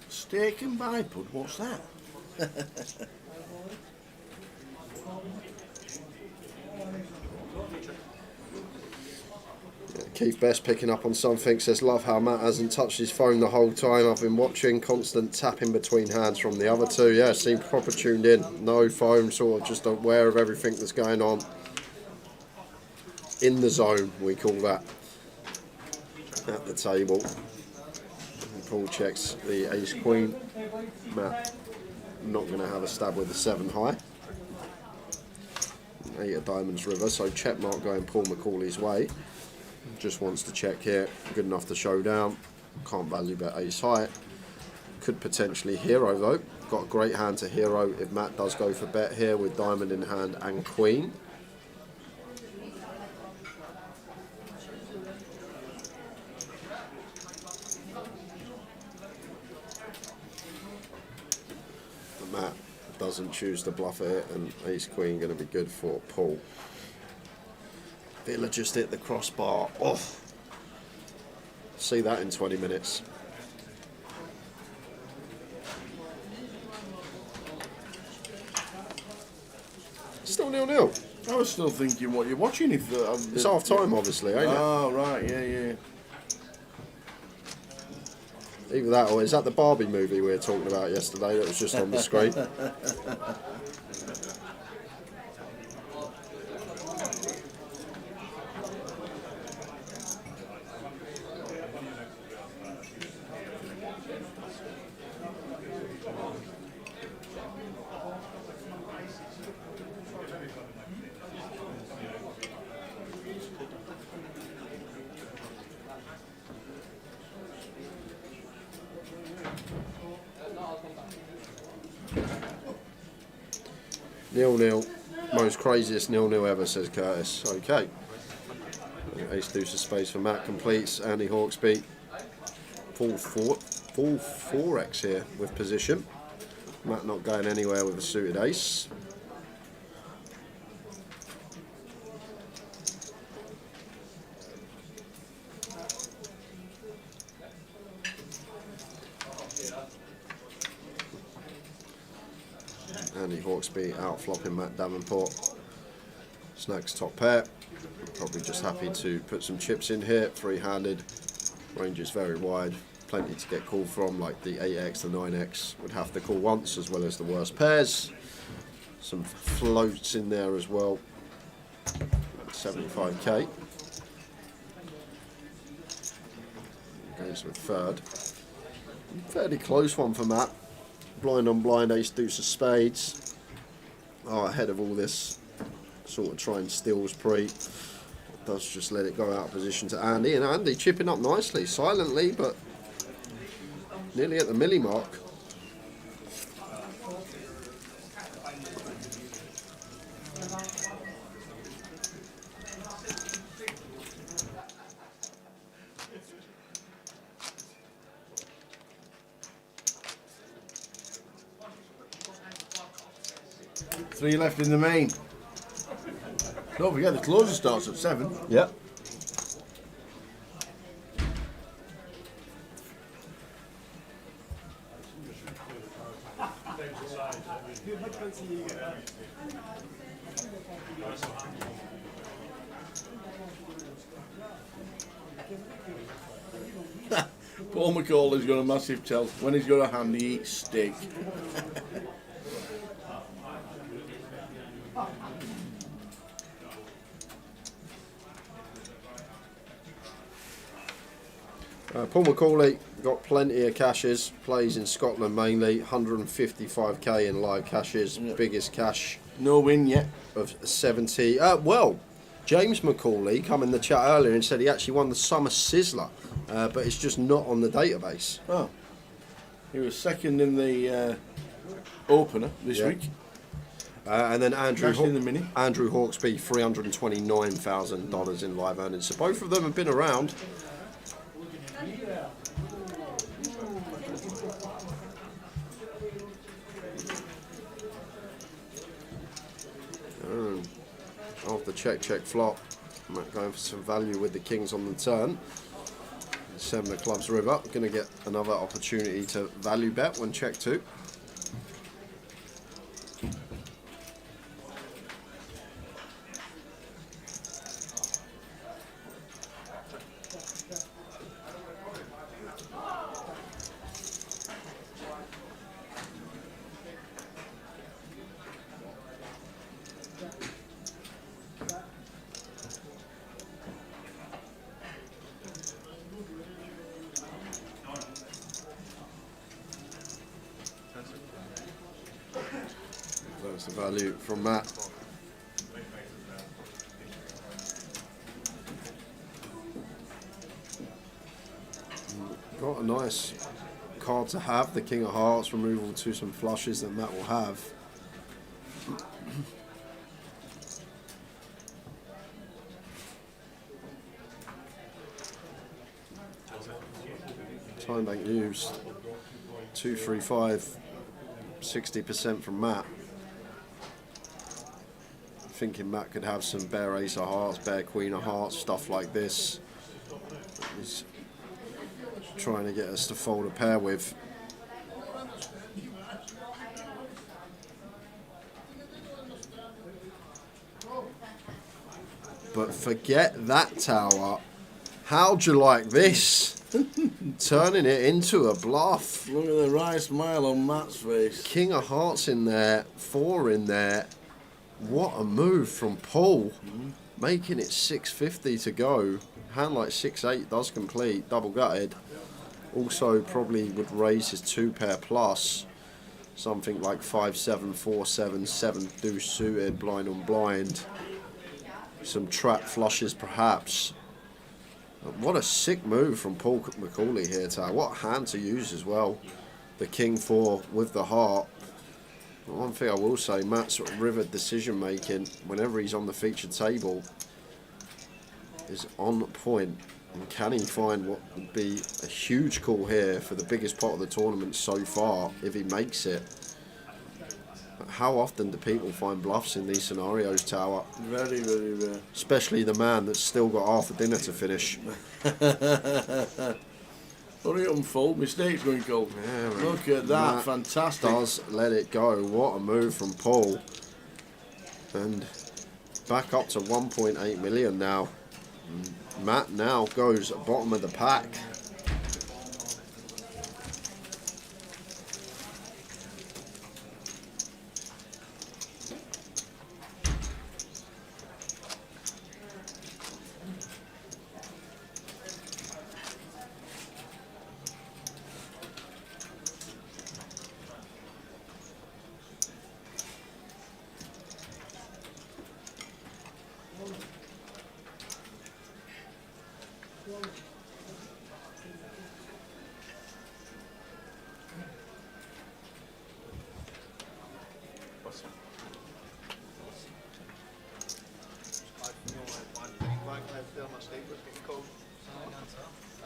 Steak and bipod. What's that? Keith Best picking up on something, says, love how Matt hasn't touched his phone the whole time. I've been watching, constant tapping between hands from the other two. Yeah, seemed proper tuned in. No phone, sort of just aware of everything that's going on. In the zone, we call that. At the table. And Paul checks the ace queen. Matt not going to have a stab with the 7 high. 8 of diamonds river, so check mark going Paul McCauley's way. Just wants to check here, good enough to show down. Can't value bet ace high. Could potentially hero though. Got a great hand to hero if Matt does go for bet here with diamond in hand and queen. But Matt doesn't choose to bluff it, and ace queen going to be good for Paul. Villa just hit the crossbar. Oh, see that in 20 minutes. Still 0-0. I was still thinking what you're watching. If It's half time, obviously, ain't it? Oh right, yeah. Either that or is that the Barbie movie we were talking about yesterday that was just on the screen? Nil-nil, most craziest nil-nil ever, says Curtis. Okay. Ace deuce of space for Matt completes. Andy Hawksby. Full 4x here with position. Matt not going anywhere with a suited ace. Andy Hawksby out flopping Matt Davenport. Snags top pair. Probably just happy to put some chips in here. Three-handed. Range is very wide. Plenty to get called from, like the 8x, the 9x. Would have to call once, as well as the worst pairs. Some floats in there as well. 75k. Goes with third. Fairly close one for Matt. Blind on blind, ace deuce of spades. Oh, ahead of all this, sort of trying steals pre. Does just let it go out of position to Andy, and Andy chipping up nicely, silently, but nearly at the milli mark. Three left in the main. Don't forget the closer starts at 7. Yep. Paul McCauley's got a massive tell. When he's got a hand, he eats steak. Paul McCauley got plenty of cashes, plays in Scotland mainly, 155k in live cashes, biggest cash. No win yet. Of 70. Well, James McCauley come in the chat earlier and said he actually won the Summer Sizzler, but it's just not on the database. Oh. He was second in the opener this Yeah. week. And then Andrew Cash in the mini. Andrew Hawksby, $329,000 in live earnings. So both of them have been around. Off the check flop, Matt going for some value with the kings on the turn. 7 of clubs river, going to get another opportunity to value bet when check 2. That's the value from Matt. Got a nice card to have, the King of Hearts, removal to some flushes that Matt will have. Time bank used, 235, 60% from Matt. Thinking Matt could have some bare ace of hearts, bare queen of hearts, stuff like this. He's trying to get us to fold a pair with. But forget that tower. How'd you like this? Turning it into a bluff. Look at the right smile on Matt's face. King of hearts in there, 4 in there. What a move from Paul, making it 650 to go. Hand like 6-8 does complete, double gutted. Also probably would raise his 2 pair plus, something like 5-7, 4-7, 7 deuce suited, blind on blind. Some trap flushes perhaps. What a sick move from Paul McCauley here, Tal. What hand to use as well. The King 4 with the heart. One thing I will say, Matt's river decision making whenever he's on the featured table is on point. And can he find what would be a huge call here for the biggest pot of the tournament so far if he makes it? But how often do people find bluffs in these scenarios, Tower? Very, very rare. Especially the man that's still got half a dinner to finish. Hurry up and fold, mistakes going cold. Yeah, look at that, Matt fantastic. Does let it go. What a move from Paul. And back up to 1.8 million now. Matt now goes bottom of the pack.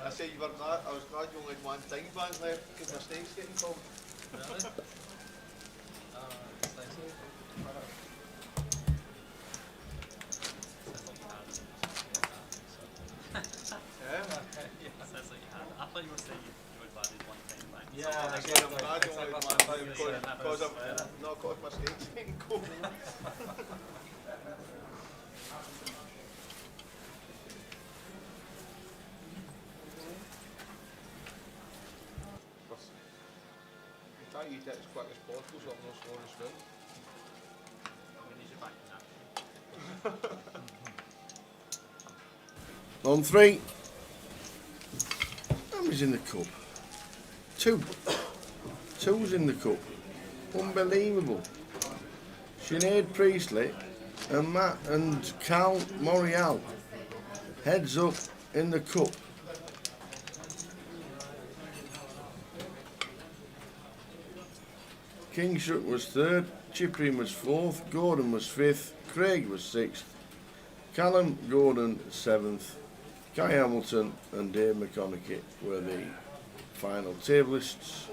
I say you were glad, I was glad you only had 1 tiny bank left because my stake's getting cold. Really? I thought you were saying you were glad you 1 tiny bank. Yeah, I said I'm glad you only had 1 tiny because I'm not got my stake's getting cold. I eat that as quick as possible so I'm not slowing us down. We need you back now. On 3. How many's in the cup? 2. 2's in the cup. Unbelievable. Sinead Priestley and Matt and Cal Morial. Heads up in the cup. Kingshook was 3rd, Chipping was 4th, Gordon was 5th, Craig was 6th, Callum Gordon 7th, Kai Hamilton and Dave McConaughey were the final tablists.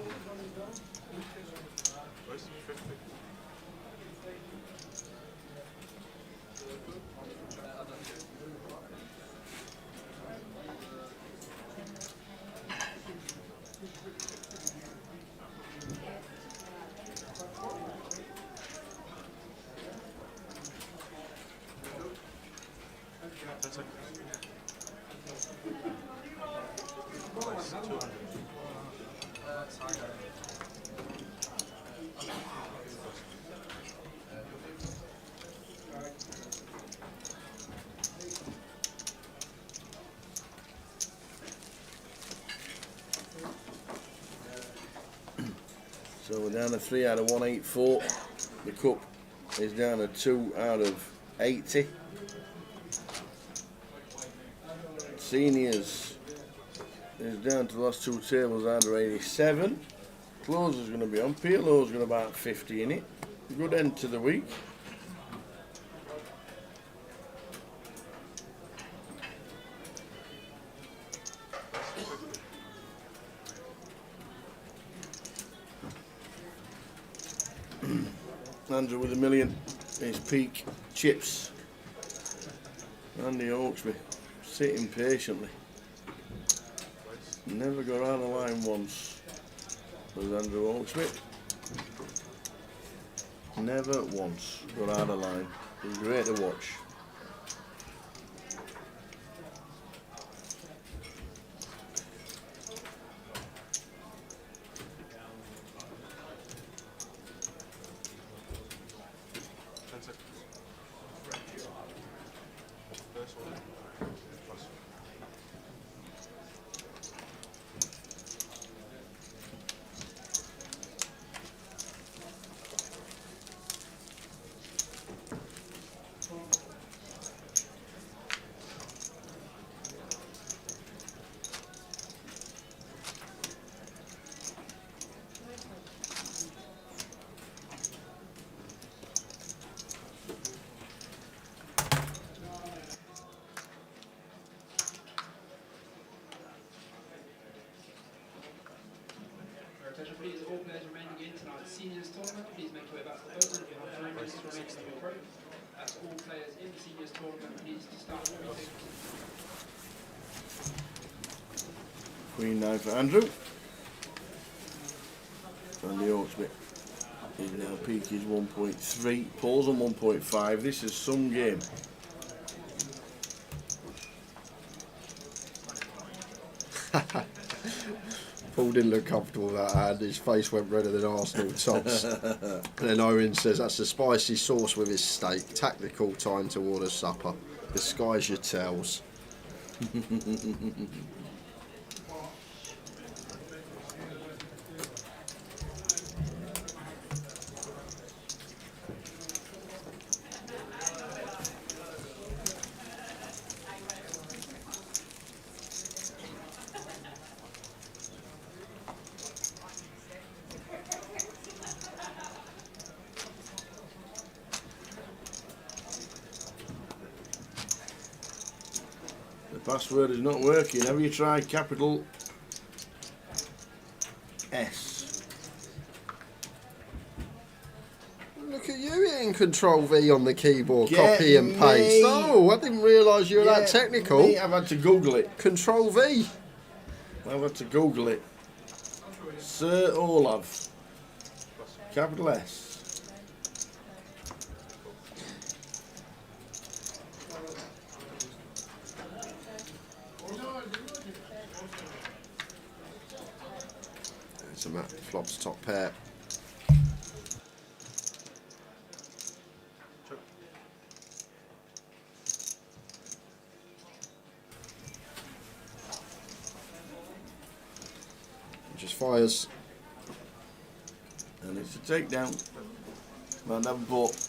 So we're down to 3 out of 184. The cup is down to 2 out of 80. Seniors is down to the last 2 tables under 87. Closer's going to be on. PLO's got about 50 in it. Good end to the week. Andrew with $1 million is peak chips. Andy Hawksby sitting patiently. Never got out of line once with Andrew Hawksby. Never once got out of line. He's great to watch. Attention please, all players remaining in tonight's seniors tournament. Please make your way back to the buzzer if you have 3 minutes remaining on your group. That's all players in the seniors tournament. Please to start the meeting. Queen 9 for Andrew. And the Hawksby is now peak is 1.3. Paul's on 1.5. This is some game. Paul didn't look comfortable with that hand. His face went redder than Arsenal tops. And then Owen says that's the spicy sauce with his steak. Tactical time to order supper. Disguise your tails. The password is not working. Have you tried capital S? Look at you hitting Control V on the keyboard. Get Copy and paste. me. Oh, I didn't realise you were that technical. Me, I've had to Google it. Control V. I've had to Google it. Sir Olav. Capital S. It's a Matt Flops top pair. Just fires. And it's a takedown. Man, Davenport.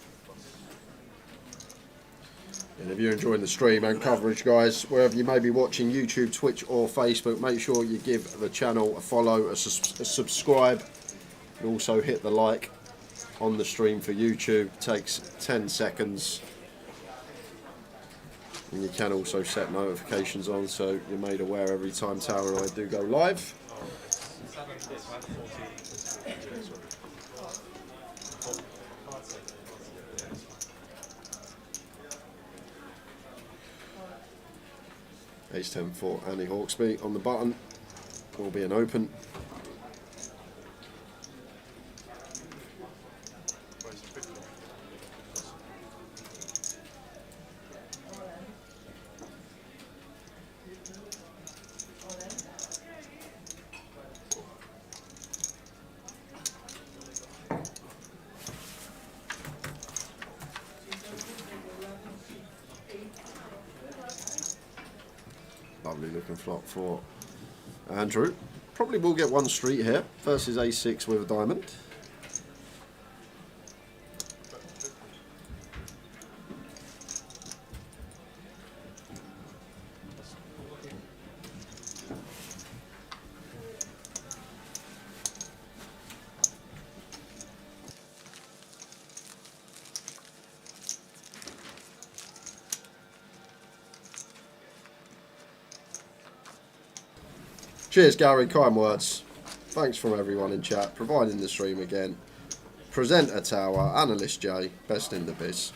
And if you're enjoying the stream and coverage, guys, wherever you may be watching, YouTube, Twitch or Facebook, make sure you give the channel a follow, a subscribe, and also hit the like on the stream for YouTube. Takes 10 seconds. And you can also set notifications on so you're made aware every time Tower and I do go live. Ace 10 for Annie Hawksby. On the button will be an open. Lovely looking flop for Andrew. Probably will get one street here versus A6 with a diamond. Cheers, Gary. Kind words. Thanks from everyone in chat. Providing the stream again. Presenter Tower. Analyst Jay. Best in the biz.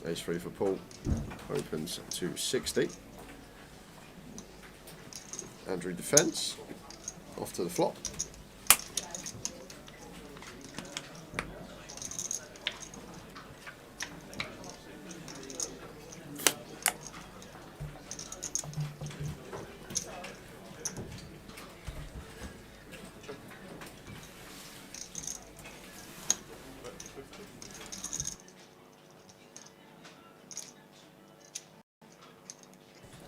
Ace 3 for Paul. Opens to 60. Andrew defends. Off to the flop.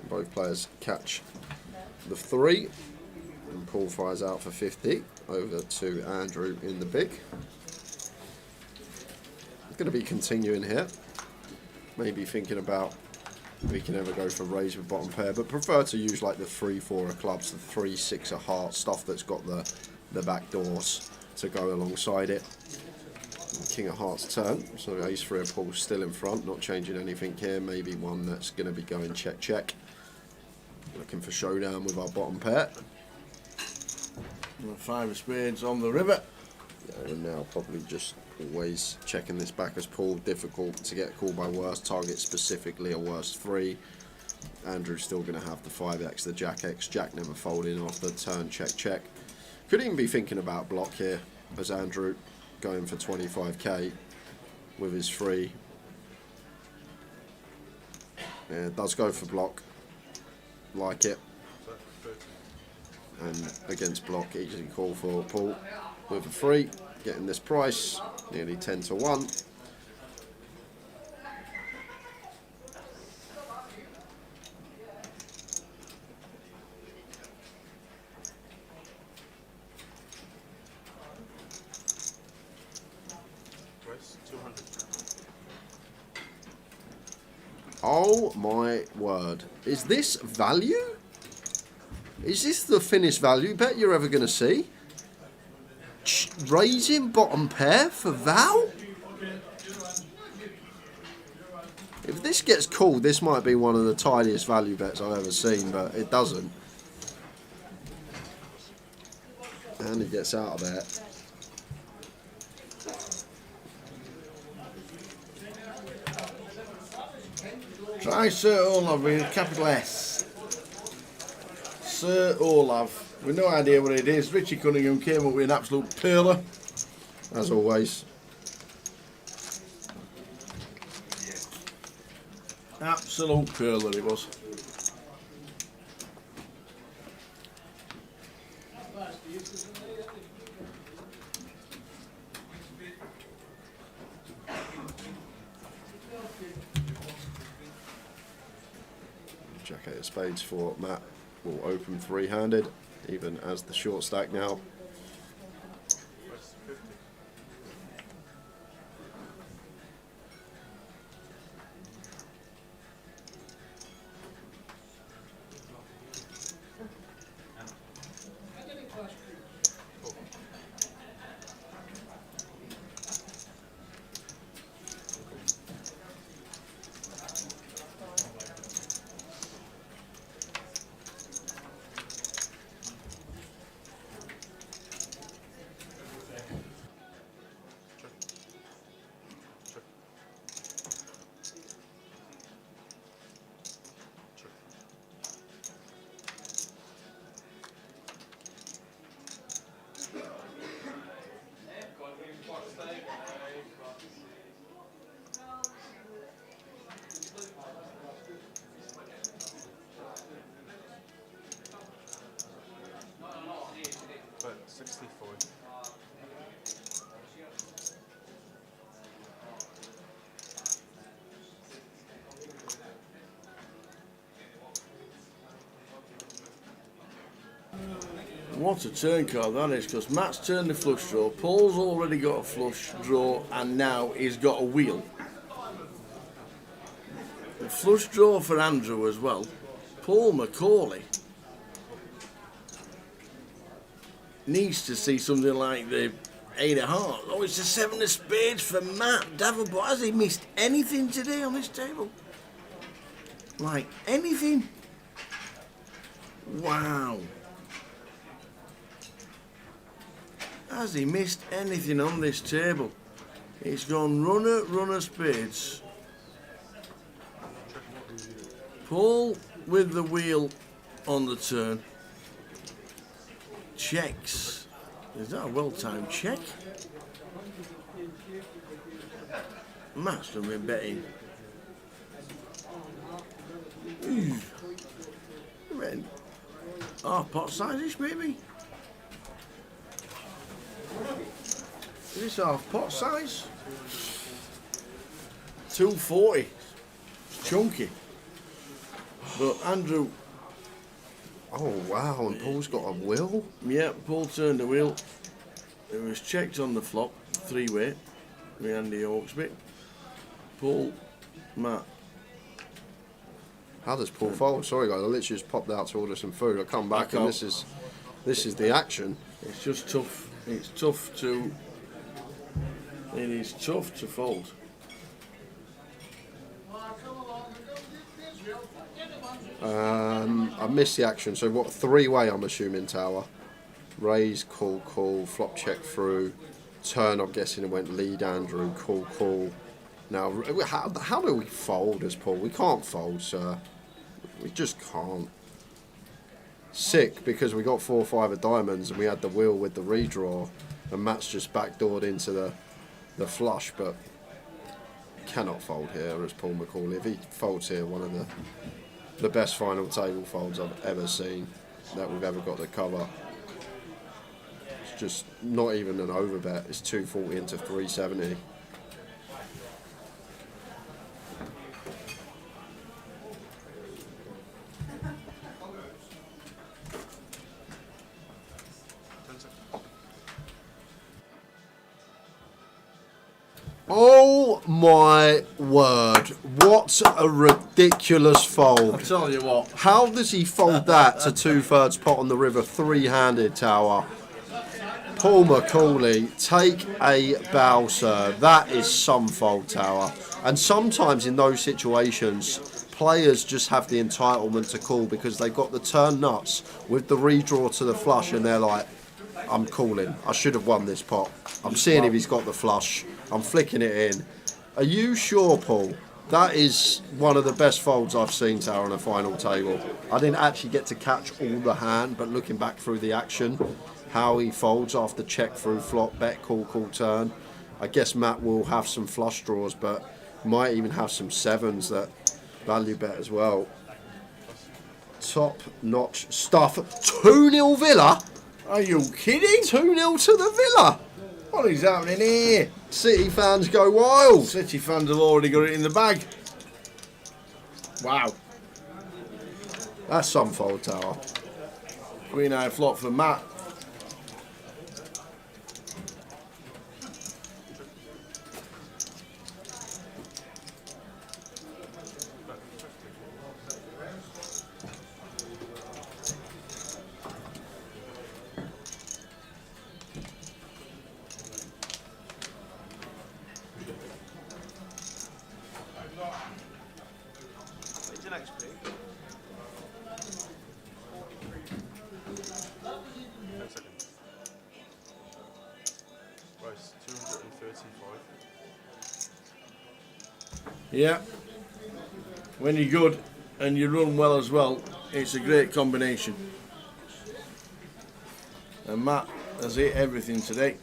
Both players catch the 3, and Paul fires out for 50 over to Andrew in the big. Going to be continuing here, maybe thinking about if we can ever go for raise with bottom pair, but prefer to use like the 3-4 of clubs, the 3-6 of hearts, stuff that's got the back doors to go alongside it. King of Hearts turn, so Ace 3 of Paul still in front, not changing anything here. Maybe one that's going to be going check check. Looking for showdown with our bottom pair. 5 of spades on the river. Yeah, and now probably just always checking this back as Paul. Difficult to get called by worst target, specifically a worst 3. Andrew's still going to have the 5x, the Jack X. Jack never folding off the turn check check. Could even be thinking about block here as Andrew going for 25k with his 3. Yeah, does go for block. Like it. And against block, easy call for Paul with a 3. Getting this price, nearly 10 to 1. Oh my word. Is this value? Is this the finished value bet you're ever going to see? Raising bottom pair for Val? If this gets called, this might be one of the tidiest value bets I've ever seen, but it doesn't. And he gets out of there. Try Sir Olav with capital S. Sir Olav. With no idea what it is. Richie Cunningham came up with an absolute pearler. As always. Absolute pearler it was. Jack 8 of spades for Matt will open three-handed, even as the short stack now. But 64. What a turn card that is, because Matt's turned the flush draw, Paul's already got a flush draw, and now he's got a wheel. A flush draw for Andrew as well. Paul Macaulay needs to see something like the 8 of hearts. Oh, it's a 7 of spades for Matt Davenport. Has he missed anything today on this table? Like anything? Wow. Has he missed anything on this table? It's gone runner spades. Paul with the wheel on the turn. Checks. Is that a well-timed check? Matt's done been betting. Half pot size-ish maybe? Is this half pot size? 240. It's chunky. But Andrew. Oh wow, and Paul's got a wheel? Yeah, Paul turned the wheel. It was checked on the flop, three-way, with Andy Hawksby. Paul, Matt. How does Paul fold? Sorry guys, I literally just popped out to order some food. I come back and this is the action. It's just tough. It's tough to. It is tough to fold. I missed the action. So what, three-way I'm assuming tower. Raise, call, flop check through. Turn, I'm guessing it went lead Andrew, call. Now, how do we fold as Paul? We can't fold, sir. We just can't. Sick, because we got 4 or 5 of diamonds and we had the wheel with the redraw. And Matt's just backdoored into the flush, but cannot fold here as Paul Macaulay. If he folds here, one of the best final table folds I've ever seen that we've ever got to cover. It's just not even an overbet. It's 240 into 370. Oh my word, what a ridiculous fold. I tell you what. How does he fold that to 2/3 pot on the river, three-handed tower? Paul Macaulay, take a bow, sir. That is some fold tower. And sometimes in those situations, players just have the entitlement to call because they've got the turn nuts with the redraw to the flush and they're like, I'm calling. I should have won this pot. I'm seeing if he's got the flush. I'm flicking it in. Are you sure, Paul? That is one of the best folds I've seen, Tower, on a final table. I didn't actually get to catch all the hand, but looking back through the action, how he folds after check through flop, bet, call, turn. I guess Matt will have some flush draws, but might even have some sevens that value bet as well. Top-notch stuff. 2-0 Villa? Are you kidding? 2-0 to the Villa. What is happening here? City fans go wild. City fans have already got it in the bag. Wow. That's some fold tower. Queen high flop for Matt. Yeah, when you're good and you run well as well, it's a great combination. And Matt has hit everything today,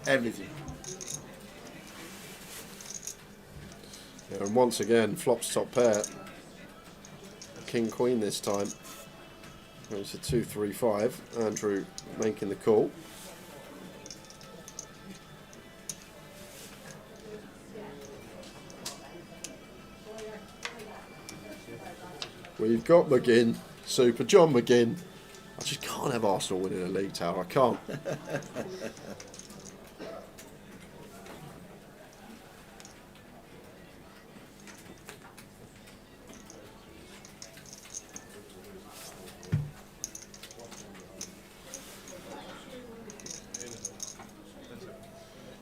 everything. Yeah, and once again, flops top pair. King Queen this time. It's a 2-3-5. Andrew making the call. We've got McGinn, Super John McGinn. I just can't have Arsenal winning a league tower. I can't.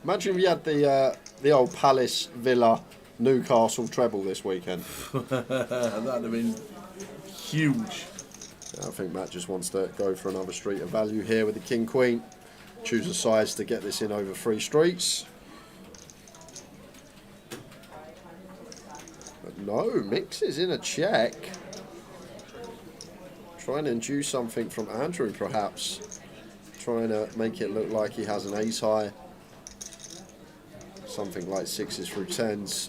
Imagine if you had the old Palace, Villa, Newcastle treble this weekend. That'd have been huge. I think Matt just wants to go for another street of value here with the King Queen. Choose a size to get this in over 3 streets. But no, mixes in a check. Trying to induce something from Andrew perhaps. Trying to make it look like he has an ace high. Something like 6s through 10s.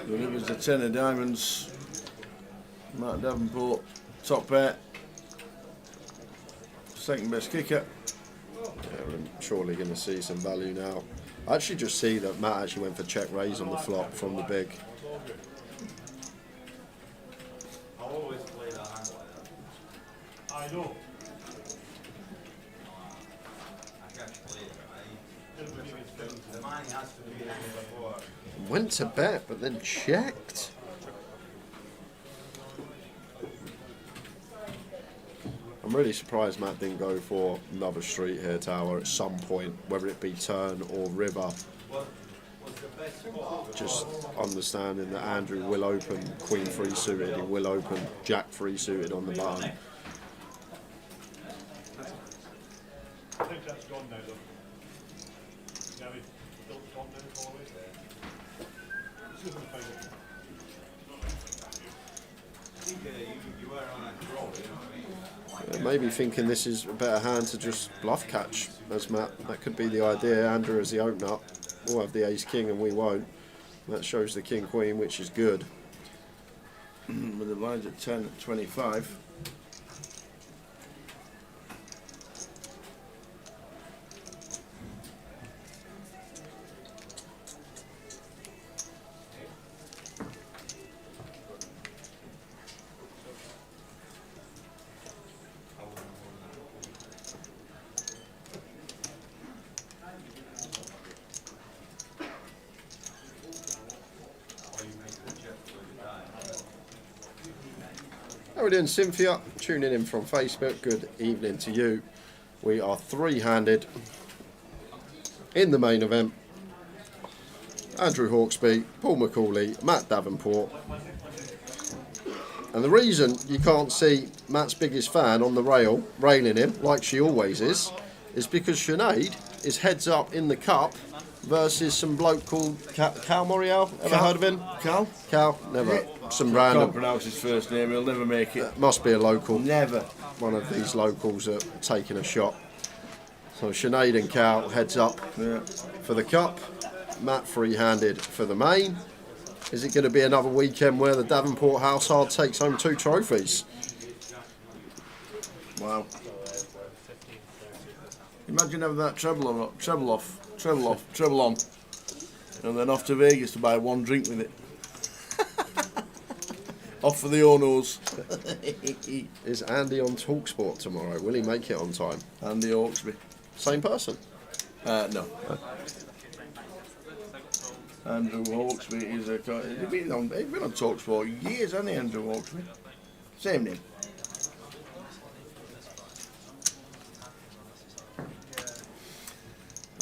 Delivers the 10 of diamonds. Matt Davenport, top pair. Second best kicker. Yeah, we're surely going to see some value now. I actually just see that Matt actually went for check raise on the flop from the big. I know. Went to bet, but then checked. I'm really surprised Matt didn't go for another street here tower at some point, whether it be turn or river. Just understanding that Andrew will open Queen 3 suited, he will open Jack 3 suited on the button. I think that's gone now, though. Now we've gone down all the way there. See if we can find it. Maybe thinking this is a better hand to just bluff catch as Matt. That could be the idea. Andrew as the opener will have the ace king and we won't. That shows the king queen, which is good. With the lines at 10 at 25. How are we doing, Cynthia? Tuning in from Facebook. Good evening to you. We are 3-handed in the main event. Andrew Hawksby, Paul McCauley, Matt Davenport. And the reason you can't see Matt's biggest fan on the rail, railing him, like she always is because Sinead is heads up in the cup versus some bloke called Cal Morial. Ever heard of him? Cal? Cal? Never. Some Can't random. pronounce his first name, he'll never make it. Must be a local. Never. One of these locals are taking a shot. So Sinead and Cal heads up for the cup. Matt free-handed for the main. Is it going to be another weekend where the Davenport household takes home 2 trophies? Wow. Imagine having that treble on, and then off to Vegas to buy one drink with it. Off for the Onos. Is Andy on TalkSport tomorrow? Will he make it on time? Andy Hawksby. Same person? No. Andrew Hawksby is a... He's been on TalkSport years, hasn't he, Andrew Hawksby? Same name.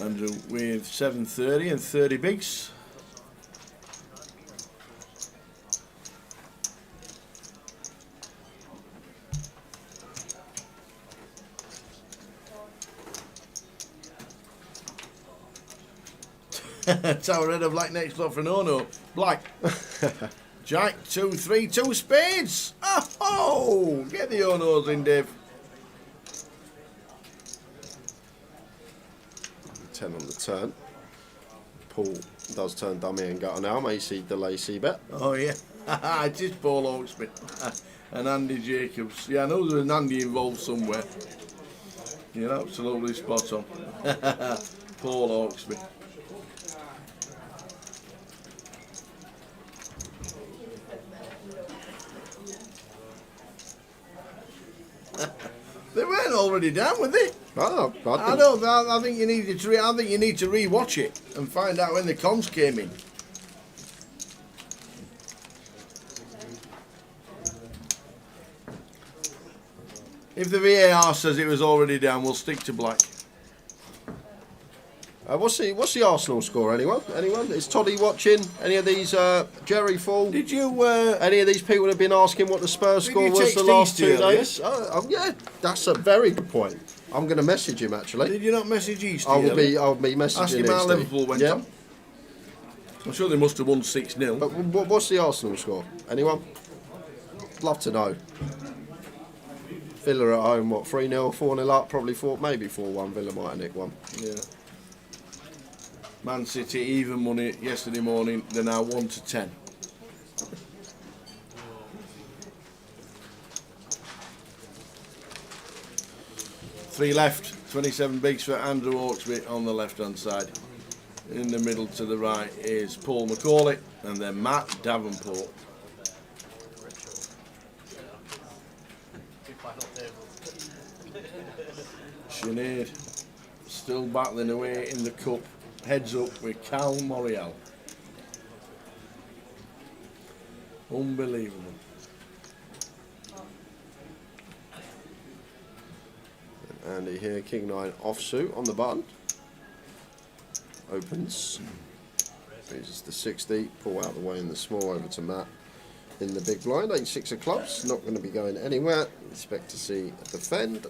Andrew with 730 and 30 bigs. Tower Red of Black next lot for no. Black. Jack, 2, 3, 2 spades. Oh, get the Onos in, Dave. 10 on the turn. Paul does turn dummy and gutter now. May see delay C-bet. Oh, yeah. It is Paul Hawksby and Andy Jacobs. Yeah, I know there's an Andy involved somewhere. You're absolutely spot on. Paul Hawksby. They weren't already down, were they? Oh, I think you need to. I think you need to re-watch it and find out when the cons came in. If the VAR says it was already down, we'll stick to black. What's the Arsenal score? Anyone? Is Toddy watching? Any of these? Jerry Fall? Did you? Any of these people have been asking what the Spurs score was the last 2 days? Yeah, that's a very good point. I'm going to message him actually. Did you not message East? I'll be messaging. Ask him how Liverpool went on. I'm sure they must have won 6-0. But what's the Arsenal score? Anyone? Love to know. Villa at home, what, 3-0, 4-0 up, probably 4, maybe 4-1. Villa might have nicked one. Yeah. Man City even money yesterday morning. They're now 1-10. Three left. 27 bigs for Andrew Hawksby on the left-hand side. In the middle to the right is Paul McCauley and then Matt Davenport. Sinead still battling away in the cup. Heads up with Cal Morial. Unbelievable. And Andy here, King 9 offsuit on the button. Opens. Raises the 60. Pull out the way in the small over to Matt. In the big blind, 8-6 of clubs. Not going to be going anywhere. Expect to see a defend.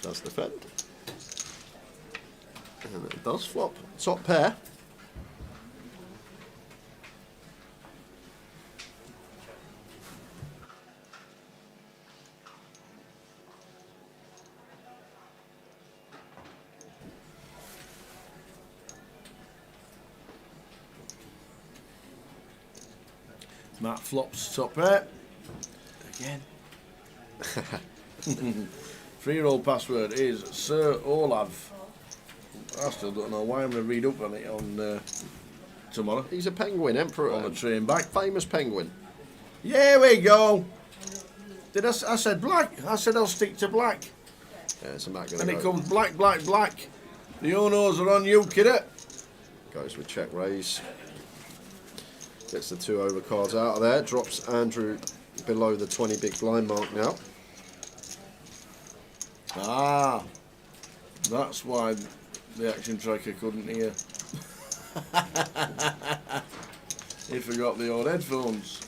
Does defend. And it does flop. Top pair. Matt flops top pair. Again. 3-year-old password is Sir Olav. I still don't know why I'm going to read up on it on tomorrow. He's a penguin, emperor. On the train back. Famous penguin. Here we go. I said black. I said I'll stick to black. Yeah, so Matt gonna And go. it comes black, black, black. The Onos are on you, kiddo. Goes with check raise. Gets the 2 overcards out of there. Drops Andrew below the 20 big blind mark now. Ah, that's why the action tracker couldn't hear. He forgot the old headphones.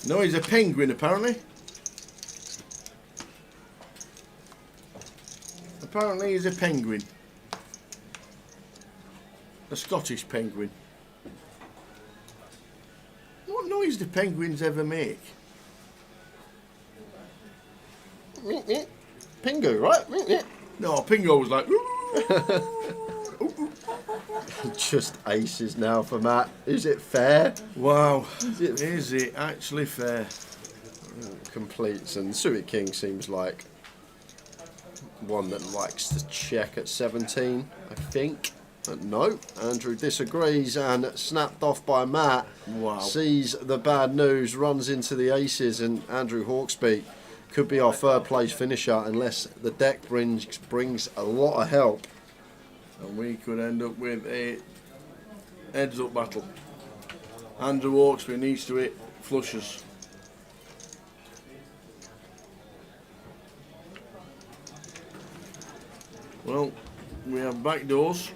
No, he's a penguin apparently. Apparently he's a penguin. A Scottish penguin. What noise do penguins ever make? Pingu, right? No, Pingo was like, Just aces now for Matt. Is it fair? wow, is it actually fair? Completes, and Suited King seems like one that likes to check at 17, I think. But no, Andrew disagrees and snapped off by Matt. Wow. Sees the bad news, runs into the aces, and Andrew Hawksby could be our third place finisher unless the deck brings a lot of help. And we could end up with a heads-up battle. Andrew Hawksby needs to hit flushes. Well, we have back doors.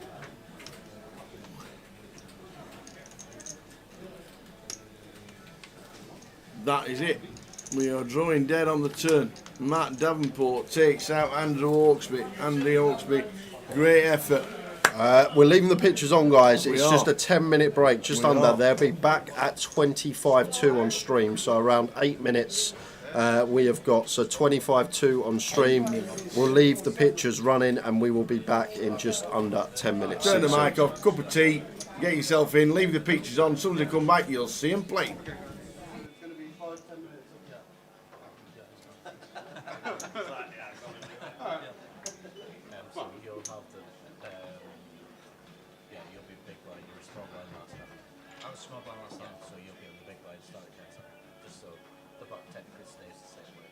That is it. We are drawing dead on the turn. Matt Davenport takes out Andrew Hawksby. Andy Hawksby, great effort. We're leaving the pictures on, guys. It's We just are. a 10-minute break, just We under. are. They'll be back at 25-2 on stream, so around 8 minutes we have got. So 25-2 on stream. We'll leave the pictures running, and we will be back in just under 10 minutes. Turn the So- mic off, cup of tea, get yourself in, leave the pictures on. As soon as they come back, you'll see them play. It's going to be 5-10 minutes. So you'll have the, yeah, you'll be big blind. You were small blind last time. I was small blind last time, so you'll be on the big blind start again. So just so the button technically stays the same way.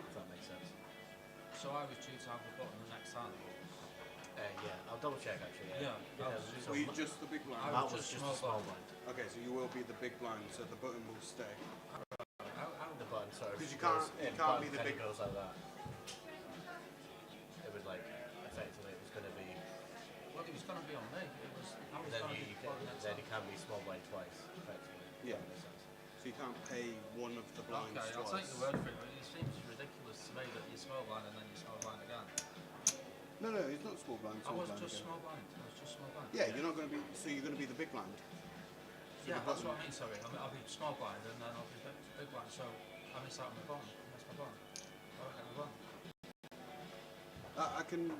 If that makes sense. So I was due to have the button the next time. Yeah, I'll double check actually. Yeah. So Were you just the big blind? I that was was just just a small small blind. Okay, so you will be the big blind, so the button will stay. How the button sort of 'Cause you goes can't in, be button the kinda big- goes like that. It was like effectively it was going to be. Well, it was going to be on me. It was. I was Then going to you be can, button next then time. you can be small blind twice effectively. Yeah. That makes sense. So you can't pay one of the blinds Okay, I'll take twice. the word for it, but it seems ridiculous to me that you're small blind and then you're small blind again. No, it's not small blind. I Small was blind just again. small blind. I was just small blind. Yeah, you're not going to be. So you're going to be the big blind. Yeah, the that's button. what I mean, sorry. I'll be small blind and then I'll be big blind, so I miss out on my button. I miss my button. I don't get my button. I can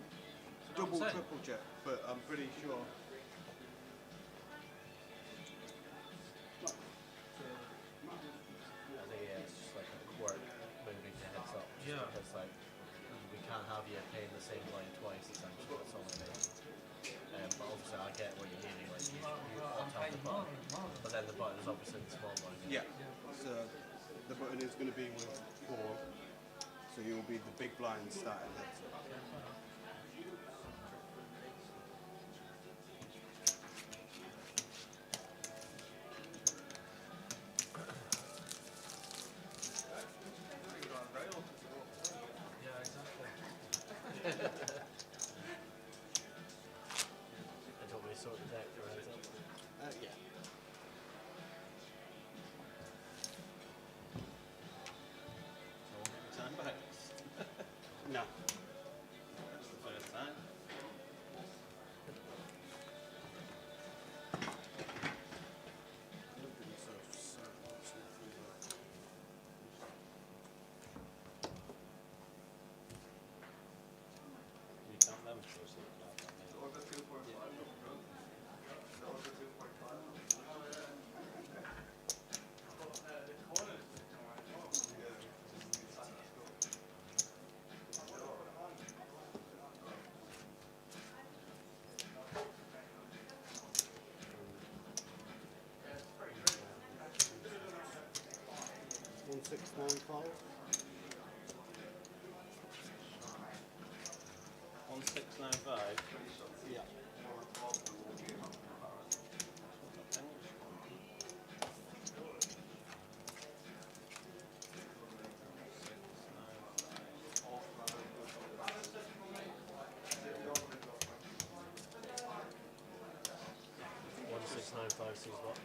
double, saying? triple check, but I'm pretty sure. I think yeah, it's just like a quirk moving the heads up. Just Yeah. Because like we can't have you paying the same line twice essentially. That's all it is. But obviously I get what you're meaning. Like you want to have the button, but then the button is obviously the small line. Yeah. So the button is going to be with 4. So you'll be the big blind starting heads up. Yeah, exactly. And do we sort the deck around it? Yeah. Time back. No. That's the first time. You can't never choose it. One 695. 1695. Yeah. One 695 sees what?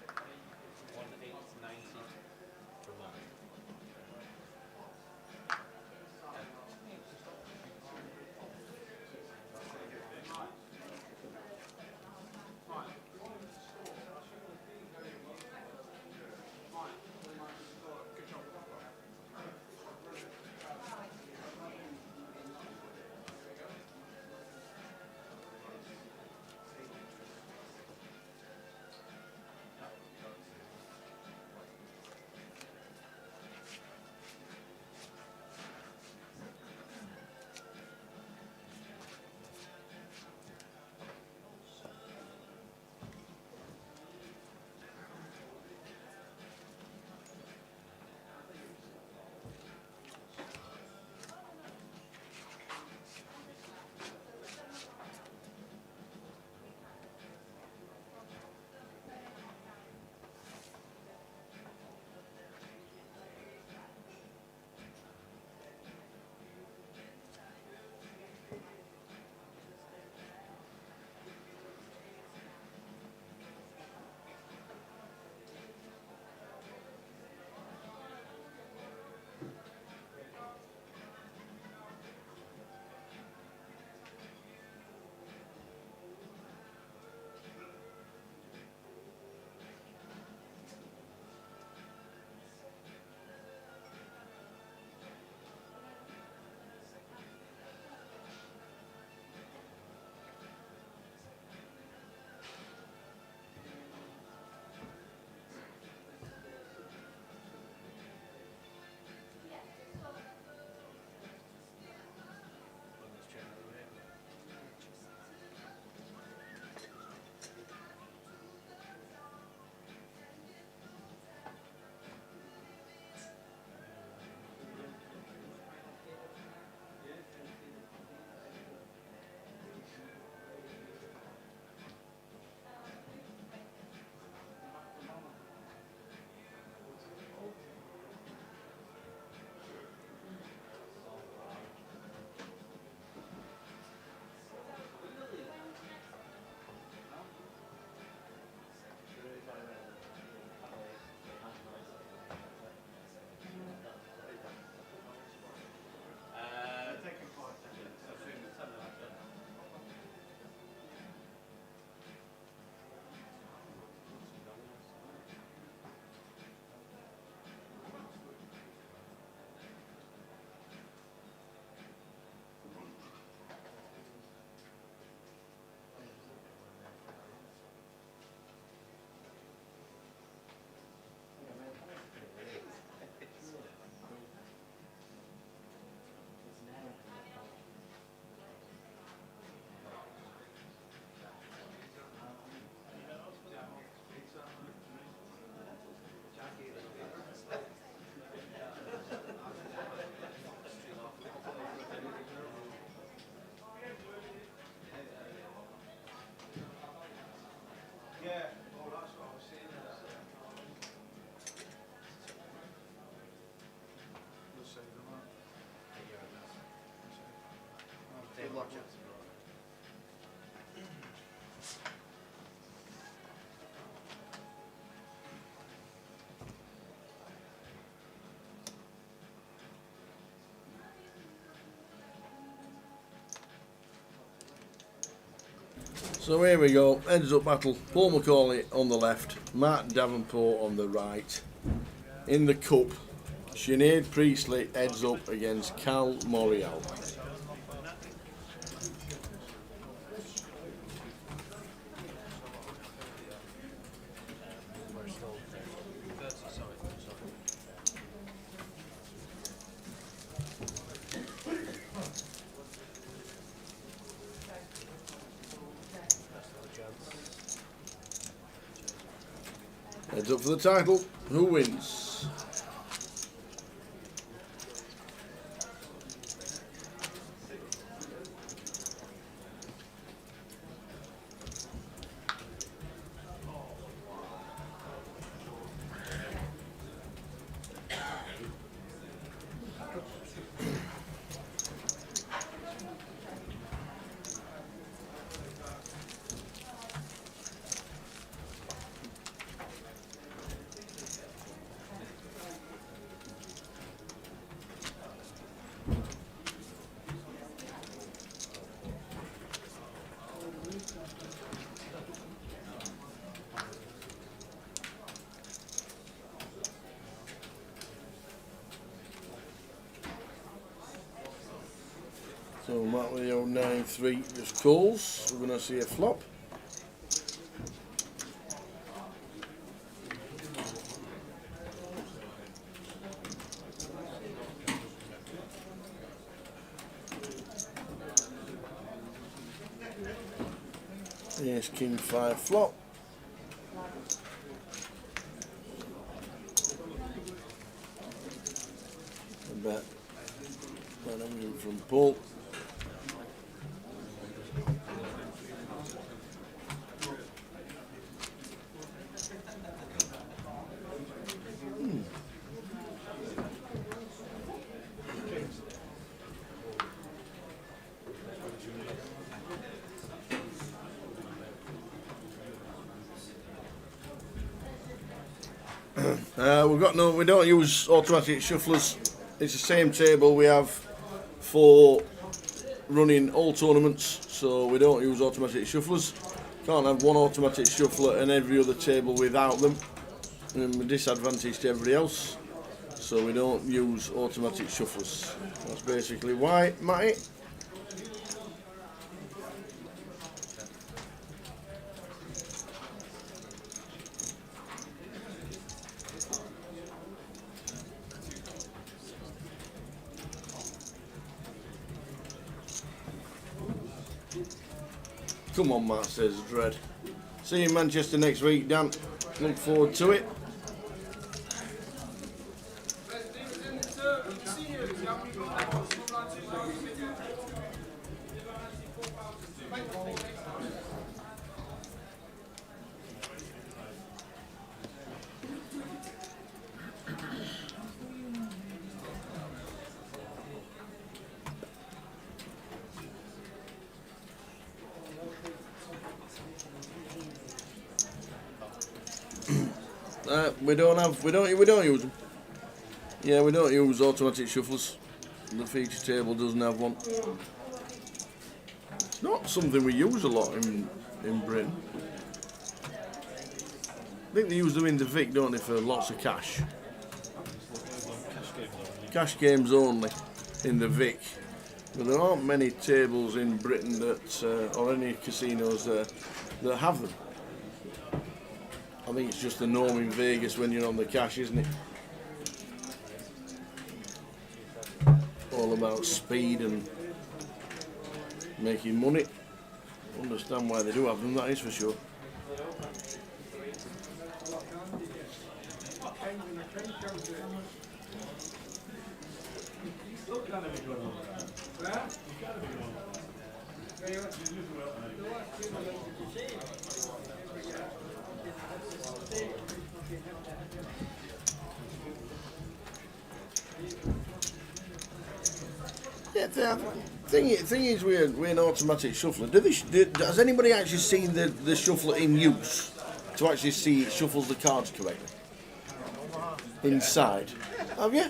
1890 from that. So here we go, heads up battle. Paul McCauley on the left, Matt Davenport on the right. In the cup, Sinead Priestley heads up against Cal Morial. Heads up for the title. Who wins? So Matt with the 093 just calls. We're going to see a flop. Yes, King 5 flop. I bet. And I'm in from Paul. We don't use automatic shufflers. It's the same table we have for running all tournaments, so we don't use automatic shufflers. Can't have one automatic shuffler and every other table without them. And a disadvantage to everybody else. So we don't use automatic shufflers. That's basically why, Matty. Come on, Matt, says Dread. See you in Manchester next week, Dan. Look forward to it. We don't use them. Yeah, we don't use automatic shufflers. The feature table doesn't have one. It's not something we use a lot in Britain. I think they use them in the Vic, don't they, for lots of cash. Cash games only in the Vic. But there aren't many tables in Britain that, or any casinos that have them. I think it's just the norm in Vegas when you're on the cash, isn't it? All about speed and making money. Understand why they do have them, that is for sure. Yeah, the thing is, we're an automatic shuffler. Has anybody actually seen the shuffler in use to actually see it shuffles the cards correctly inside? Have you?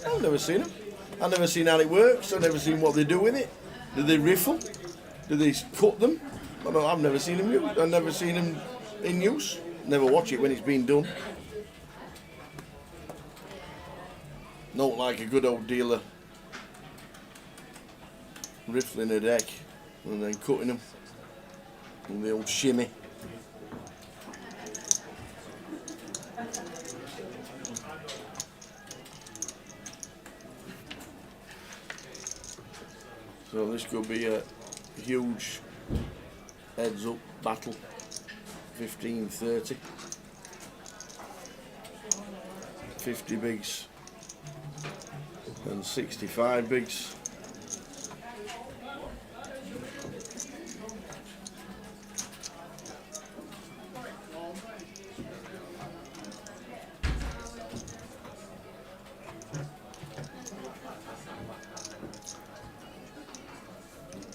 I've never seen them. I've never seen how it works. I've never seen what they do with it. Do they riffle? Do they cut them? I've never seen him used. I've never seen him in use. Never watch it when it's been done. Not like a good old dealer riffling a deck and then cutting them with the old shimmy. So this could be a huge heads up battle. 15-30. 50 bigs and 65 bigs.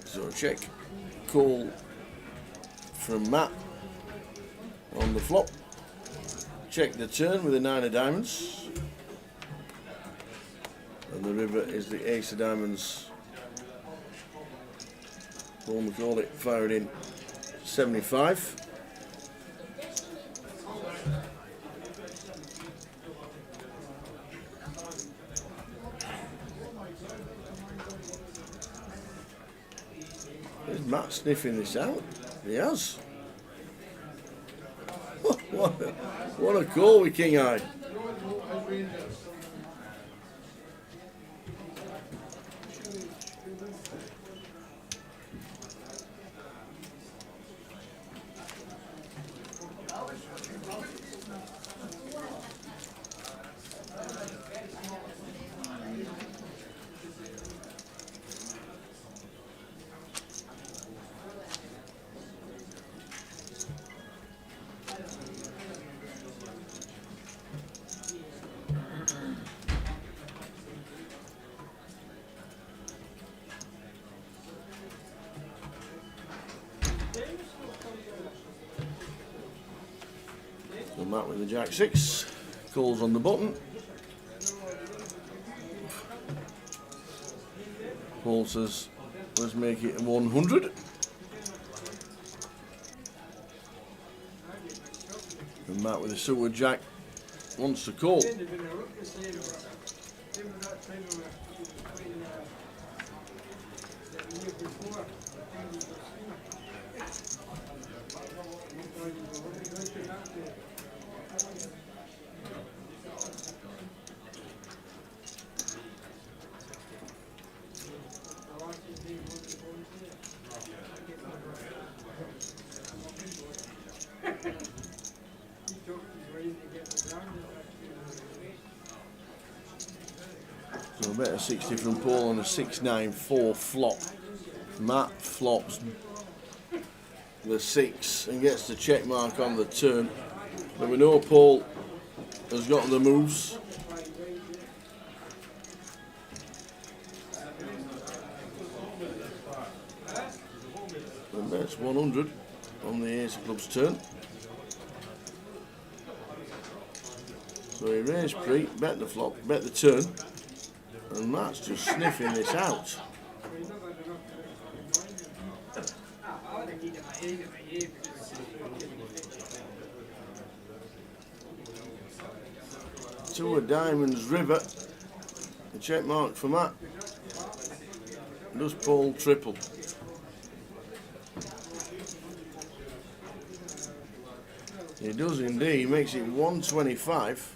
So check call from Matt on the flop. Check the turn with the 9 of diamonds. And the river is the ace of diamonds. Paul McCauley fired in 75. Is Matt sniffing this out? He has. What a call with King Eye. So Matt with the Jack 6, calls on the button. Paul says, let's make it 100. And Matt with the suited Jack wants to call. So a better 60 from Paul on a 6-9-4 flop. Matt flops the 6 and gets the check mark on the turn. But we know Paul has got the moves. And that's 100 on the ace of clubs turn. So he raised pre, bet the flop, bet the turn, and Matt's just sniffing this out. Two of diamonds river, the check mark for Matt. Does Paul triple? He does indeed, he makes it 125.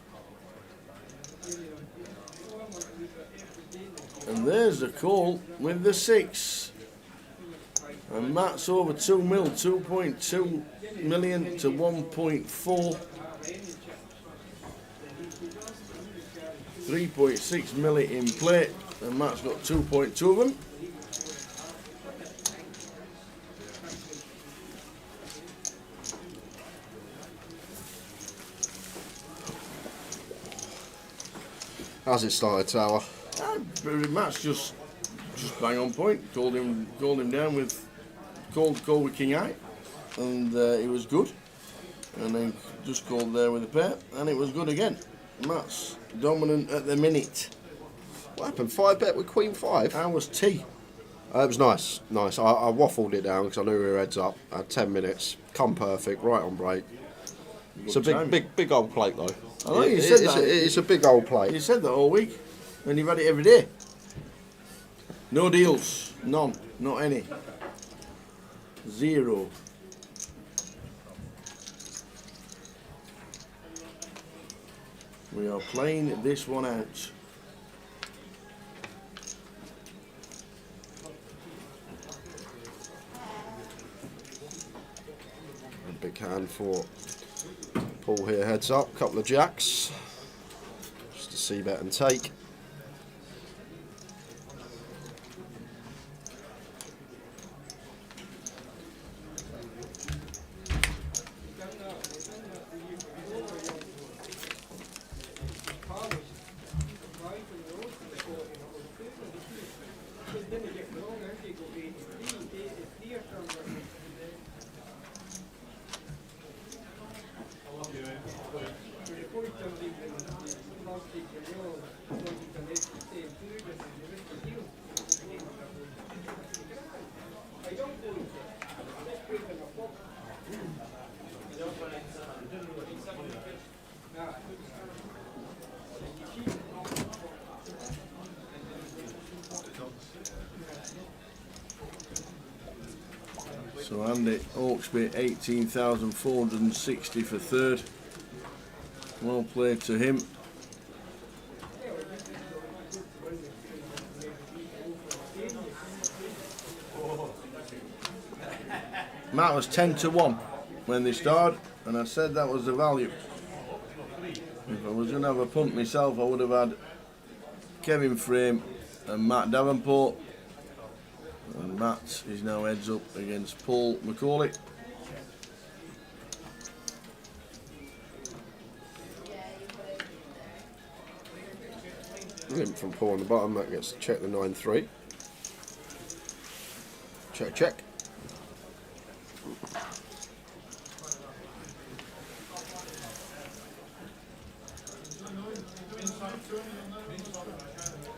And there's the call with the 6. And Matt's over 2 mil, 2.2 million to 1.4. 3.6 million in play, and Matt's got 2.2 of them. How's it started, Tower? Matt's just bang on point. Called him down with call with King Eye, and it was good. And then just called there with a pair, and it was good again. Matt's dominant at the minute. What happened? 5 bet with Queen 5? I was T. It was nice, nice. I waffled it down because I knew we were heads up. I had 10 minutes, come perfect, right on break. It's a big old plate though. I know you said that. It's a big old plate. You said that all week, and you've had it every day. No deals, none, not any. 0. We are playing this one out. A big hand for Paul here, heads up, couple of jacks. Just a see bet and take. So Andy Hawksby, 18,460 for third. Well played to him. Matt was 10 to 1 when they started, and I said that was the value. If I was going to have a punt myself, I would have had Kevin Frame and Matt Davenport. And Matt is now heads up against Paul McCauley. Limp from Paul on the bottom, that gets to check the 9-3. Check, check.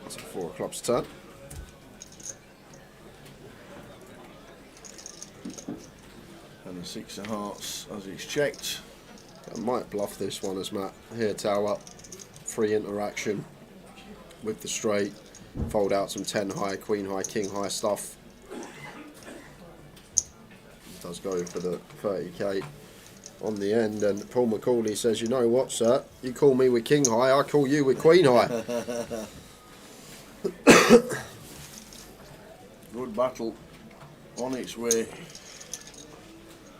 That's a 4 of clubs turn. And the 6 of hearts as it's checked. I might bluff this one as Matt. Here, towel up. Free interaction with the straight. Fold out some 10 high, queen high, king high stuff. Does go for the 30k on the end, and Paul McCauley says, you know what, sir, you call me with king high, I call you with queen high. Good battle on its way.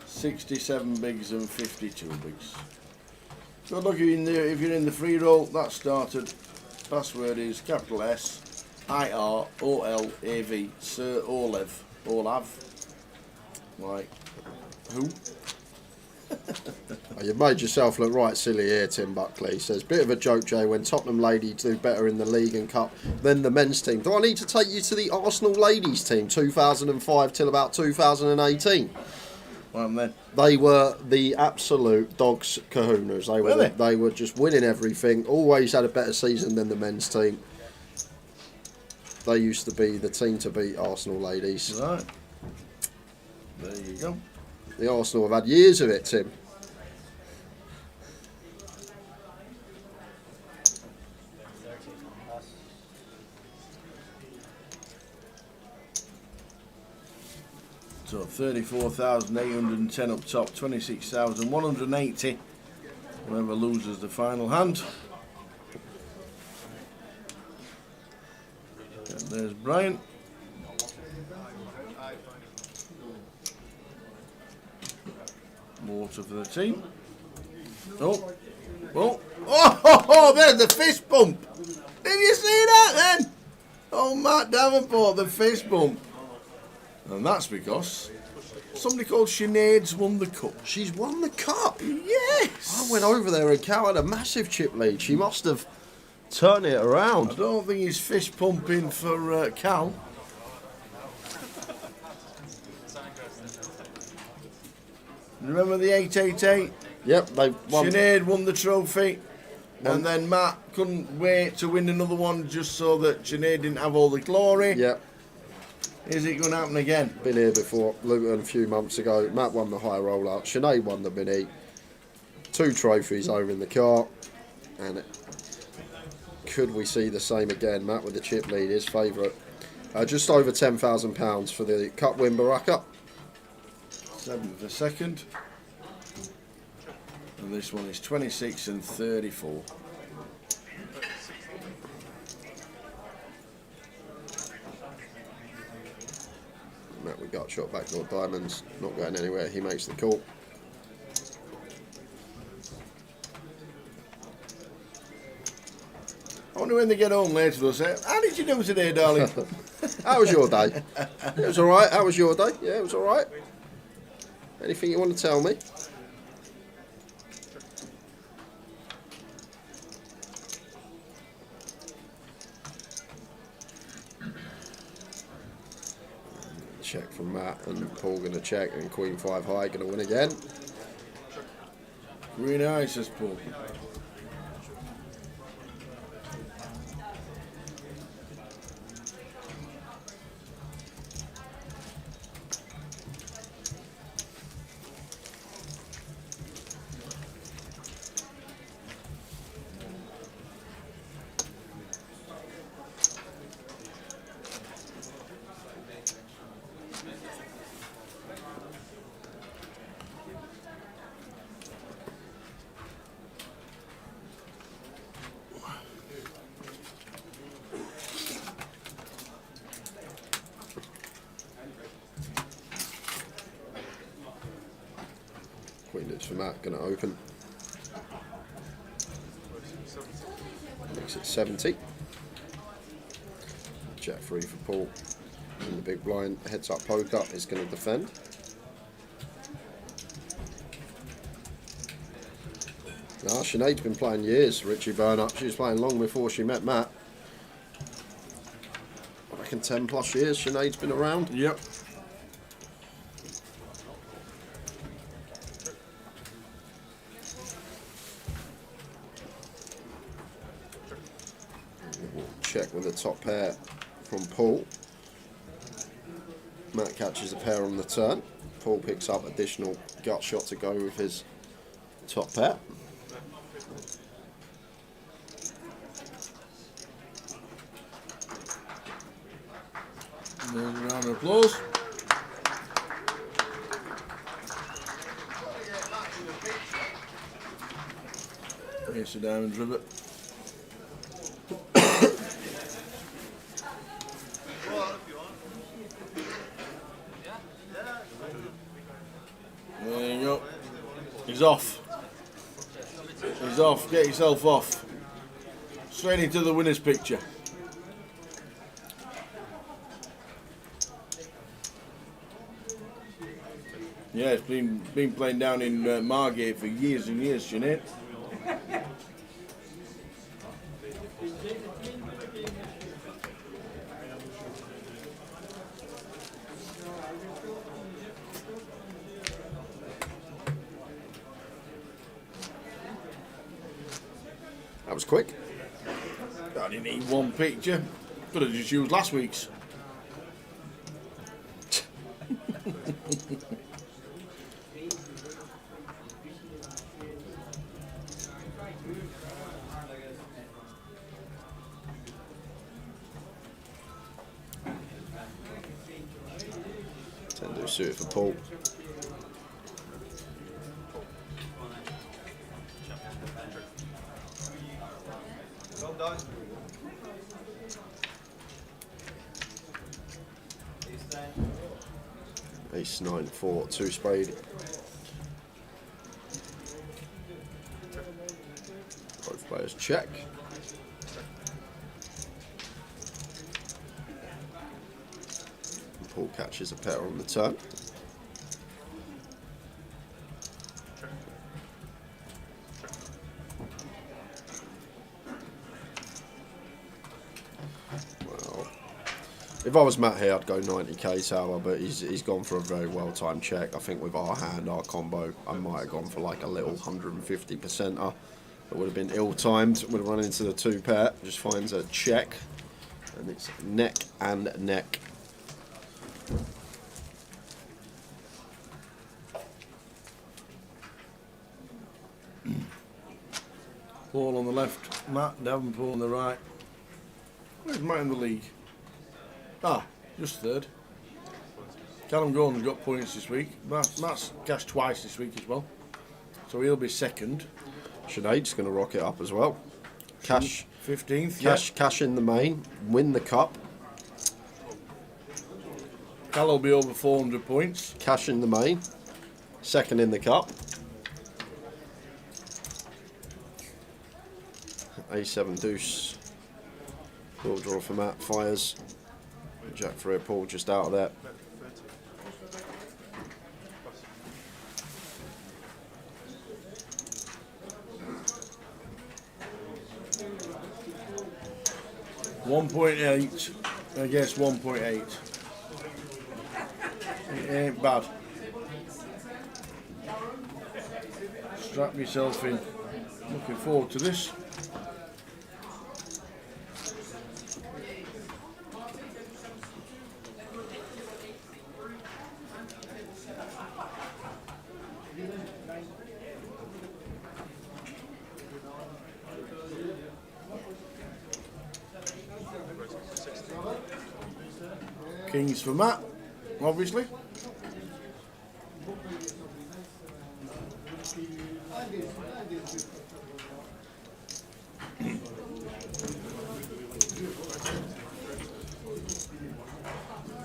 67 bigs and 52 bigs. So look, if you're in the free roll, that started. Password is capital S IROLAV, Sir Olav. Like who? Oh, you've made yourself look right silly here, Tim Buckley. Says, bit of a joke, Jay, when Tottenham ladies do better in the league and cup than the men's team. Do I need to take you to the Arsenal ladies team, 2005 till about 2018? Well, then. They were the absolute dogs kahunas. They were just winning everything. Always had a better season than the men's team. They used to be the team to beat, Arsenal ladies. Right. There you go. The Arsenal have had years of it, Tim. So 34,810 up top, 26,180. Whoever loses the final hand. And there's Brian. Water for the team. Oh, there's the fist bump. Did you see that then? Oh, Matt Davenport, the fist bump. And that's because somebody called Sinead's won the cup. She's won the cup? Yes. I went over there and Cal had a massive chip lead. She must have turned it around. I don't think he's fist pumping for Cal. Remember the 888? Yep, they won. Sinead won the trophy. And then Matt couldn't wait to win another one just so that Sinead didn't have all the glory. Yep. Is it going to happen again? Been here before, Luton a few months ago. Matt won the high roller. Sinead won the mini. 2 trophies over in the car. And could we see the same again? Matt with the chip lead, his favourite. Just over £10,000 for the Cup win, Baraka. 7th for second. And this one is 26 and 34. Matt with gut shot back door diamonds, not going anywhere. He makes the call. I wonder when they get home later they'll say, how did you do today, darling? How was your day? It was alright. How was your day? Yeah, it was alright. Anything you want to tell me? Check from Matt, and Paul going to check, and Queen 5 high going to win again. Really nice, says Paul. Queen deuce for Matt, going to open. Makes it 70. Jack 3 for Paul. In the big blind, heads up poker is going to defend. Ah, Sinead's been playing years, Richie Burnett. She was playing long before she met Matt. I reckon 10 plus years Sinead's been around. Yep. Check with the top pair from Paul. Matt catches a pair on the turn. Paul picks up additional gut shot to go with his top pair. There's a round of applause. Here's the diamond ribbit. There you go. He's off. He's off. Get yourself off. Straight into the winner's picture. Yeah, it's been playing down in Margate for years and years, Sinead. That was quick. I didn't need one picture. Could have just used last week's. Tend to suit it for Paul. Ace 9 4 2 spade. Both players check. Paul catches a pair on the turn. Well, if I was Matt here, I'd go 90k tower, but he's gone for a very well-timed check. I think with our hand, our combo, I might have gone for like a little 150%er. It would have been ill-timed. Would have run into the 2 pair. Just finds a check, and it's neck and neck. Paul on the left, Matt Davenport on the right. Where's Matt in the league? Ah, just third. Callum Gordon's got points this week. Matt's cashed twice this week as well, so he'll be second. Sinead's going to rock it up as well. Cash 15th. Cash in the main, win the cup. Cal will be over 400 points. Cash in the main, second in the cup. A7 deuce. Full draw for Matt, fires. Jack 3 Paul just out of that. .8, I guess 1.8. It ain't bad. Strap yourself in. Looking forward to this. Kings for Matt, obviously.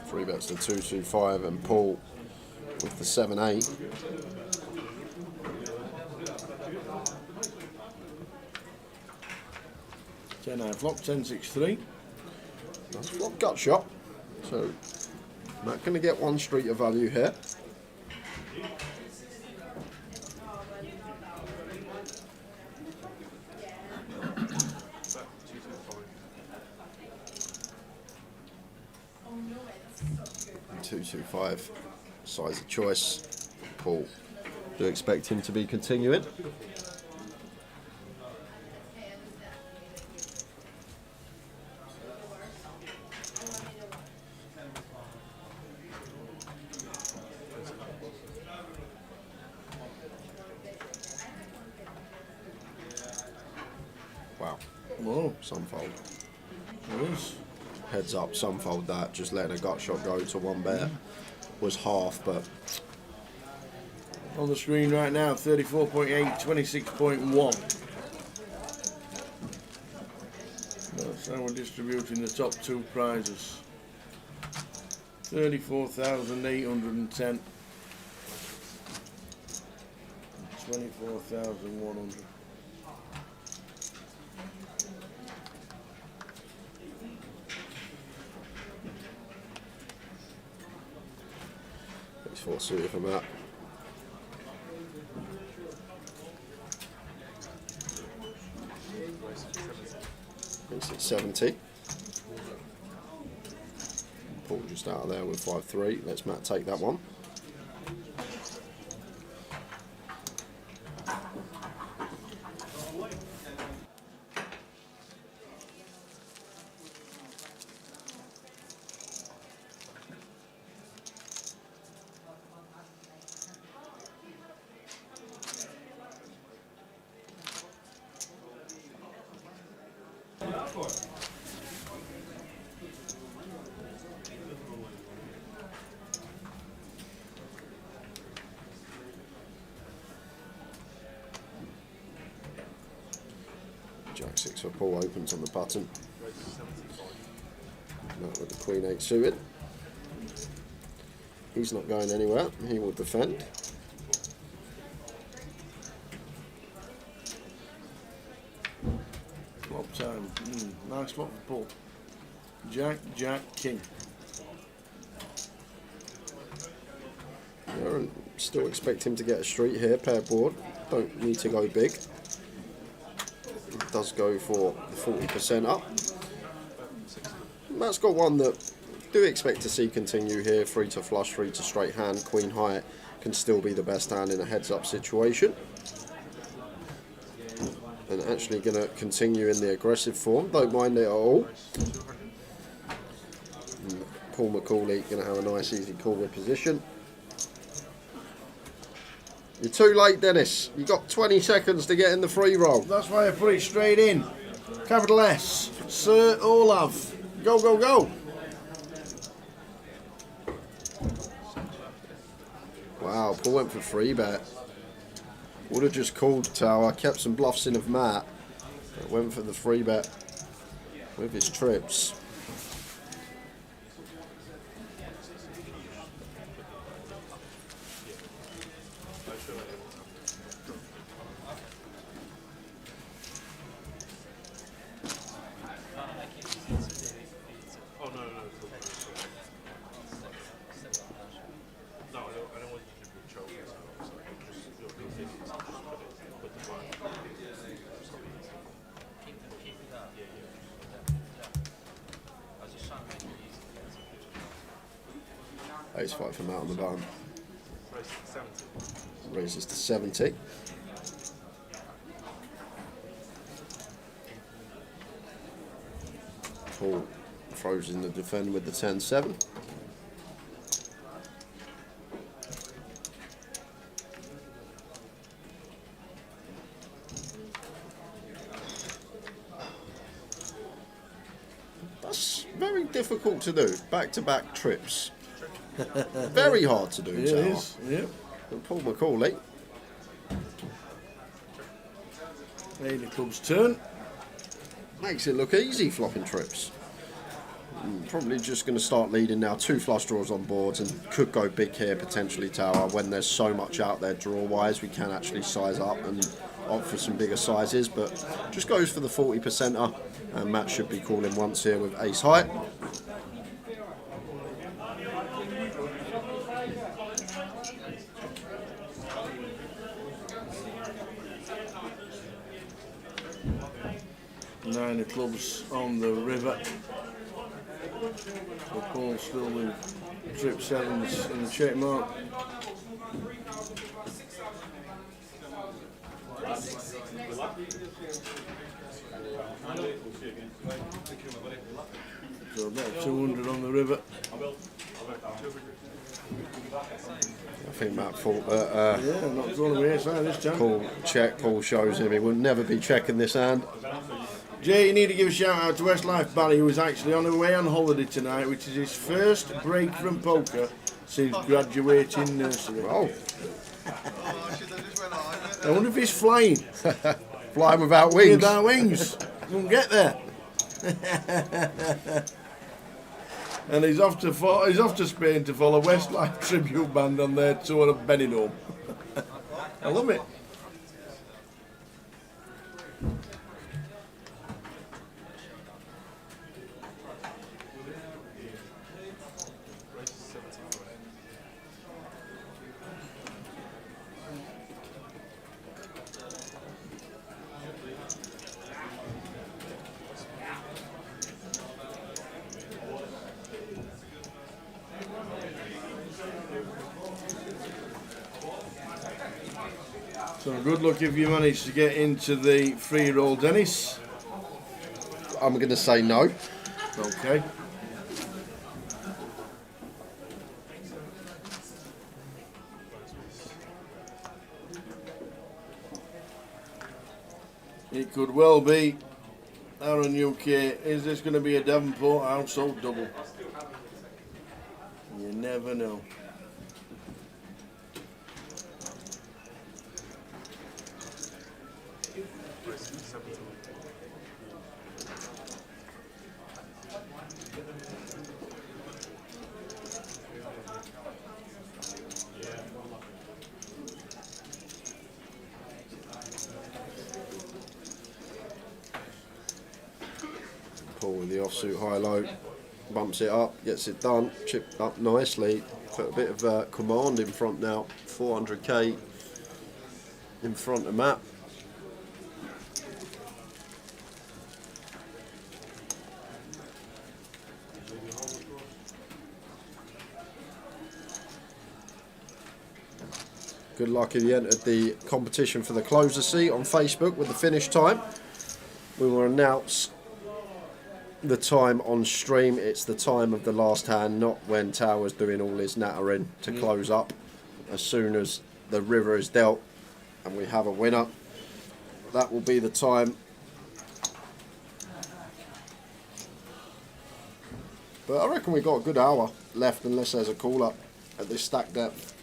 Three bets to 225 and Paul with the 7-8. Ten flop, 10-6-3. That's flop gut shot. So Matt going to get one street of value here. And 225, size of choice. Paul, do expect him to be continuing. Wow. Whoa. Some fold. Yes. Heads up, some fold that. Just letting a gut shot go to one bet was half, but On the screen right now, 34.8, 26.1. That's how we're distributing the top two prizes. 34,810. 24,100. it's 4 suited for Matt. It's at 70. Paul just out of there with 5-3. Let's Matt take that one. Jack 6 for Paul opens on the button. Matt with the Queen 8 suited. He's not going anywhere. He will defend. Flop time. Nice flop for Paul. Jack, Jack, King. Yeah, and still expect him to get a street here, pair board. Don't need to go big. It does go for the 40% up. Matt's got one that do expect to see continue here. 3 to flush, 3 to straight hand, queen high can still be the best hand in a heads up situation. And actually going to continue in the aggressive form, don't mind it at all. Paul McCauley going to have a nice easy call with position. You're too late, Dennis. You got 20 seconds to get in the free roll. That's why I put it straight in. Capital S. Sir Olav. Go, go, go. Wow, Paul went for free bet. Would have just called tower, kept some bluffs in of Matt, but went for the free bet with his trips. Ace 5 from out on the button. Raises to 70. Paul throws in the defender with the 10-7. That's very difficult to do, back-to-back trips. Very hard to do, It is, yep. And Paul McCauley. Eight of clubs turn. Makes it look easy flopping trips. Probably just going to start leading now. 2 flush draws on boards and could go big here, potentially tower. When there's so much out there draw-wise, we can actually size up and opt for some bigger sizes, but just goes for the 40%er. And Matt should be calling once here with ace high. Nine of clubs on the river. So Paul still with trip 7s in the check mark. So about 200 on the river. I think Matt thought that yeah, not drawn away side this time. Paul shows him he would never be checking this hand. Jay, you need to give a shout out to Westlife Barry, who is actually on away on holiday tonight, which is his first break from poker since graduating nursery. Oh. I wonder if he's flying. Flying without wings. Without wings. Won't get there. And he's off to Spain to follow Westlife Tribute Band on their tour of Benidorm. I love it. So good luck if you manage to get into the free roll, Dennis. I'm going to say no. Okay. It could well be Aaron UK. Is this going to be a Davenport household double? You never know. Paul with the offsuit high-low, bumps it up, gets it done, chipped up nicely, put a bit of command in front now, 400k in front of Matt. Good luck if you entered the competition for the closer seat on Facebook with the finish time. We will announce the time on stream, it's the time of the last hand, not when Tower's doing all his nattering to close up. As soon as the river is dealt and we have a winner, that will be the time. But I reckon we've got a good hour left unless there's a call up at this stack depth.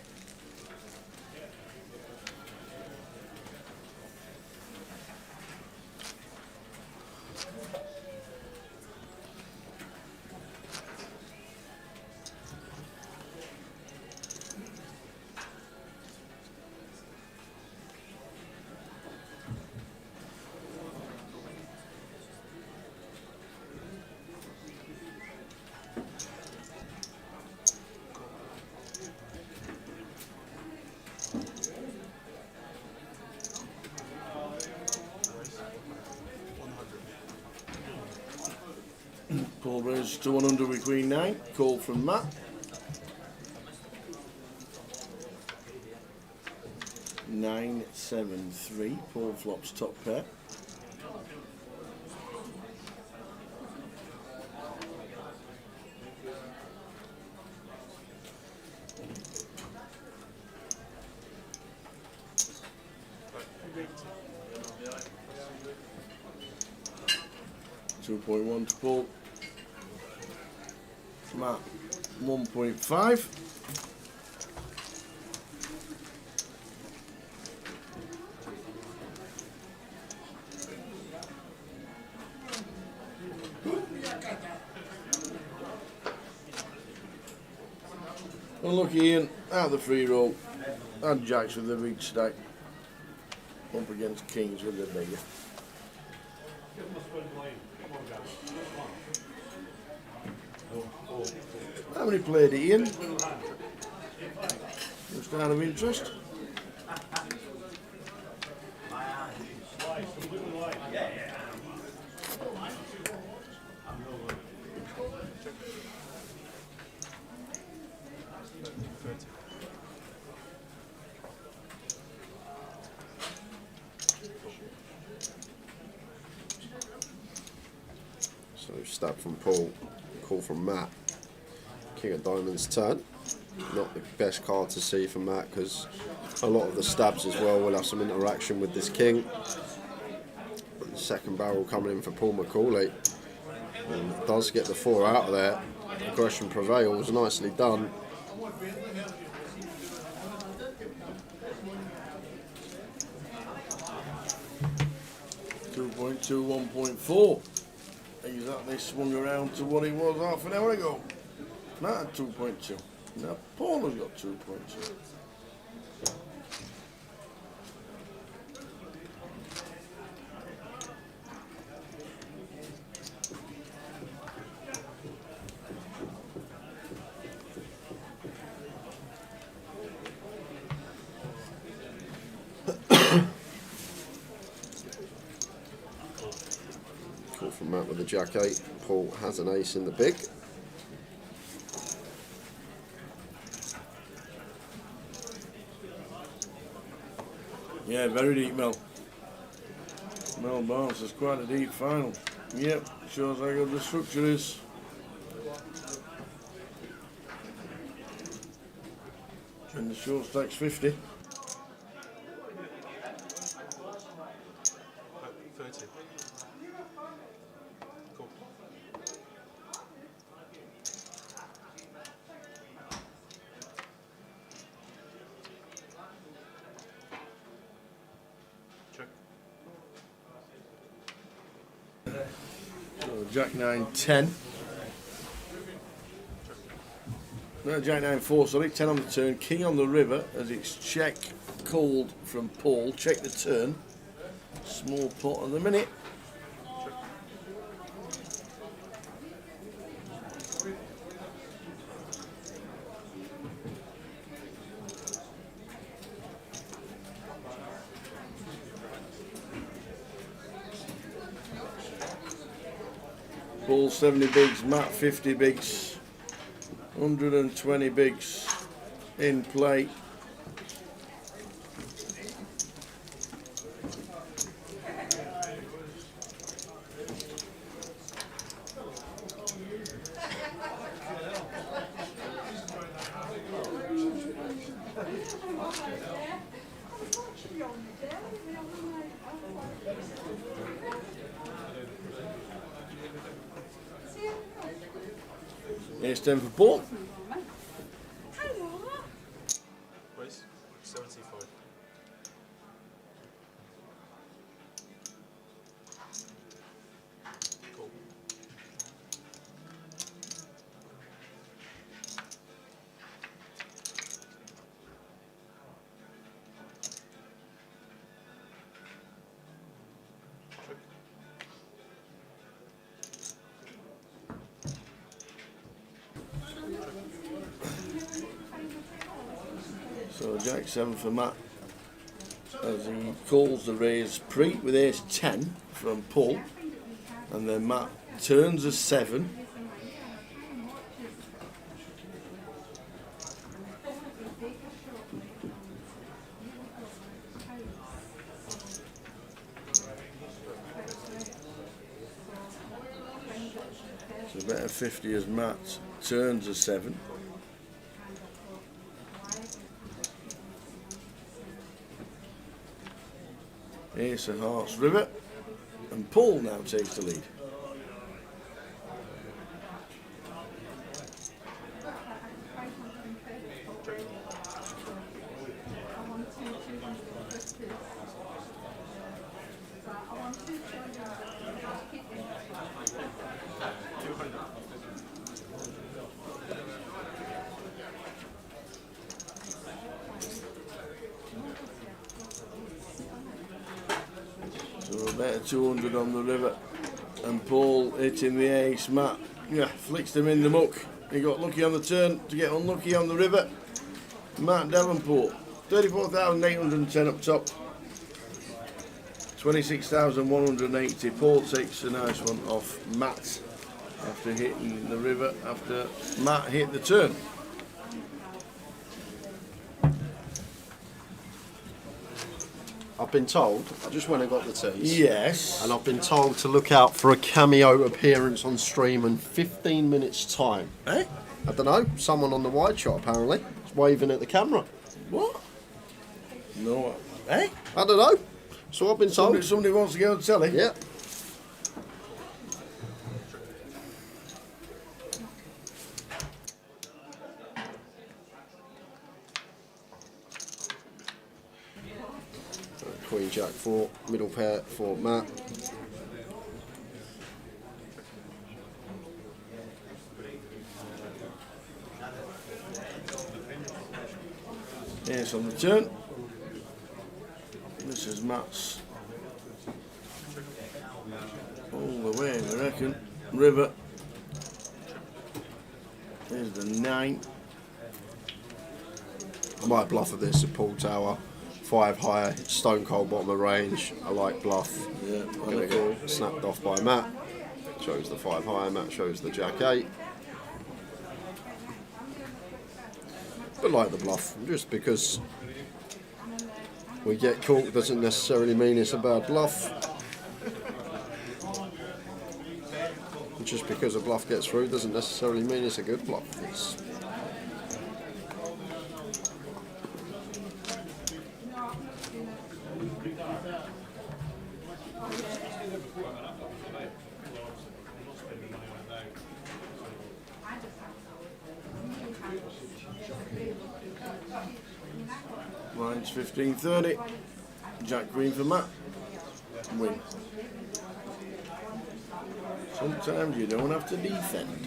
Paul raises to 100 with Queen 9. Call from Matt. Nine, 7, 3. Paul flops top pair. .1 to Paul. Matt 1.5. Unlucky Ian out of the free roll. And Jacks with the big stack. Up against Kings with the bigger. How many played it, Ian? Just out of interest. So stab from Paul, call from Matt. King of Diamonds turn. Not the best card to see from Matt because a lot of the stabs as well will have some interaction with this king. But the second barrel coming in for Paul McCauley. And does get the 4 out of there. Aggression prevails, nicely done. .2, 1.4. Exactly swung around to what he was half an hour ago. Not at 2.2. Now Paul has got 2.2. Call from Matt with the Jack 8. Paul has an ace in the big. Yeah, very deep, Mel. Mel Barnes is quite a deep final. Yep, shows how good the structure is. And the short stack's 50. 30. Cool. Check. So Jack 9, 10. No, Jack 9, 4, sorry. 10 on the turn. King on the river as it's check called from Paul. Check the turn. Small pot at the minute. Paul 70 bigs, Matt 50 bigs, 120 bigs in play. Ace 10 for Paul. Race 75. Cool. So Jack 7 for Matt as he calls the raise pre with ace 10 from Paul, and then Matt turns a 7. So better 50 as Matt turns a 7. Ace of Hearts river, and Paul now takes the lead. So better 200 on the river, and Paul hitting the ace. Matt, yeah, flicks them in the muck. He got lucky on the turn to get unlucky on the river. Matt Davenport, 34,810 up top. 26,180. Paul takes a nice one off Matt after hitting the river, after Matt hit the turn. I've been told, I just went and got the teas. Yes. And I've been told to look out for a cameo appearance on stream in 15 minutes' time. Eh? I don't know, someone on the wide shot apparently is waving at the camera. What? No. Eh? I don't know. So I've been told. Somebody wants to go on telly? Yeah. Queen Jack 4, middle pair for Matt. Yes, on the turn. This is Matt's all the way, I reckon. River. There's the 9. I might bluff at this at Pool Tower. 5 high, stone cold bottom of range. I like bluff. Yeah, Gonna get snapped off by Matt. Shows the 5 high, Matt shows the Jack 8. But like the bluff, just because we get caught doesn't necessarily mean it's a bad bluff. Just because a bluff gets through doesn't necessarily mean it's a good bluff. It's Line's 15.30. Jack Green for Matt. Win. Sometimes you don't have to defend.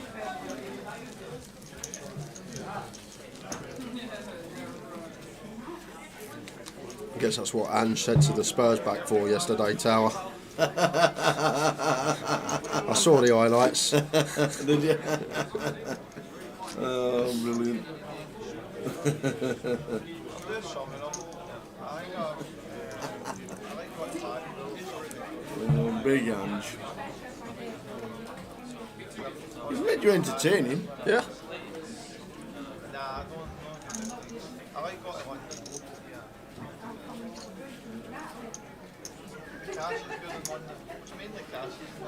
I guess that's what Ange said to the Spurs back four yesterday, Tower. I saw the highlights. Did you? Oh, brilliant. Oh, big Ange. He's made you entertaining. Yeah. I like what I want. The cash is good and one. It's mainly cash, isn't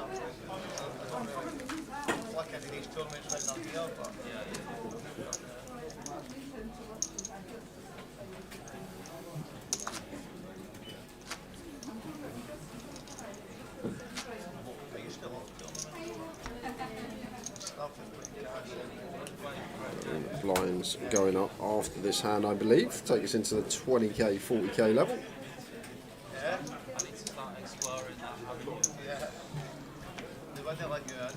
it? Like in these tournaments right now here, but cards going up after this hand, I believe. Take us into the 20k, 40k level. Yeah. I need to start exploring that avenue. Yeah. They won't let you earn.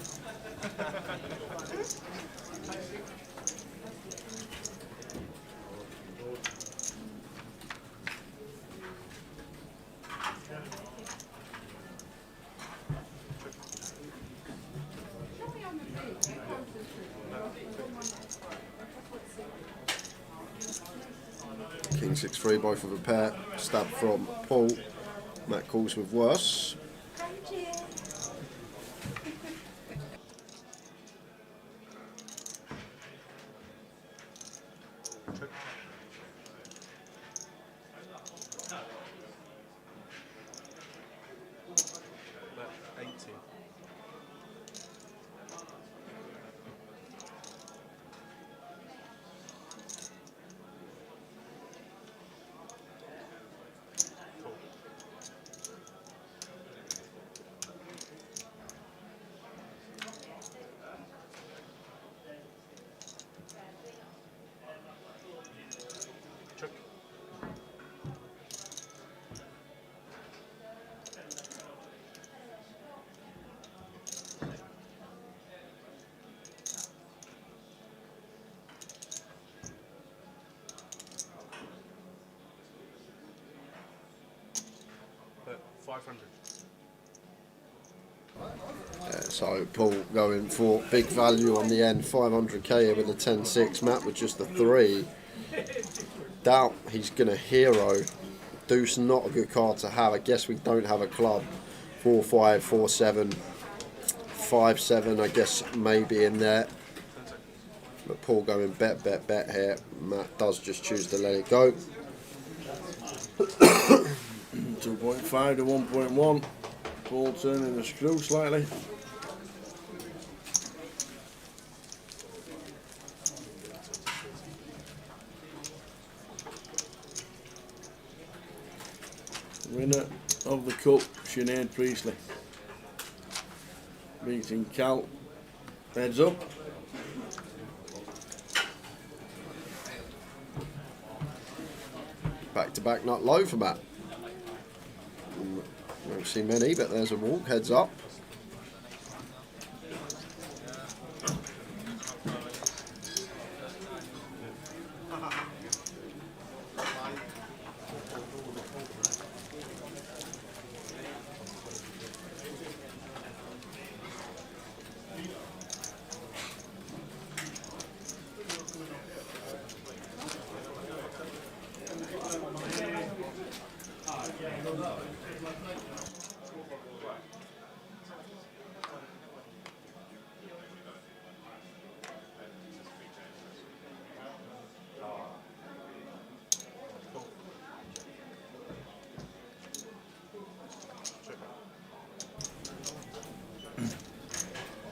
King 6-3, both of a pair. Stab from Paul. Matt calls with worse. So Paul going for big value on the end, 500k here with a 10-6. Matt with just the 3. Doubt he's going to hero. Deuce, not a good card to have. I guess we don't have a club. 4-5, 4-7, 5-7, I guess maybe in there. But Paul going bet here. Matt does just choose to let it go. 2.5 to 1.1. Paul turning the screw slightly. Winner of the cup, Sinead Priestley. Beating Cal. Heads up. Back to back, not low for Matt. Won't see many, but there's a walk. Heads up.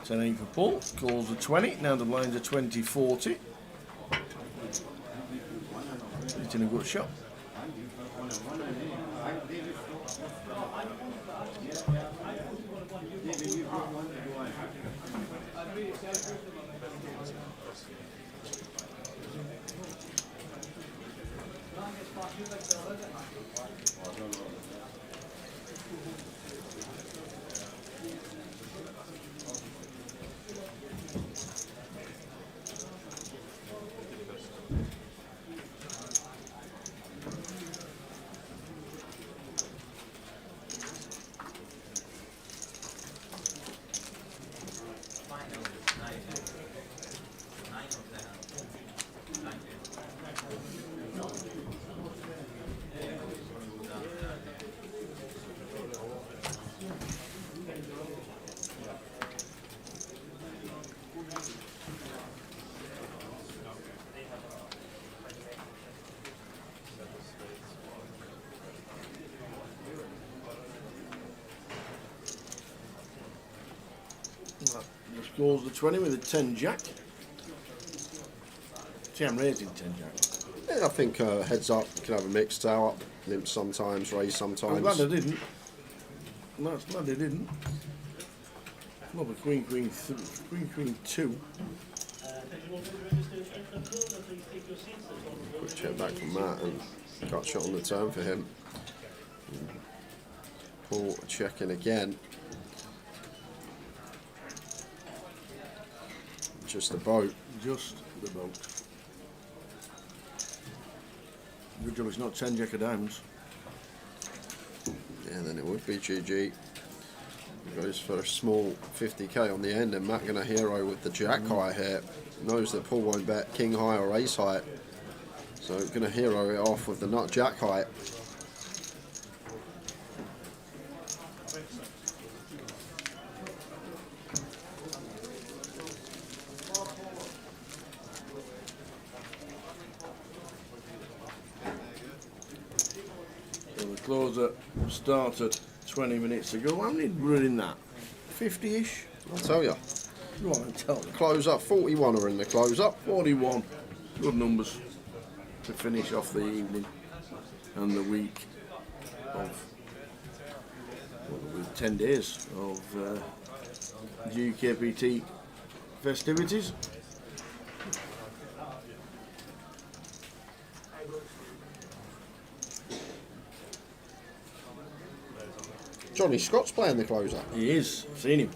$10 for Paul, calls a 20, now the blinds are 20-40. Hitting a good shot. The scores the 20 with a 10 jack. See, I'm raising 10 jack. Yeah, I think heads up, you can have a mixed tower, limp sometimes, raise sometimes. I'm glad I didn't. No, it's glad I didn't. Love a queen, queen 2. Quick check back from Matt and cut shot on the turn for him. Paul checking again. Just the boat. Just the boat. Good job it's not 10 jack of diamonds. Yeah, then it would be GG. Goes for a small 50k on the end, and Matt gonna hero with the jack high here. Knows that Paul won't bet king high or ace high, so gonna hero it off with the nut jack high. So the closer started 20 minutes ago. How many were in that? 50-ish? I'll tell you. Go on and tell me. Close up, 41 are in the close up. 41. Good numbers to finish off the evening and the week of with 10 days of GUKPT festivities. Johnny Scott's playing the closer. He is. I've seen him.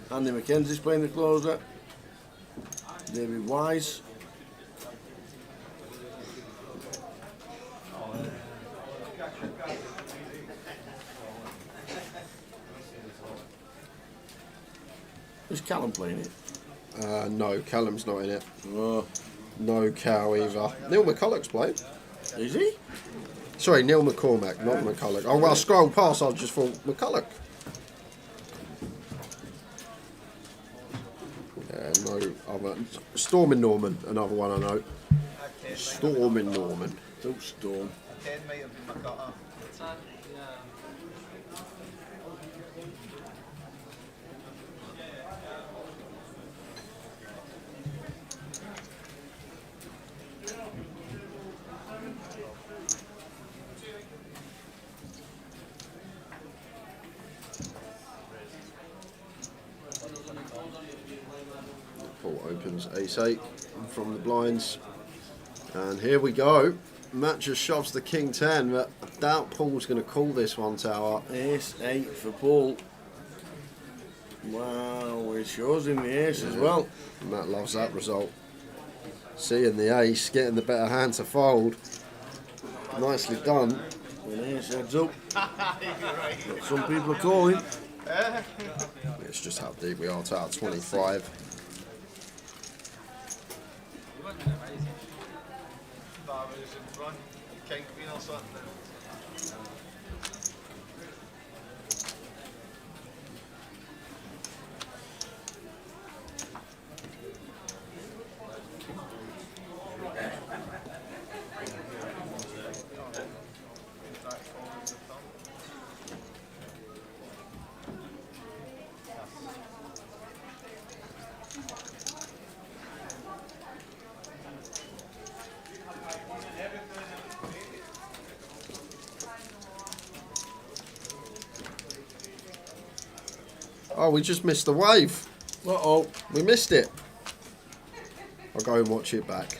Andy McKenzie's playing the closer. David Wise. Is Callum playing it? No, Callum's not in it. Oh. No Cal either. Neil McCulloch's playing. Is he? Sorry, Neil McCormack, not McCulloch. Oh, well, I scrolled past, I just thought McCulloch. Yeah, no other. Stormin Norman, another one I know. Stormin Norman. Don't storm. 10 might have been my cutter. Paul opens ace-8 from the blinds. And here we go. Matt just shoves the king-10, but I doubt Paul's going to call this one, Tower. Ace-8 for Paul. Wow, it shows him the ace as well. Matt loves that result. Seeing the ace, getting the better hand to fold. Nicely done. When ace heads up. What some people are calling. It's just how deep we are, Tower 25. King Queen or something. Oh, we just missed the wave. Uh-oh. We missed it. I'll go and watch it back.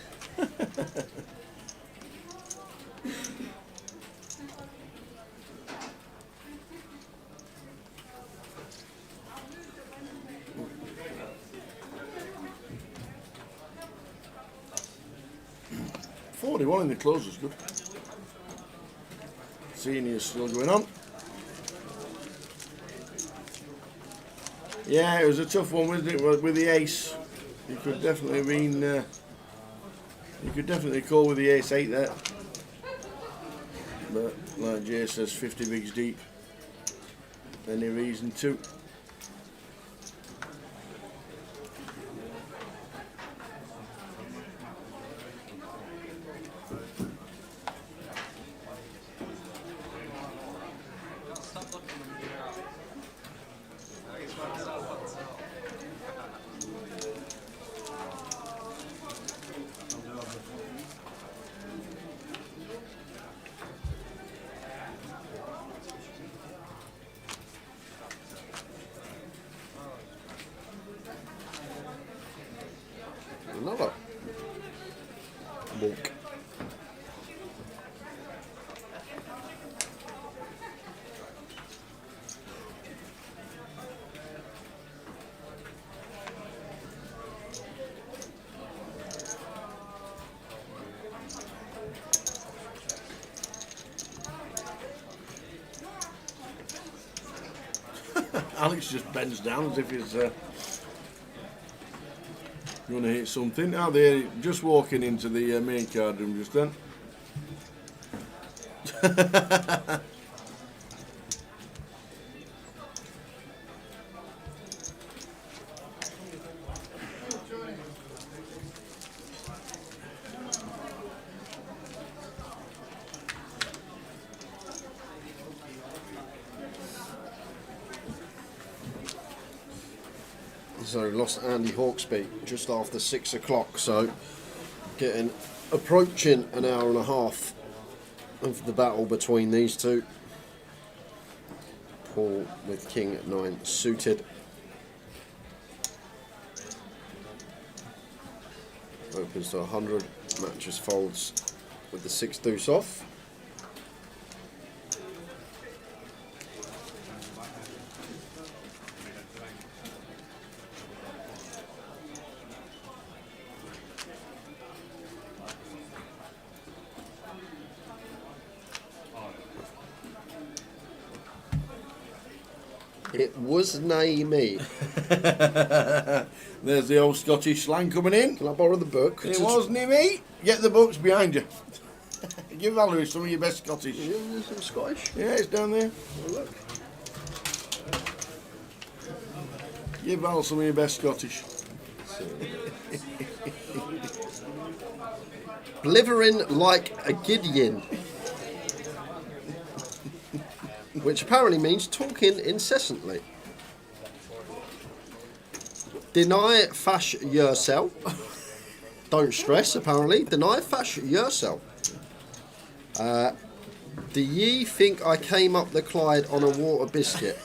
$41 in the close is good. Senior's still going on. Yeah, it was a tough one, wasn't it? With the ace, you could definitely mean. You could definitely call with the ace-8 there. But like Jay says, 50 bigs deep. Any reason to? Alex just bends down as if he's going to hit something. Now they're just walking into the main card room just then. So lost Andy Hawksby just after 6 o'clock, so approaching an hour and a half of the battle between these two. Paul with King at 9 suited. Opens to 100, matches folds with the 6 deuce off. It was nae me. There's the old Scottish slang coming in. Can I borrow the book? It wasn't me. Get the books behind you. Give Valerie some of your best Scottish. Yeah, some Scottish. Yeah, it's down there. Oh, look. Give Val some of your best Scottish. Blithering like a Gideon. Which apparently means talking incessantly. Deny fash yourself. Don't stress, apparently. Deny fash yourself. Do ye think I came up the Clyde on a water biscuit?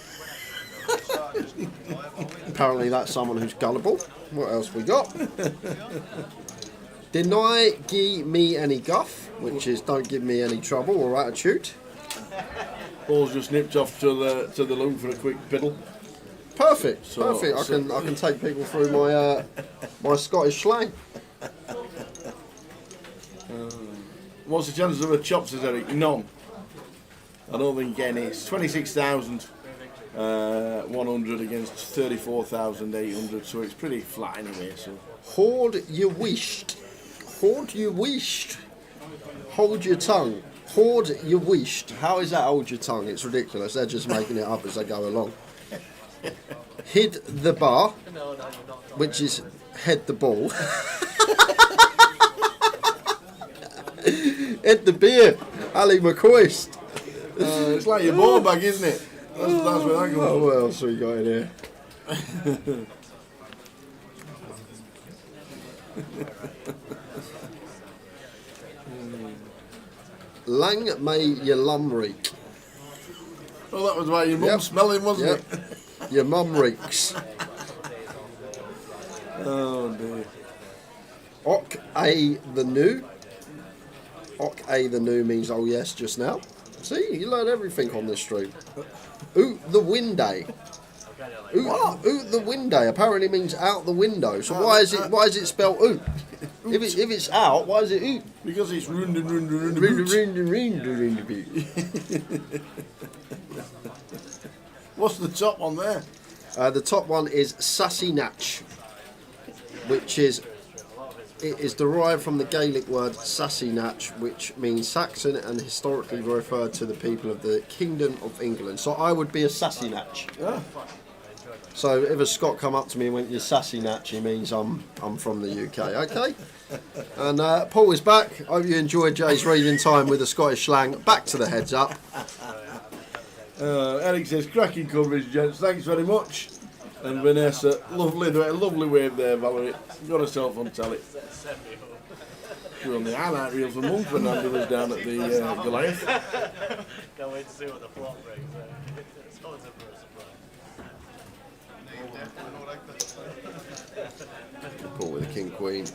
Apparently that's someone who's gullible. What else we got? Deny ye me any guff, which is don't give me any trouble or attitude. Paul's just nipped off to the loo for a quick piddle. Perfect, perfect. I can take people through my my Scottish slang. What's the chances of a chop, says Eric? None. I don't think any. It's 26,100 against 34,800, so it's pretty flat anyway. So Hoard you wished. Hoard you wished. Hold your tongue. Hoard you wished. How is that hold your tongue? It's ridiculous. They're just making it up as they go along. Hid the bar, which is head the ball. Hid the beer, Ali McCoist. it's like your ball bag, isn't it? That's where that goes. Oh, what else we got in here? Lang may your lum reek. Well, that was why your mum smelling, wasn't it? Your mum reeks. Oh dear. Ok a the new. Ok a the new means oh yes just now. See, you learn everything on this stream. Oot the winday. Oot the winday apparently means out the window. So why is it spelled oot? If it's out, why is it oot? Because it's round. What's the top one there? The top one is sassy natch, which is derived from the Gaelic word sassinach, which means Saxon and historically referred to the people of the Kingdom of England. So I would be a sassinach. Yeah. So if a Scot come up to me and went, "You're sassinach," he means I'm from the UK. Okay. And Paul is back. Hope you enjoyed Jay's reading time with the Scottish slang. Back to the heads up. Eric says, cracking coverage, gents. Thanks very much. And Vanessa, lovely wave there, Valerie. Got herself on telly. She was on the highlight reel for months when Andy was down at the Goliath. Can't wait to see what the flop brings. It's always a surprise. Paul with the King Queen.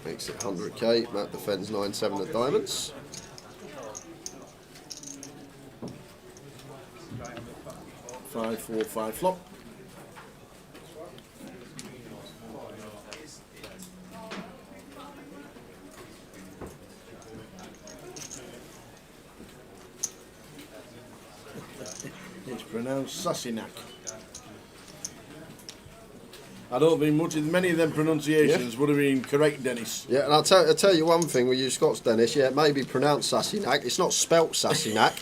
Makes it 100k. Matt defends 9-7 at diamonds. Five, 4, 5 flop. It's pronounced Sassinach. I don't think many of them pronunciations would have been correct, Dennis. Yeah, and I'll tell you one thing with you Scots, Dennis. Yeah, it may be pronounced Sassenach. It's not spelt Sassenach.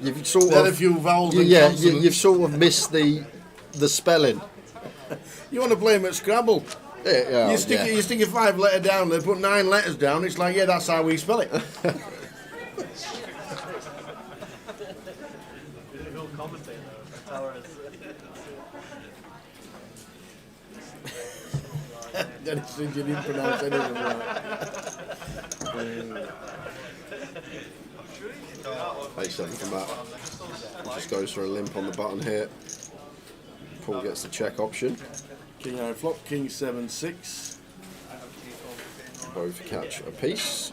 You've sort There are of a few vowels and yeah, consonants. you've sort of missed the spelling. You want to play them at Scrabble? Yeah, You stick a 5-letter down, they put 9 letters down, it's like, yeah, that's how we spell it. Dennis said you didn't pronounce any of them right. Page 7 from that. Just goes for a limp on the button here. Paul gets the check option. King high flop, king 7-6. Both catch a piece.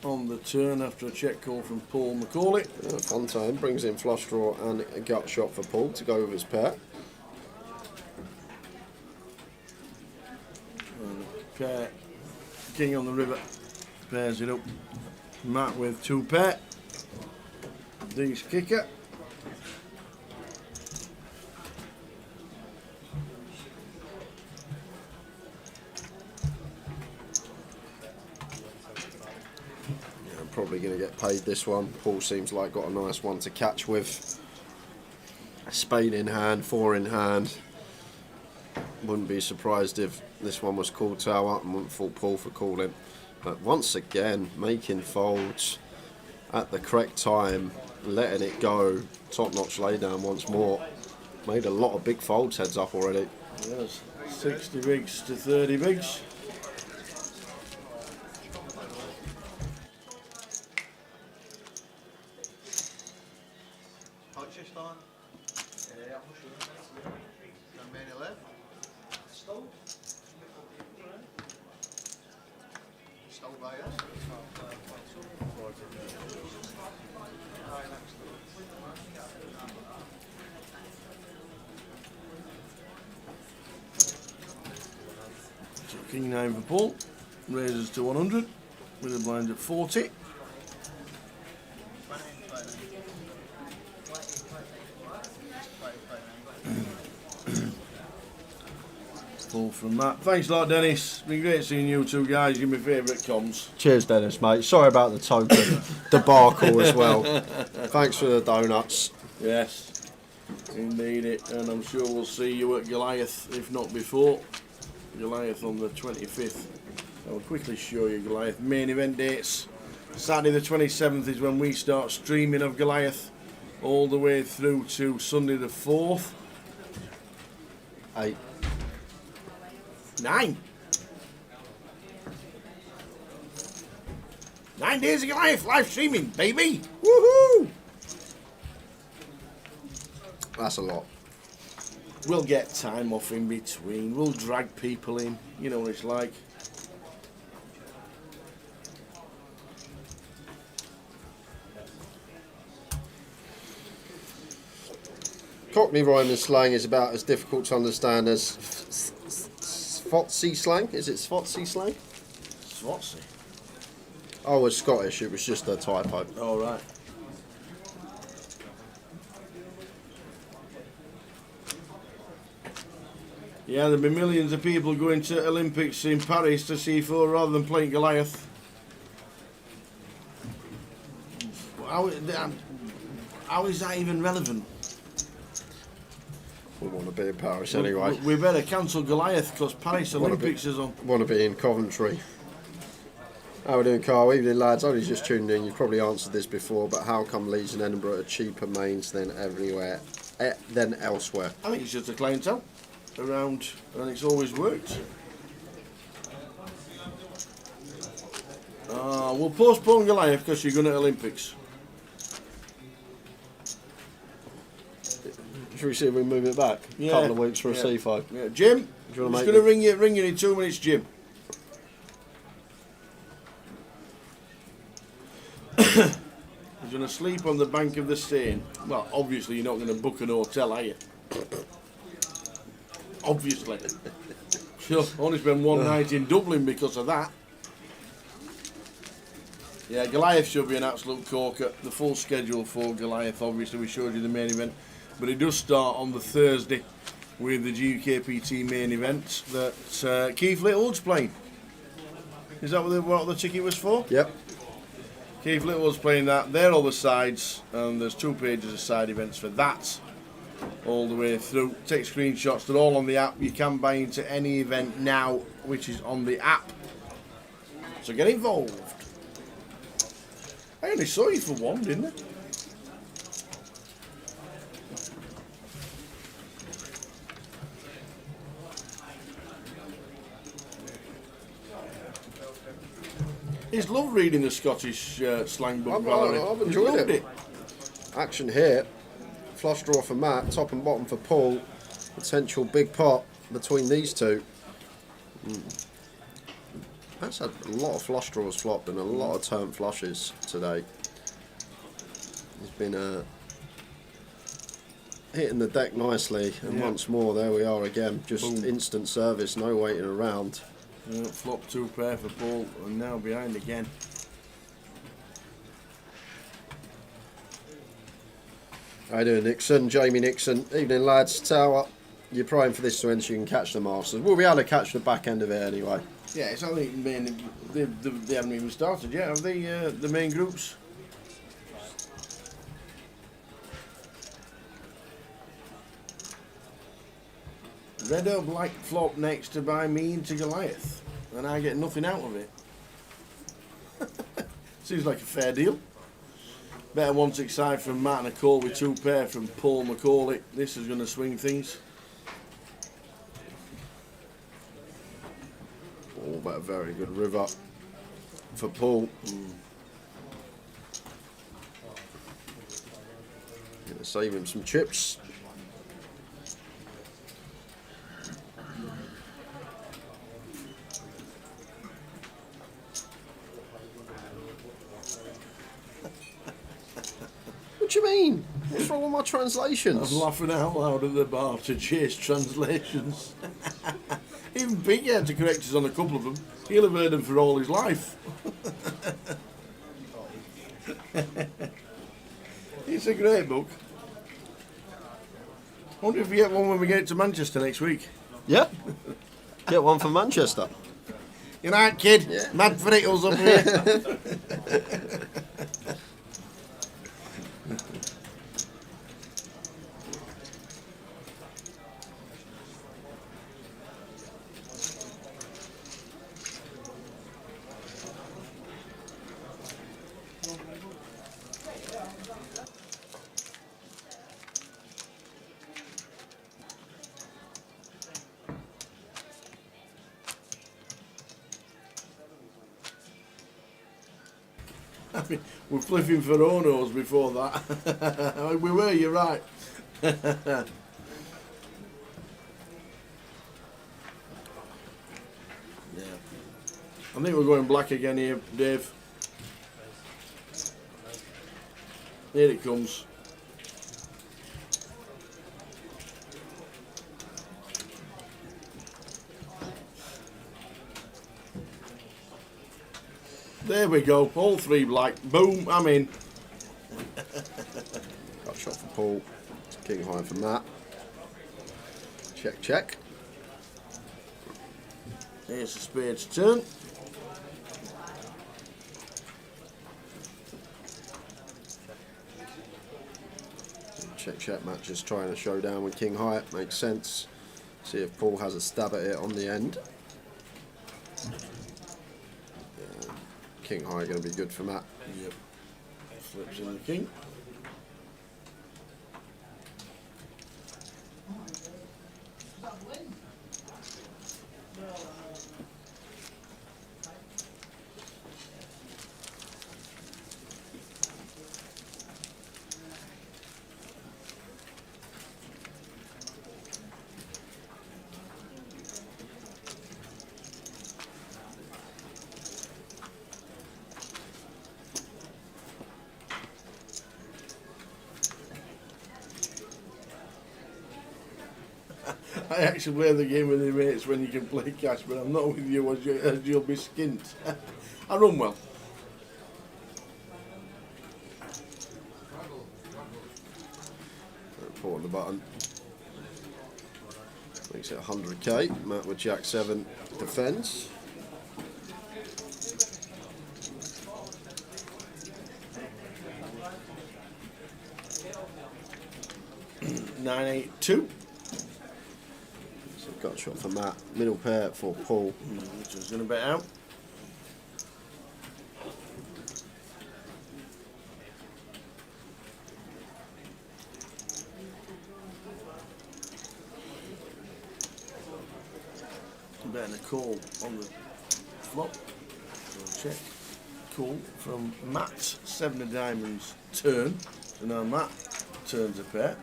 On the turn after a check call from Paul Macaulay. Fontaine brings in flush draw and a gut shot for Paul to go with his pair. And pair, king on the river, pairs it up. Matt with 2 pair. D's kicker. Probably going to get paid this one. Paul seems like got a nice one to catch with. Spade in hand, 4 in hand. Wouldn't be surprised if this one was called tower and wouldn't fault Paul for calling. But once again, making folds at the correct time, letting it go. Top-notch laydown once more. Made a lot of big folds heads up already. Yes, 60 bigs to 30 bigs. So king 9 for Paul, raises to 100 with a blind at 40. Paul from Matt. Thanks a lot, Dennis. It's been great seeing you two guys. You're my favourite comms. Cheers, Dennis, mate. Sorry about the token debacle as well. Thanks for the donuts. Yes, indeed it. And I'm sure we'll see you at Goliath, if not before. Goliath on the 25th. I'll quickly show you Goliath. Main event dates. Saturday the 27th is when we start streaming of Goliath, all the way through to Sunday the 4th. 8. 9. 9 days of Goliath live streaming, baby. Woohoo! That's a lot. We'll get time off in between. We'll drag people in. You know what it's like. Cockney rhyming slang is about as difficult to understand as Sfotsy slang. Is it Sfotsy slang? Swatsea. Oh, it was Scottish. It was just a typo. All right. Yeah, there'll be millions of people going to Olympics in Paris to see 4 rather than playing Goliath. How is that even relevant? We want to be in Paris anyway. We better cancel Goliath because Paris Olympics is on. Want to be in Coventry. How are we doing, Carl? Evening, lads. Only just tuned in. You've probably answered this before, but how come Leeds and Edinburgh are cheaper mains than than elsewhere? I think it's just a clientele around, and it's always worked. We'll postpone Goliath because you're going to Olympics. Should we see if we move it back? A couple of weeks for a C5. Yeah. Jim, I'm just going to ring you in 2 minutes, Jim. going to sleep on the bank of the Seine. Well, obviously you're not going to book an hotel, are you? Obviously. Sure, only spent one night in Dublin because of that. Yeah, Goliath should be an absolute corker. The full schedule for Goliath, obviously, we showed you the main event. But it does start on the Thursday with the GUKPT main event that Keith Littlewood's playing. Is that what the ticket was for? Yep. Keith Littlewood's playing that. They're all the sides, and there's 2 pages of side events for that all the way through. Take screenshots. They're all on the app. You can buy into any event now, which is on the app. So get involved. I only saw you for one, didn't I? He's loved reading the Scottish slang book, Valerie. I've enjoyed it. Action here. Flush draw for Matt, top and bottom for Paul. Potential big pot between these two. That's had a lot of flush draws flopped and a lot of turn flushes today. He's been hitting the deck nicely, and once more, there we are again. Just boom. Instant service, no waiting around. Yeah, flop 2 pair for Paul, and now behind again. How you doing, Nixon? Jamie Nixon. Evening, lads. Tower. You're praying for this to end so you can catch the Masters. We'll be able to catch the back end of it anyway. Yeah, it's only main. They haven't even started yet, have they? The main groups. Red or black flop next to buy me into Goliath, and I get nothing out of it. Seems like a fair deal. Better 1-6 side from Matt and a call with 2 pair from Paul McCauley. This is going to swing things. Oh, but a very good river for Paul. Gonna save him some chips. What do you mean? What's wrong with my translations? I'm laughing out loud at the bar to chase translations. Even Pete had to correct us on a couple of them. He'll have heard them for all his life. It's a great book. I wonder if we get one when we get to Manchester next week. Yeah. Get one from Manchester. Good night, kid. Yeah. Mad frittles up here. I mean, we're flipping for Onos before that. We were, you're right. Yeah. I think we're going black again here, Dave. Here it comes. There we go, all 3 black. Boom, I'm in. Got a shot for Paul. King high from that. Check, check. Here's the spade's turn. Check, check match is trying to show down with King high. Makes sense. See if Paul has a stab at it on the end. King high going to be good for Matt. Yep. Flips in the king. I actually play the game with your mates when you can play cash, but I'm not with you as you'll be skint. I run well. Put on the button. Makes it 100k. Matt with Jack 7 defends. $982. So gut shot for Matt. Middle pair for Paul. Which is going to bet out. Betting a call on the flop. So check. Call from Matt. 7 of diamonds turn. So now Matt turns a pair.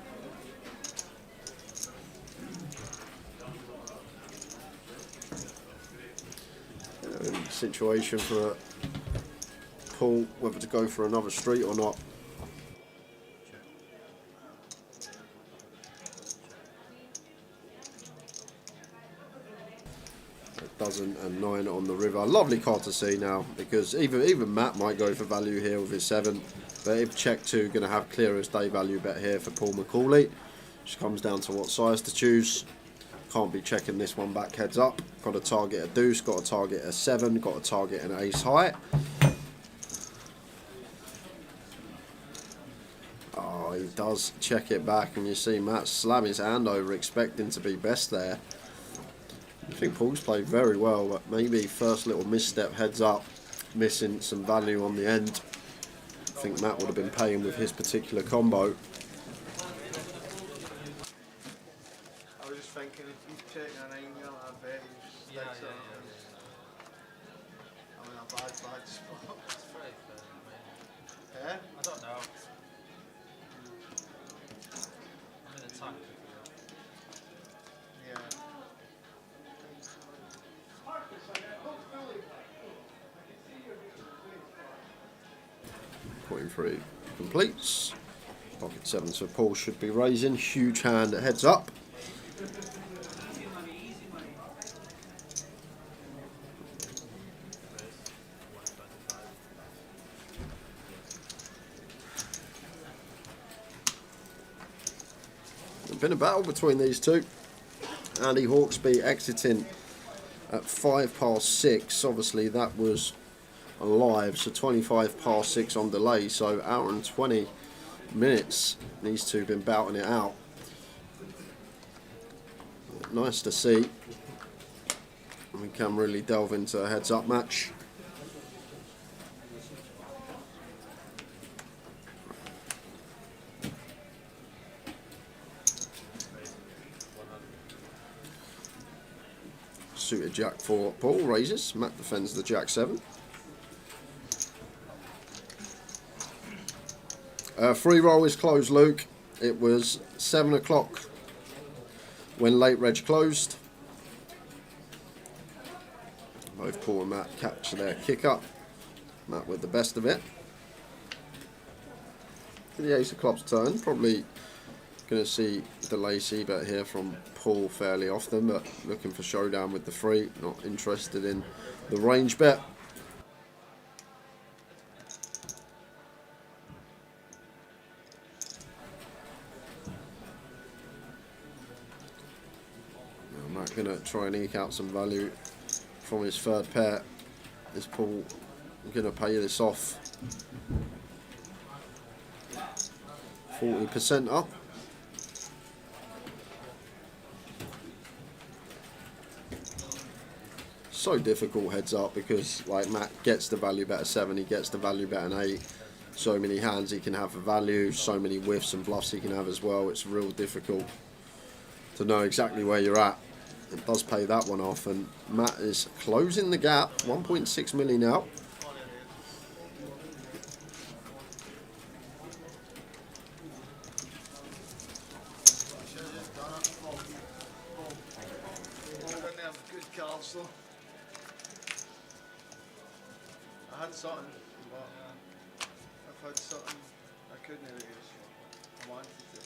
Situation for Paul whether to go for another street or not. A dozen and 9 on the river. Lovely card to see now, because even Matt might go for value here with his 7, but if check 2 going to have clear as day value bet here for Paul McCauley. Just comes down to what size to choose. Can't be checking this one back heads up. Got to target a deuce, got to target a 7, got to target an ace high. Oh, he does check it back, and you see Matt slam his hand over, expecting to be best there. I think Paul's played very well, but maybe first little misstep heads up, missing some value on the end. I think Matt would have been paying with his particular combo. I was just thinking, if you check an angle, I bet you Yeah, sticks yeah, it. yeah. I'm in a bad spot. It's very fair, I mean, Yeah? I don't know. I'm in the tank. Yeah. Point 3 completes. Pocket 7 so Paul should be raising. Huge hand heads up. There's been a battle between these two. Andy Hawksby exiting at 6:05. Obviously that was alive, so 6 on delay, so hour and 20 minutes. These two have been bouting it out. Nice to see. We can really delve into a heads up match. Suited Jack for Paul, raises. Matt defends the Jack 7. Free roll is closed, Luke. It was 7 o'clock when late reg closed. Both Paul and Matt capture their kick up. Matt with the best of it. To the ace of clubs turn. Probably going to see delay c-bet here from Paul fairly often, but looking for showdown with the free. Not interested in the range bet. Matt going to try and eke out some value from his third pair. Is Paul going to pay this off? 40% up. So difficult heads up, because like Matt gets the value bet at 7, he gets the value bet at 8. So many hands he can have for value, so many whiffs and bluffs he can have as well. It's real difficult to know exactly where you're at. It does pay that one off, and Matt is closing the gap. 1.6 million out. Good cards though. I had something, but I've had something I couldn't use. I wanted to.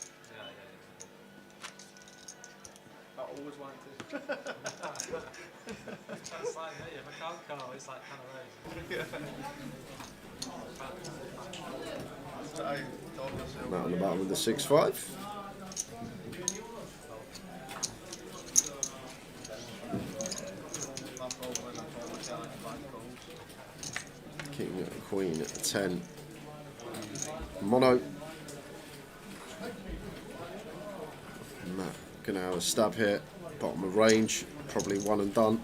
always want to. That's like me, if I can't call, it's like kind of Matt on the bottom with the 6-5. King, Queen at the 10. Mono. Matt gonna have a stab here. Bottom of range, probably one and done.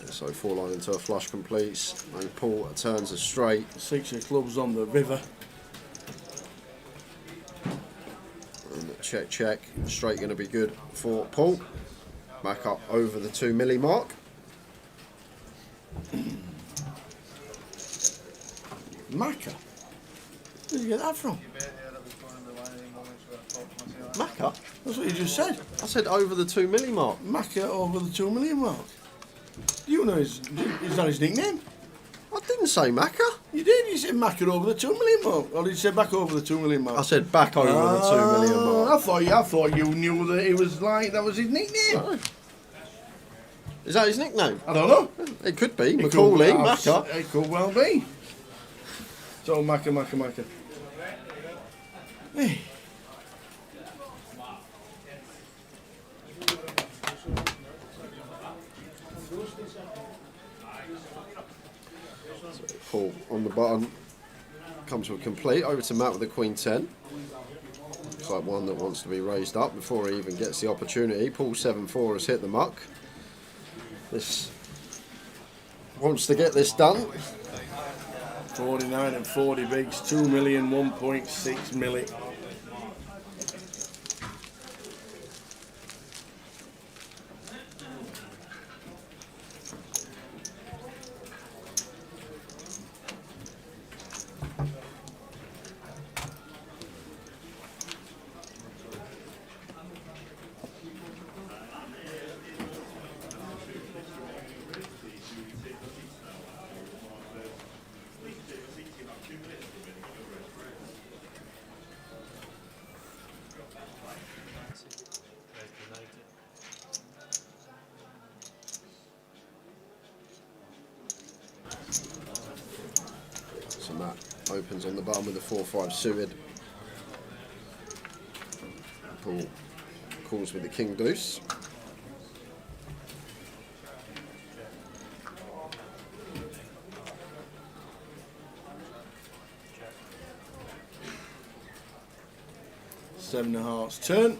So 4 line into a flush completes. They pull, turns a straight. 6 of clubs on the river. And check, check. Straight going to be good for Paul. Back up over the 2 milli mark. Macca? Where did you get that from? Macca? That's what you just said. I said over the 2 milli mark. Macca over the 2 million mark. You know is that his nickname? I didn't say Macca. You did. You said Macca over the 2 million mark, or did you say back over the 2 million mark? I said back over the 2 million mark. I thought you knew that it was like that was his nickname. No. Is that his nickname? I don't know. It could be. It Macaulay, could, Macca. It could well be. So Macca. Hey. Paul on the button. Comes to a complete. Over to Matt with the Queen 10. Looks like one that wants to be raised up before he even gets the opportunity. Paul 7-4 has hit the muck. This wants to get this done. 49 and 40 bigs, 2 million, 1.6 milli. So Matt opens on the button with the 4-5 suited. Paul calls with the King Deuce. Seven of hearts turn.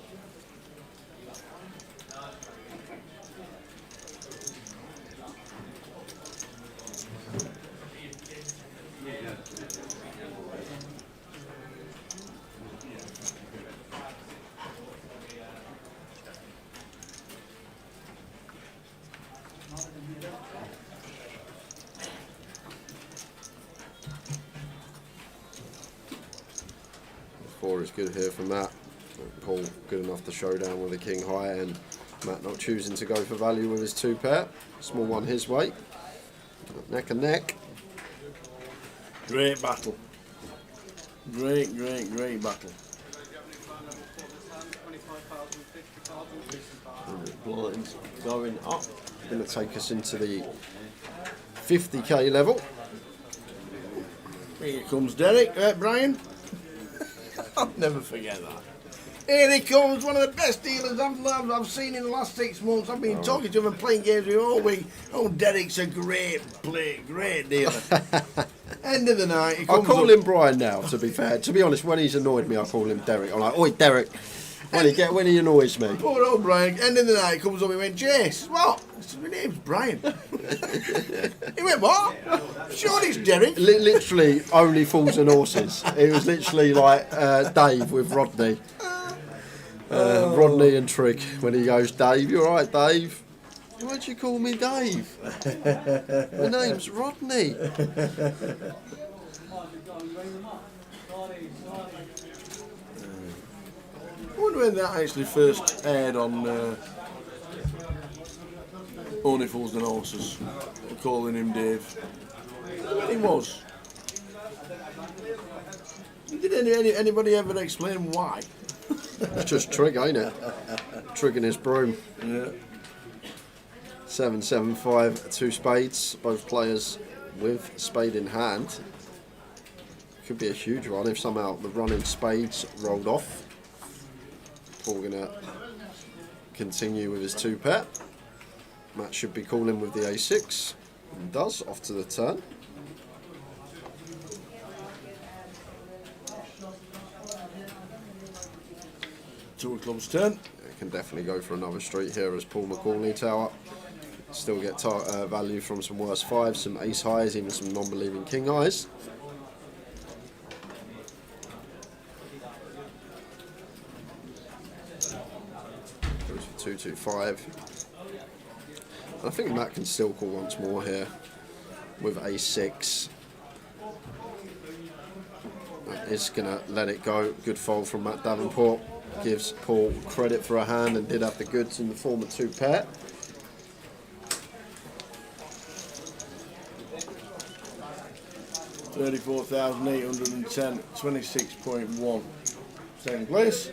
Four is good here for Matt. Paul good enough to show down with the King high, and Matt not choosing to go for value with his 2 pair. Small one his way. Neck and neck. Great battle. Great battle. And the blinds going up. Going to take us into the 50k level. Here comes Derek, Brian. I'll never forget that. Here he comes, one of the best dealers I've seen in the last 6 months. I've been talking to him and playing games with him all week. Oh, Derek's a great dealer. End of the night, he I comes call up. him Brian now, to be fair. To be honest, when he's annoyed me, I call him Derek. I'm like, oi, Derek. When he annoys me. Poor old Brian, end of the night, he comes up and went, Jace, what? I said, my name's Brian. He went, what? Sure it's Derek. Literally only fools and horses. It was literally like Dave with Rodney. Rodney and Trig, when he goes, Dave, you alright, Dave? Why'd you call me Dave? My name's Rodney. I wonder when that actually first aired on Only Fools and Horses, calling him Dave. When he was. Did anybody ever explain why? It's just Trig, ain't it? Trig and his broom. Yeah. 7-7-5, 2 spades, both players with spade in hand. Could be a huge run if somehow the running spades rolled off. Paul gonna continue with his 2-pair. Matt should be calling with the A6. And does, off to the turn. Two of clubs turn. Can definitely go for another street here as Paul McCauley tower. Still get value from some worse 5s, some ace highs, even some non-believing king highs. Goes for 2-2-5. I think Matt can still call once more here with A6. That is going to let it go. Good fold from Matt Davenport. Gives Paul credit for a hand and did have the goods in the form of 2-pair. $34,810, 26.1. Second place.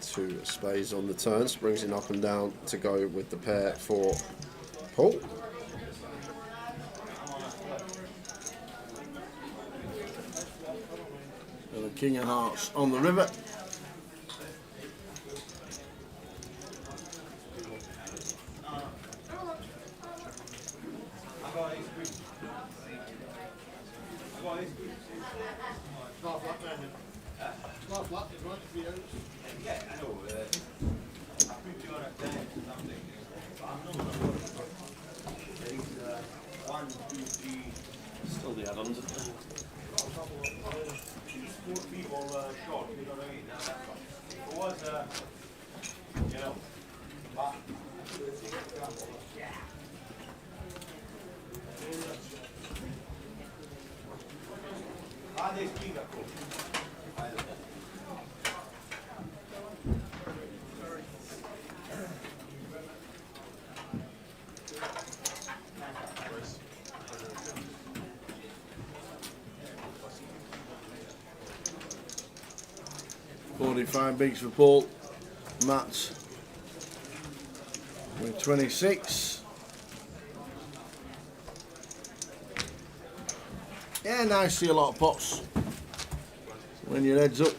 Two spades on the turns, brings it up and down to go with the pair for Paul. And the King of Hearts on the river. Still the add-ons. 4 people short, you know what I mean? It was, you know, they speak up. 45 bigs for Paul. Matt with 26. Yeah, nice to see a lot of pots when your head's up.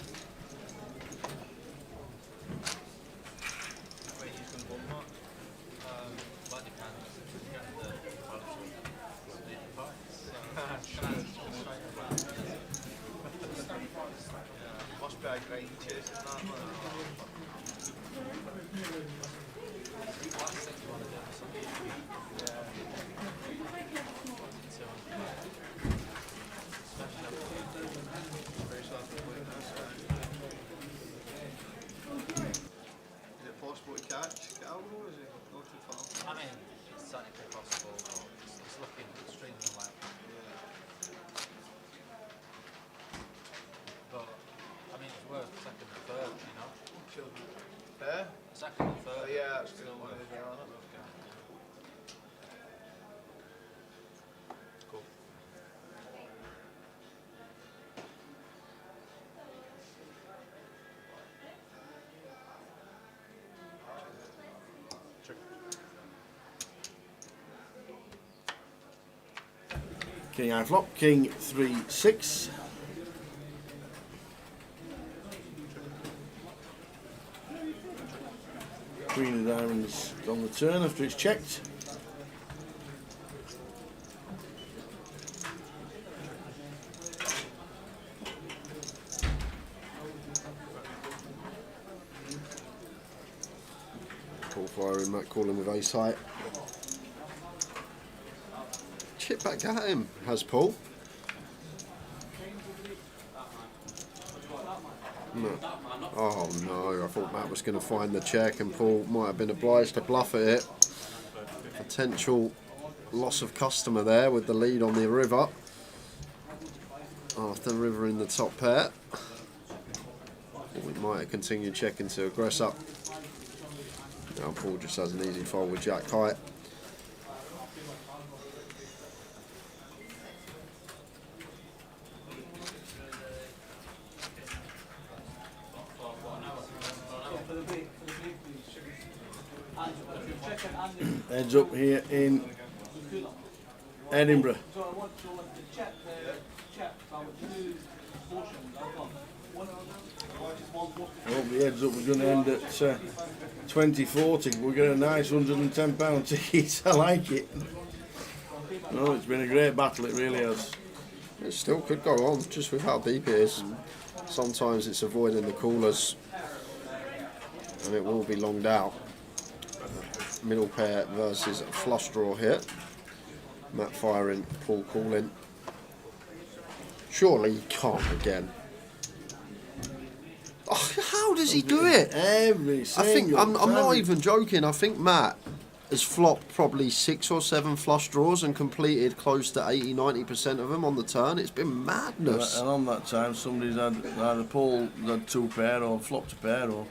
King high flop, King 3-6. Queen of Diamonds on the turn after it's checked. Paul firing, Matt calling with ace high. Chip back at him, has Paul. No. Oh no, I thought Matt was going to find the check and Paul might have been obliged to bluff at it. Potential loss of customer there with the lead on the river. After the river in the top pair. We might have continued checking to aggress up. Now Paul just has an easy fold with Jack high. Heads up here in Edinburgh. Well, the heads up, we're going to end at 20.40. We'll get a nice £110 ticket. I like it. No, it's been a great battle, it really has. It still could go on, just with how deep it is. Sometimes it's avoiding the callers and it will be longed out. Middle pair versus flush draw here. Matt firing, Paul calling. Surely he can't again. Oh, how does he do it? Every single I'm not time. even joking. I think Matt has flopped probably 6 or 7 flush draws and completed close to 80-90% of them on the turn. It's been madness. And on that time, somebody's had either pulled had 2 pair or flopped a pair or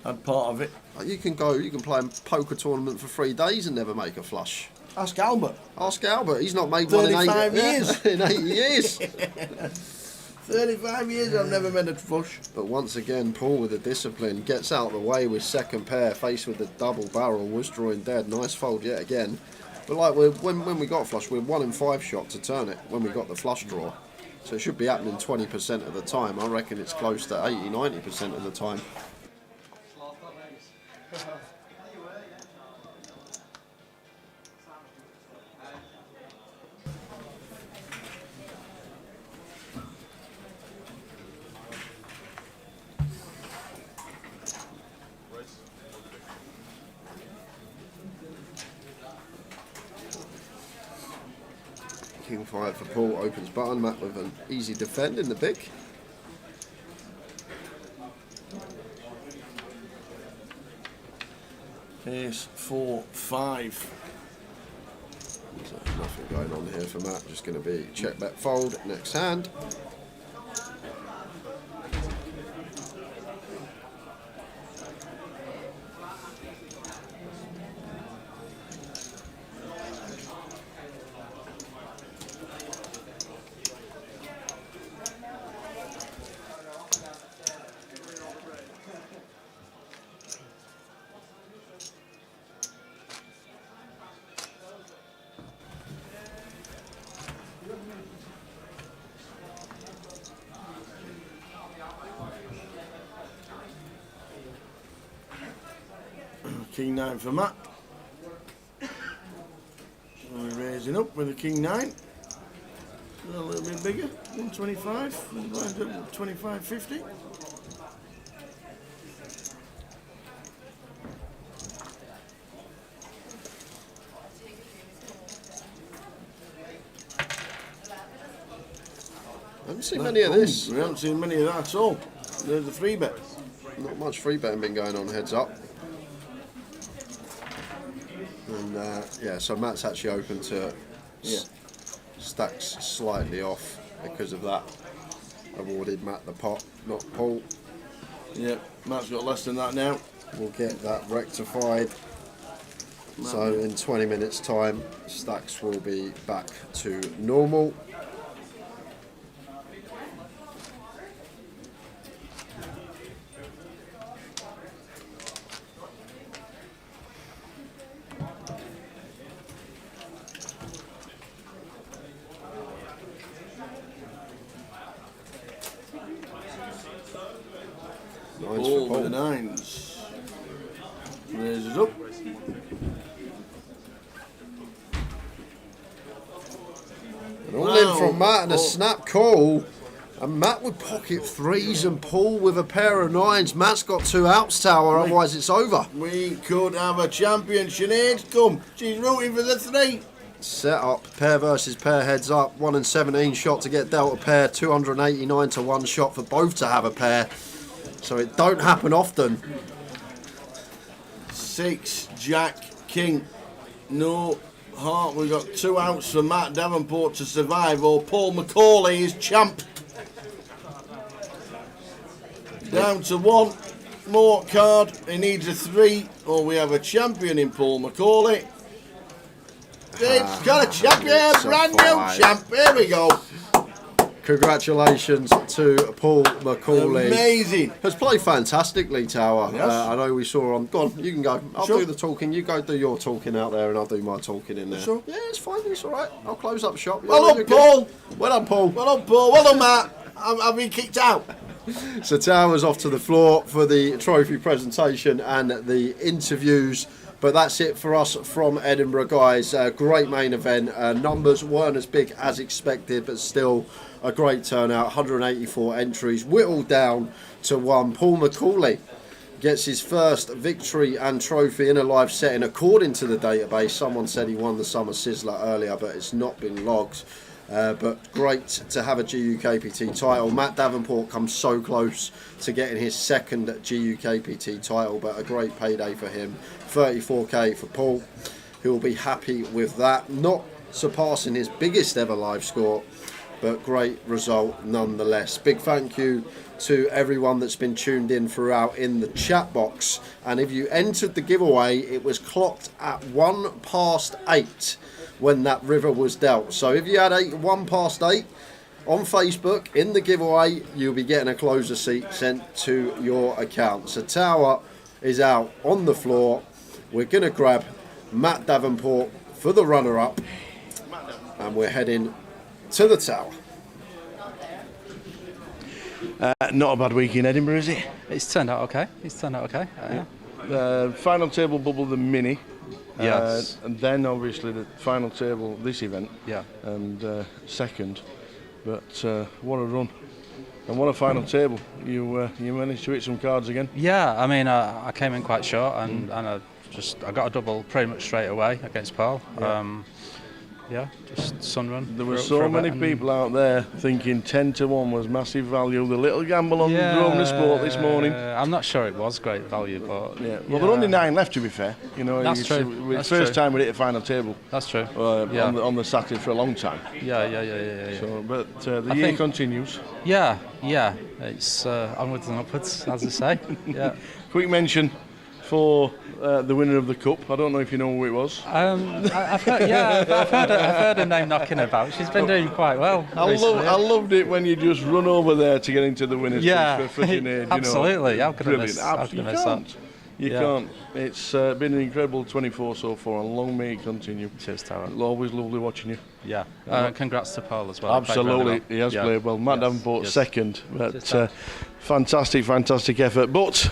had part of it. You can play a poker tournament for 3 days and never make a flush. Ask Albert. Ask Albert. He's not made one in 35 years. in 80 years. 35 years I've never made a flush. But once again, Paul with the discipline gets out of the way with second pair, faced with the double barrel, was drawing dead. Nice fold yet again. But like when we got flush, we're 1 in 5 shot to turn it when we got the flush draw. So it should be happening 20% of the time. I reckon it's close to 80-90% of the time. King 5 for Paul, opens button, Matt with an easy defend in the big. Ace 4 5. So nothing going on here for Matt, just going to be check bet fold next hand. King 9 for Matt. We're raising up with a King 9. A little bit bigger, 125, 25.50. I haven't seen many of this. We haven't seen many of that at all. There's the 3-bet. Not much free betting been going on heads up. And yeah, so Matt's actually open to stacks slightly off because of that. Awarded Matt the pot, not Paul. Yeah, Matt's got less than that now. We'll get that rectified. So in 20 minutes time, stacks will be back to normal. All with the 9s. Raises up. An all in from Matt and a snap call. And Matt with pocket threes and Paul with a pair of nines. Matt's got 2 outs, Tower, otherwise it's over. We could have a champion. Sinead's come. She's rooting for the 3. Set up, pair versus pair, heads up. 1 and 17 shot to get dealt a pair. 289 to 1 shot for both to have a pair. So it don't happen often. 6, Jack, King. No heart. We've got 2 outs for Matt Davenport to survive, or Paul McCauley is champ. Down to 1 more card. He needs a 3, or we have a champion in Paul McCauley. It's got a champion, brand new champ. Here we go. Congratulations to Paul McCauley. Amazing. Has played fantastically, Tower. Yes. I know we saw on. Go on, you can go. I'll Sure. do the talking. You go do your talking out there, and I'll do my talking in there. Sure. Yeah, it's fine. It's all right. I'll close up shop. Well Yeah, done, you're Paul. good. Well done, Paul. Well done, Paul. Well done, Matt. I've been kicked out. So Tower's off to the floor for the trophy presentation and the interviews. But that's it for us from Edinburgh, guys. Great main event. Numbers weren't as big as expected, but still a great turnout. 184 entries, whittled down to 1. Paul McCauley gets his first victory and trophy in a live setting, according to the database. Someone said he won the Summer Sizzler earlier, but it's not been logged. But great to have a GUKPT title. Matt Davenport comes so close to getting his second GUKPT title, but a great payday for him. 34k for Paul, who will be happy with that. Not surpassing his biggest ever live score, but great result nonetheless. Big thank you to everyone that's been tuned in throughout in the chat box. And if you entered the giveaway, it was clocked at 8:01 when that river was dealt. So if you had 8:01 on Facebook in the giveaway, you'll be getting a closer seat sent to your account. So Tower is out on the floor. We're going to grab Matt Davenport for the runner-up, and we're heading to the Tower. Not a bad week in Edinburgh, is it? It's turned out okay. Final table bubble, the mini. Yes. And then obviously the final table, this event. Yeah. And second. But what a run. And what a final table. You managed to hit some cards again. Yeah, I mean, I came in quite short and I got a double pretty much straight away against Paul. Yeah. Just sun run. There were so many people out there thinking 10 to 1 was massive value. The little gamble on the Grosvenor Sport this morning. I'm not sure it was great value, but well, there are only 9 left, to be fair. You know, that's true. It's the first time we hit a final table. That's true. On the Saturday for a long time. Yeah. So, but the year continues. Yeah. It's onwards and upwards, as they say. Yeah. Quick mention for the winner of the cup. I don't know if you know who it was. I've heard her name knocking about. She's been doing quite well. I loved it when you just run over there to get into the winners. For Sinead, absolutely. How could I brilliant. miss that? You can't. It's been an incredible 24 so far, and long may it continue. Cheers, Tower. Always lovely watching you. Yeah. Congrats to Paul as well. Absolutely, he has played well. Matt Davenport second, but fantastic effort. But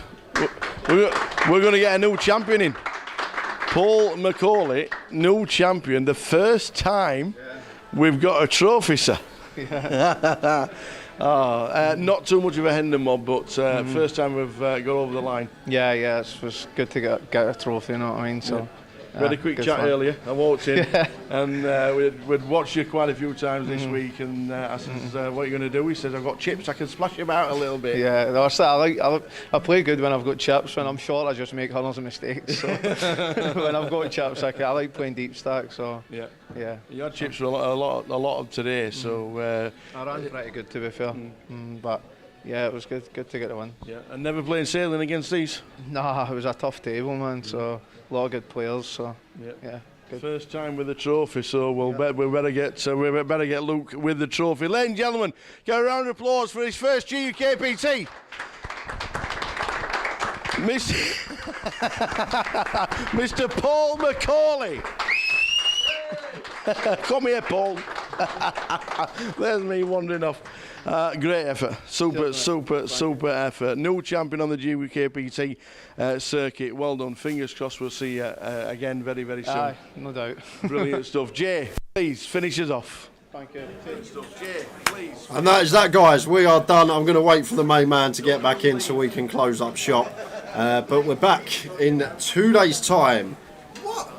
we're going to get a new champion in. Paul McCauley, new champion. The first time we've got a trophy, sir. Not too much of a Hendon mob, but first time we've got over the line. Yeah, it was good to get a trophy, you know what I mean? So. We had a quick chat earlier. I walked in and we'd watched you quite a few times this week, and I said, "What are you going to do?" He says, "I've got chips. I can splash them out a little bit." Yeah, I play good when I've got chips. When I'm short, I just make hundreds of mistakes. So when I've got chips, I like playing deep stack. So yeah. You had chips for a lot of today. So I ran pretty good, to be fair. But yeah, it was good to get a win. Yeah, and never playing sailing against these. Nah, it was a tough table, man. So a lot of good players. So yeah. Good. First time with the trophy, so we better get Luke with the trophy. Ladies and gentlemen, get a round of applause for his first GUKPT. Mr. Paul McCauley. Come here, Paul. There's me wandering off. Great effort. Super effort. New champion on the GUKPT circuit. Well done. Fingers crossed we'll see you again very, very soon. Aye, no doubt. Brilliant stuff. Jay, please finish us off. Thank you. Good stuff. Jay, please. And that is that, guys. We are done. I'm going to wait for the main man to get back in so we can close up shop. But we're back in 2 days' time. What?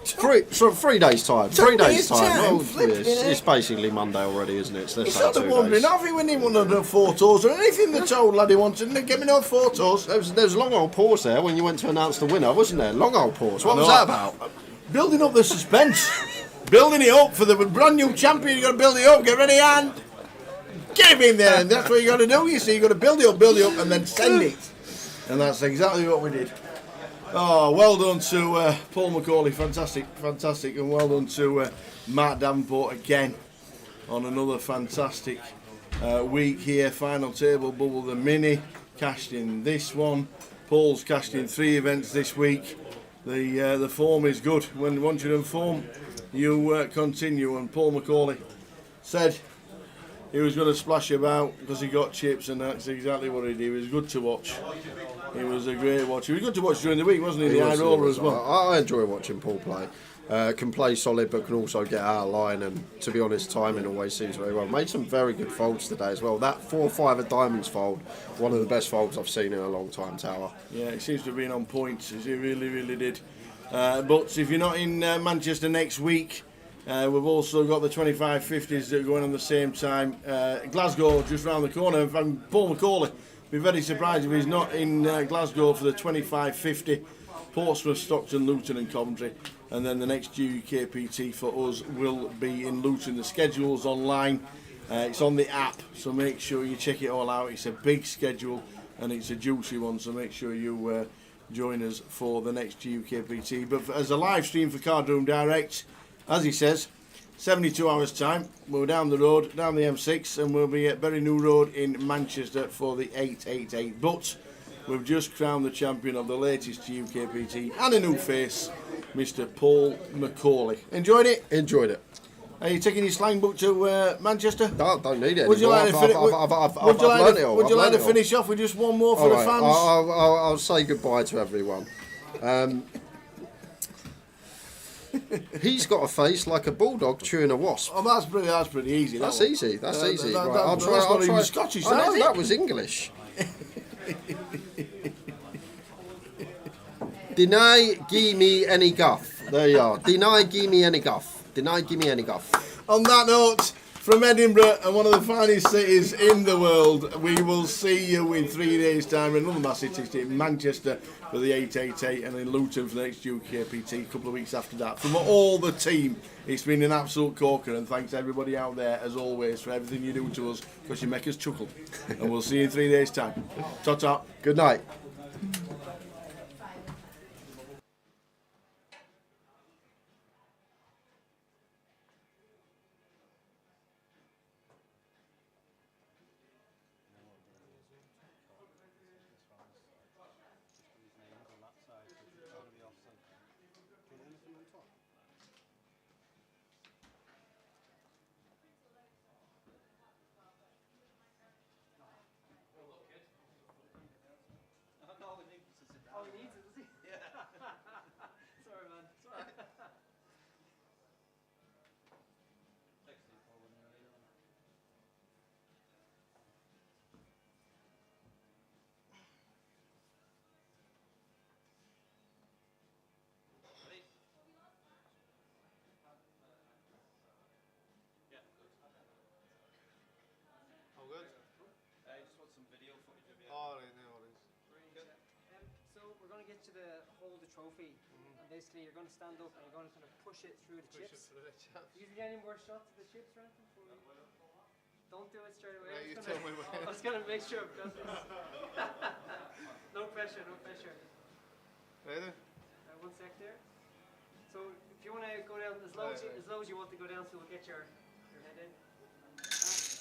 3 days' time. 3 days' time. Well, Flipping it's basically Monday already, isn't it? So He's let's sort say of 2 wondering, days. have he when he wanted no photos or anything the old laddie wanted? Didn't give me no photos. There was a long old pause there when you went to announce the winner, wasn't there? Long old pause. What was that about? Building up the suspense. Building it up for the brand new champion. You got to build it up. Get ready and get him in there. And that's what you got to do. You see, you got to build it up, and then send it. And that's exactly what we did. Oh, well done to Paul McCauley. Fantastic. And well done to Matt Davenport again on another fantastic week here. Final table bubble, the mini cashed in this one. Paul's cashed in 3 events this week. The form is good. Once you're in form, you continue. And Paul McCauley said he was going to splash about because he got chips, and that's exactly what he did. It was good to watch. It was a great watch. It was good to watch during the week, wasn't he? The high roller as well. I enjoy watching Paul play. Can play solid, but can also get out of line. And to be honest, timing always seems very well. Made some very good folds today as well. That 4-5 of diamonds fold, one of the best folds I've seen in a long time, Tower. Yeah, it seems to have been on point. He really did. But if you're not in Manchester next week, we've also got the 2550s that are going on the same time. Glasgow just round the corner. And Paul McCauley, be very surprised if he's not in Glasgow for the 2550. Portsmouth, Stockton, Luton and Coventry. And then the next GUKPT for us will be in Luton. The schedule's online. It's on the app, so make sure you check it all out. It's a big schedule and it's a juicy one, so make sure you join us for the next GUKPT. But as a live stream for Cardroom Direct, as he says, 72 hours time, we're down the road, down the M6, and we'll be at Bury New Road in Manchester for the 888. But we've just crowned the champion of the latest GUKPT and a new face, Mr. Paul McCauley. Enjoyed it? Enjoyed it. Are you taking your slang book to Manchester? Don't need it Would you anymore. Would you like to finish off with just one more for the fans? I'll say goodbye to everyone. He's got a face like a bulldog chewing a wasp. Oh, that's pretty easy. That's easy. Right, I'll try. That's not I'll try. even Scottish. I know that was English. Deny, give me any guff. There you are. Deny, give me any guff. Deny, give me any guff. On that note, from Edinburgh and one of the finest cities in the world, we will see you in 3 days' time in another massive city in Manchester for the 888 and in Luton for the next GUKPT a couple of weeks after that. From all the team, it's been an absolute corker, and thanks to everybody out there, as always, for everything you do to us, because you make us chuckle. And we'll see you in 3 days' time. Ta-ta. Good night. All he needs is, is he? Yeah. Sorry, man. Sorry. All good? I just want some video footage of you. All right, no worries. So we're going to get you to hold the trophy, and basically you're going to stand up and you're going to kind of push it through the chips. Do you need any more shots of the chips or anything? Don't do it straight away. Right, you tell me when. I was going to make sure I've got this. No pressure, no pressure. Ready? 1 sec there. So if you want to go down as low as you want to go down, so we'll get your head in.